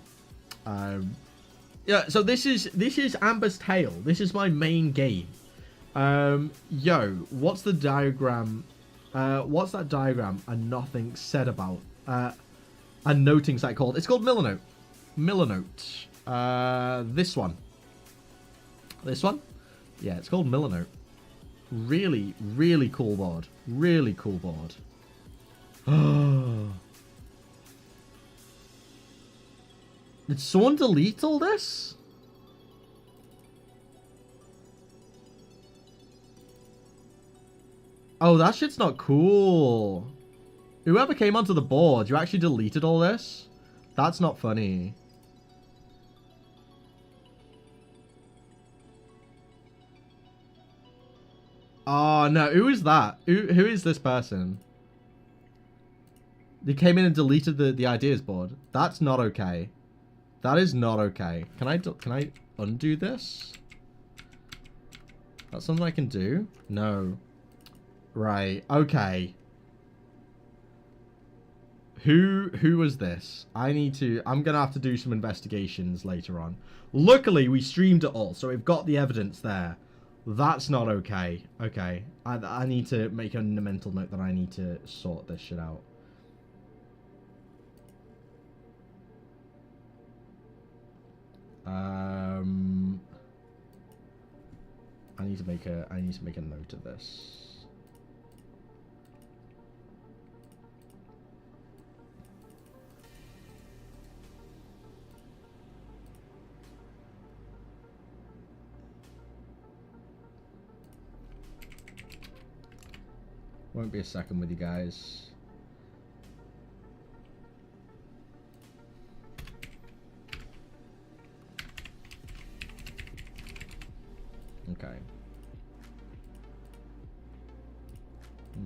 Yeah, so this is Amber's Tale. This is my main game. Yo, what's the diagram? What's that diagram and nothing said about? A noting site called... It's called Milanote. This one. This one? Yeah, it's called Milanote. Really, really cool board. Really cool board. Did someone delete all this? Oh, that shit's not cool. Whoever came onto the board, you actually deleted all this? That's not funny. Oh, no. Who is that? Who is this person? They came in and deleted the ideas board. That's not okay. That is not okay. Can I undo this? That's something I can do? No. Right. Okay. Who was this? I'm gonna have to do some investigations later on. Luckily, we streamed it all, so we've got the evidence there. That's not okay. Okay. I need to make a mental note that I need to sort this shit out. I need to make a note of this. Won't be a second with you guys. Okay.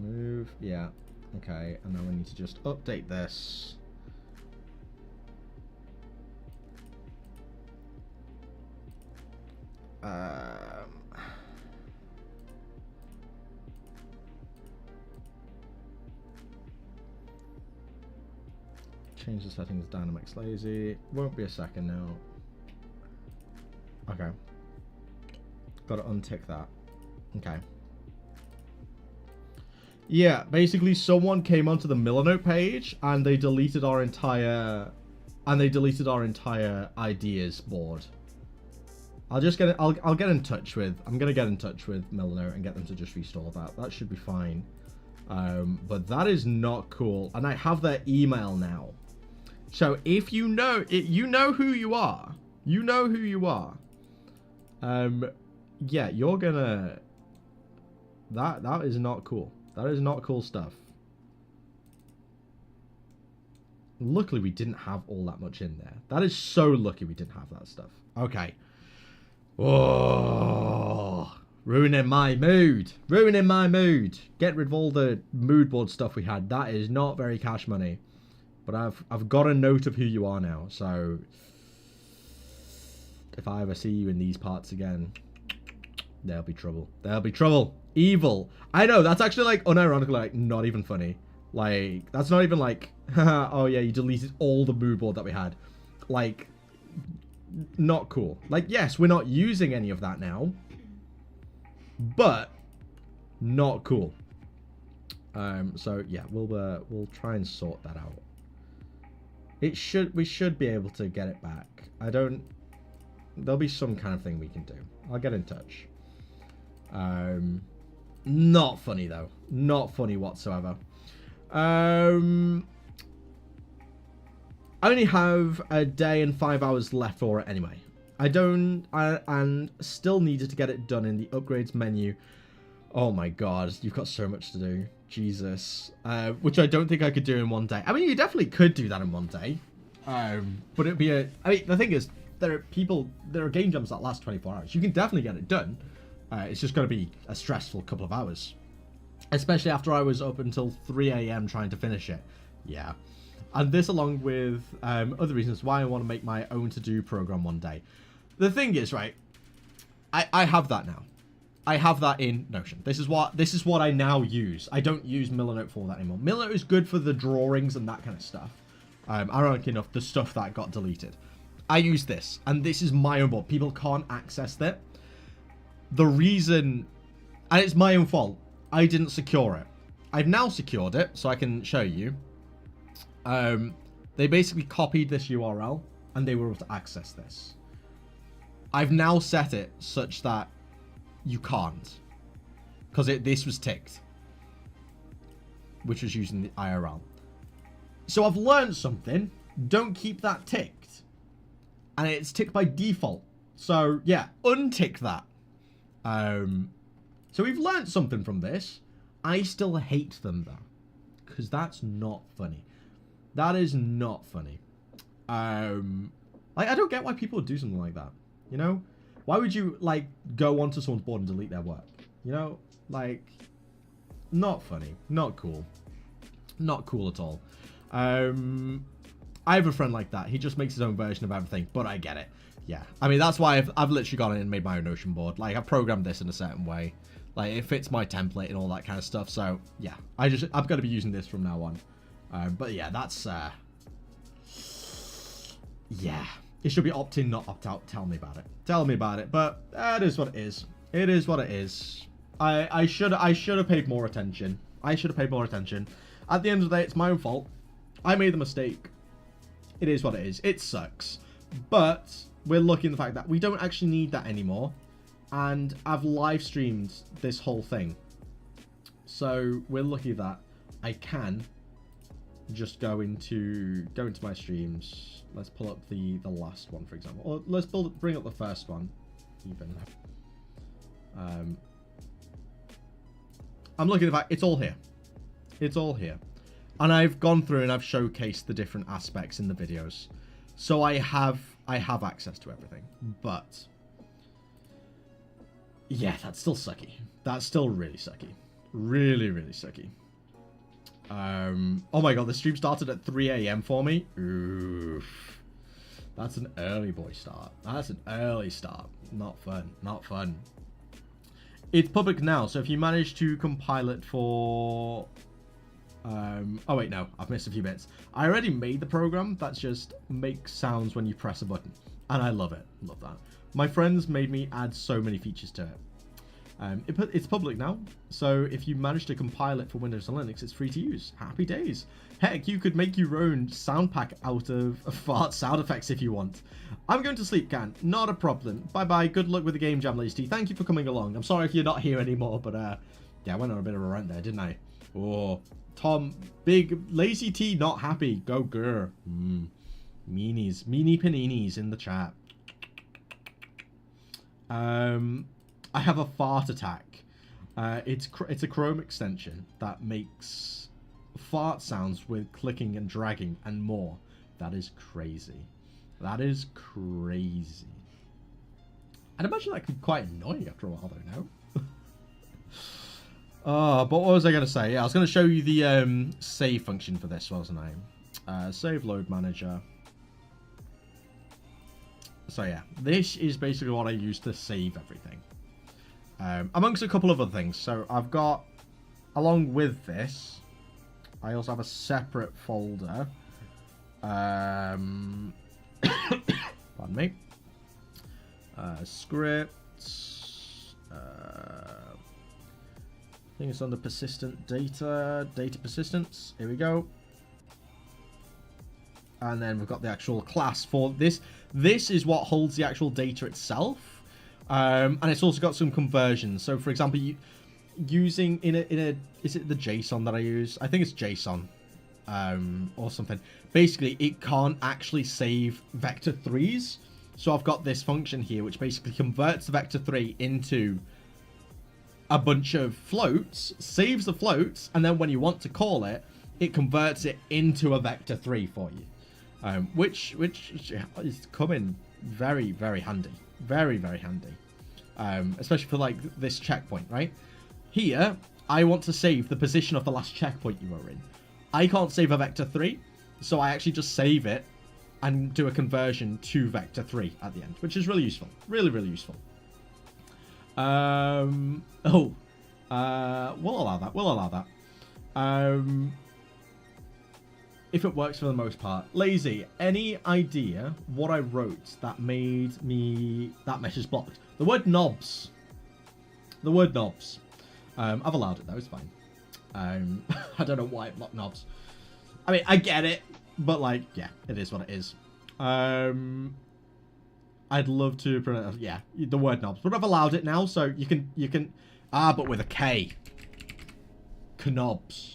Move. Yeah. Okay. And now we need to just update this. Change the settings, dynamics lazy. Won't be a second now. Okay. Got to untick that. Okay. Yeah, basically someone came onto the Milanote page and they deleted our entire ideas board. I'll get in touch with I'm gonna get in touch with Milanote and get them to just restore that. That should be fine. But that is not cool. And I have their email now. So if you know it, you know who you are. You know who you are. Yeah, you're gonna... That is not cool. That is not cool stuff. Luckily, we didn't have all that much in there. That is so lucky we didn't have that stuff. Okay. Oh, ruining my mood. Ruining my mood. Get rid of all the mood board stuff we had. That is not very cash money. But I've got a note of who you are now, so... If I ever see you in these parts again, there'll be trouble. There'll be trouble. Evil. I know, that's actually, like, unironically, like, not even funny. Like, that's not even like, oh yeah, you deleted all the mood board that we had. Like, not cool. Like, yes, we're not using any of that now, but not cool. So yeah, we'll try and sort that out. We should be able to get it back. There'll be some kind of thing we can do. I'll get in touch. Not funny, though. Not funny whatsoever. I only have a day and 5 hours left for it anyway. And still needed to get it done in the upgrades menu. Oh my god, you've got so much to do. Jesus. Which I don't think I could do in one day. I mean, you definitely could do that in one day. But it'd be I mean, the thing is, there are game jams that last 24 hours. You can definitely get it done. It's just going to be a stressful couple of hours. Especially after I was up until 3 a.m. trying to finish it. Yeah. And this along with other reasons why I want to make my own to-do program one day. The thing is, right, I have that now. I have that in Notion. This is what I now use. I don't use Millernote for that anymore. Millernote is good for the drawings and that kind of stuff. Ironically enough, the stuff that got deleted. I use this, and this is my own board. People can't access that. The reason, and it's my own fault, I didn't secure it. I've now secured it, so I can show you. They basically copied this URL, and they were able to access this. I've now set it such that you can't, because this was ticked, which was using the IRL. So I've learned something. Don't keep that ticked, and it's ticked by default. So yeah, untick that. So we've learned something from this. I still hate them though, because that's not funny. That is not funny. Like, I don't get why people would do something like that. You know, why would you like go onto someone's board and delete their work? You know, like, not funny, not cool, not cool at all. I have a friend like that. He just makes his own version of everything, but I get it. Yeah, I mean, that's why I've literally gone in and made my own Notion board. Like, I've programmed this in a certain way. Like, it fits my template and all that kind of stuff. So yeah, I'm going to be using this from now on. But yeah, that's yeah, it should be opt-in, not opt-out. Tell me about it. Tell me about it. But it is what it is. It is what it is. I should have paid more attention. I should have paid more attention. At the end of the day, it's my own fault. I made the mistake. It is what it is. It sucks. But we're lucky in the fact that we don't actually need that anymore. And I've live streamed this whole thing. So we're lucky that I can just go into my streams. Let's pull up the last one, for example. Or let's bring up the first one. Even. I'm looking at the fact it's all here. It's all here. And I've gone through and I've showcased the different aspects in the videos. So I have access to everything. But yeah, that's still sucky. That's still really sucky. Really, really sucky. Oh my god, the stream started at 3 a.m. for me. Oof. That's an early boy start. That's an early start. Not fun. Not fun. It's public now, so if you manage to compile it for... oh wait, no, I've missed a few bits. I already made the program that just makes sounds when you press a button. And I love it. Love that. My friends made me add so many features to it. It's public now, so if you manage to compile it for Windows and Linux, it's free to use. Happy days. Heck, you could make your own sound pack out of fart sound effects if you want. I'm going to sleep, Can. Not a problem. Bye-bye. Good luck with the game jam, LazyT. Thank you for coming along. I'm sorry if you're not here anymore, but yeah, I went on a bit of a rant there, didn't I? Oh, Tom, big LazyT not happy. Go grr. Meanies. Meanie paninis in the chat. I have a fart attack. It's a Chrome extension that makes fart sounds with clicking and dragging and more. That is crazy. That is crazy. I'd imagine that could be quite annoying after a while, though, no? But what was I going to say? Yeah, I was going to show you the save function for this, wasn't I? Save load manager. So yeah, this is basically what I use to save everything. Amongst a couple of other things. So I've got, along with this, I also have a separate folder. Pardon me. Scripts. I think it's under persistent data. Data persistence. Here we go. And then we've got the actual class for this. This is what holds the actual data itself. And it's also got some conversions. So, for example, using in a is it the JSON that I use? I think it's JSON or something. Basically, it can't actually save vector 3s. So I've got this function here which basically converts the vector 3 into a bunch of floats, saves the floats, and then when you want to call it, it converts it into a vector 3 for you. Which is coming very, very handy. Very, very handy. Especially for like this checkpoint, right? Here, I want to save the position of the last checkpoint you were in. I can't save a vector 3, so I actually just save it and do a conversion to vector 3 at the end, which is really useful. Really, really useful. We'll allow that. We'll allow that. If it works for the most part. Lazy, any idea what I wrote that made me that message blocked? The word knobs. The word knobs. I've allowed it though, it's fine. I don't know why it blocked knobs. I mean, I get it, but like, yeah, it is what it is. I'd love to pronounce, yeah, the word knobs, but I've allowed it now, so you can, but with a K. Knobs.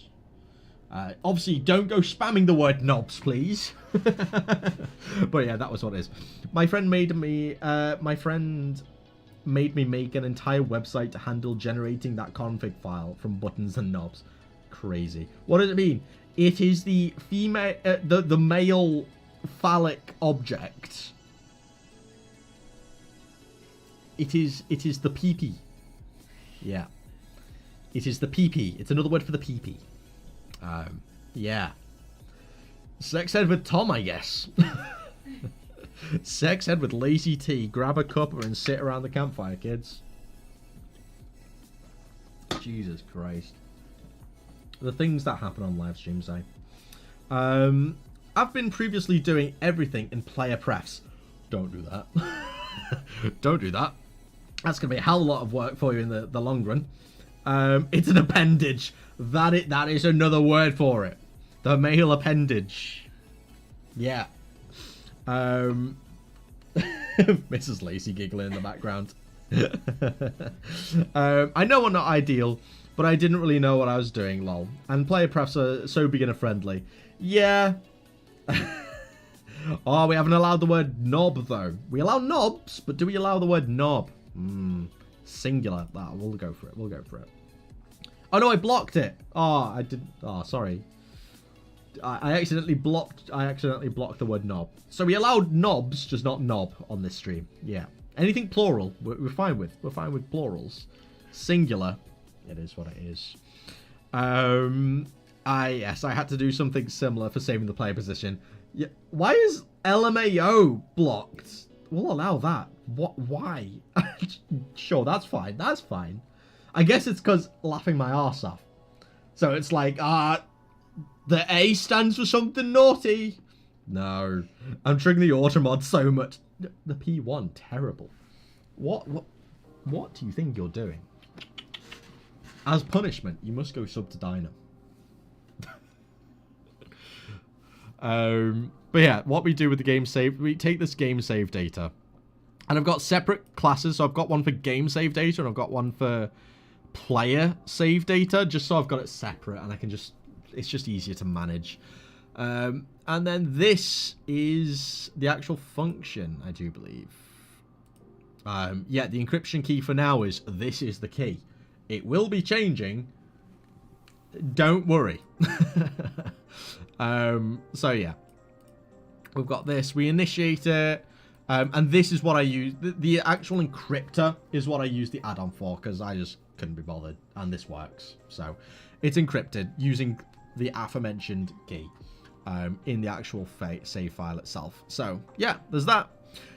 Obviously, don't go spamming the word knobs, please. But yeah, that was what it is. My friend made me make an entire website to handle generating that config file from buttons and knobs. Crazy. What does it mean? It is the female, the male phallic object. It is the PP. Yeah. It is the PP. It's another word for the PP. Yeah. Sex ed with Tom, I guess. Sex ed with Lazy T. Grab a cuppa and sit around the campfire, kids. Jesus Christ. The things that happen on live streams, I've been previously doing everything in player prefs. Don't do that. Don't do that. That's going to be a hell of a lot of work for you in the long run. It's an appendage. That is another word for it. The male appendage. Yeah. Mrs. Lacy giggling in the background. I know I'm not ideal, but I didn't really know what I was doing, lol. And player prefs are so beginner friendly. Yeah. Oh, we haven't allowed the word knob, though. We allow knobs, but do we allow the word knob? Singular. We'll go for it. We'll go for it. Oh, no, I blocked it. Oh, I didn't. Oh, sorry. I accidentally blocked the word knob. So we allowed knobs, just not knob on this stream. Yeah. Anything plural, we're fine with. We're fine with plurals. Singular, it is what it is. Yes, I had to do something similar for saving the player position. Yeah. Why is LMAO blocked? We'll allow that. What? Why? Sure, that's fine. That's fine. I guess it's because laughing my arse off. So it's like, the A stands for something naughty. No. I'm triggering the automod so much. The P1, terrible. What do you think you're doing? As punishment, you must go sub to Dino. But yeah, what we do with the game save, we take this game save data. And I've got separate classes, so I've got one for game save data and I've got one for player save data, just so I've got it separate and I can just, it's just easier to manage. And then this is the actual function, I do believe. Yeah, the encryption key for now is this is the key. It will be changing. Don't worry. So yeah, we've got this. We initiate it. And this is what I use. The actual encryptor is what I use the add-on for because I just couldn't be bothered. And this works. So it's encrypted using the aforementioned key in the actual save file itself. So yeah, there's that.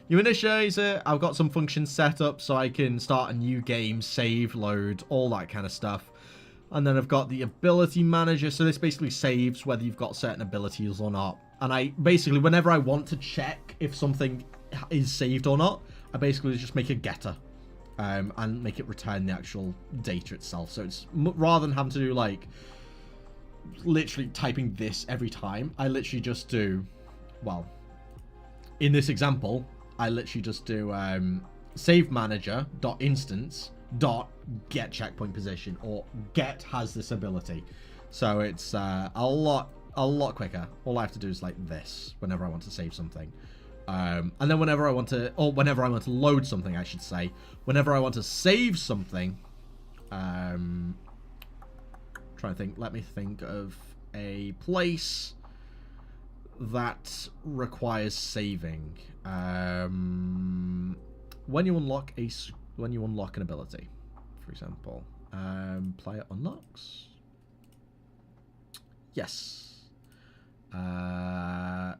You initiate it. I've got some functions set up so I can start a new game, save, load, all that kind of stuff. And then I've got the ability manager. So this basically saves whether you've got certain abilities or not. And I basically, whenever I want to check if something is saved or not, I basically just make a getter and make it return the actual data itself. So it's rather than having to do like literally typing this every time, I literally just do, well, in this example, I literally just do save manager dot instance dot get checkpoint position, or get has this ability. So it's a lot quicker. All I have to do is like this whenever I want to save something. And then whenever I want to load something, I should say, whenever I want to save something, trying to think, let me think of a place that requires saving. When you unlock an ability, for example, player unlocks. Yes. So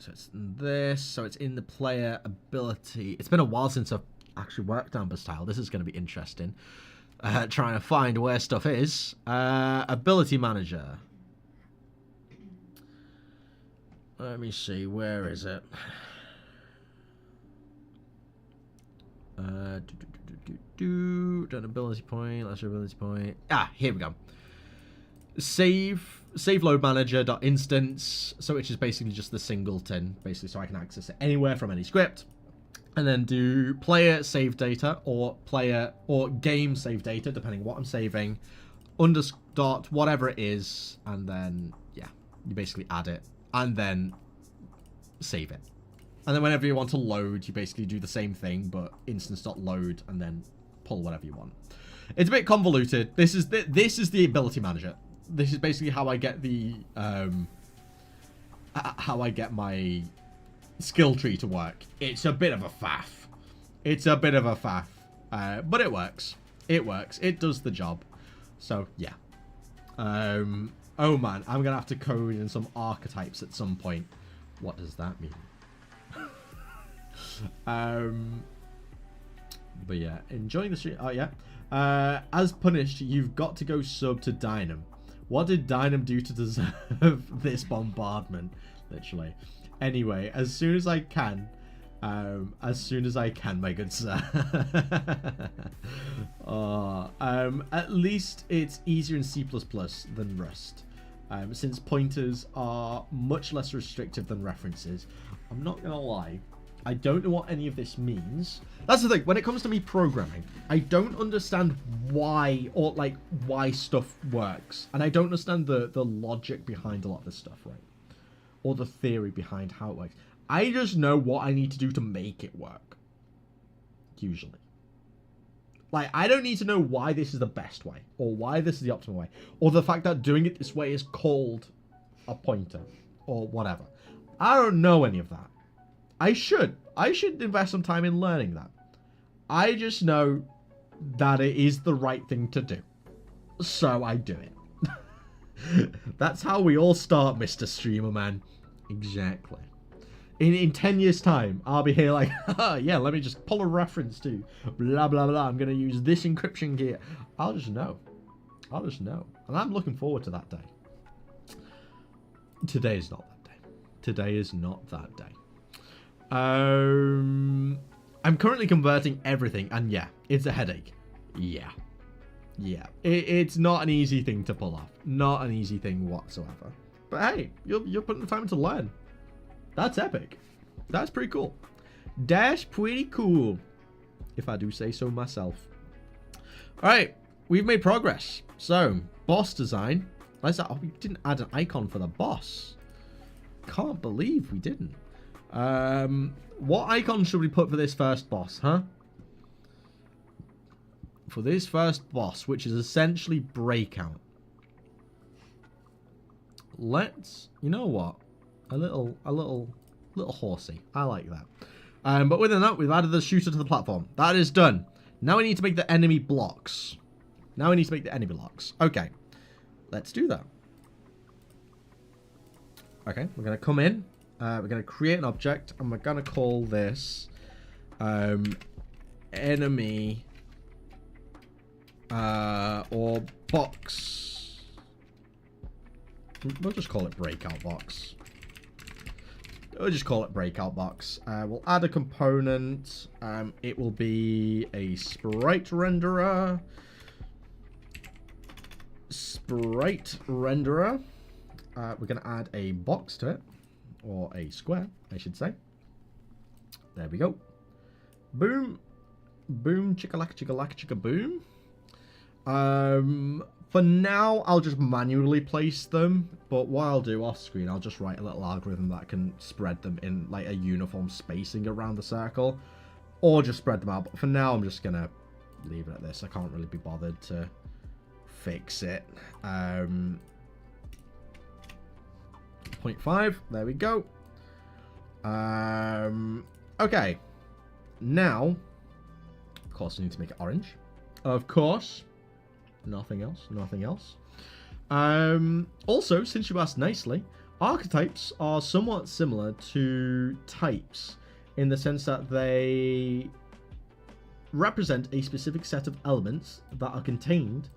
it's this. So it's in the player ability. It's been a while since I've actually worked on Bastille. This is going to be interesting. Trying to find where stuff is. Ability manager. Let me see. Where is it? Done ability point. Last ability point. Ah, here we go. Save load manager dot instance. So which is basically just the singleton, basically, so I can access it anywhere from any script. And then do player save data or game save data, depending on what I'm saving. Dot whatever it is, and then yeah, you basically add it and then save it. And then whenever you want to load, you basically do the same thing, but instance.load and then pull whatever you want. It's a bit convoluted. This is the ability manager. This is basically how I get the my skill tree to work. It's a bit of a faff. But it works. It does the job. So yeah. Oh man, I'm gonna have to code in some archetypes at some point. What does that mean? But yeah, enjoying the stream. Oh yeah. As punished, you've got to go sub to Dynam. What did Dynam do to deserve this bombardment? Literally. Anyway, as soon as I can, my good sir. At least it's easier in C++ than Rust. Since pointers are much less restrictive than references. I'm not gonna lie, I don't know what any of this means. That's the thing, when it comes to me programming, I don't understand why stuff works. And I don't understand the logic behind a lot of this stuff, right? Or the theory behind how it works. I just know what I need to do to make it work. Usually. Like, I don't need to know why this is the best way, or why this is the optimal way, or the fact that doing it this way is called a pointer, or whatever. I don't know any of that. I should invest some time in learning that. I just know that it is the right thing to do. So I do it. That's how we all start, Mr. Streamer Man. Exactly. In 10 years' time, I'll be here like, yeah, let me just pull a reference to blah, blah, blah. I'm going to use this encryption gear. I'll just know. And I'm looking forward to that day. Today is not that day. Today is not that day. I'm currently converting everything, and yeah, it's a headache. Yeah. It's not an easy thing to pull off. Not an easy thing whatsoever. But hey, you're putting the time to learn. That's epic. That's pretty cool. That's pretty cool, if I do say so myself. Alright, we've made progress. So, boss design. We didn't add an icon for the boss. Can't believe we didn't. What icon should we put for this first boss, huh? For this first boss, which is essentially Breakout. Let's, you know what? A little horsey. I like that. But within that, we've added the shooter to the platform. That is done. Now we need to make the enemy blocks. Okay. Let's do that. Okay, we're going to come in. We're going to create an object, and we're going to call this enemy or box. We'll just call it breakout box. We'll add a component. It will be a sprite renderer. We're going to add a box to it. Or a square, I should say. There we go. Boom. Boom, chicka boom. For now, I'll just manually place them, but what I'll do off screen, I'll just write a little algorithm that can spread them in like a uniform spacing around the circle, or just spread them out. But for now, I'm just gonna leave it at this. I can't really be bothered to fix it. 0.5, there we go. Okay, now, of course, I need to make it orange. Of course. Nothing else. Also, since you asked nicely, archetypes are somewhat similar to types in the sense that they represent a specific set of elements that contain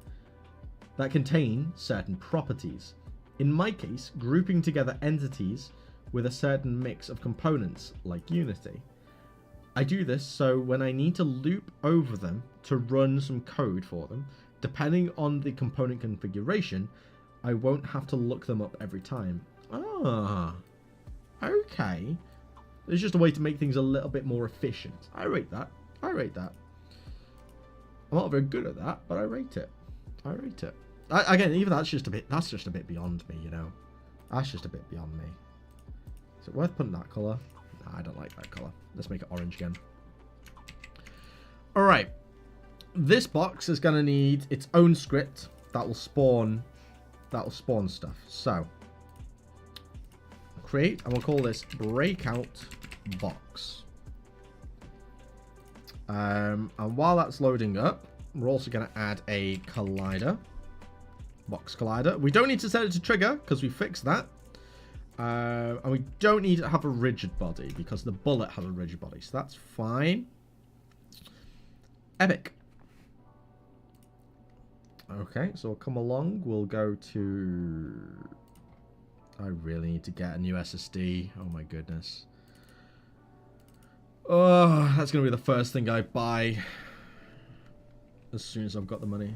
certain properties. In my case, grouping together entities with a certain mix of components, like Unity. I do this so when I need to loop over them to run some code for them, depending on the component configuration, I won't have to look them up every time. Ah, okay. It's just a way to make things a little bit more efficient. I rate that. I'm not very good at that, but I rate it. Again, even that's just a bit beyond me, you know. That's just a bit beyond me. Is it worth putting that colour? Nah, I don't like that colour. Let's make it orange again. Alright. This box is going to need its own script that will spawn stuff. So, create, and we'll call this breakout box. And while that's loading up, we're also going to add a collider. Box collider. We don't need to set it to trigger because we fixed that. And we don't need to have a rigid body because the bullet has a rigid body. So that's fine. Epic. Okay, so we'll come along. We'll go to... I really need to get a new SSD. Oh my goodness. Oh, that's going to be the first thing I buy as soon as I've got the money.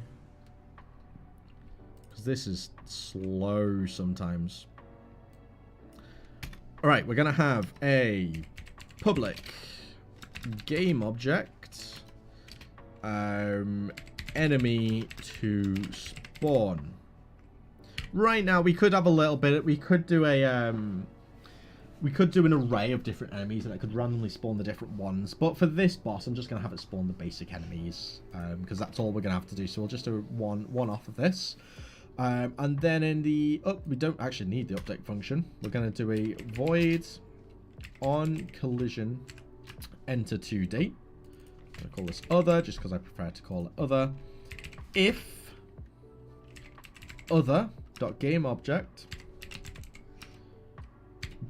Because this is slow sometimes. Alright, we're going to have a public game object. Enemy to spawn. Right now, we could have a little bit. We could do a we could do an array of different enemies, and it could randomly spawn the different ones. But for this boss, I'm just gonna have it spawn the basic enemies because that's all we're gonna have to do. So we'll just do one off of this, and then in the we don't actually need the update function. We're gonna do a void on collision enter to date. I'm going to call this other, just because I prefer to call it other. If other.gameObject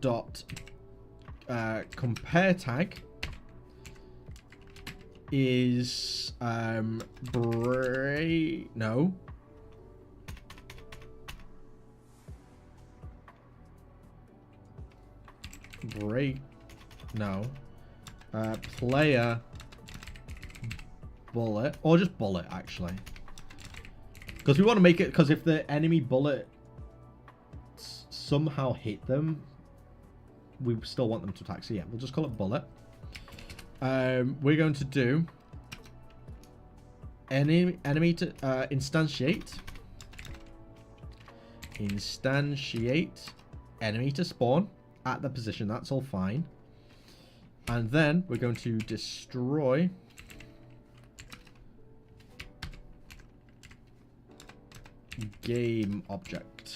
dot compare tag is player bullet, or just bullet actually, because we want to make it, because if the enemy bullet somehow hit them, we still want them to attack. So yeah, we'll just call it bullet. We're going to do enemy to instantiate enemy to spawn at the position. That's all fine. And then we're going to destroy game object.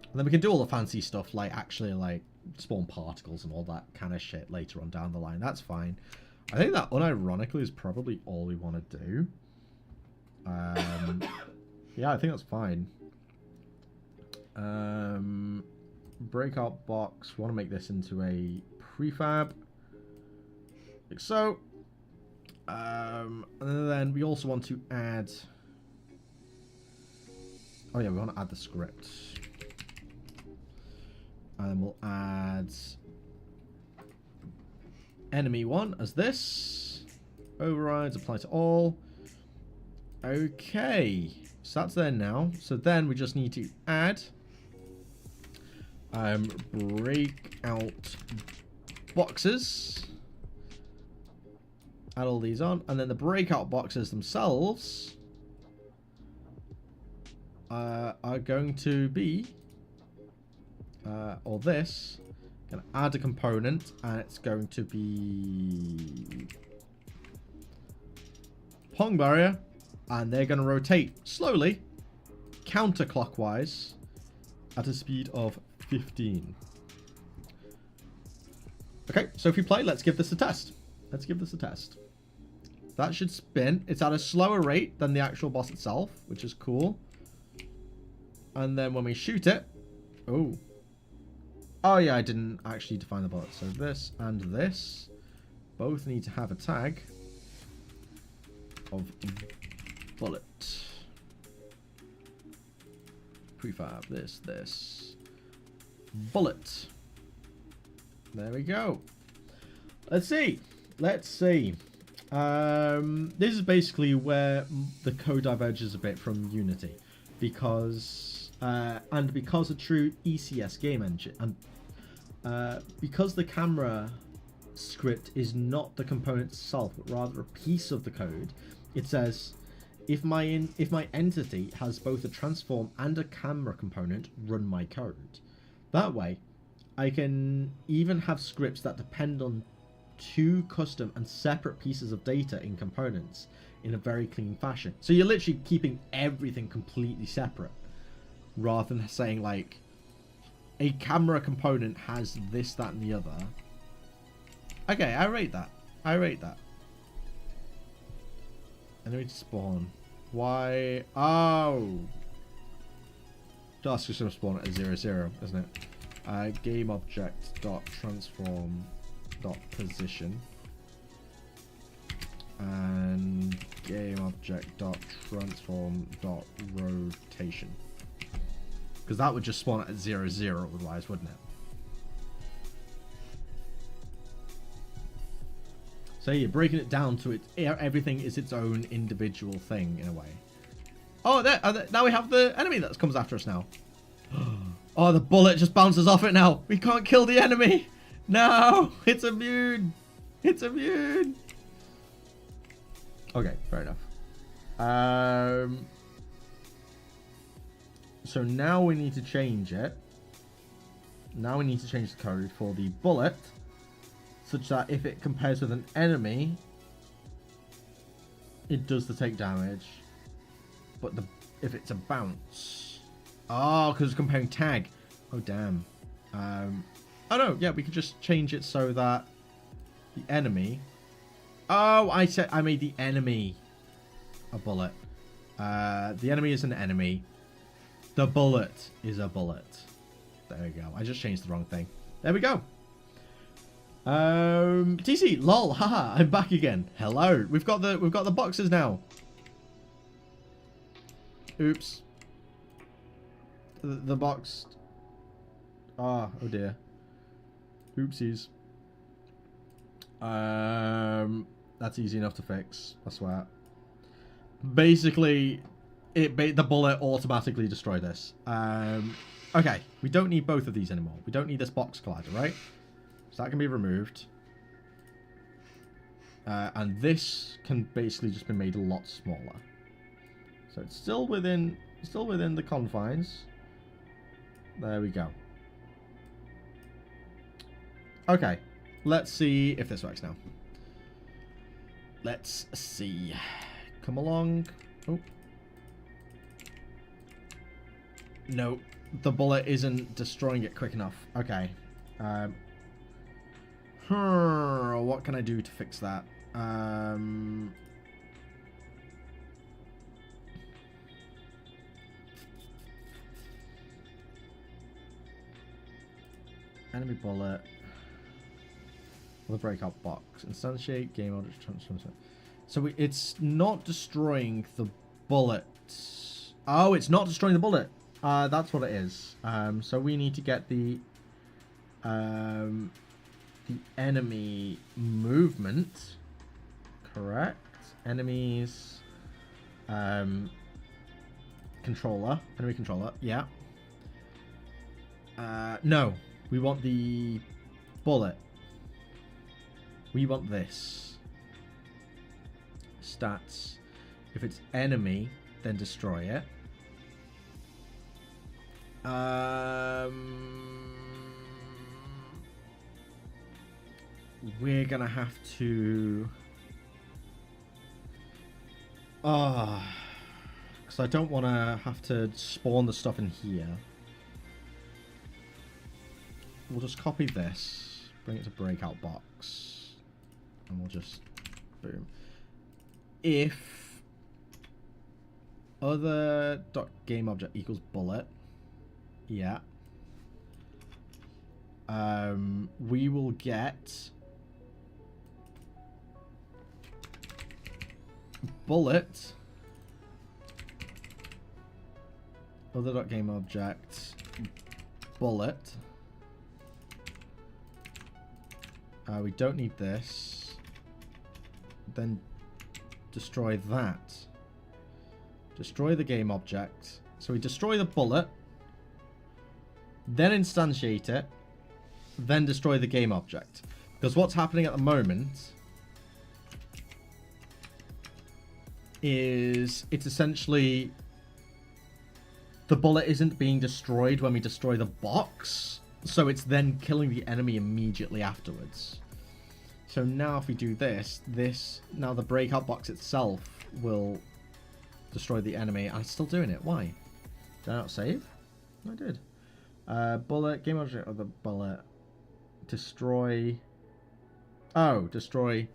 And then we can do all the fancy stuff, like actually like spawn particles and all that kind of shit later on down the line. That's fine. I think that unironically is probably all we want to do. Yeah, I think that's fine. Breakout box. We want to make this into a prefab, like so. And then we also want to add... Oh yeah, we want to add the script. And then we'll add enemy 1 as this. Overrides apply to all. Okay, so that's there now. So then we just need to add breakout boxes add all these on, and then the breakout boxes themselves are going to be, or this, going to add a component, and it's going to be Pong barrier, and they're going to rotate slowly, counterclockwise, at a speed of 15. Okay, so if we play, let's give this a test. Let's give this a test. That should spin. It's at a slower rate than the actual boss itself, which is cool. And then when we shoot it... Oh. Oh, yeah, I didn't actually define the bullet. So this and this both need to have a tag of bullet. Prefab, this. Bullet. There we go. Let's see. This is basically where the code diverges a bit from Unity, because because a true ECS game engine, and because the camera script is not the component itself, but rather a piece of the code. It says, if my entity has both a transform and a camera component, run my code. That way, I can even have scripts that depend on two custom and separate pieces of data in components in a very clean fashion. So you're literally keeping everything completely separate, rather than saying like a camera component has this, that, and the other. Okay, I rate that. And then we spawn. Why? Oh, that's just gonna spawn at a 0, isn't it? Game object dot transform dot position and game object dot transform dot rotation, because that would just spawn at 0 otherwise, wouldn't it? So you're breaking it down to everything is its own individual thing in a way. Oh, now we have the enemy that comes after us now. Oh, the bullet just bounces off it now. We can't kill the enemy. No, it's immune. It's immune. Okay, fair enough. So now we need to change it. Now we need to change the code for the bullet, such that if it compares with an enemy, it does the take damage. But if it's a bounce... Oh, because it's comparing tag. Oh, damn. Oh, no. Yeah, we could just change it so that the enemy... Oh, I made the enemy a bullet. The enemy is an enemy. The bullet is a bullet. There we go. I just changed the wrong thing. There we go. TC, lol, haha, I'm back again. Hello. We've got the boxes now. Oops. The box. Oh dear. Oopsies. That's easy enough to fix, I swear. Basically, the bullet automatically destroyed this. Okay, we don't need both of these anymore. We don't need this box collider, right? So that can be removed. And this can basically just be made a lot smaller. So it's still within the confines. There we go. Okay, let's see if this works now. Let's see. Come along. Oh. No, the bullet isn't destroying it quick enough. Okay. What can I do to fix that? Enemy bullet. The breakout box. Instantiate game order transfer. So it's not destroying the bullet. Oh, it's not destroying the bullet. That's what it is. So we need to get the enemy movement. Correct. Enemies. Controller. Enemy controller. Yeah. No. We want the bullet. We want this. stats. If it's enemy, then destroy it. We're gonna have to... because I don't want to have to spawn the stuff in here. We'll just copy this, bring it to breakout box, and we'll just boom. If other dot game object equals bullet, yeah, we will get bullet other dot game object bullet. We don't need this. Then destroy that. Destroy the game object. So we destroy the bullet, then instantiate it, then destroy the game object. Because what's happening at the moment is it's essentially the bullet isn't being destroyed when we destroy the box, so it's then killing the enemy immediately afterwards. So now if we do this, now the breakout box itself will destroy the enemy. I'm still doing it. Why? Did I not save? I did. Bullet, game object of the bullet, destroy. Oh, destroy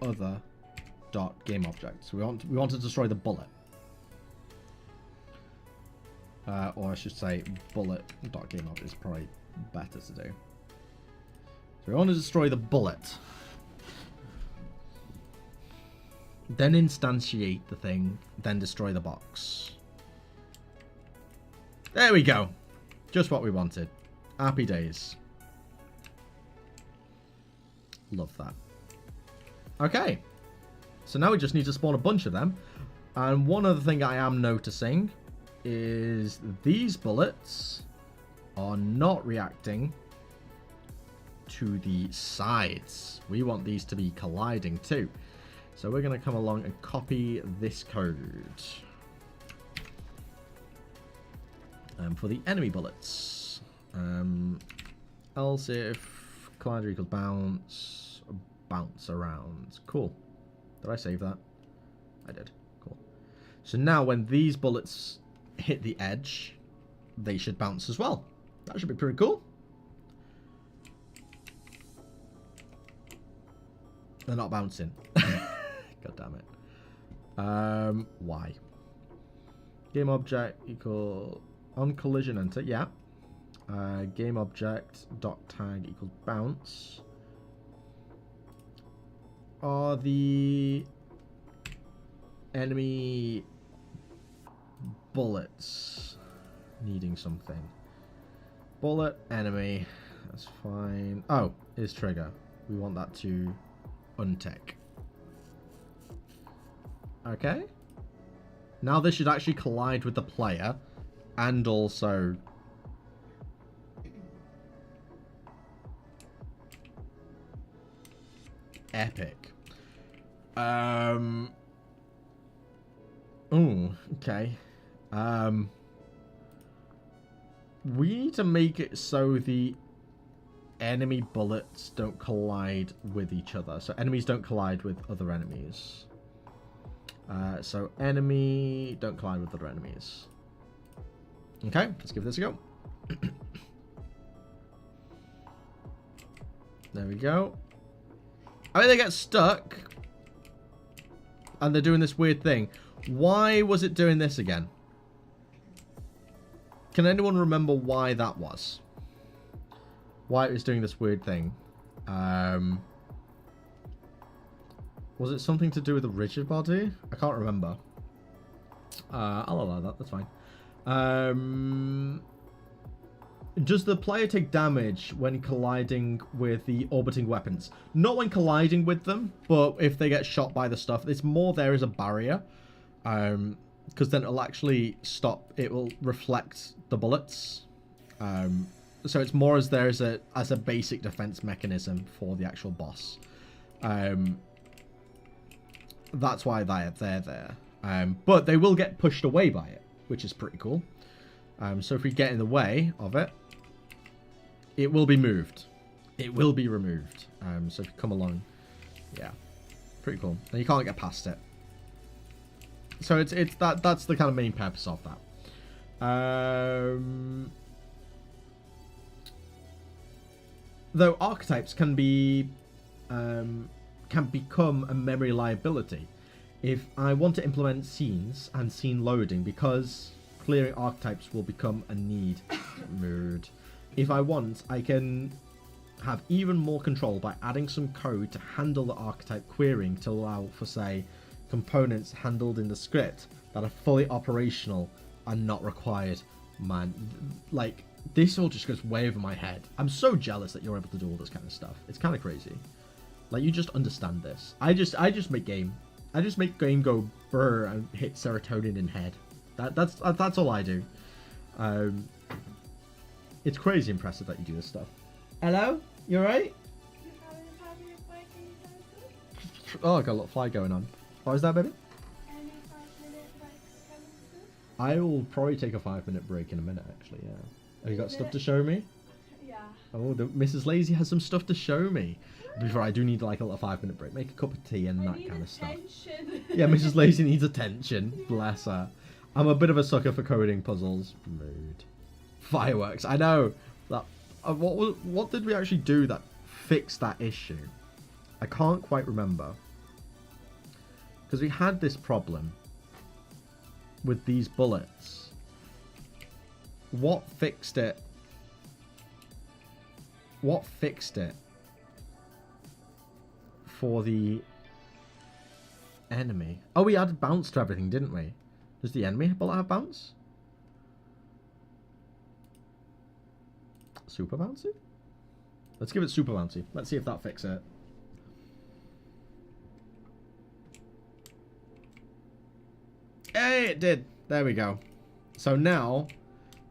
other dot game object. So we want to destroy the bullet. Or I should say bullet dot game object is probably better to do. So we want to destroy the bullet. Then instantiate the thing, then destroy the box. There we go. Just what we wanted. Happy days. Love that. Okay. So now we just need to spawn a bunch of them. And one other thing I am noticing is these bullets are not reacting to the sides. We want these to be colliding too. So we're going to come along and copy this code. For the enemy bullets. Else if collider equals bounce, bounce around. Cool. Did I save that? I did. Cool. So now when these bullets hit the edge, they should bounce as well. That should be pretty cool. They're not bouncing. God damn it. Why? Game object equal on collision enter. Yeah. Game object dot tag equals bounce. Are the enemy bullets needing something? Bullet enemy. That's fine. Oh, is trigger. We want that to untick. Okay. Now this should actually collide with the player and also epic. Oh, okay. We need to make it so the enemy bullets don't collide with each other. So enemies don't collide with other enemies. So enemy don't collide with other enemies. Okay, let's give this a go. There we go. I mean, they get stuck. And they're doing this weird thing. Why was it doing this again? Can anyone remember why that was? Why it was doing this weird thing? Was it something to do with the rigid body? I can't remember. I'll allow that. That's fine. Does the player take damage when colliding with the orbiting weapons? Not when colliding with them, but if they get shot by the stuff. It's more there as a barrier. Because then it'll actually stop. It will reflect the bullets. So it's more as there as a basic defense mechanism for the actual boss. that's why they're there. But they will get pushed away by it, which is pretty cool. So if we get in the way of it, it will be moved. It will be removed. So if you come along, yeah, pretty cool. And you can't get past it. So it's that's the kind of main purpose of that. Though archetypes can become a memory liability if I want to implement scenes and scene loading, because clearing archetypes will become a need. Mood. If I want, I can have even more control by adding some code to handle the archetype querying to allow for, say, components handled in the script that are fully operational and not required. Man, like, this all just goes way over my head. I'm so jealous that you're able to do all this kind of stuff. It's kind of crazy. Like, you just understand this. I just make game. I just make game go brr and hit serotonin in head. That's all I do. It's crazy impressive that you do this stuff. Hello? You alright? Oh, I got a little fly going on. What was that, baby? I will probably take a 5-minute break in a minute, actually, yeah. Have you got stuff to show me?
Yeah.
Oh, Mrs. Lazy has some stuff to show me. Before I do need like a little 5-minute break. Make a cup of tea and that kind of stuff. Yeah, Mrs. Lazy needs attention. Bless her. I'm a bit of a sucker for coding puzzles. Mood. Fireworks. I know. That. What did we actually do that fixed that issue? I can't quite remember. Because we had this problem with these bullets. What fixed it? What fixed it for the enemy? Oh, we added bounce to everything, didn't we? Does the enemy bullet have bounce? Super bouncy? Let's give it super bouncy. Let's see if that fixes it. Hey, it did. There we go. So now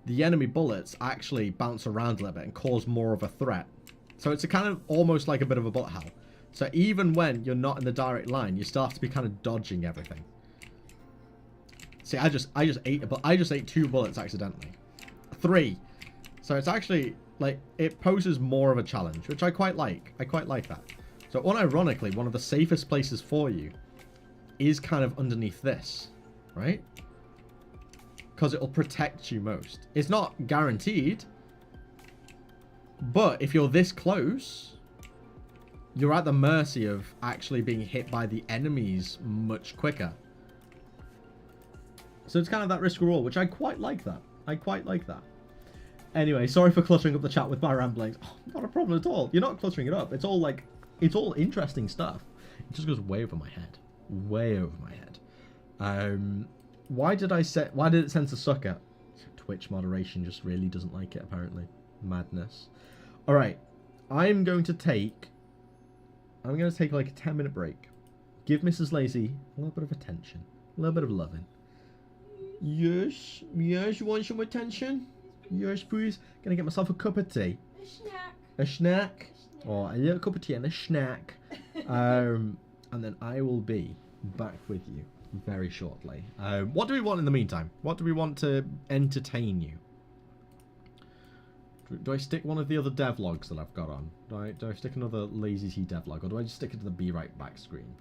the enemy bullets actually bounce around a little bit and cause more of a threat. So it's a kind of almost like a bit of a bullet hell. So even when you're not in the direct line, you still have to be kind of dodging everything. See, I just ate 2 bullets accidentally. 3. So it's actually like it poses more of a challenge, which I quite like. I quite like that. So unironically, one of the safest places for you is kind of underneath this, right? Because it'll protect you most. It's not guaranteed, but if you're this close, you're at the mercy of actually being hit by the enemies much quicker. So it's kind of that risk reward, which I quite like that. I quite like that. Anyway, sorry for cluttering up the chat with my ramblings. Oh, not a problem at all. You're not cluttering it up. It's all like, it's all interesting stuff. It just goes way over my head. Way over my head. Why did it censor sucker? Twitch moderation just really doesn't like it, apparently. Madness. Alright. I'm going to take like a 10-minute break. Give Mrs. Lazy a little bit of attention. A little bit of loving. Yes? Yes, you want some attention? Yes, please. Gonna get myself a cup of tea.
A snack.
A snack? Or a little cup of tea and a snack. And then I will be back with you very shortly. What do we want in the meantime? What do we want to entertain you? Do I stick one of the other devlogs that I've got on? Do I stick another LazyT devlog, or do I just stick it to the be right back screen?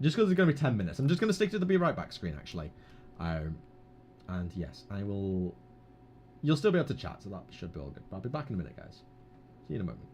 Just because it's going to be 10 minutes. I'm just going to stick to the be right back screen, actually. And yes, I will... You'll still be able to chat, so that should be all good. But I'll be back in a minute, guys. See you in a moment.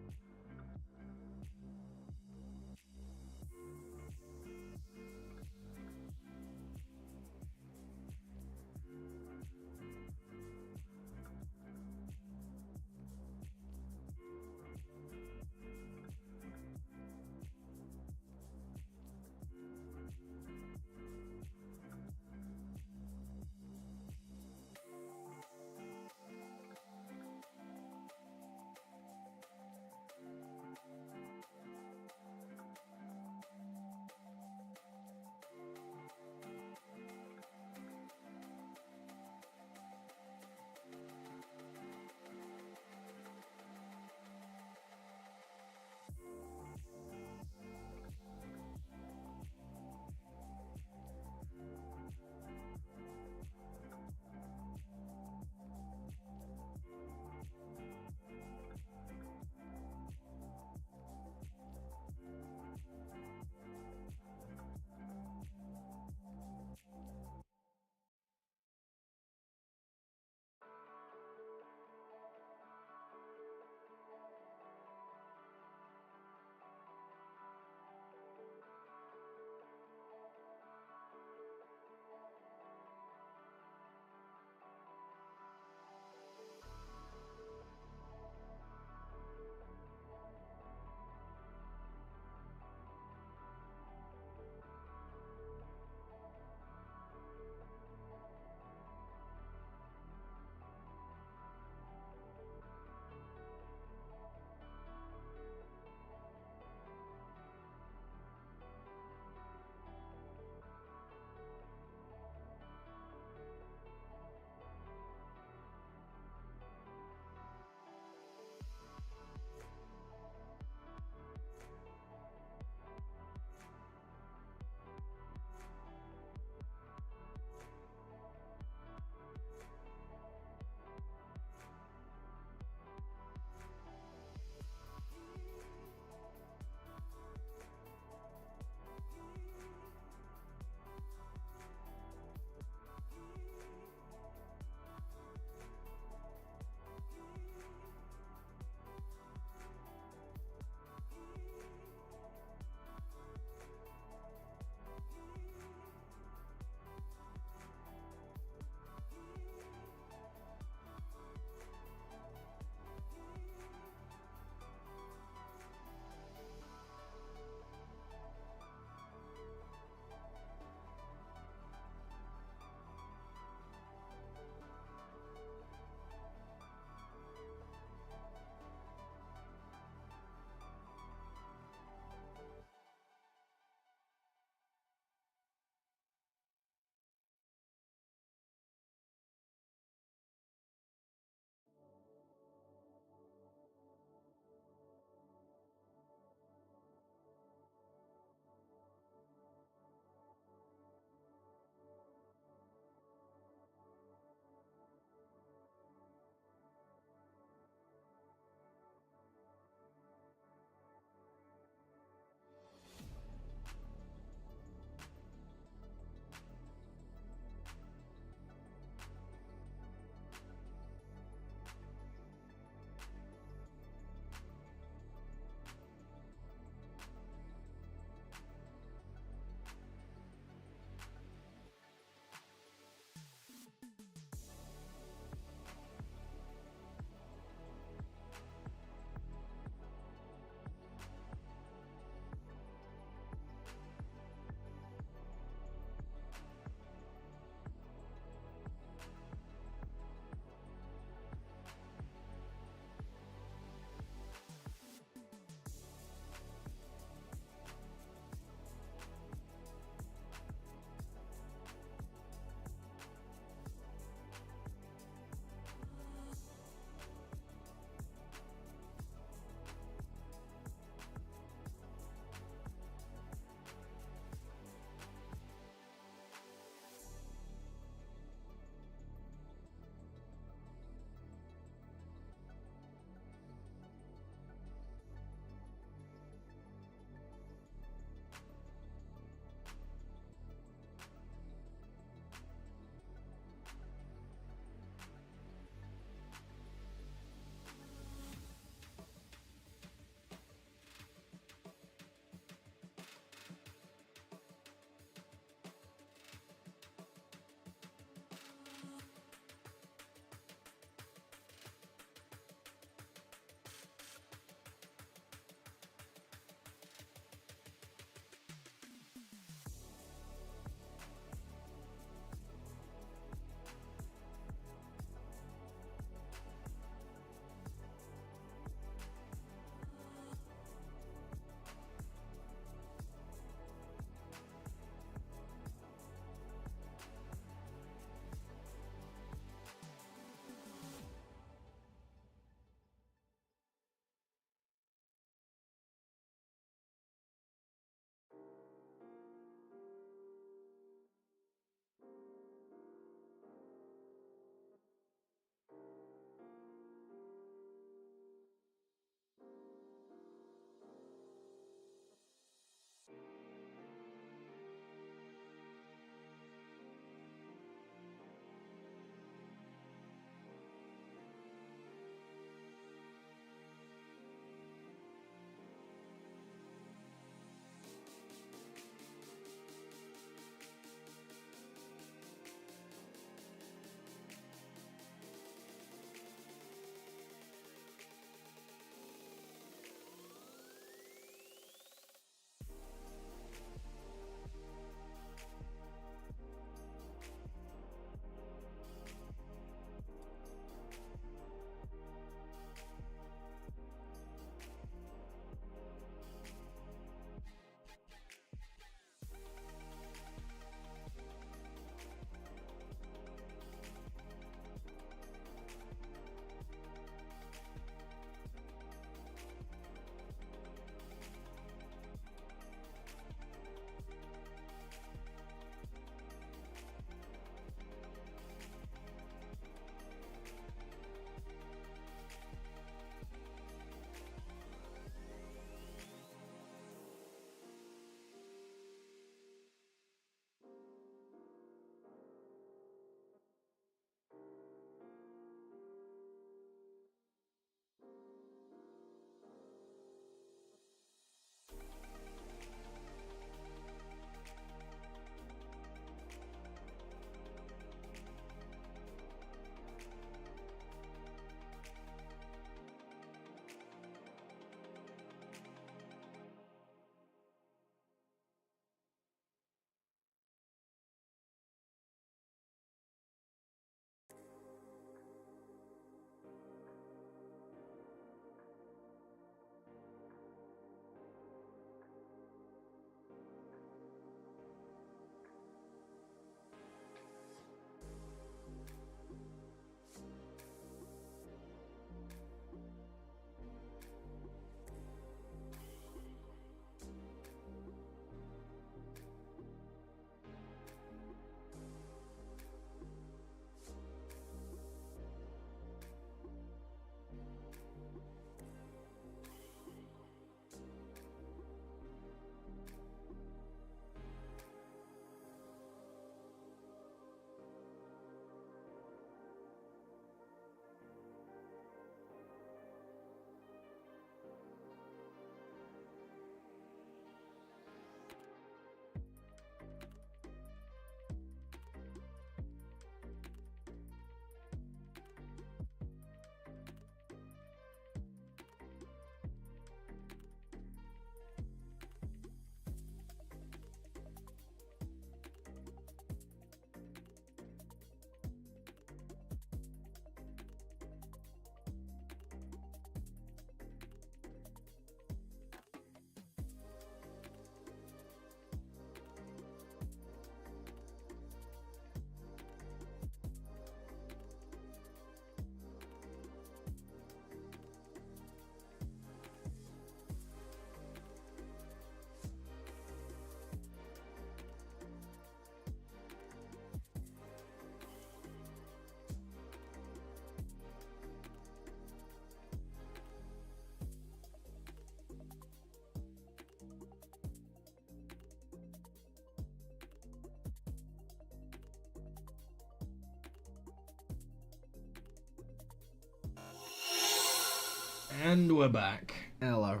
And we're back. Hello.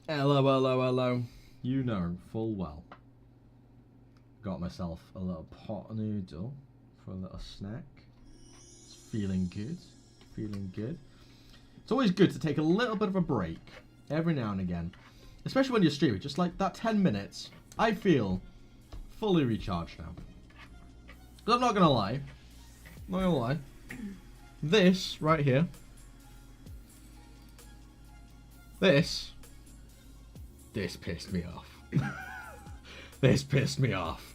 Hello, hello, hello. You know full well. Got myself a little pot noodle for a little snack. It's feeling good. Feeling good. It's always good to take a little bit of a break every now and again. Especially when you're streaming. Just like that 10 minutes, I feel fully recharged now. But I'm not going to lie. Not going to lie. This right here. This pissed me off. This pissed me off.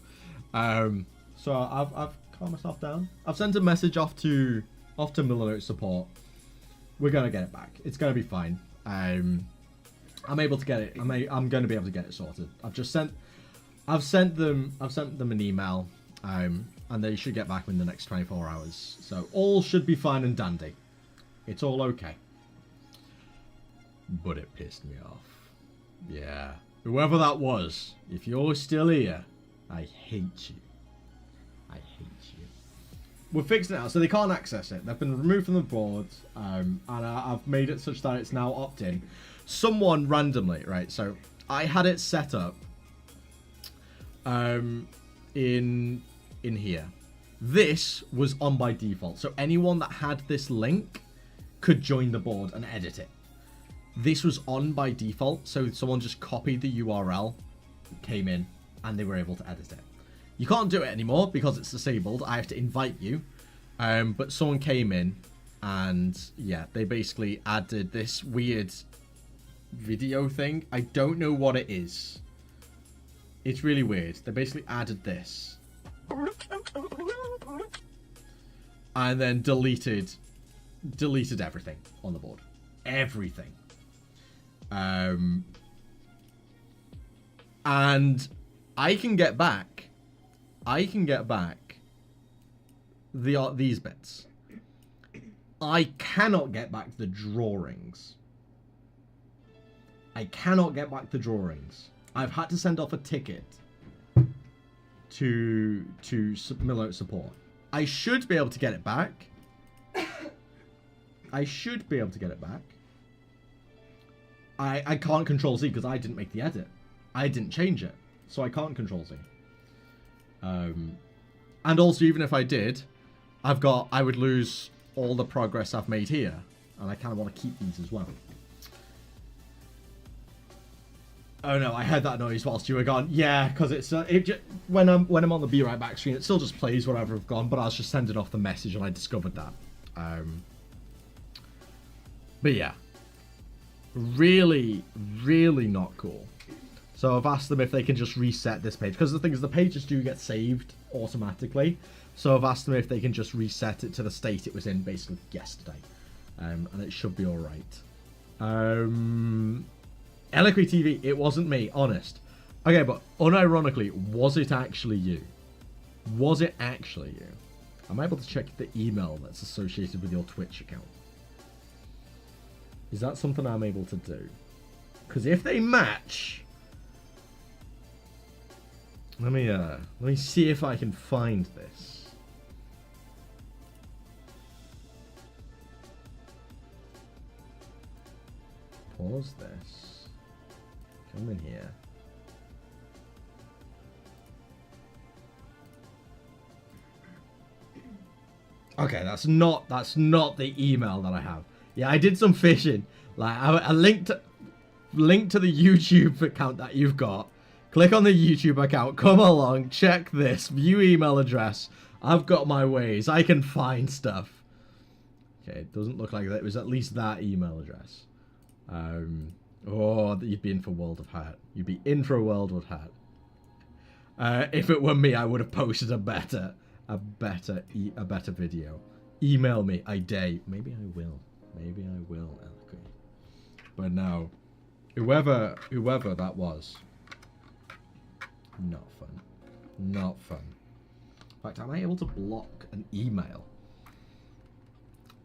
So I've calmed myself down. I've sent a message off to Milanote support. We're gonna get it back. It's gonna be fine. I'm able to get it. I'm gonna be able to get it sorted. I've sent them an email. And they should get back in the next 24 hours. So all should be fine and dandy. It's all okay. But it pissed me off. Yeah. Whoever that was, if you're still here, I hate you. I hate you. We're fixing it now, so they can't access it. They've been removed from the board, and I've made it such that it's now opt-in. Someone randomly, right, so I had it set up in here. This was on by default, so anyone that had this link could join the board and edit it. This was on by default, so someone just copied the URL, came in, and they were able to edit it. You can't do it anymore because it's disabled. I have to invite you. But someone came in, and yeah, they basically added this weird video thing. I don't know what it is. It's really weird. They basically added this. And then deleted everything on the board. Everything. And I can get back these bits. I cannot get back the drawings. I've had to send off a ticket to Milanote support. I should be able to get it back. I can't control Z because I didn't make the edit. I didn't change it. So I can't control Z. And also, even if I did, I would lose all the progress I've made here. And I kind of want to keep these as well. Oh no, I heard that noise whilst you were gone. Yeah, because it's when I'm on the Be Right Back screen, it still just plays whatever I've gone, but I was just sending off the message and I discovered that. But yeah. Really, really not cool. So I've asked them if they can just reset this page. Because the thing is, the pages do get saved automatically. So I've asked them if they can just reset it to the state it was in basically yesterday. And it should be alright. Eloquy TV, it wasn't me, honest. Okay, but unironically, was it actually you? Was it actually you? I'm able to check the email that's associated with your Twitch account. Is that something I'm able to do? Because if they match... Let me see if I can find this. Pause this. Come in here. Okay, that's not the email that I have. Yeah, I did some fishing. Like I linked to the YouTube account that you've got. Click on the YouTube account. Come along. Check this. View email address. I've got my ways. I can find stuff. Okay, it doesn't look like that. It was at least that email address. Oh, you'd be in for World of Hurt. You'd be in for a World of Hurt. If it were me, I would have posted a better video. Email me. I dare. Maybe I will. Maybe I will, Eloquy. But no. Whoever that was. Not fun. Not fun. In fact, am I able to block an email?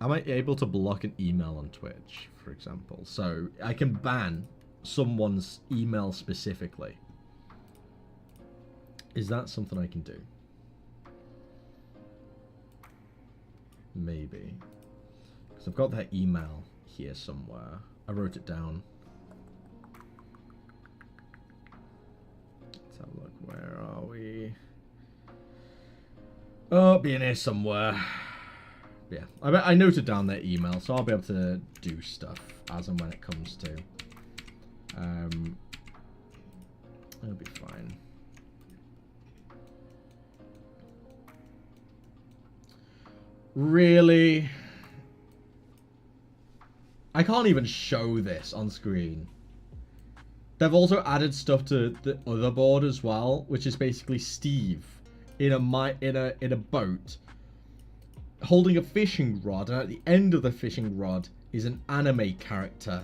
Am I able to block an email on Twitch, for example? So I can ban someone's email specifically. Is that something I can do? Maybe. Because I've got their email here somewhere.
I wrote it down. Let's have a look. Where are we? Oh, being here somewhere. Yeah, I noted down their email, so I'll be able to do stuff as and when it comes to. It'll be fine. Really? I can't even show this on screen. They've also added stuff to the other board as well, which is basically Steve in a boat holding a fishing rod, and at the end of the fishing rod is an anime character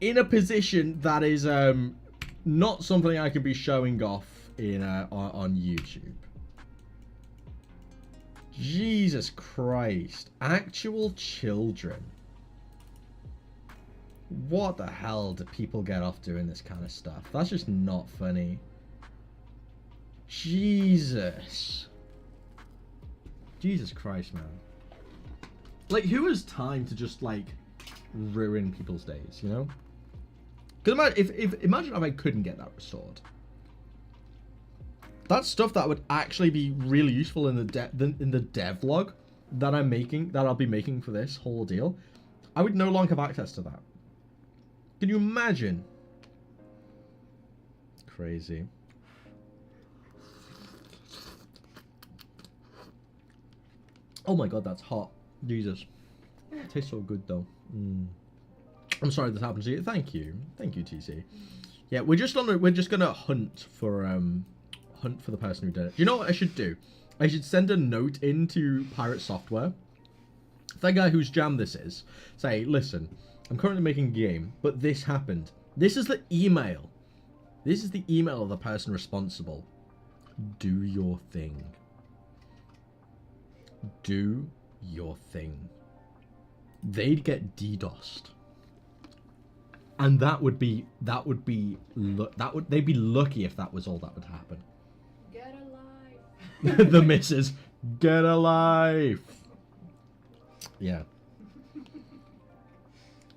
in a position that is not something I could be showing off in on YouTube. Jesus Christ. Actual children. What the hell do people get off doing this kind of stuff? That's just not funny. Jesus. Jesus Christ, man. Like, who has time to just, like, ruin people's days, you know? Because imagine if I couldn't get that restored. That's stuff that would actually be really useful in the devlog that I'm making, that I'll be making for this whole deal. I would no longer have access to that. Can you imagine? Crazy. Oh my god, that's hot. Jesus. It tastes so good though. I'm sorry this happened to you. Thank you, TC. Yeah, we're just gonna hunt for the person who did it. You know what I should do? I should send a note into Pirate Software. That guy whose jam this is. Say, listen, I'm currently making a game, but this happened. This is the email. This is the email of the person responsible. Do your thing. Do your thing. They'd get DDoSed. And they'd be lucky if that was all that would happen.
Get a life.
The missus, get a life. Yeah.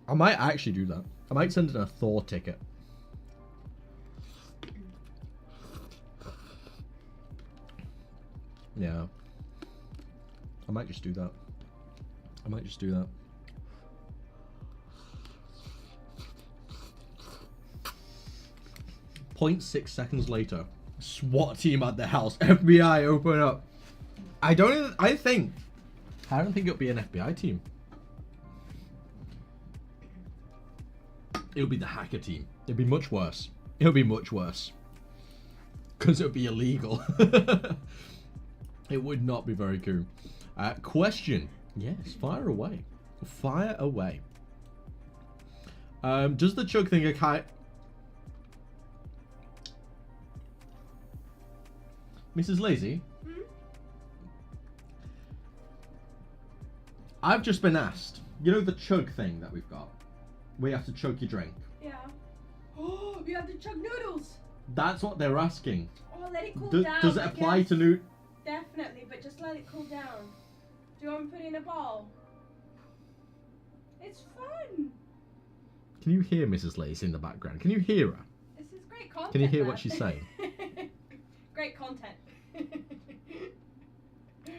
I might actually do that. I might send in a Thor ticket. Yeah. I might just do that. 0.6 seconds later, SWAT team at the house. FBI, open up. I don't think it'll be an FBI team. It'll be the hacker team. It'll be much worse. Because it'll be illegal. It would not be very cool. Question. Yes, fire away. Fire away. Does the chug thing a kite? Mrs. Lazy? I've just been asked. You know the chug thing that we've got? Where you have to chug your drink.
Yeah. Oh, you have to chug noodles.
That's what they're asking.
Oh, let it cool down.
Does it apply to noodles?
Definitely, but just let it cool down. Do you want me to put it in a bowl? It's fun.
Can you hear Mrs. Lacy in the background? Can you hear her?
This is great content.
Can you hear
man.
what she's saying?
Great content.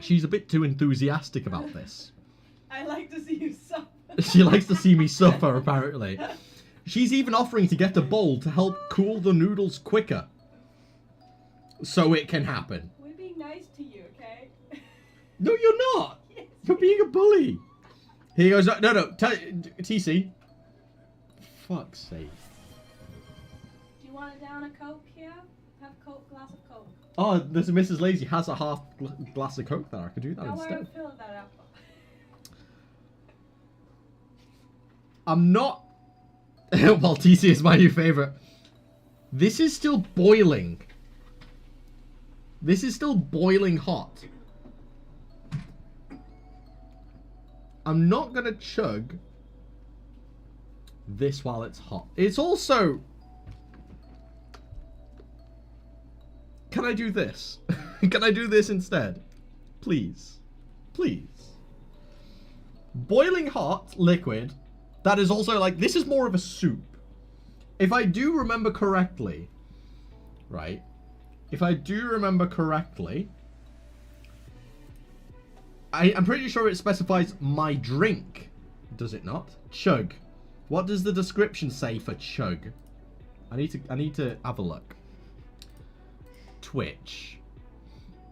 She's a bit too enthusiastic about this.
I like to see you suffer.
She likes to see me suffer, apparently. She's even offering to get a bowl to help cool the noodles quicker. So it can happen.
We're being nice to you, okay?
No, you're not.
Yes.
You're being a bully. He goes, no, TC. Fuck's sake.
Do you want to down a Coke here? Have a glass of Coke.
Oh, there's a Mrs. Lazy has a half glass of Coke there. I could do that
Don't worry, I'll
instead.
fill that up.
I'm not... Well, TC is my new favourite. This is still boiling. This is still boiling hot. I'm not going to chug this while it's hot. It's also... Can I do this? Can I do this instead? Please. Please. Boiling hot liquid that is also like, this is more of a soup. If I do remember correctly, right? If I do remember correctly, I'm pretty sure it specifies my drink. Does it not? Chug. What does the description say for chug? I need to have a look. Twitch.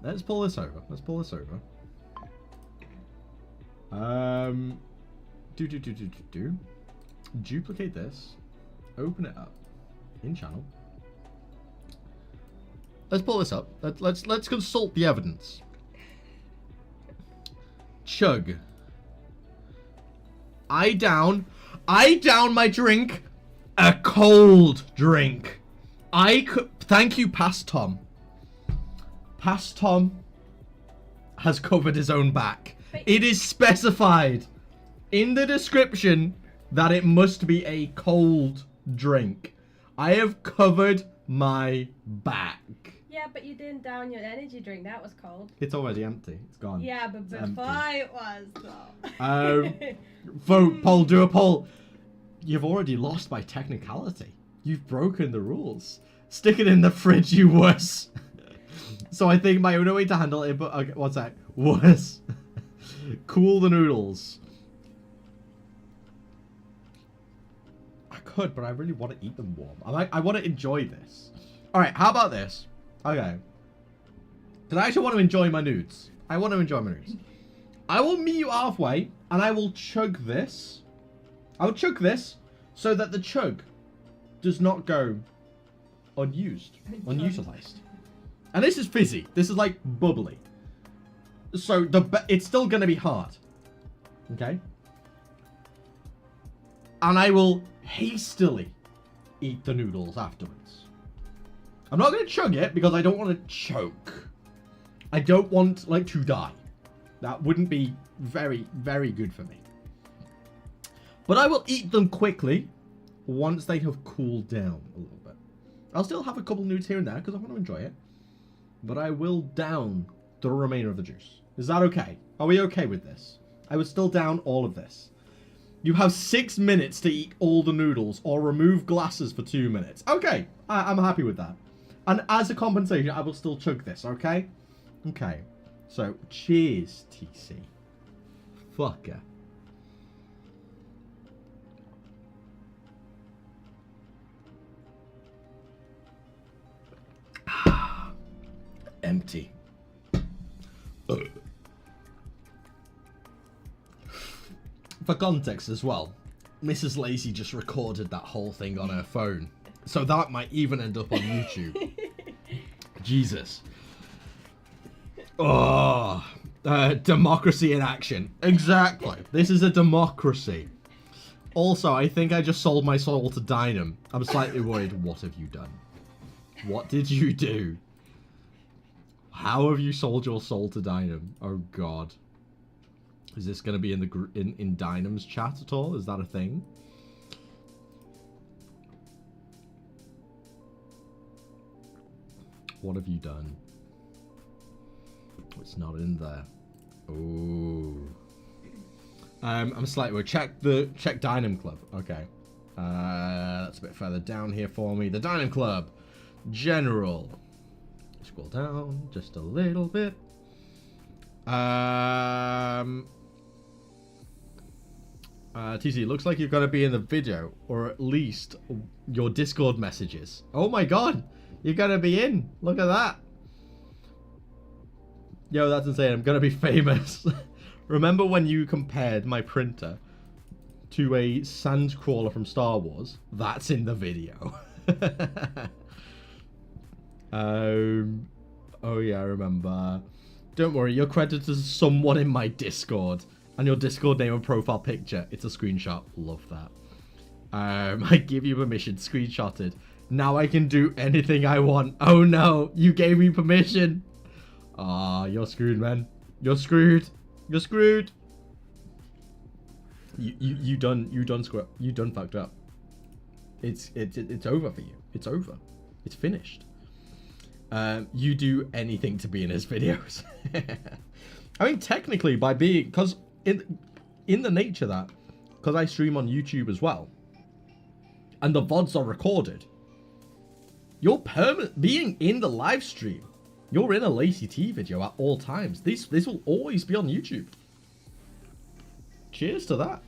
Let's pull this over. Let's pull this over. Duplicate this. Open it up in channel. Let's pull this up. Let's consult the evidence. Chug. I down my drink. A cold drink. Thank you, Past Tom. Past Tom has covered his own back. It is specified in the description that it must be a cold drink. I have covered my back.
Yeah, but you didn't down your energy drink. That was cold.
It's already empty. It's gone.
Yeah, but before it was, though.
Vote, poll, do a poll. You've already lost by technicality. You've broken the rules. Stick it in the fridge, you wuss. So I think my only way to handle it, but okay, what's that? Wuss. Cool the noodles. I could, but I really want to eat them warm. I want to enjoy this. All right, how about this? Okay. Because I actually want to enjoy my nudes. I want to enjoy my nudes. I will meet you halfway, and I will chug this. I'll chug this so that the chug does not go unused, unutilized. And this is fizzy. This is like bubbly. So it's still going to be hard. Okay? And I will hastily eat the noodles afterwards. I'm not going to chug it because I don't want to choke. I don't want, like, to die. That wouldn't be very, very good for me. But I will eat them quickly once they have cooled down a little bit. I'll still have a couple nudes here and there because I want to enjoy it. But I will down the remainder of the juice. Is that okay? Are we okay with this? I will still down all of this. You have 6 minutes to eat all the noodles or remove glasses for 2 minutes. Okay, I'm happy with that. And as a compensation, I will still chug this, okay? Okay. So, cheers, TC. Fucker. Empty. For context as well, Mrs. Lazy just recorded that whole thing on her phone. So that might even end up on YouTube. Jesus. Oh, democracy in action. Exactly. This is a democracy. Also, I think I just sold my soul to Dynam. I'm slightly worried. What have you done? What did you do? How have you sold your soul to Dynam? Oh God. Is this going to be in the in Dynam's chat at all? Is that a thing? What have you done? It's not in there. Oh. I'm slightly worried. Check Dynam Club. Okay. That's a bit further down here for me. The Dynam Club. General. Scroll down just a little bit. TC, looks like you're going to be in the video, or at least your Discord messages. Oh my God, you're going to be in. Look at that. Yo, that's insane. I'm going to be famous. Remember when you compared my printer to a sandcrawler from Star Wars? That's in the video. Oh yeah, I remember. Don't worry, you're credited as someone in my Discord. And your Discord name and profile picture, it's a screenshot. Love that. I give you permission, screenshotted. Now I can do anything I want. Oh no, you gave me permission. Ah, you're screwed, man. You're screwed. You're screwed. You done fucked up. It's over for you. It's over. It's finished. You do anything to be in his videos. I mean, technically, by being, because in the nature that because I stream on YouTube as well, and the VODs are recorded, you're being in the live stream. You're in a LazyT video at all times. This will always be on YouTube. Cheers to that.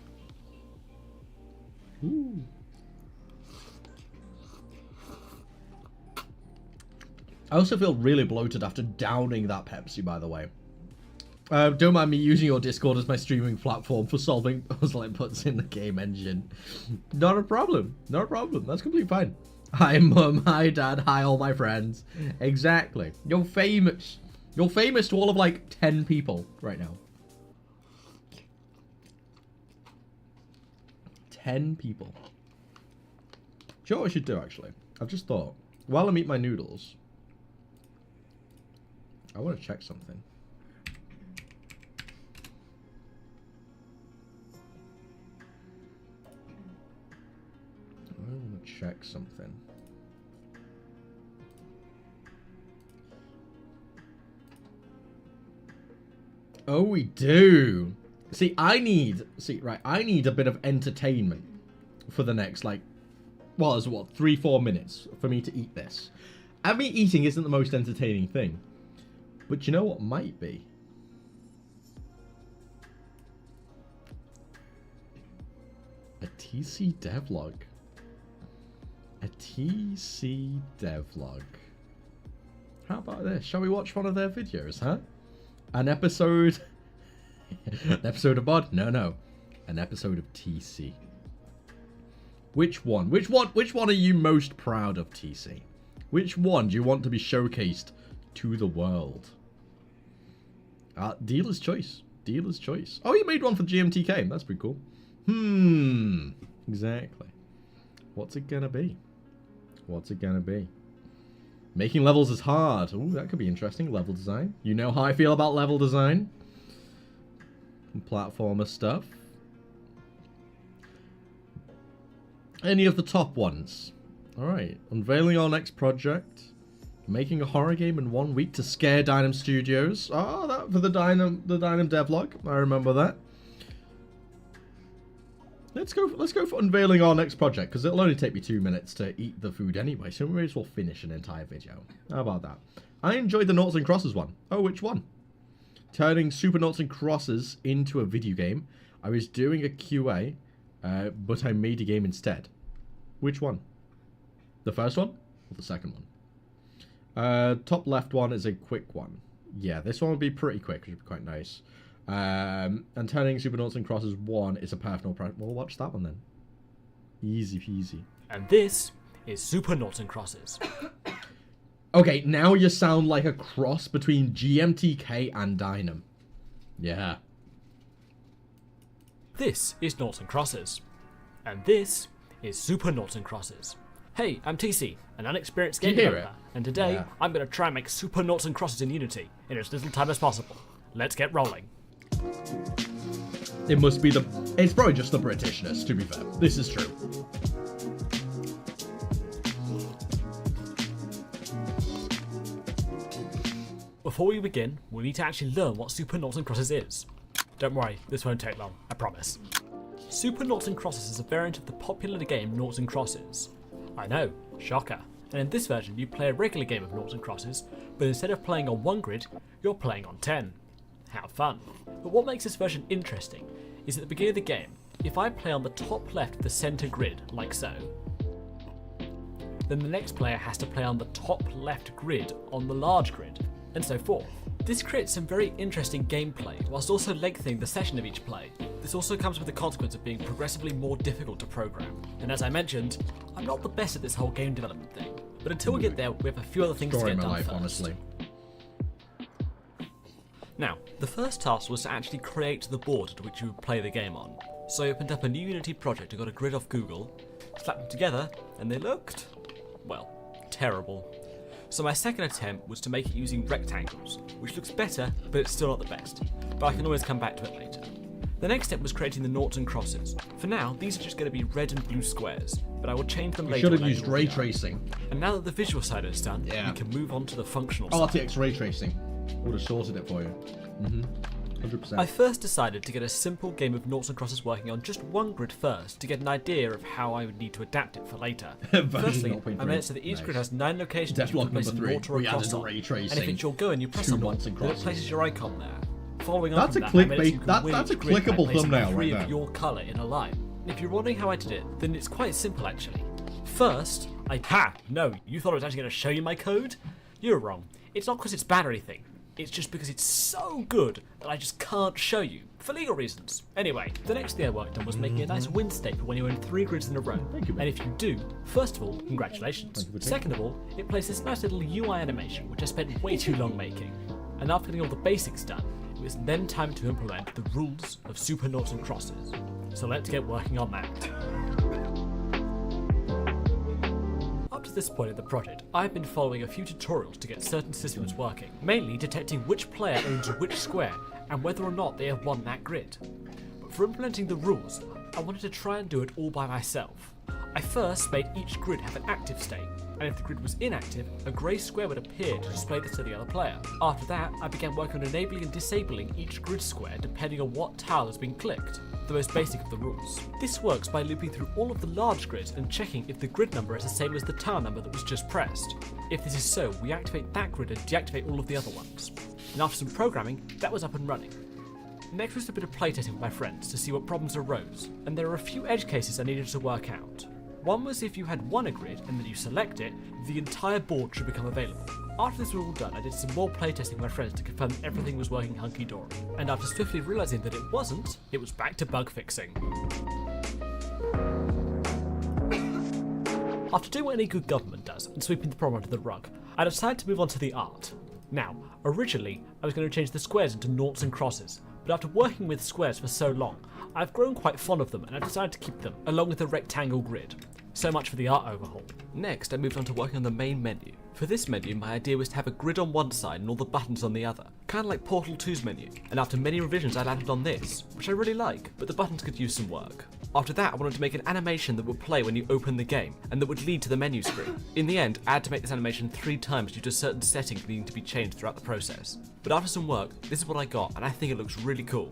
Ooh. I also feel really bloated after downing that Pepsi, by the way. Don't mind me using your Discord as my streaming platform for solving puzzle inputs in the game engine. Not a problem. Not a problem. That's completely fine. Hi, Mum. Hi, Dad. Hi, all my friends. Exactly. You're famous. You're famous to all of, like, 10 people right now. 10 people. Do you know what I should do, actually? I've just thought, while I eat my noodles, I want to check something. I want to check something. Oh, we do. See, I need a bit of entertainment for the next, like, well, it's what, 3-4 minutes for me to eat this. I mean, eating isn't the most entertaining thing. But you know what might be? A TC devlog. A TC devlog. How about this? Shall we watch one of their videos, huh? An episode... An episode of Bod? No. An episode of TC. Which one? Which one are you most proud of, TC? Which one do you want to be showcased to the world? Dealer's choice. Dealer's choice. Oh, you made one for GMTK. That's pretty cool. Exactly. What's it gonna be? What's it gonna be? Making levels is hard. Ooh, that could be interesting. Level design. You know how I feel about level design. Platformer stuff. Any of the top ones? Alright. Unveiling our next project. Making a horror game in 1 week to scare LazyTeaStudios. Oh, that for the Dynam devlog. I remember that. Let's go for unveiling our next project, because it'll only take me 2 minutes to eat the food anyway, so we may as well finish an entire video. How about that? I enjoyed the Noughts and Crosses one. Oh, which one? Turning Super Noughts and Crosses into a video game. I was doing a QA, but I made a game instead. Which one? The first one or the second one? Top left one is a quick one. Yeah, this one would be pretty quick, which would be quite nice. And turning Super Noughts and Crosses 1 is a personal project. We'll watch that one then. Easy peasy.
And this is Super Noughts and Crosses.
Okay, now you sound like a cross between GMTK and Dynam. Yeah.
This is Noughts and Crosses. And this is Super Noughts and Crosses. Hey, I'm TC, an unexperienced game developer, and today I'm going to try and make Super Noughts and Crosses in Unity in as little time as possible. Let's get rolling.
It must be it's probably just the Britishness, to be fair. This is true.
Before we begin, we need to actually learn what Super Noughts and Crosses is. Don't worry, this won't take long, I promise. Super Noughts and Crosses is a variant of the popular game Noughts and Crosses. I know, shocker. And in this version, you play a regular game of Noughts and Crosses, but instead of playing on 1 grid, you're playing on 10. How fun. But what makes this version interesting is at the beginning of the game, if I play on the top left of the center grid, like so, then the next player has to play on the top left grid on the large grid, and so forth. This creates some very interesting gameplay, whilst also lengthening the session of each play. This also comes with the consequence of being progressively more difficult to program. And as I mentioned, I'm not the best at this whole game development thing, but until we get there, we have a few other things to get done first.
Honestly.
Now, the first task was to actually create the board at which you would play the game on. So I opened up a new Unity project and got a grid off Google, slapped them together, and they looked, well, terrible. So my second attempt was to make it using rectangles, which looks better, but it's still not the best. But I can always come back to it later. The next step was creating the Noughts and Crosses. For now, these are just going to be red and blue squares, but I will change them later.
You should have used ray tracing.
And now that the visual side is done, we can move on to the functional side.
RTX ray tracing would have sorted it for you. 100%.
I first decided to get a simple game of noughts and crosses working on just one grid first to get an idea of how I would need to adapt it for later. Firstly, I made it so that each grid has 9 locations you can place a nought or a cross on, and if it's your go and you press a nought, then it places your icon there. Following on from that, I made it so you can win
that's a
each grid by
clickable
placing
thumbnail
3
right
of
there.
your colour in a line. If you're wondering how I did it, then it's quite simple actually. First, no, you thought I was actually going to show you my code? You're wrong. It's not because it's bad or anything. It's just because it's so good that I just can't show you, for legal reasons. Anyway, the next thing I worked on was making a nice win state for when you win 3 grids in a row. And if you do, first of all, congratulations. Second of all, it plays this nice little UI animation, which I spent way too long making. And after getting all the basics done, it was then time to implement the rules of super noughts and crosses. So let's get working on that. Up to this point in the project, I've been following a few tutorials to get certain systems working, mainly detecting which player owns which square and whether or not they have won that grid. But for implementing the rules, I wanted to try and do it all by myself. I first made each grid have an active state, and if the grid was inactive, a grey square would appear to display this to the other player. After that, I began working on enabling and disabling each grid square depending on what tile has been clicked, the most basic of the rules. This works by looping through all of the large grids and checking if the grid number is the same as the tile number that was just pressed. If this is so, we activate that grid and deactivate all of the other ones. And after some programming, that was up and running. Next was a bit of playtesting with my friends to see what problems arose, and there are a few edge cases I needed to work out. One was if you had won a grid and then you select it, the entire board should become available. After this was all done, I did some more playtesting with my friends to confirm that everything was working hunky-dory. And after swiftly realising that it wasn't, it was back to bug fixing. After doing what any good government does and sweeping the problem under the rug, I decided to move on to the art. Now, originally, I was going to change the squares into noughts and crosses, but after working with squares for so long, I've grown quite fond of them and I've decided to keep them, along with the rectangle grid. So much for the art overhaul. Next, I moved on to working on the main menu. For this menu, my idea was to have a grid on one side and all the buttons on the other, kind of like Portal 2's menu, and after many revisions I landed on this, which I really like, but the buttons could use some work. After that, I wanted to make an animation that would play when you open the game, and that would lead to the menu screen. In the end, I had to make this animation 3 times due to certain settings needing to be changed throughout the process. But after some work, this is what I got, and I think it looks really cool.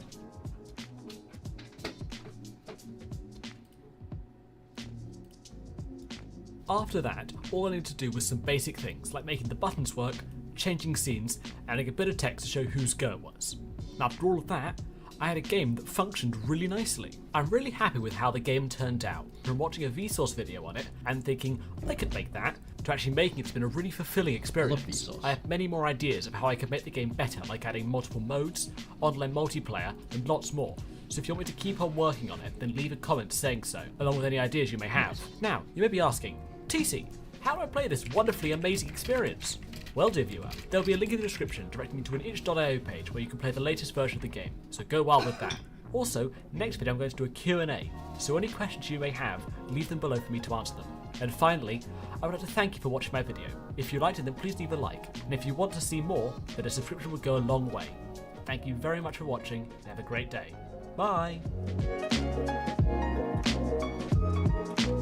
After that, all I needed to do was some basic things, like making the buttons work, changing scenes, adding a bit of text to show whose go it was. And after all of that, I had a game that functioned really nicely. I'm really happy with how the game turned out. From watching a Vsauce video on it and thinking, I could make that, to actually making it's been a really fulfilling experience. I have many more ideas of how I could make the game better, like adding multiple modes, online multiplayer, and lots more. So if you want me to keep on working on it, then leave a comment saying so, along with any ideas you may have. Now, you may be asking, TC, how do I play this wonderfully amazing experience? Well, dear viewer, there'll be a link in the description directing you to an itch.io page where you can play the latest version of the game, so go wild with that. Also, next video I'm going to do a Q&A, so any questions you may have, leave them below for me to answer them. And finally, I would like to thank you for watching my video. If you liked it, then please leave a like, and if you want to see more, then a subscription would go a long way. Thank you very much for watching, and have a great day. Bye!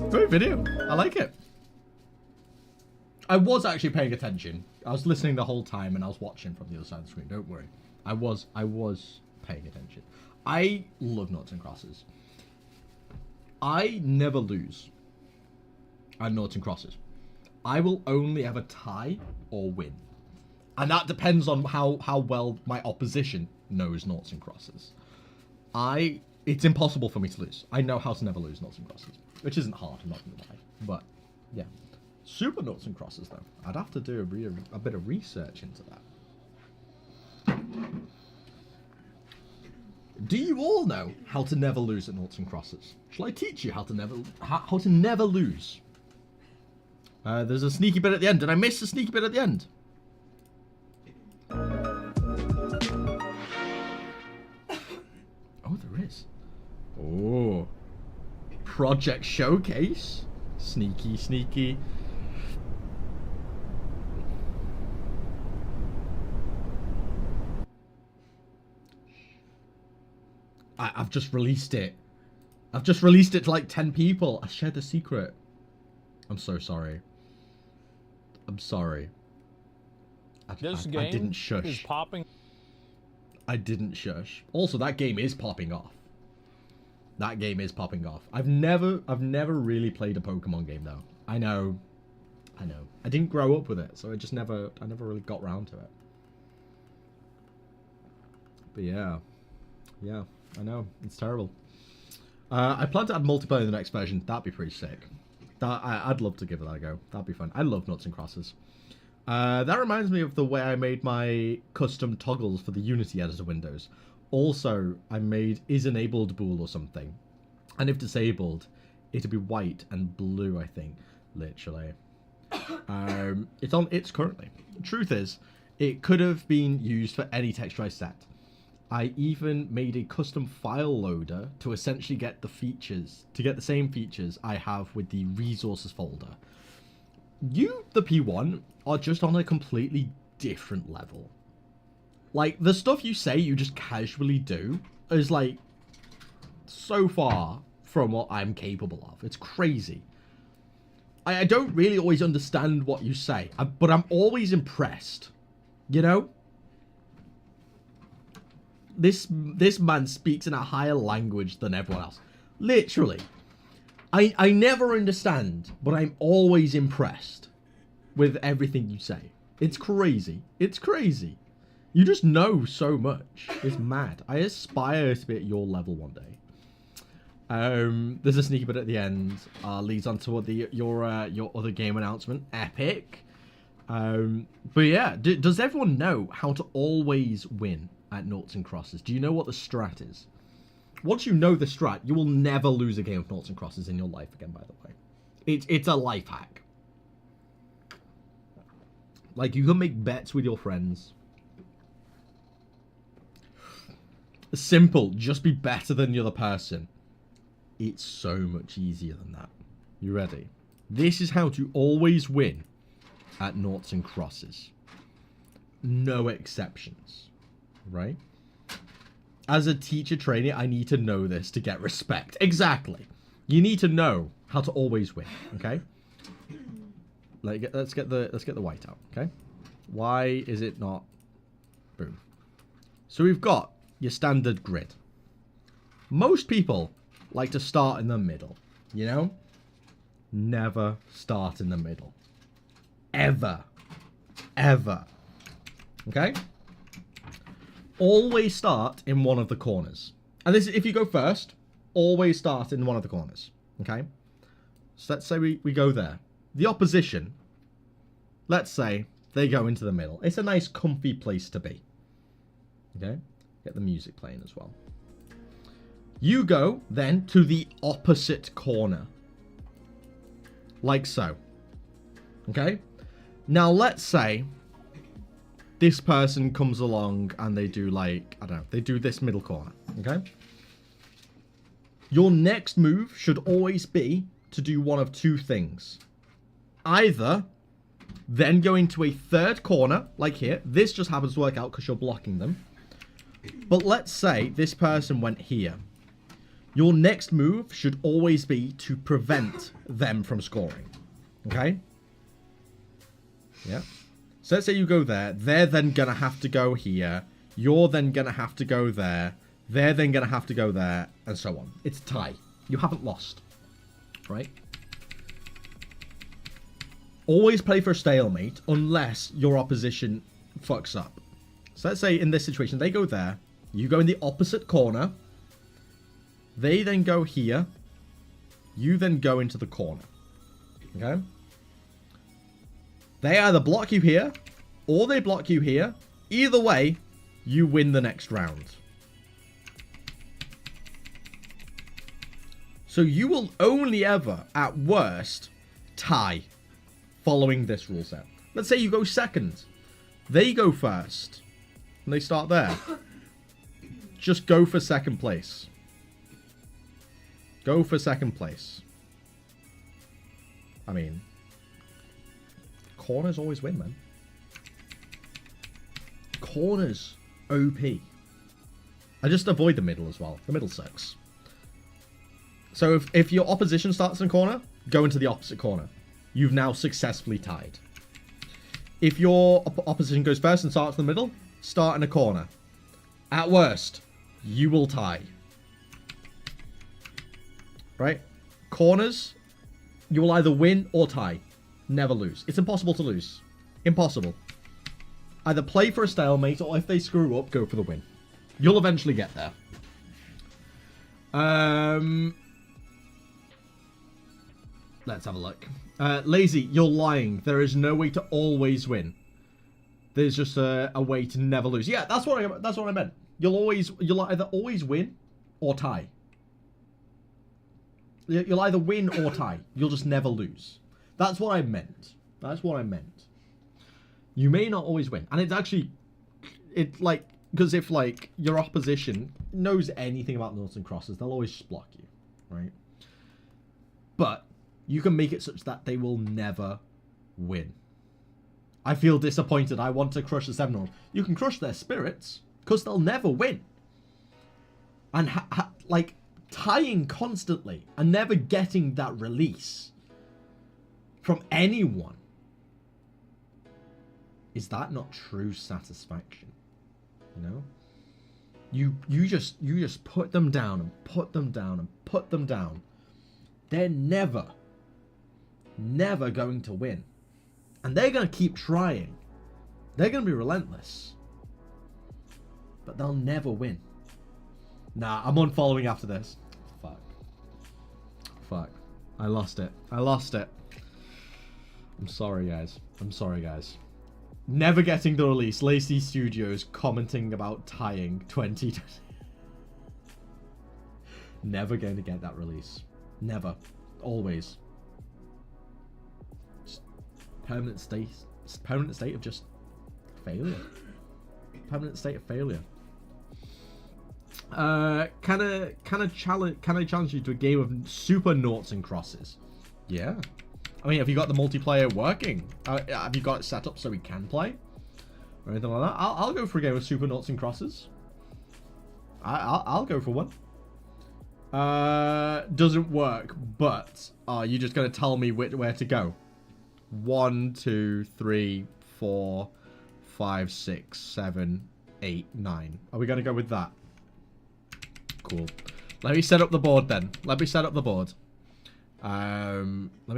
Great video. I like it. I was actually paying attention. I was listening the whole time and I was watching from the other side of the screen. Don't worry. I was paying attention. I love noughts and crosses. I never lose at noughts and crosses. I will only ever tie or win. And that depends on how well my opposition knows noughts and crosses. It's impossible for me to lose. I know how to never lose noughts and crosses. Which isn't hard, I'm not going to lie. But, yeah. Super noughts and crosses, though. I'd have to do a bit of research into that. Do you all know how to never lose at noughts and crosses? Shall I teach you how to never lose? There's a sneaky bit at the end. Did I miss the sneaky bit at the end? Oh, there is. Oh. Project Showcase. Sneaky, sneaky. I've just released it. I've just released it to like 10 people. I shared the secret. I'm so sorry. I'm sorry. I didn't shush.
Is popping.
I didn't shush. Also, that game is popping off. That game is popping off. I've never really played a Pokemon game though. I know. I didn't grow up with it, so I never really got around to it. But yeah, I know it's terrible. I plan to add multiplayer in the next version. That'd be pretty sick. I'd love to give that a go. That'd be fun. I love nuts and crosses. That reminds me of the way I made my custom toggles for the Unity editor windows. Also, I made is enabled bool or something, and if disabled, it'd be white and blue. I think literally. It's currently. Truth is, it could have been used for any texturized set. I even made a custom file loader to essentially get the same features I have with the resources folder. You, the P1, are just on a completely different level. Like, the stuff you say you just casually do is, like, so far from what I'm capable of. It's crazy. I don't really always understand what you say, but I'm always impressed. You know? This man speaks in a higher language than everyone else. Literally. I never understand, but I'm always impressed with everything you say. It's crazy. It's crazy. You just know so much. It's mad. I aspire to be at your level one day. There's a sneaky bit at the end. Leads on to your other game announcement. Epic. But yeah, does everyone know how to always win at noughts and crosses? Do you know what the strat is? Once you know the strat, you will never lose a game of noughts and crosses in your life again, by the way. It's a life hack. Like, you can make bets with your friends. Simple. Just be better than the other person. It's so much easier than that. You ready? This is how to always win at noughts and crosses. No exceptions. Right? As a teacher trainee, I need to know this to get respect. Exactly. You need to know how to always win. Okay? Let's get the white out. Okay? Why is it not? Boom. So we've got your standard grid. Most people like to start in the middle. You know? Never start in the middle. Ever. Ever. Okay? Always start in one of the corners. And this is, if you go first, always start in one of the corners. Okay? So let's say we go there. The opposition, let's say they go into the middle. It's a nice, comfy place to be. Okay? Get the music playing as well. You go, then, to the opposite corner. Like so. Okay? Now, let's say this person comes along and they do, like, I don't know, they do this middle corner. Okay? Your next move should always be to do one of two things. Either then go into a third corner, like here. This just happens to work out because you're blocking them. But let's say this person went here. Your next move should always be to prevent them from scoring. Okay? Yeah. So let's say you go there. They're then going to have to go here. You're then going to have to go there. They're then going to have to go there. And so on. It's a tie. You haven't lost. Right? Always play for a stalemate unless your opposition fucks up. So let's say in this situation, they go there. You go in the opposite corner. They then go here. You then go into the corner. Okay? They either block you here, or they block you here. Either way, you win the next round. So you will only ever, at worst, tie following this rule set. Let's say you go second. They go first. And they start there. Just go for second place. Go for second place. I mean, corners always win, man. Corners, OP. I just avoid the middle as well. The middle sucks. So if your opposition starts in a corner, go into the opposite corner. You've now successfully tied. If your opposition goes first and starts in the middle, start in a corner. At worst, you will tie. Right? Corners, you will either win or tie. Never lose. It's impossible to lose. Impossible. Either play for a stalemate, or if they screw up, go for the win. You'll eventually get there. Let's have a look. Lazy, you're lying. There is no way to always win. There's just a way to never lose. Yeah, that's what I meant. You'll either always win or tie. You'll either win or tie. You'll just never lose. That's what I meant. That's what I meant. You may not always win. And it's actually... It's like... Because if, like, your opposition knows anything about noughts and crosses, they'll always just block you. Right? But you can make it such that they will never win. I feel disappointed. I want to crush the 7-0. You can crush their spirits, because they'll never win. And, like, tying constantly and never getting that release from anyone. Is that not true satisfaction? You know? You just put them down and put them down and put them down. They're never going to win. And they're going to keep trying. They're going to be relentless. But they'll never win. Nah, I'm unfollowing after this. Fuck. I lost it. I'm sorry, guys. Never getting the release. LazyTeaStudios commenting about tying 20. Never going to get that release. Never. Always. Just permanent state of just failure. Permanent state of failure. Can I challenge you to a game of super noughts and crosses? Yeah. I mean, have you got the multiplayer working? Have you got it set up so we can play? Or anything like that? I'll go for a game of super noughts and crosses. I'll go for one. Doesn't work, but are you just going to tell me where to go? 1, 2, 3, 4, 5, 6, 7, 8, 9. Are we going to go with that? Cool. Let me set up the board then. Let me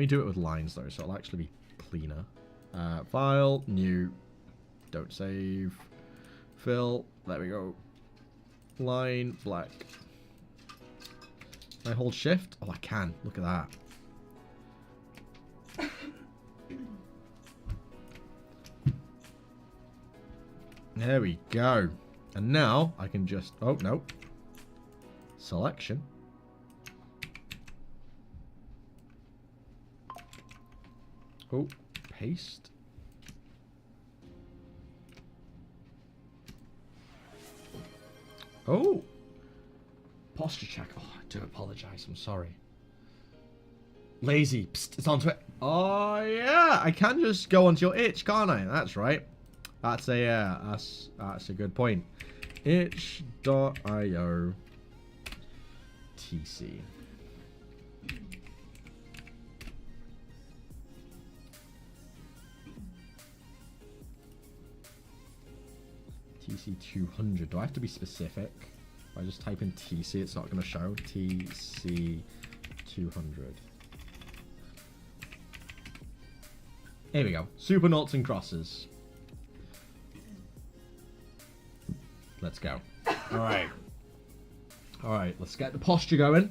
do it with lines though, so it'll actually be cleaner. File, new, don't save, fill, there we go. Line, black. Can I hold shift? Oh, I can. Look at that. There we go. And now I can just... Oh, no. Selection. Oh, paste. Oh. Posture check. Oh, I do apologize. I'm sorry. Lazy. Psst, it's onto it. Oh, yeah. I can just go onto your itch, can't I? That's right. That's a good point. Itch.io TC. TC 200. Do I have to be specific? If I just type in TC, it's not going to show. TC 200. Here we go. Super noughts and crosses. Let's go. Alright, let's get the posture going.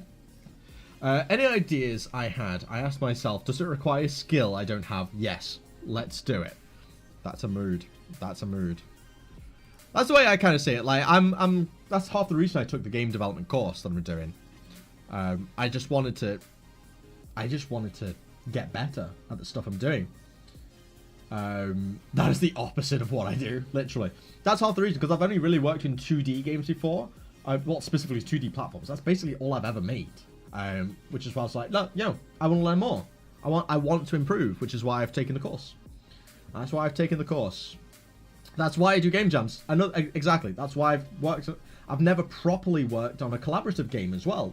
Any ideas I had, I asked myself, does it require skill I don't have? Yes. Let's do it. That's a mood. That's the way I kind of see it. Like, that's half the reason I took the game development course that I'm doing. I just wanted to get better at the stuff I'm doing. That is the opposite of what I do, literally. That's half the reason, because I've only really worked in 2D games before. Well, specifically 2D platforms. That's basically all I've ever made. Which is why I was like, look, I want to learn more. I want to improve, which is why I've taken the course. That's why I've taken the course. That's why I do game jams. I know exactly. That's why I've never properly worked on a collaborative game as well,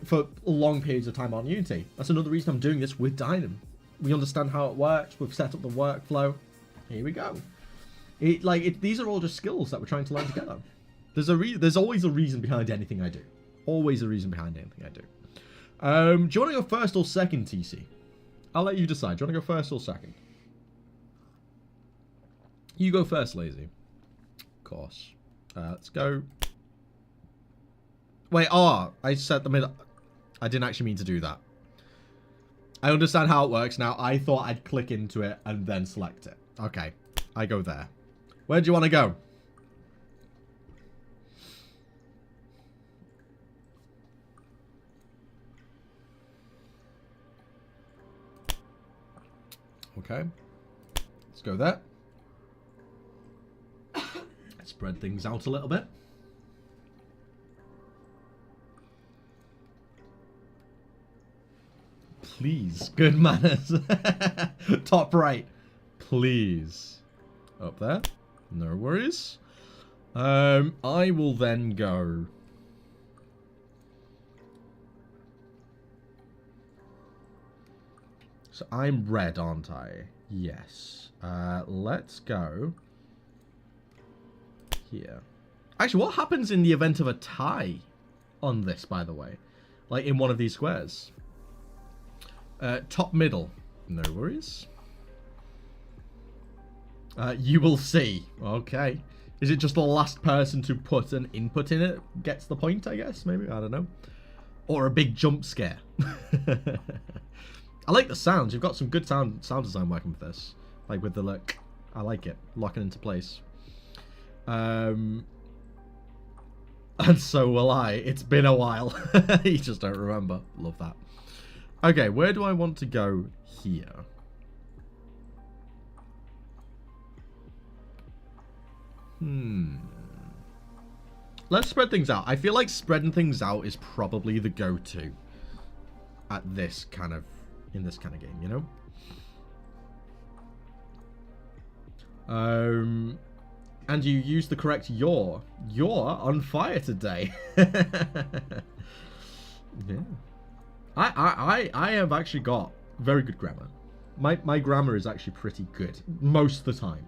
for long periods of time on Unity. That's another reason I'm doing this with Dynam. We understand how it works. We've set up the workflow. Here we go. These are all just skills that we're trying to learn together. There's always a reason behind anything I do. Always a reason behind anything I do. Do you want to go first or second, TC? I'll let you decide. Do you want to go first or second? You go first, Lazy. Of course. Let's go. Wait, I set the middle. I didn't actually mean to do that. I understand how it works now. I thought I'd click into it and then select it. Okay, I go there. Where do you want to go? Okay, let's go there. Spread things out a little bit. Please, good manners. Top right, please. Up there, no worries. I will then go. So I'm red, aren't I? Yes. Let's go here. Actually, what happens in the event of a tie on this, by the way? Like in one of these squares? Top middle. No worries. You will see. Okay. Is it just the last person to put an input in it gets the point, I guess? Maybe? I don't know. Or a big jump scare. I like the sounds. You've got some good sound design working with this. Like with the look. I like it. Locking into place. And so will I. It's been a while. You just don't remember. Love that. Okay, where do I want to go here? Let's spread things out. I feel like spreading things out is probably the go-to at this kind of, in this kind of game, you know? And you use the correct you're. You're on fire today. Yeah. I have actually got very good grammar. My grammar is actually pretty good most of the time.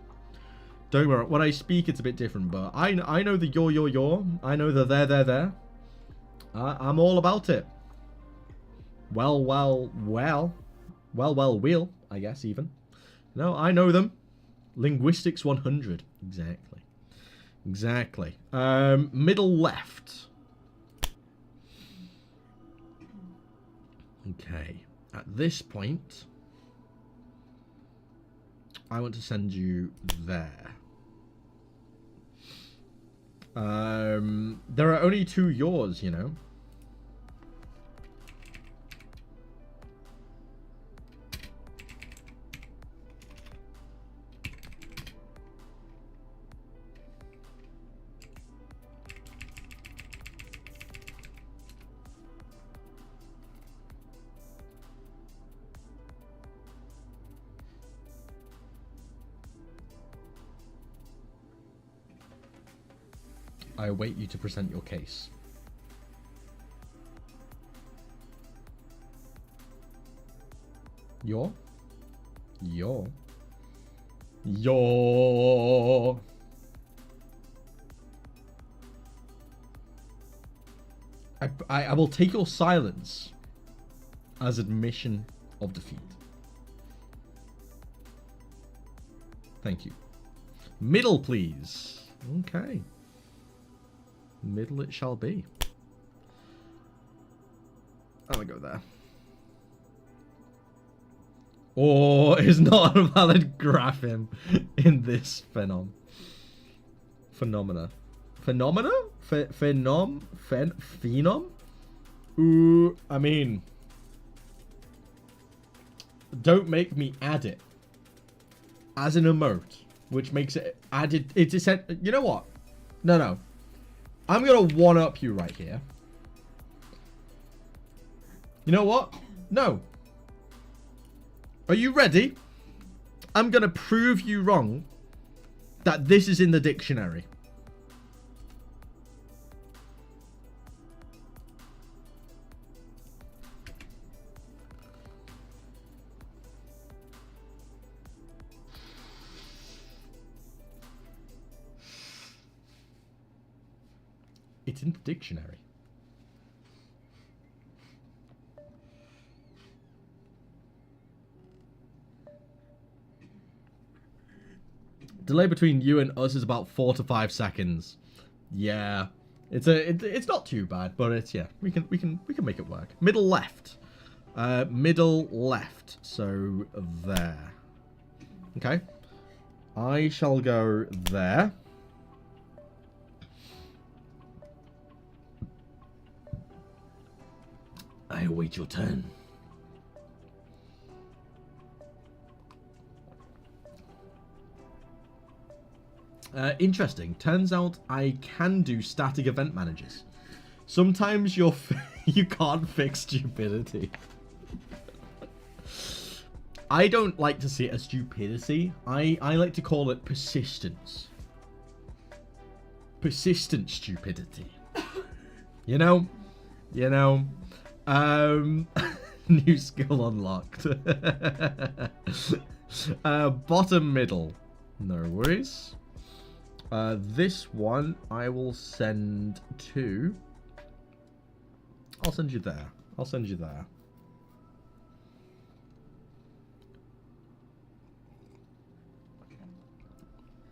Don't worry, when I speak it's a bit different, but I know the you're. I know the there. I'm all about it. Well, I guess even. No, I know them. Linguistics 100. Exactly. Middle left. Okay. At this point, I want to send you there. There are only 2 yours, you know. I await you to present your case. Your. I will take your silence as admission of defeat. Thank you. Middle, please. Okay. Middle it shall be. I'm gonna go there. Or is not a valid grapheme in this phenomena. Phenom? Ooh, I mean, don't make me add it as an emote, which makes it added. It's you know what? No. I'm going to one-up you right here. You know what? No. Are you ready? I'm going to prove you wrong that this is in the dictionary. It's in the dictionary. Delay between you and us is about 4 to 5 seconds. Yeah, it's not too bad, but it's we can make it work. Middle left, middle left. So there. Okay, I shall go there. I await your turn. Interesting. Turns out I can do static event managers. Sometimes you can't fix stupidity. I don't like to see it as stupidity. I like to call it persistence. Persistent stupidity. You know? New skill unlocked. Bottom middle. No worries. This one I will send to... I'll send you there. I'll send you there.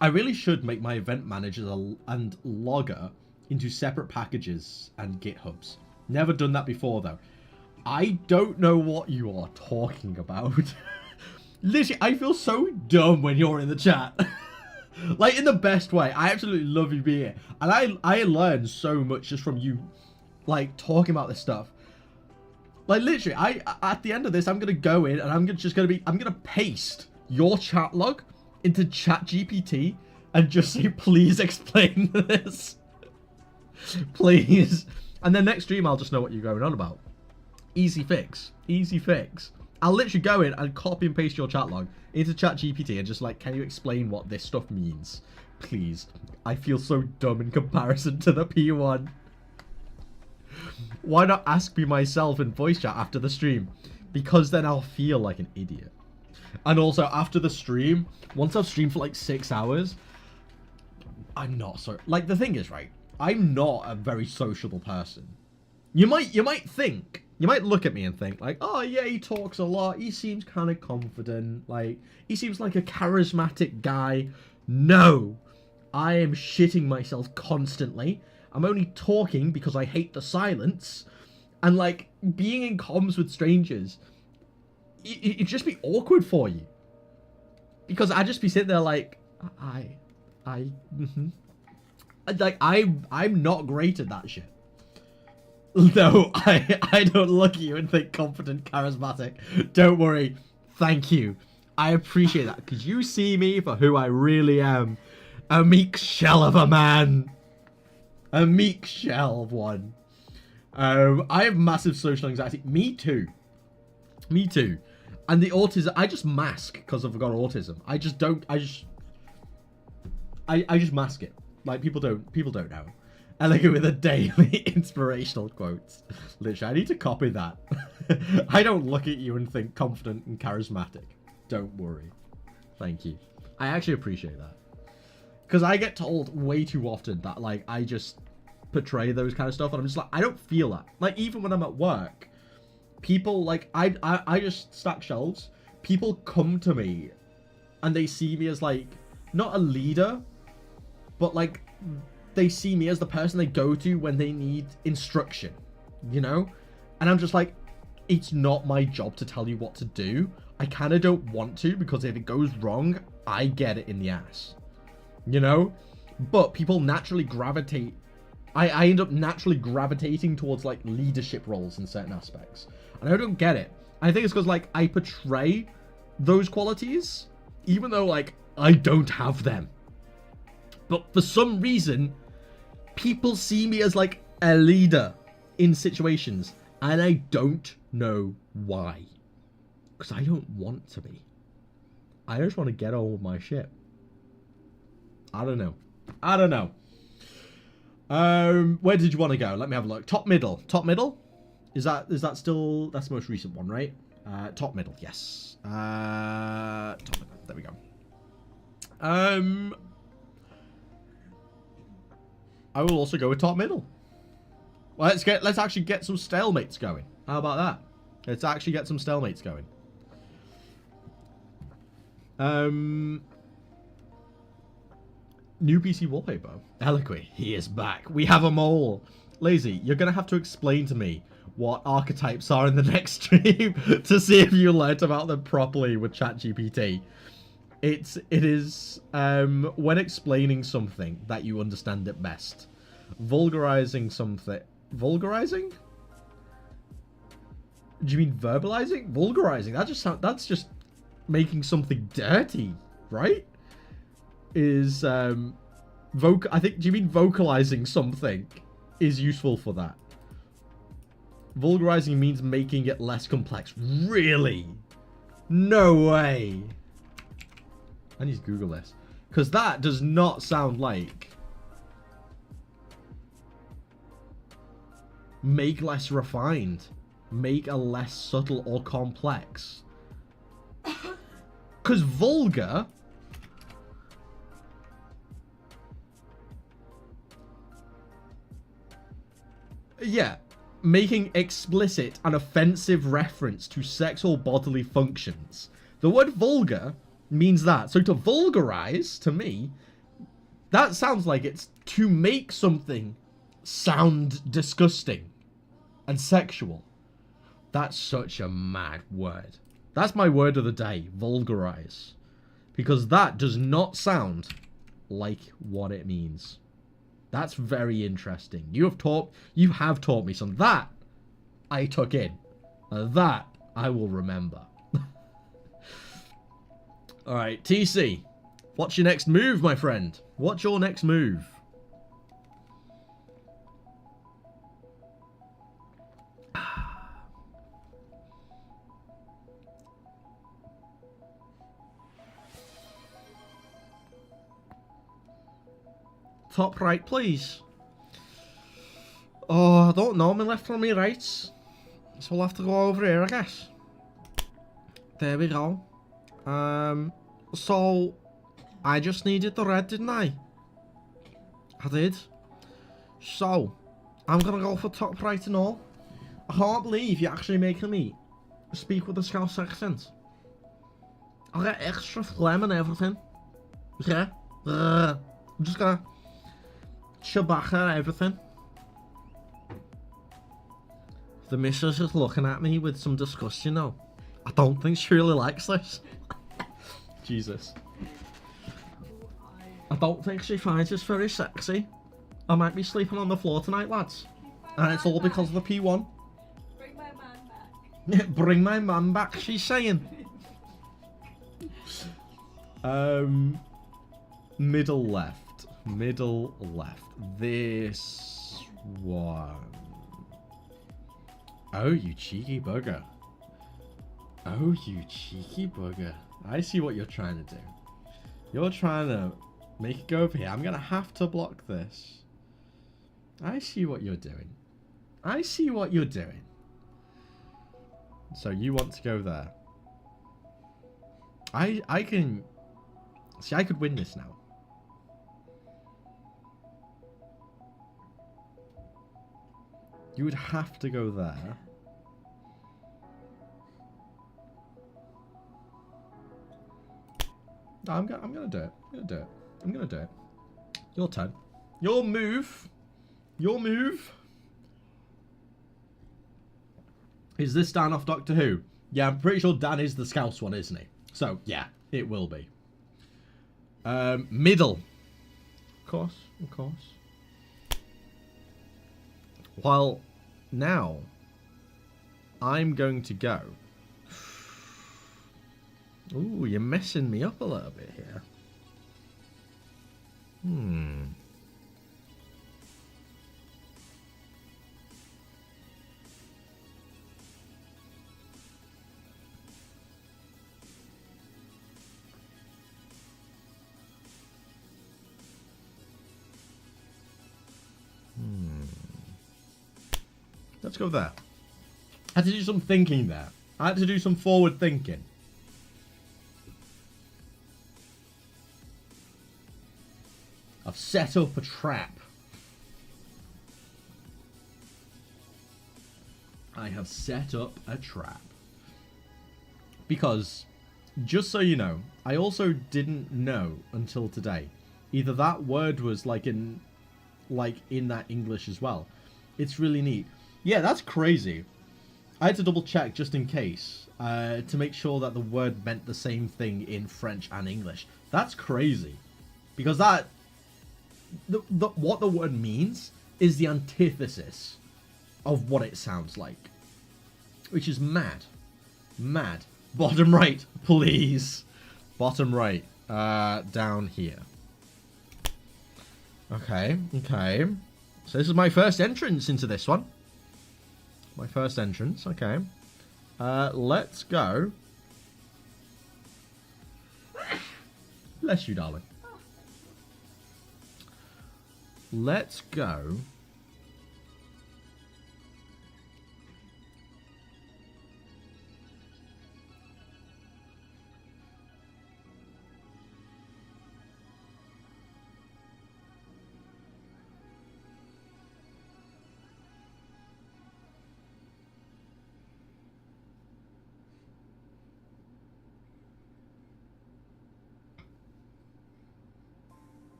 I really should make my event manager and logger into separate packages and GitHubs. Never done that before, though. I don't know what you are talking about. Literally, I feel so dumb when you're in the chat. Like, in the best way. I absolutely love you being here. And I learned so much just from you, like, talking about this stuff. Like, literally, at the end of this, I'm going to go in and I'm going to paste your chat log into ChatGPT and just say, please explain this. Please. And then next stream, I'll just know what you're going on about. Easy fix. Easy fix. I'll literally go in and copy and paste your chat log into ChatGPT and just like, can you explain what this stuff means? Please. I feel so dumb in comparison to the P1. Why not ask me myself in voice chat after the stream? Because then I'll feel like an idiot. And also, after the stream, once I've streamed for like 6 hours, I'm not so... Like, the thing is, right, I'm not a very sociable person. You might think... You might look at me and think, like, oh, yeah, he talks a lot. He seems kind of confident. Like, he seems like a charismatic guy. No. I am shitting myself constantly. I'm only talking because I hate the silence. And, like, being in comms with strangers, it'd just be awkward for you. Because I'd just be sitting there like, Like, I'm not great at that shit. No, I don't look at you and think confident, charismatic. Don't worry. Thank you. I appreciate that, because you see me for who I really am. A meek shell of a man. A meek shell of one. I have massive social anxiety. Me too. Me too. And the autism, I just mask because I've got autism. I just mask it. Like, people don't know. Elegant with a daily inspirational quotes. Literally, I need to copy that. I don't look at you and think confident and charismatic. Don't worry. Thank you. I actually appreciate that. Because I get told way too often that, like, I just portray those kind of stuff. And I'm just like, I don't feel that. Like, even when I'm at work, people, like, I just stack shelves. People come to me and they see me as, like, not a leader, but, like, they see me as the person they go to when they need instruction, you know? And I'm just like, it's not my job to tell you what to do. I kind of don't want to, because if it goes wrong, I get it in the ass, you know? But people naturally gravitate. I end up naturally gravitating towards, like, leadership roles in certain aspects. And I don't get it. I think it's because, like, I portray those qualities, even though, like, I don't have them. But for some reason, people see me as, like, a leader in situations. And I don't know why. Because I don't want to be. I just want to get on with my shit. I don't know. I don't know. Where did you want to go? Let me have a look. Top middle. Top middle? Is that still... That's the most recent one, right? Top middle, yes. Top middle. There we go. I will also go with top middle. Let's actually get some stalemates going. How about that? Let's actually get some stalemates going. New PC wallpaper. Eloquy, he is back. We have them all. Lazy, you're gonna have to explain to me what archetypes are in the next stream to see if you learnt about them properly with ChatGPT. It is when explaining something that you understand it best. Vulgarizing something. Vulgarizing? Do you mean verbalizing? Vulgarizing. That's just making something dirty, right? Is I think, do you mean vocalizing something is useful for that? Vulgarizing means making it less complex. Really? No way. I need to Google this. Because that does not sound like make less refined. Make a less subtle or complex. Because vulgar... Yeah. Making explicit an offensive reference to sexual bodily functions. The word vulgar means that. So to vulgarize, to me, that sounds like it's to make something sound disgusting and sexual. That's such a mad word. That's my word of the day, vulgarize. Because that does not sound like what it means. That's very interesting. You have taught me some. That I took in. That I will remember. Alright, TC. What's your next move, my friend? What's your next move? Top right, please. Oh, I don't know. My left or my right. So we'll have to go over here, I guess. There we go. So I just needed the red, didn't I? I did. So I'm gonna go for top right and all. I can't believe you're actually making me speak with a Scouse accent. I got extra phlegm and everything. Okay? I'm just gonna Chewbacca everything. The missus is looking at me with some disgust, you know. I don't think she really likes this. Jesus. I don't think she finds this very sexy. I might be sleeping on the floor tonight, lads. And it's all because of the P1.
Bring my man back.
Bring my man back, she's saying. Middle left. Middle left. This one. Oh, you cheeky bugger. Oh, you cheeky bugger. I see what you're trying to do. You're trying to make it go over here. I'm going to have to block this. I see what you're doing. I see what you're doing. So you want to go there. I can... See, I could win this now. You would have to go there. No, I'm gonna do it. I'm gonna do it. Your turn. Your move. Your move. Is this Dan off Doctor Who? Yeah, I'm pretty sure Dan is the Scouse one, isn't he? So, yeah, it will be. Middle. Of course. Well, now, I'm going to go. Ooh, you're messing me up a little bit here. Let's go there. I had to do some thinking there. I had to do some forward thinking. I've set up a trap. I have set up a trap. Because, just so you know, I also didn't know until today. Either that word was like in that English as well. It's really neat. Yeah, that's crazy. I had to double check just in case to make sure that the word meant the same thing in French and English. That's crazy. Because that... what the word means is the antithesis of what it sounds like. Which is mad. Mad. Bottom right, please. Bottom right. Down here. Okay, okay. So this is my first entrance into this one. My first entrance, okay. Let's go. Bless you, darling. Let's go.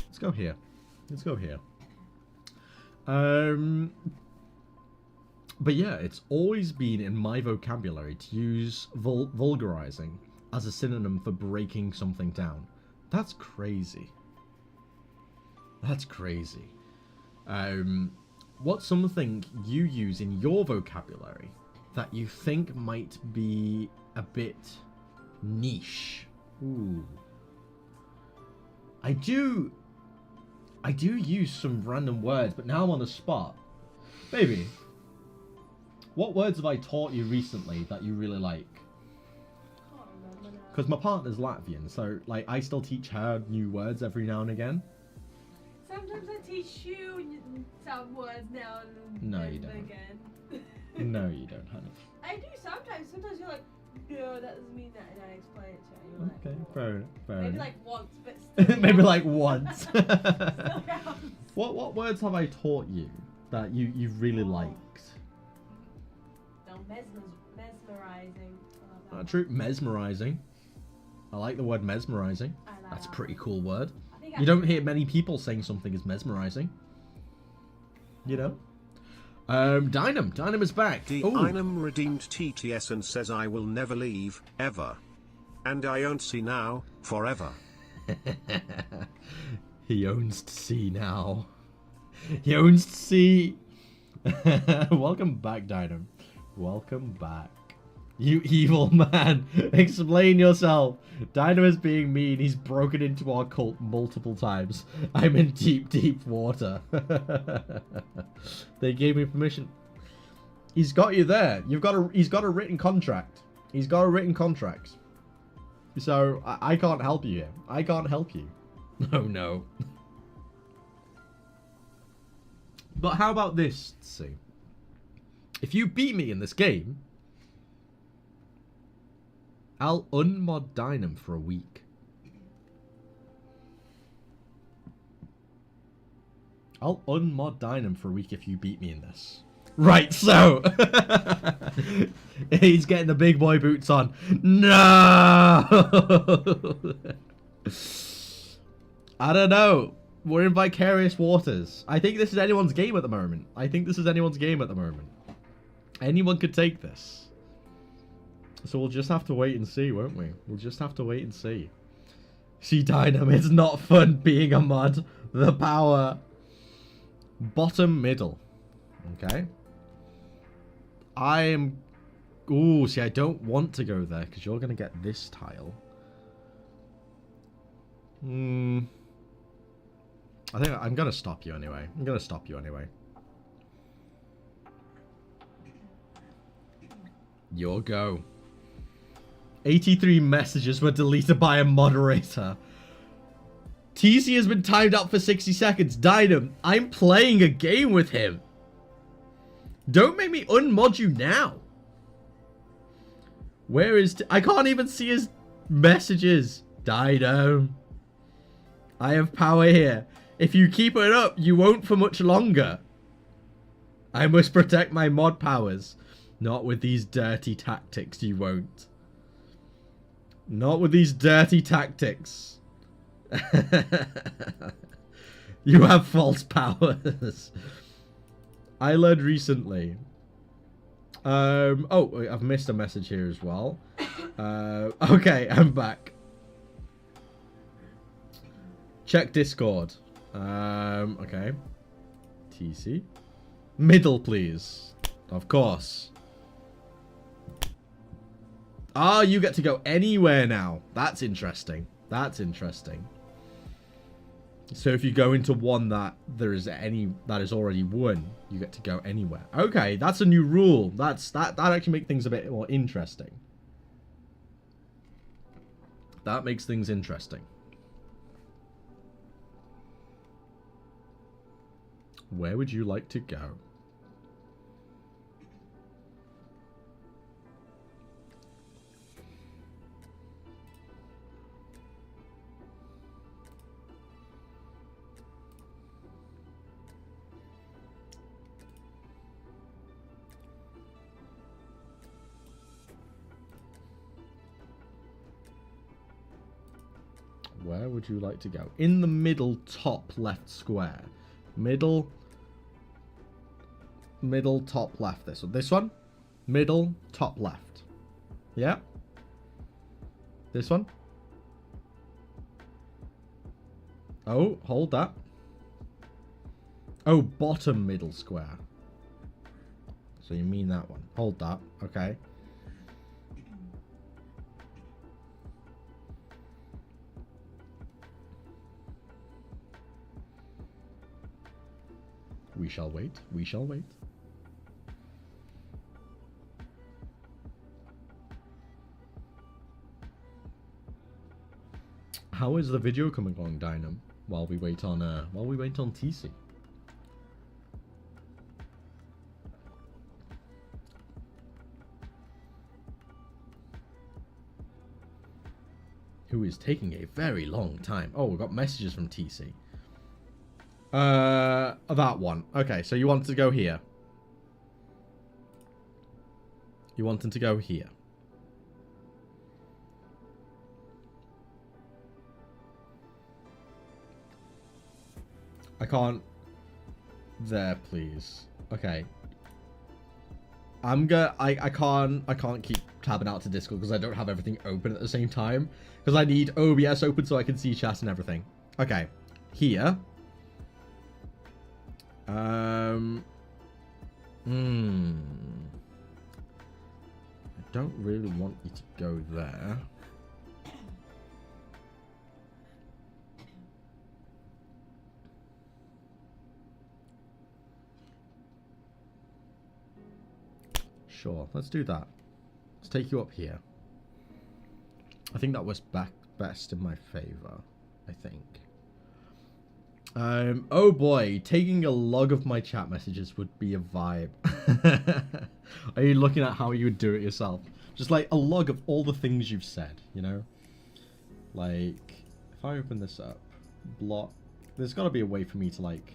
Let's go here. Let's go here. But yeah, it's always been in my vocabulary to use vulgarizing as a synonym for breaking something down. That's crazy. That's crazy. What's something you use in your vocabulary that you think might be a bit niche? Ooh. I do use some random words, but now I'm on the spot. Baby, what words have I taught you recently that you really like? Because my partner's Latvian, so like I still teach her new words every now and again.
Sometimes I teach you some words now and
No, you don't.
again.
No, you don't, honey.
I do sometimes. Sometimes you're like, no, that doesn't mean that, and I explain it to you. You're
Okay,
like,
fair enough.
maybe
Enough.
like once, but still
Maybe
counts.
like once.
Still counts.
What words have I taught you that you really liked?
No, mesmerizing. I love that.
True, mesmerizing. I like the word mesmerizing.
I like
That's a
that
pretty
one.
cool word.
I think
You don't hear many people saying something is mesmerizing. You know? Dynam is back.
The
Ooh.
Dynam redeemed TTS and says I will never leave, ever. And I own see now, forever.
He owns to see now. He owns to see. Welcome back, Dynam. Welcome back. You evil man. Explain yourself. Dynam is being mean. He's broken into our cult multiple times. I'm in deep, deep water. They gave me permission. He's got you there. He's got a written contract. He's got a written contract. So I can't help you here. I can't help you. Oh no. But how about this, see? If you beat me in this game, I'll unmod Dynam for a week. I'll unmod Dynam for a week if you beat me in this. Right, so he's getting the big boy boots on. No, I don't know. We're in vicarious waters. I think this is anyone's game at the moment. Anyone could take this. So we'll just have to wait and see, won't we? We'll just have to wait and see. See, Dynam, it's not fun being a mod. The power. Bottom middle. Okay. I am... Ooh, see, I don't want to go there because you're going to get this tile. I think I'm going to stop you anyway. Your go. 83 messages were deleted by a moderator. TC has been timed out for 60 seconds. Dynam, I'm playing a game with him. Don't make me unmod you now. Where is... I can't even see his messages. Dynam. I have power here. If you keep it up, you won't for much longer. I must protect my mod powers. Not with these dirty tactics, you won't. Not with these dirty tactics. You have false powers. I learned recently. Oh, I've missed a message here as well. Okay, I'm back. Check Discord. Okay. TC. Middle, please. Of course. Ah, you get to go anywhere now. That's interesting. That's interesting. So if you go into one that there is that is already won, you get to go anywhere. Okay, that's a new rule. That actually makes things a bit more interesting. That makes things interesting. Where would you like to go? Where would you like to go? In the middle top left square. Middle top left. This one. Middle top left. Yeah. This one. Oh, hold that. Oh, bottom middle square. So you mean that one. Hold that. Okay. We shall wait. We shall wait. How is the video coming along, Dynam? While we wait on TC. Who is taking a very long time. Oh, we've got messages from TC. That one. Okay, so you wanted to go here. You wanted to go here. I can't. There, please. Okay. I can't keep tabbing out to Discord because I don't have everything open at the same time. Because I need OBS open so I can see chat and everything. Okay. Here. I don't really want you to go there. Sure, let's do that. Let's take you up here. I think that was best in my favor, I think. Oh boy, taking a log of my chat messages would be a vibe. Are you looking at how you would do it yourself? Just like a log of all the things you've said, you know? Like, if I open this up, block, there's got to be a way for me to like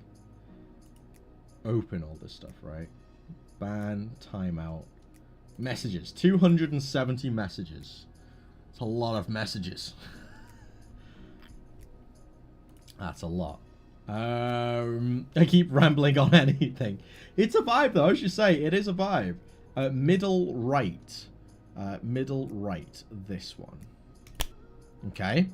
open all this stuff, right? Ban, timeout, messages, 270 messages. It's a lot of messages. That's a lot. I keep rambling on anything. It's a vibe though, I should say. It is a vibe. Middle right. Middle right. This one. Okay.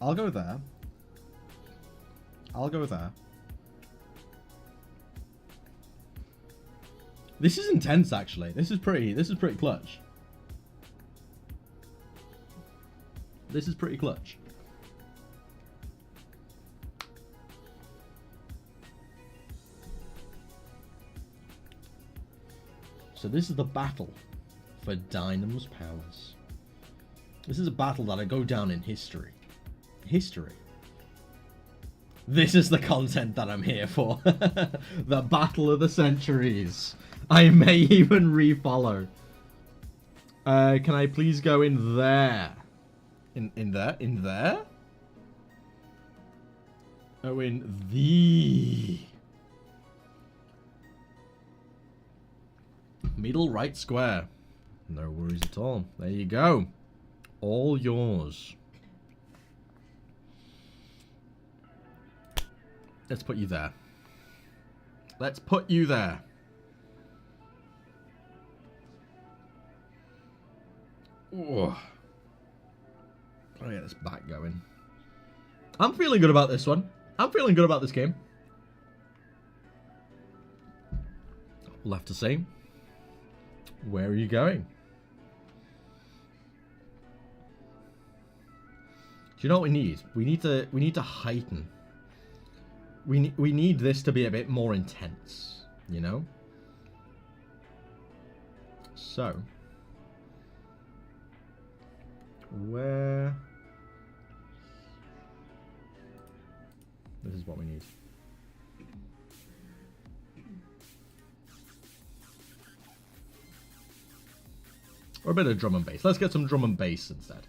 I'll go there. I'll go there. This is intense, actually. This is pretty clutch. This is pretty clutch. So this is the battle for Dynam's powers. This is a battle that'll go down in history. History. This is the content that I'm here for. The Battle of the Centuries. I may even refollow. Can I please go in there? In there? In there? Oh, in the... middle right square. No worries at all. There you go. All yours. Let's put you there. Let's put you there. Oh. Gotta get this back going. I'm feeling good about this one. I'm feeling good about this game. We'll have to see. Where are you going? Do you know what we need? We need to heighten. We need this to be a bit more intense, you know? So, where... this is what we need. Or a bit of drum and bass. Let's get some drum and bass instead.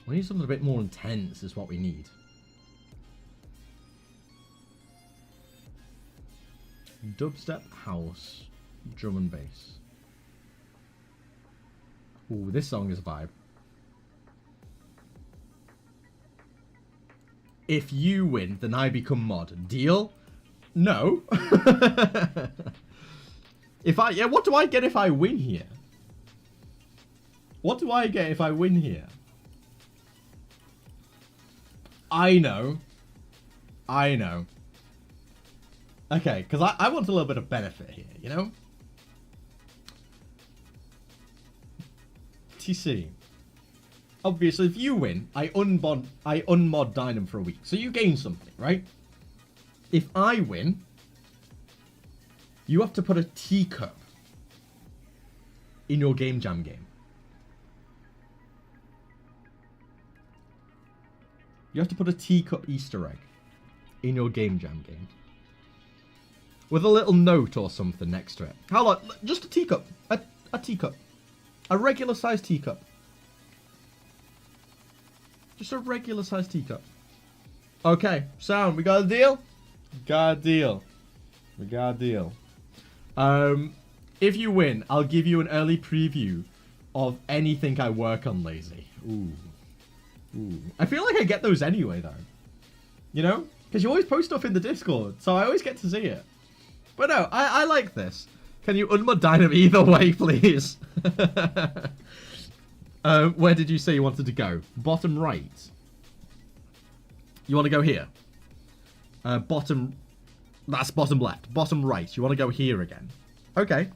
We need something a bit more intense is what we need. Dubstep, house, drum and bass. Ooh, this song is a vibe. If you win, then I become mod. Deal? No. Yeah, what do I get if I win here? What do I get if I win here? I know. Okay, because I want a little bit of benefit here, you know? TC. Obviously, if you win, I unmod Dynam for a week. So you gain something, right? If I win, you have to put a teacup in your Game Jam game. You have to put a teacup Easter egg in your Game Jam game. With a little note or something next to it. How long? Just a teacup. A teacup. A regular sized teacup. Just a regular sized teacup. Okay, sound. We got a deal? Got a deal. We got a deal. If you win, I'll give you an early preview of anything I work on, Lazy. Ooh. I feel like I get those anyway, though. You know? Because you always post stuff in the Discord, so I always get to see it. But no, I like this. Can you unmod Dynam either way, please? Where did you say you wanted to go? Bottom right. You want to go here? Bottom... that's bottom left. Bottom right. You want to go here again? Okay.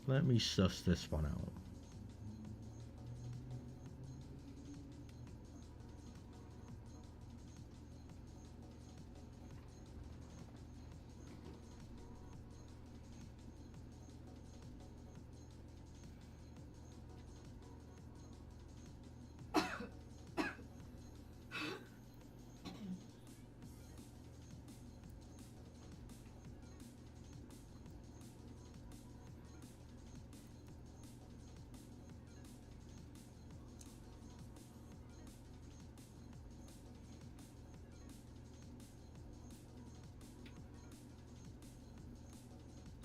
Let me suss this one out.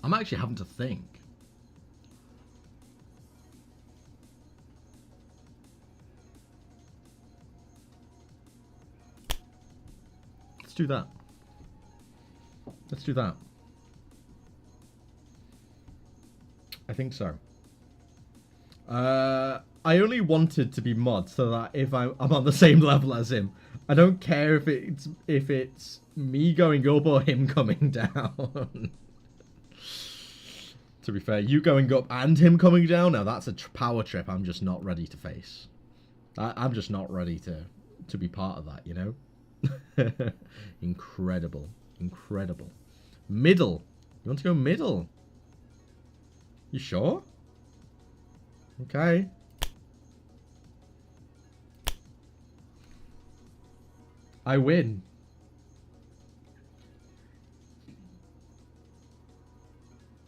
I'm actually having to think. Let's do that. Let's do that. I think so. I only wanted to be mod so that if I'm on the same level as him, I don't care if it's me going up or him coming down. To be fair, you going up and him coming down, now that's a power trip I'm just not ready to face. I'm just not ready to be part of that, you know? Incredible. Incredible. Middle. You want to go middle? You sure? Okay. I win.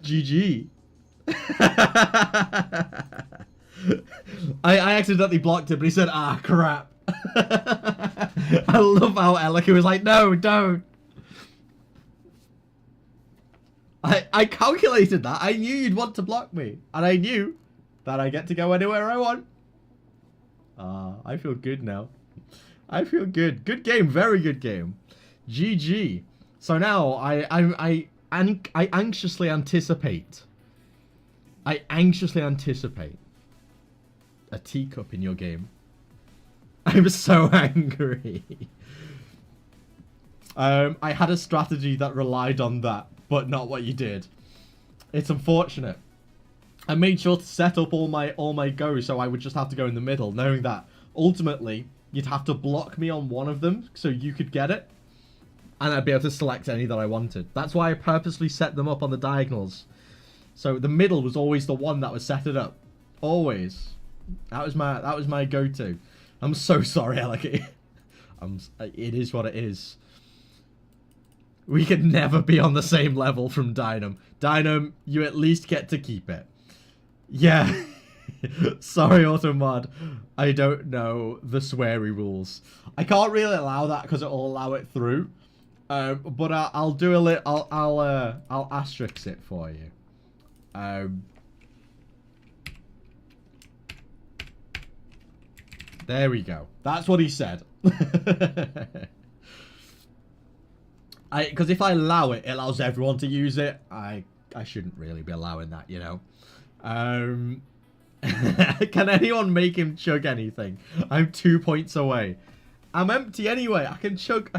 GG. I accidentally blocked him, but he said, ah, crap. I love how Elika was like, no, don't. I calculated that. I knew you'd want to block me. And I knew that I get to go anywhere I want. I feel good now. I feel good. Good game. Very good game. GG. So now I anxiously anticipate. I anxiously anticipate a teacup in your game. I'm so angry. I had a strategy that relied on that, but not what you did. It's unfortunate. I made sure to set up all my goes so I would just have to go in the middle, knowing that ultimately you'd have to block me on one of them so you could get it, and I'd be able to select any that I wanted. That's why I purposely set them up on the diagonals. So the middle was always the one that was set it up. Always. That was my go-to. I'm so sorry, Eliki. It is what it is. We could never be on the same level from Dynam. Dynam, you at least get to keep it. Yeah. Sorry, Automod. I don't know the sweary rules. I can't really allow that because it'll allow it through. But I'll do a little. I'll asterisk it for you. There we go. That's what he said. Because if I allow it, it allows everyone to use it. I shouldn't really be allowing that, you know. Can anyone make him chug anything? I'm 2 points away. I'm empty anyway. I can chug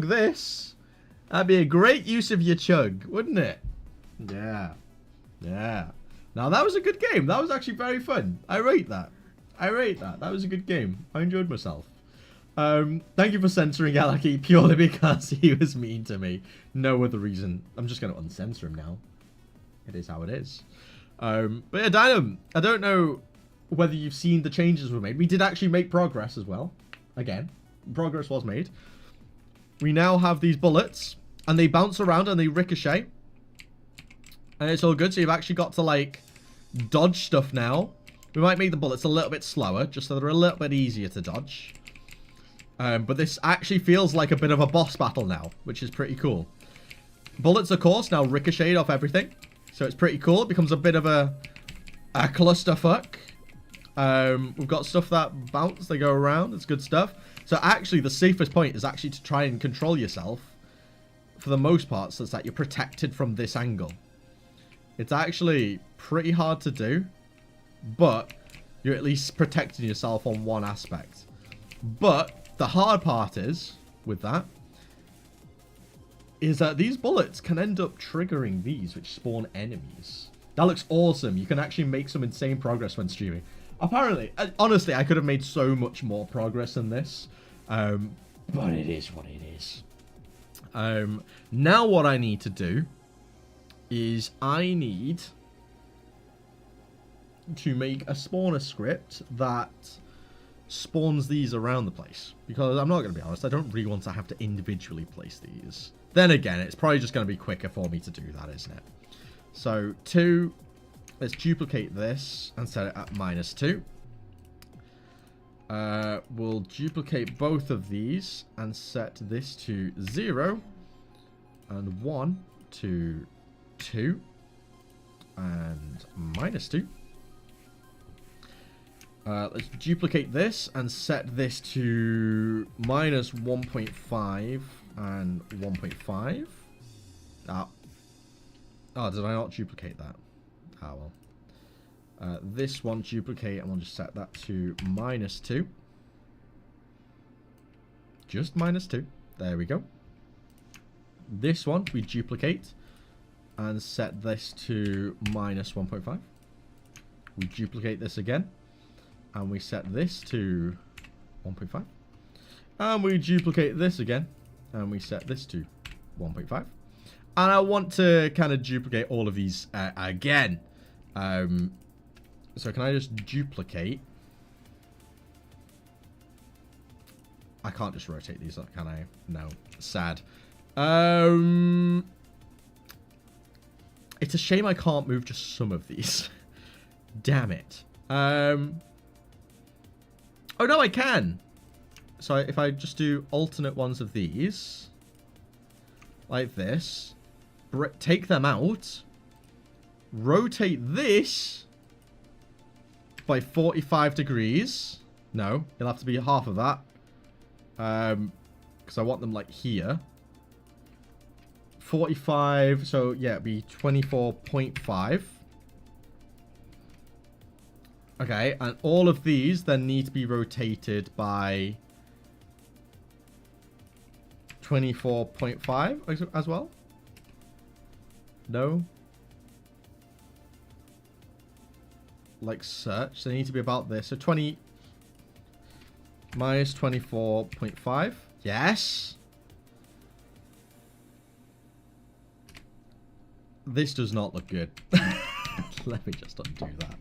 this. That'd be a great use of your chug, wouldn't it? Yeah. Yeah. Now that was a good game. That was actually very fun. I rate that. That was a good game. I enjoyed myself. Thank you for censoring Alaki purely because he was mean to me. No other reason. I'm just going to uncensor him now. It is how it is. But yeah, Dynam, I don't know whether you've seen the changes we made. We did actually make progress as well. Again, progress was made. We now have these bullets, and they bounce around and they ricochet. And it's all good, so you've actually got to, like, dodge stuff now. We might make the bullets a little bit slower, just so they're a little bit easier to dodge. But this actually feels like a bit of a boss battle now, which is pretty cool. Bullets, of course, now ricochet off everything. So it's pretty cool. It becomes a bit of a clusterfuck. We've got stuff that bounce, they go around. It's good stuff. So actually, the safest point is actually to try and control yourself, for the most part, so that you're protected from this angle. It's actually pretty hard to do, but you're at least protecting yourself on one aspect. But the hard part is, with that, is that these bullets can end up triggering these, which spawn enemies. That looks awesome. You can actually make some insane progress when streaming. Apparently, honestly, I could have made so much more progress than this. But it is what it is. Now what I need to do is I need to make a spawner script that spawns these around the place. Because I'm not going to be honest, I don't really want to have to individually place these. Then again, it's probably just going to be quicker for me to do that, isn't it? So, 2... Let's duplicate this and set it at -2. We'll duplicate both of these and set this to 0. And 1 to 2. And -2. Let's duplicate this and set this to -1.5 and 1.5. Oh, did I not duplicate that? Ah, well. This one duplicate, and we'll just set that to -2. Just -2. There we go. This one we duplicate and set this to -1.5. We duplicate this again and we set this to 1.5. And we duplicate this again and we set this to 1.5. And I want to kind of duplicate all of these again. So can I just duplicate? I can't just rotate these, can I? No. Sad. It's a shame I can't move just some of these. Damn it. Oh no, I can. So if I just do alternate ones of these, like this, take them out, rotate this by 45 degrees. No, it'll have to be half of that. Because I want them like here. 45, so yeah, it'd be 24.5. Okay, and all of these then need to be rotated by 24.5 as well. No. Like search, they need to be about this. So 20 minus 24.5. Yes. This does not look good. Let me just undo that.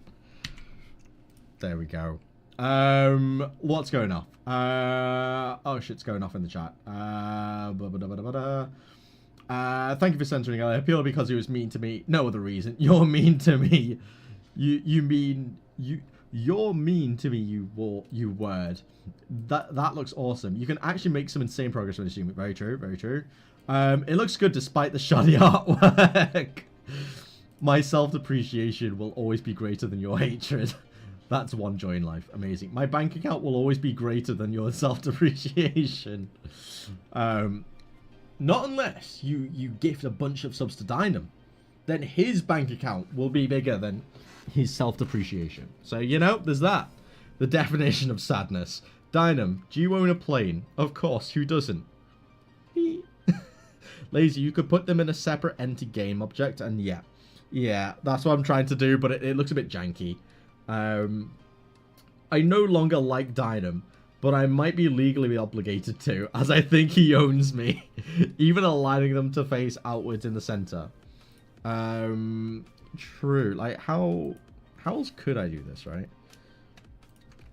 There we go. What's going off? Oh, shit's going off in the chat. Thank you for censoring earlier. Purely because he was mean to me. No other reason. You're mean to me. You're mean to me, you word. That looks awesome. You can actually make some insane progress with this unit. Very true, very true. It looks good despite the shoddy artwork. My self-depreciation will always be greater than your hatred. That's one joy in life. Amazing. My bank account will always be greater than your self-depreciation. Not unless you gift a bunch of subs to Dynam. Then his bank account will be bigger than his self-depreciation. So, you know, there's that. The definition of sadness. Dynam, do you own a plane? Of course, who doesn't? Lazy, you could put them in a separate empty game object, and yeah, that's what I'm trying to do, but it looks a bit janky. I no longer like Dynam, but I might be legally obligated to, as I think he owns me, even aligning them to face outwards in the center. True. Like, how else could I do this, right?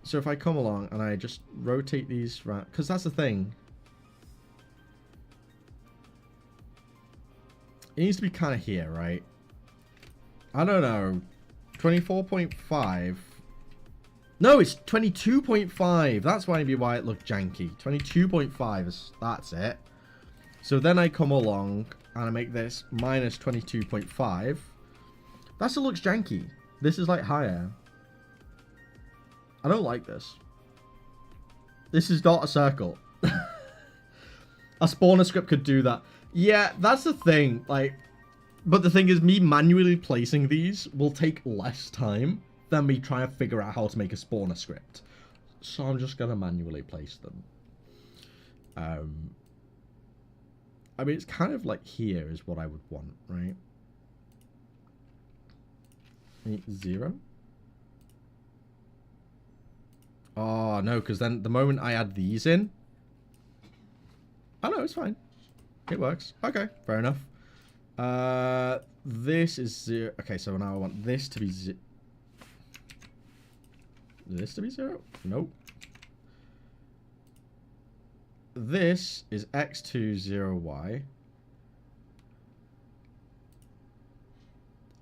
So if I come along and I just rotate these around, because that's the thing. It needs to be kind of here, right? I don't know. 24.5. No, it's 22.5. That's why it looked janky. 22.5. That's it. So then I come along and I make this minus 22.5. That still looks janky. This is like higher. I don't like this. This is not a circle. A spawner script could do that. Yeah, that's the thing. Like, but the thing is, me manually placing these will take less time than me trying to figure out how to make a spawner script. So I'm just gonna manually place them. I mean, it's kind of like here is what I would want, right? 0. Oh no, because then the moment I add these in, oh no, it's fine. It works. Okay, fair enough. This is 0. Okay, so now I want this to be 0. This to be 0? Nope. This is x2 0y.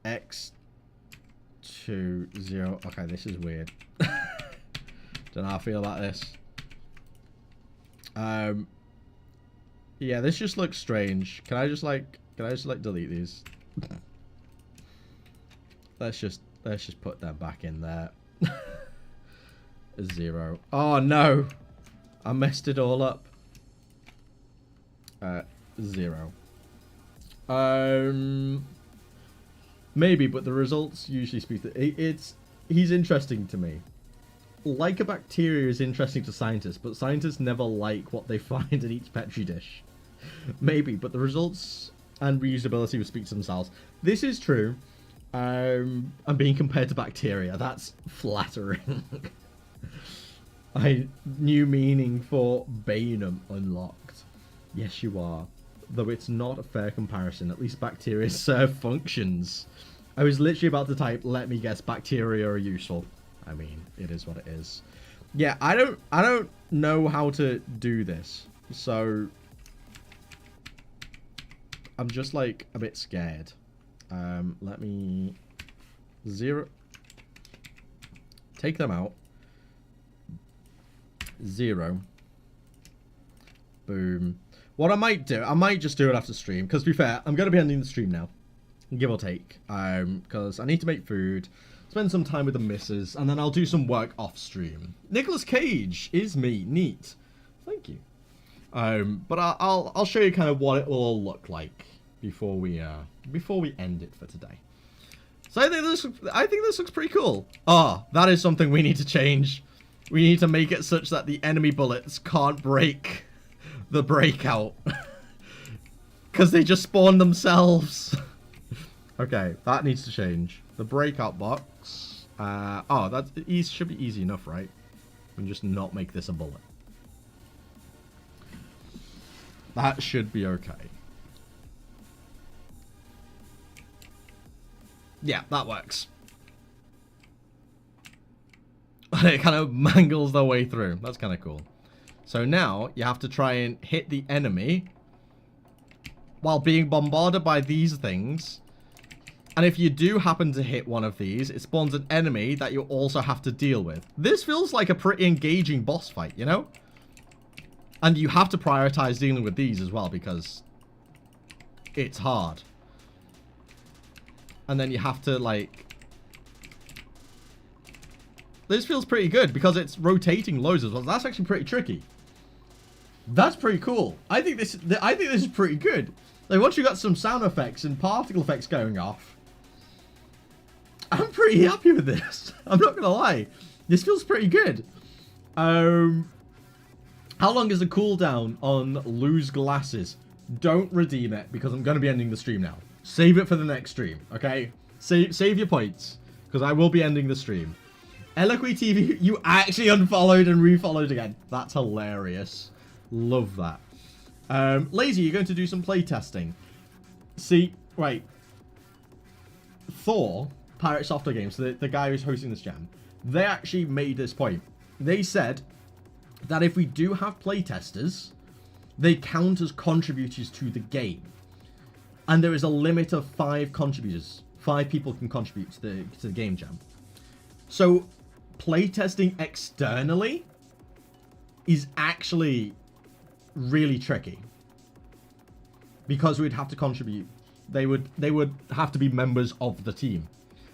x2 0. Okay, this is weird. Don't know how I feel about this. Yeah, this just looks strange. Can I just delete these? Let's just put them back in there. 0. Oh no, I messed it all up. 0. Maybe, but the results usually speak. It's he's interesting to me. Like a bacteria is interesting to scientists, but scientists never like what they find in each petri dish. Maybe, but the results and reusability will speak to themselves. This is true. I'm being compared to bacteria. That's flattering. New meaning for Bainum unlocked. Yes, you are. Though it's not a fair comparison. At least bacteria serve functions. I was literally about to type, let me guess, bacteria are useful. I mean, it is what it is. Yeah, I don't know how to do this. So I'm just like a bit scared. Let me take them out. 0. Boom. What I might do, I might just do it after stream, because to be fair, I'm going to be ending the stream now, give or take, because I need to make food, spend some time with the missus, and then I'll do some work off stream. Nicolas Cage is me. Neat. Thank you. But I'll show you kind of what it will all look like before we end it for today. So I think this looks pretty cool. Oh, that is something we need to change. We need to make it such that the enemy bullets can't break the breakout. Because they just spawn themselves. Okay, that needs to change. The breakout box. Oh, that should be easy enough, right? We can just not make this a bullet. That should be okay. Yeah, that works. It kind of mangles their way through. That's kind of cool. So now you have to try and hit the enemy while being bombarded by these things. And if you do happen to hit one of these, it spawns an enemy that you also have to deal with. This feels like a pretty engaging boss fight, you know? And you have to prioritize dealing with these as well because it's hard. And then you have to, like... This feels pretty good because it's rotating loads as well. That's actually pretty tricky. That's pretty cool. I think this is pretty good. Like, once you got some sound effects and particle effects going off, I'm pretty happy with this. I'm not gonna lie. This feels pretty good. How long is the cooldown on lose glasses? Don't redeem it because I'm gonna be ending the stream now. Save it for the next stream, okay? Save your points because I will be ending the stream. Eloquy TV, you actually unfollowed and refollowed again. That's hilarious. Love that. Lazy, you're going to do some playtesting. See, right. Thor, Pirate Software Games, the guy who's hosting this jam, they actually made this point. They said that if we do have playtesters, they count as contributors to the game. And there is a limit of 5 contributors. 5 people can contribute to the game jam. So, playtesting externally is actually really tricky. Because we'd have to contribute. They would have to be members of the team.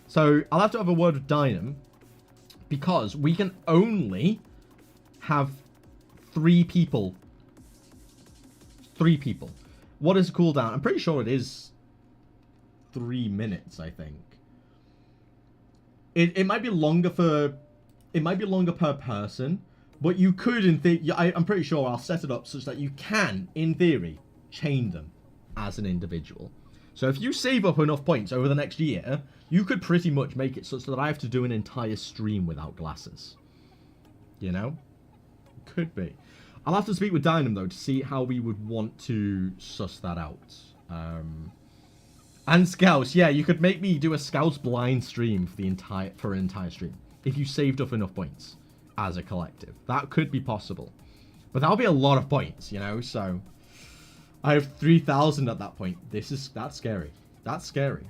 So, I'll have to have a word with Dynam. Because we can only have 3 people. 3 people. What is the cooldown? I'm pretty sure it is 3 minutes, I think. It might be longer for... It might be longer per person. But you could, in theory... I'm pretty sure I'll set it up such that you can, in theory, chain them as an individual. So if you save up enough points over the next year, you could pretty much make it such that I have to do an entire stream without glasses. You know? Could be. I'll have to speak with Dynam, though, to see how we would want to suss that out. And Scouts, yeah, you could make me do a Scouts blind stream for an entire stream. If you saved up enough points as a collective. That could be possible. But that'll be a lot of points, you know, so... I have 3,000 at that point. That's scary. That's scary.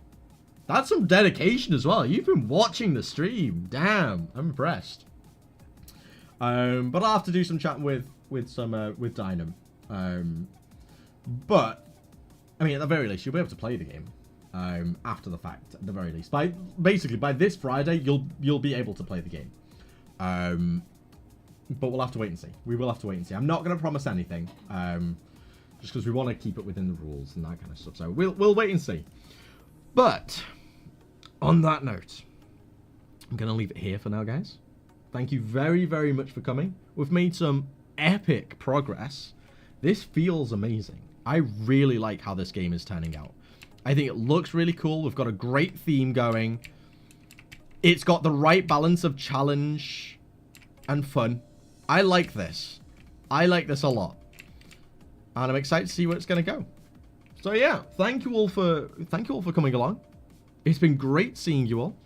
That's some dedication as well. You've been watching the stream. Damn, I'm impressed. But I'll have to do some chatting with Dynam. But I mean, at the very least, you'll be able to play the game after the fact. At the very least, basically by this Friday, you'll be able to play the game. But we'll have to wait and see. We will have to wait and see. I'm not going to promise anything. Just because we want to keep it within the rules and that kind of stuff. So we'll wait and see. But on that note, I'm going to leave it here for now, guys. Thank you very, very much for coming. We've made some epic progress. This feels amazing. I really like how this game is turning out. I think it looks really cool. We've got a great theme going. It's got the right balance of challenge and fun. I like this. I like this a lot. And I'm excited to see where it's going to go. So yeah, thank you all for coming along. It's been great seeing you all.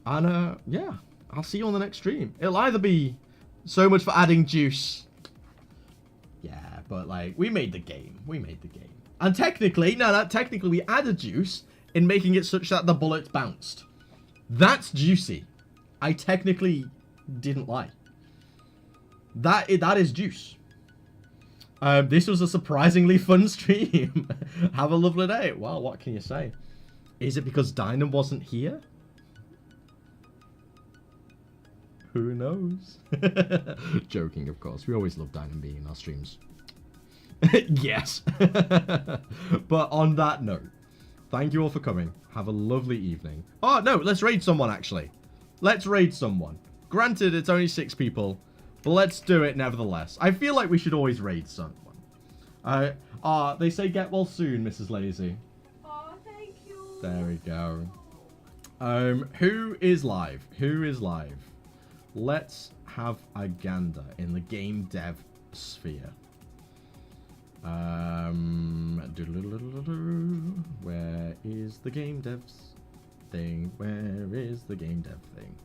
And yeah, I'll see you on the next stream. It'll either be so much for adding juice. Yeah, but like, we made the game. We made the game. And technically, technically we added juice in making it such that the bullets bounced. That's juicy. I technically didn't lie. That is juice. This was a surprisingly fun stream. Have a lovely day. Well, what can you say? Is it because Dynam wasn't here? Who knows? Joking, of course. We always love Dynam being in our streams. Yes. But on that note, thank you all for coming. Have a lovely evening. Oh, no, let's raid someone, actually. Let's raid someone. Granted, it's only 6 people, but let's do it nevertheless. I feel like we should always raid someone. They say get well soon, Mrs. Lazy.
Oh, thank you.
There we go. Who is live? Who is live? Let's have a gander in the game dev sphere. Where is the game devs thing? Where is the game dev thing?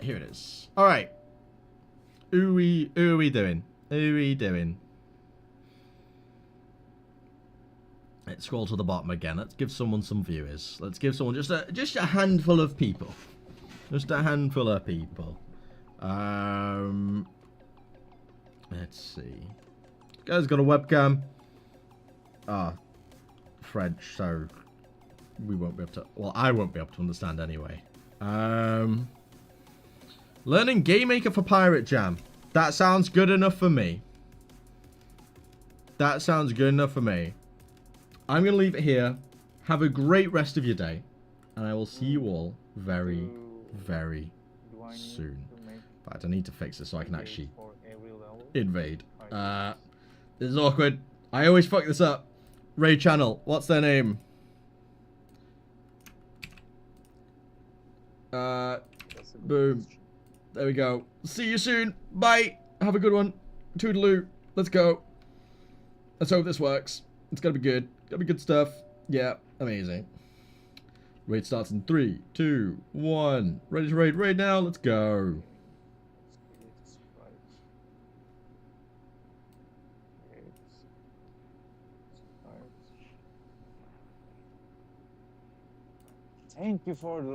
Here it is. All right. Who are we doing? Who are we doing? Let's scroll to the bottom again. Let's give someone some viewers. Let's give someone just a handful of people. Just a handful of people. Let's see. This guy's got a webcam. French, so we won't be able to. Well, I won't be able to understand anyway. Learning Game Maker for Pirate Jam. That sounds good enough for me. That sounds good enough for me. I'm going to leave it here. Have a great rest of your day. And I will see you all very, very soon. In fact, I need to fix this so I can actually invade. This is awkward. I always fuck this up. Raid channel. What's their name? Boom. There we go. See you soon. Bye. Have a good one. Toodaloo. Let's go. Let's hope this works. It's gonna be good. Gonna be good stuff. Yeah. Amazing. Raid starts in 3, 2, 1. Ready to raid. Raid now. Let's go.
Thank you for the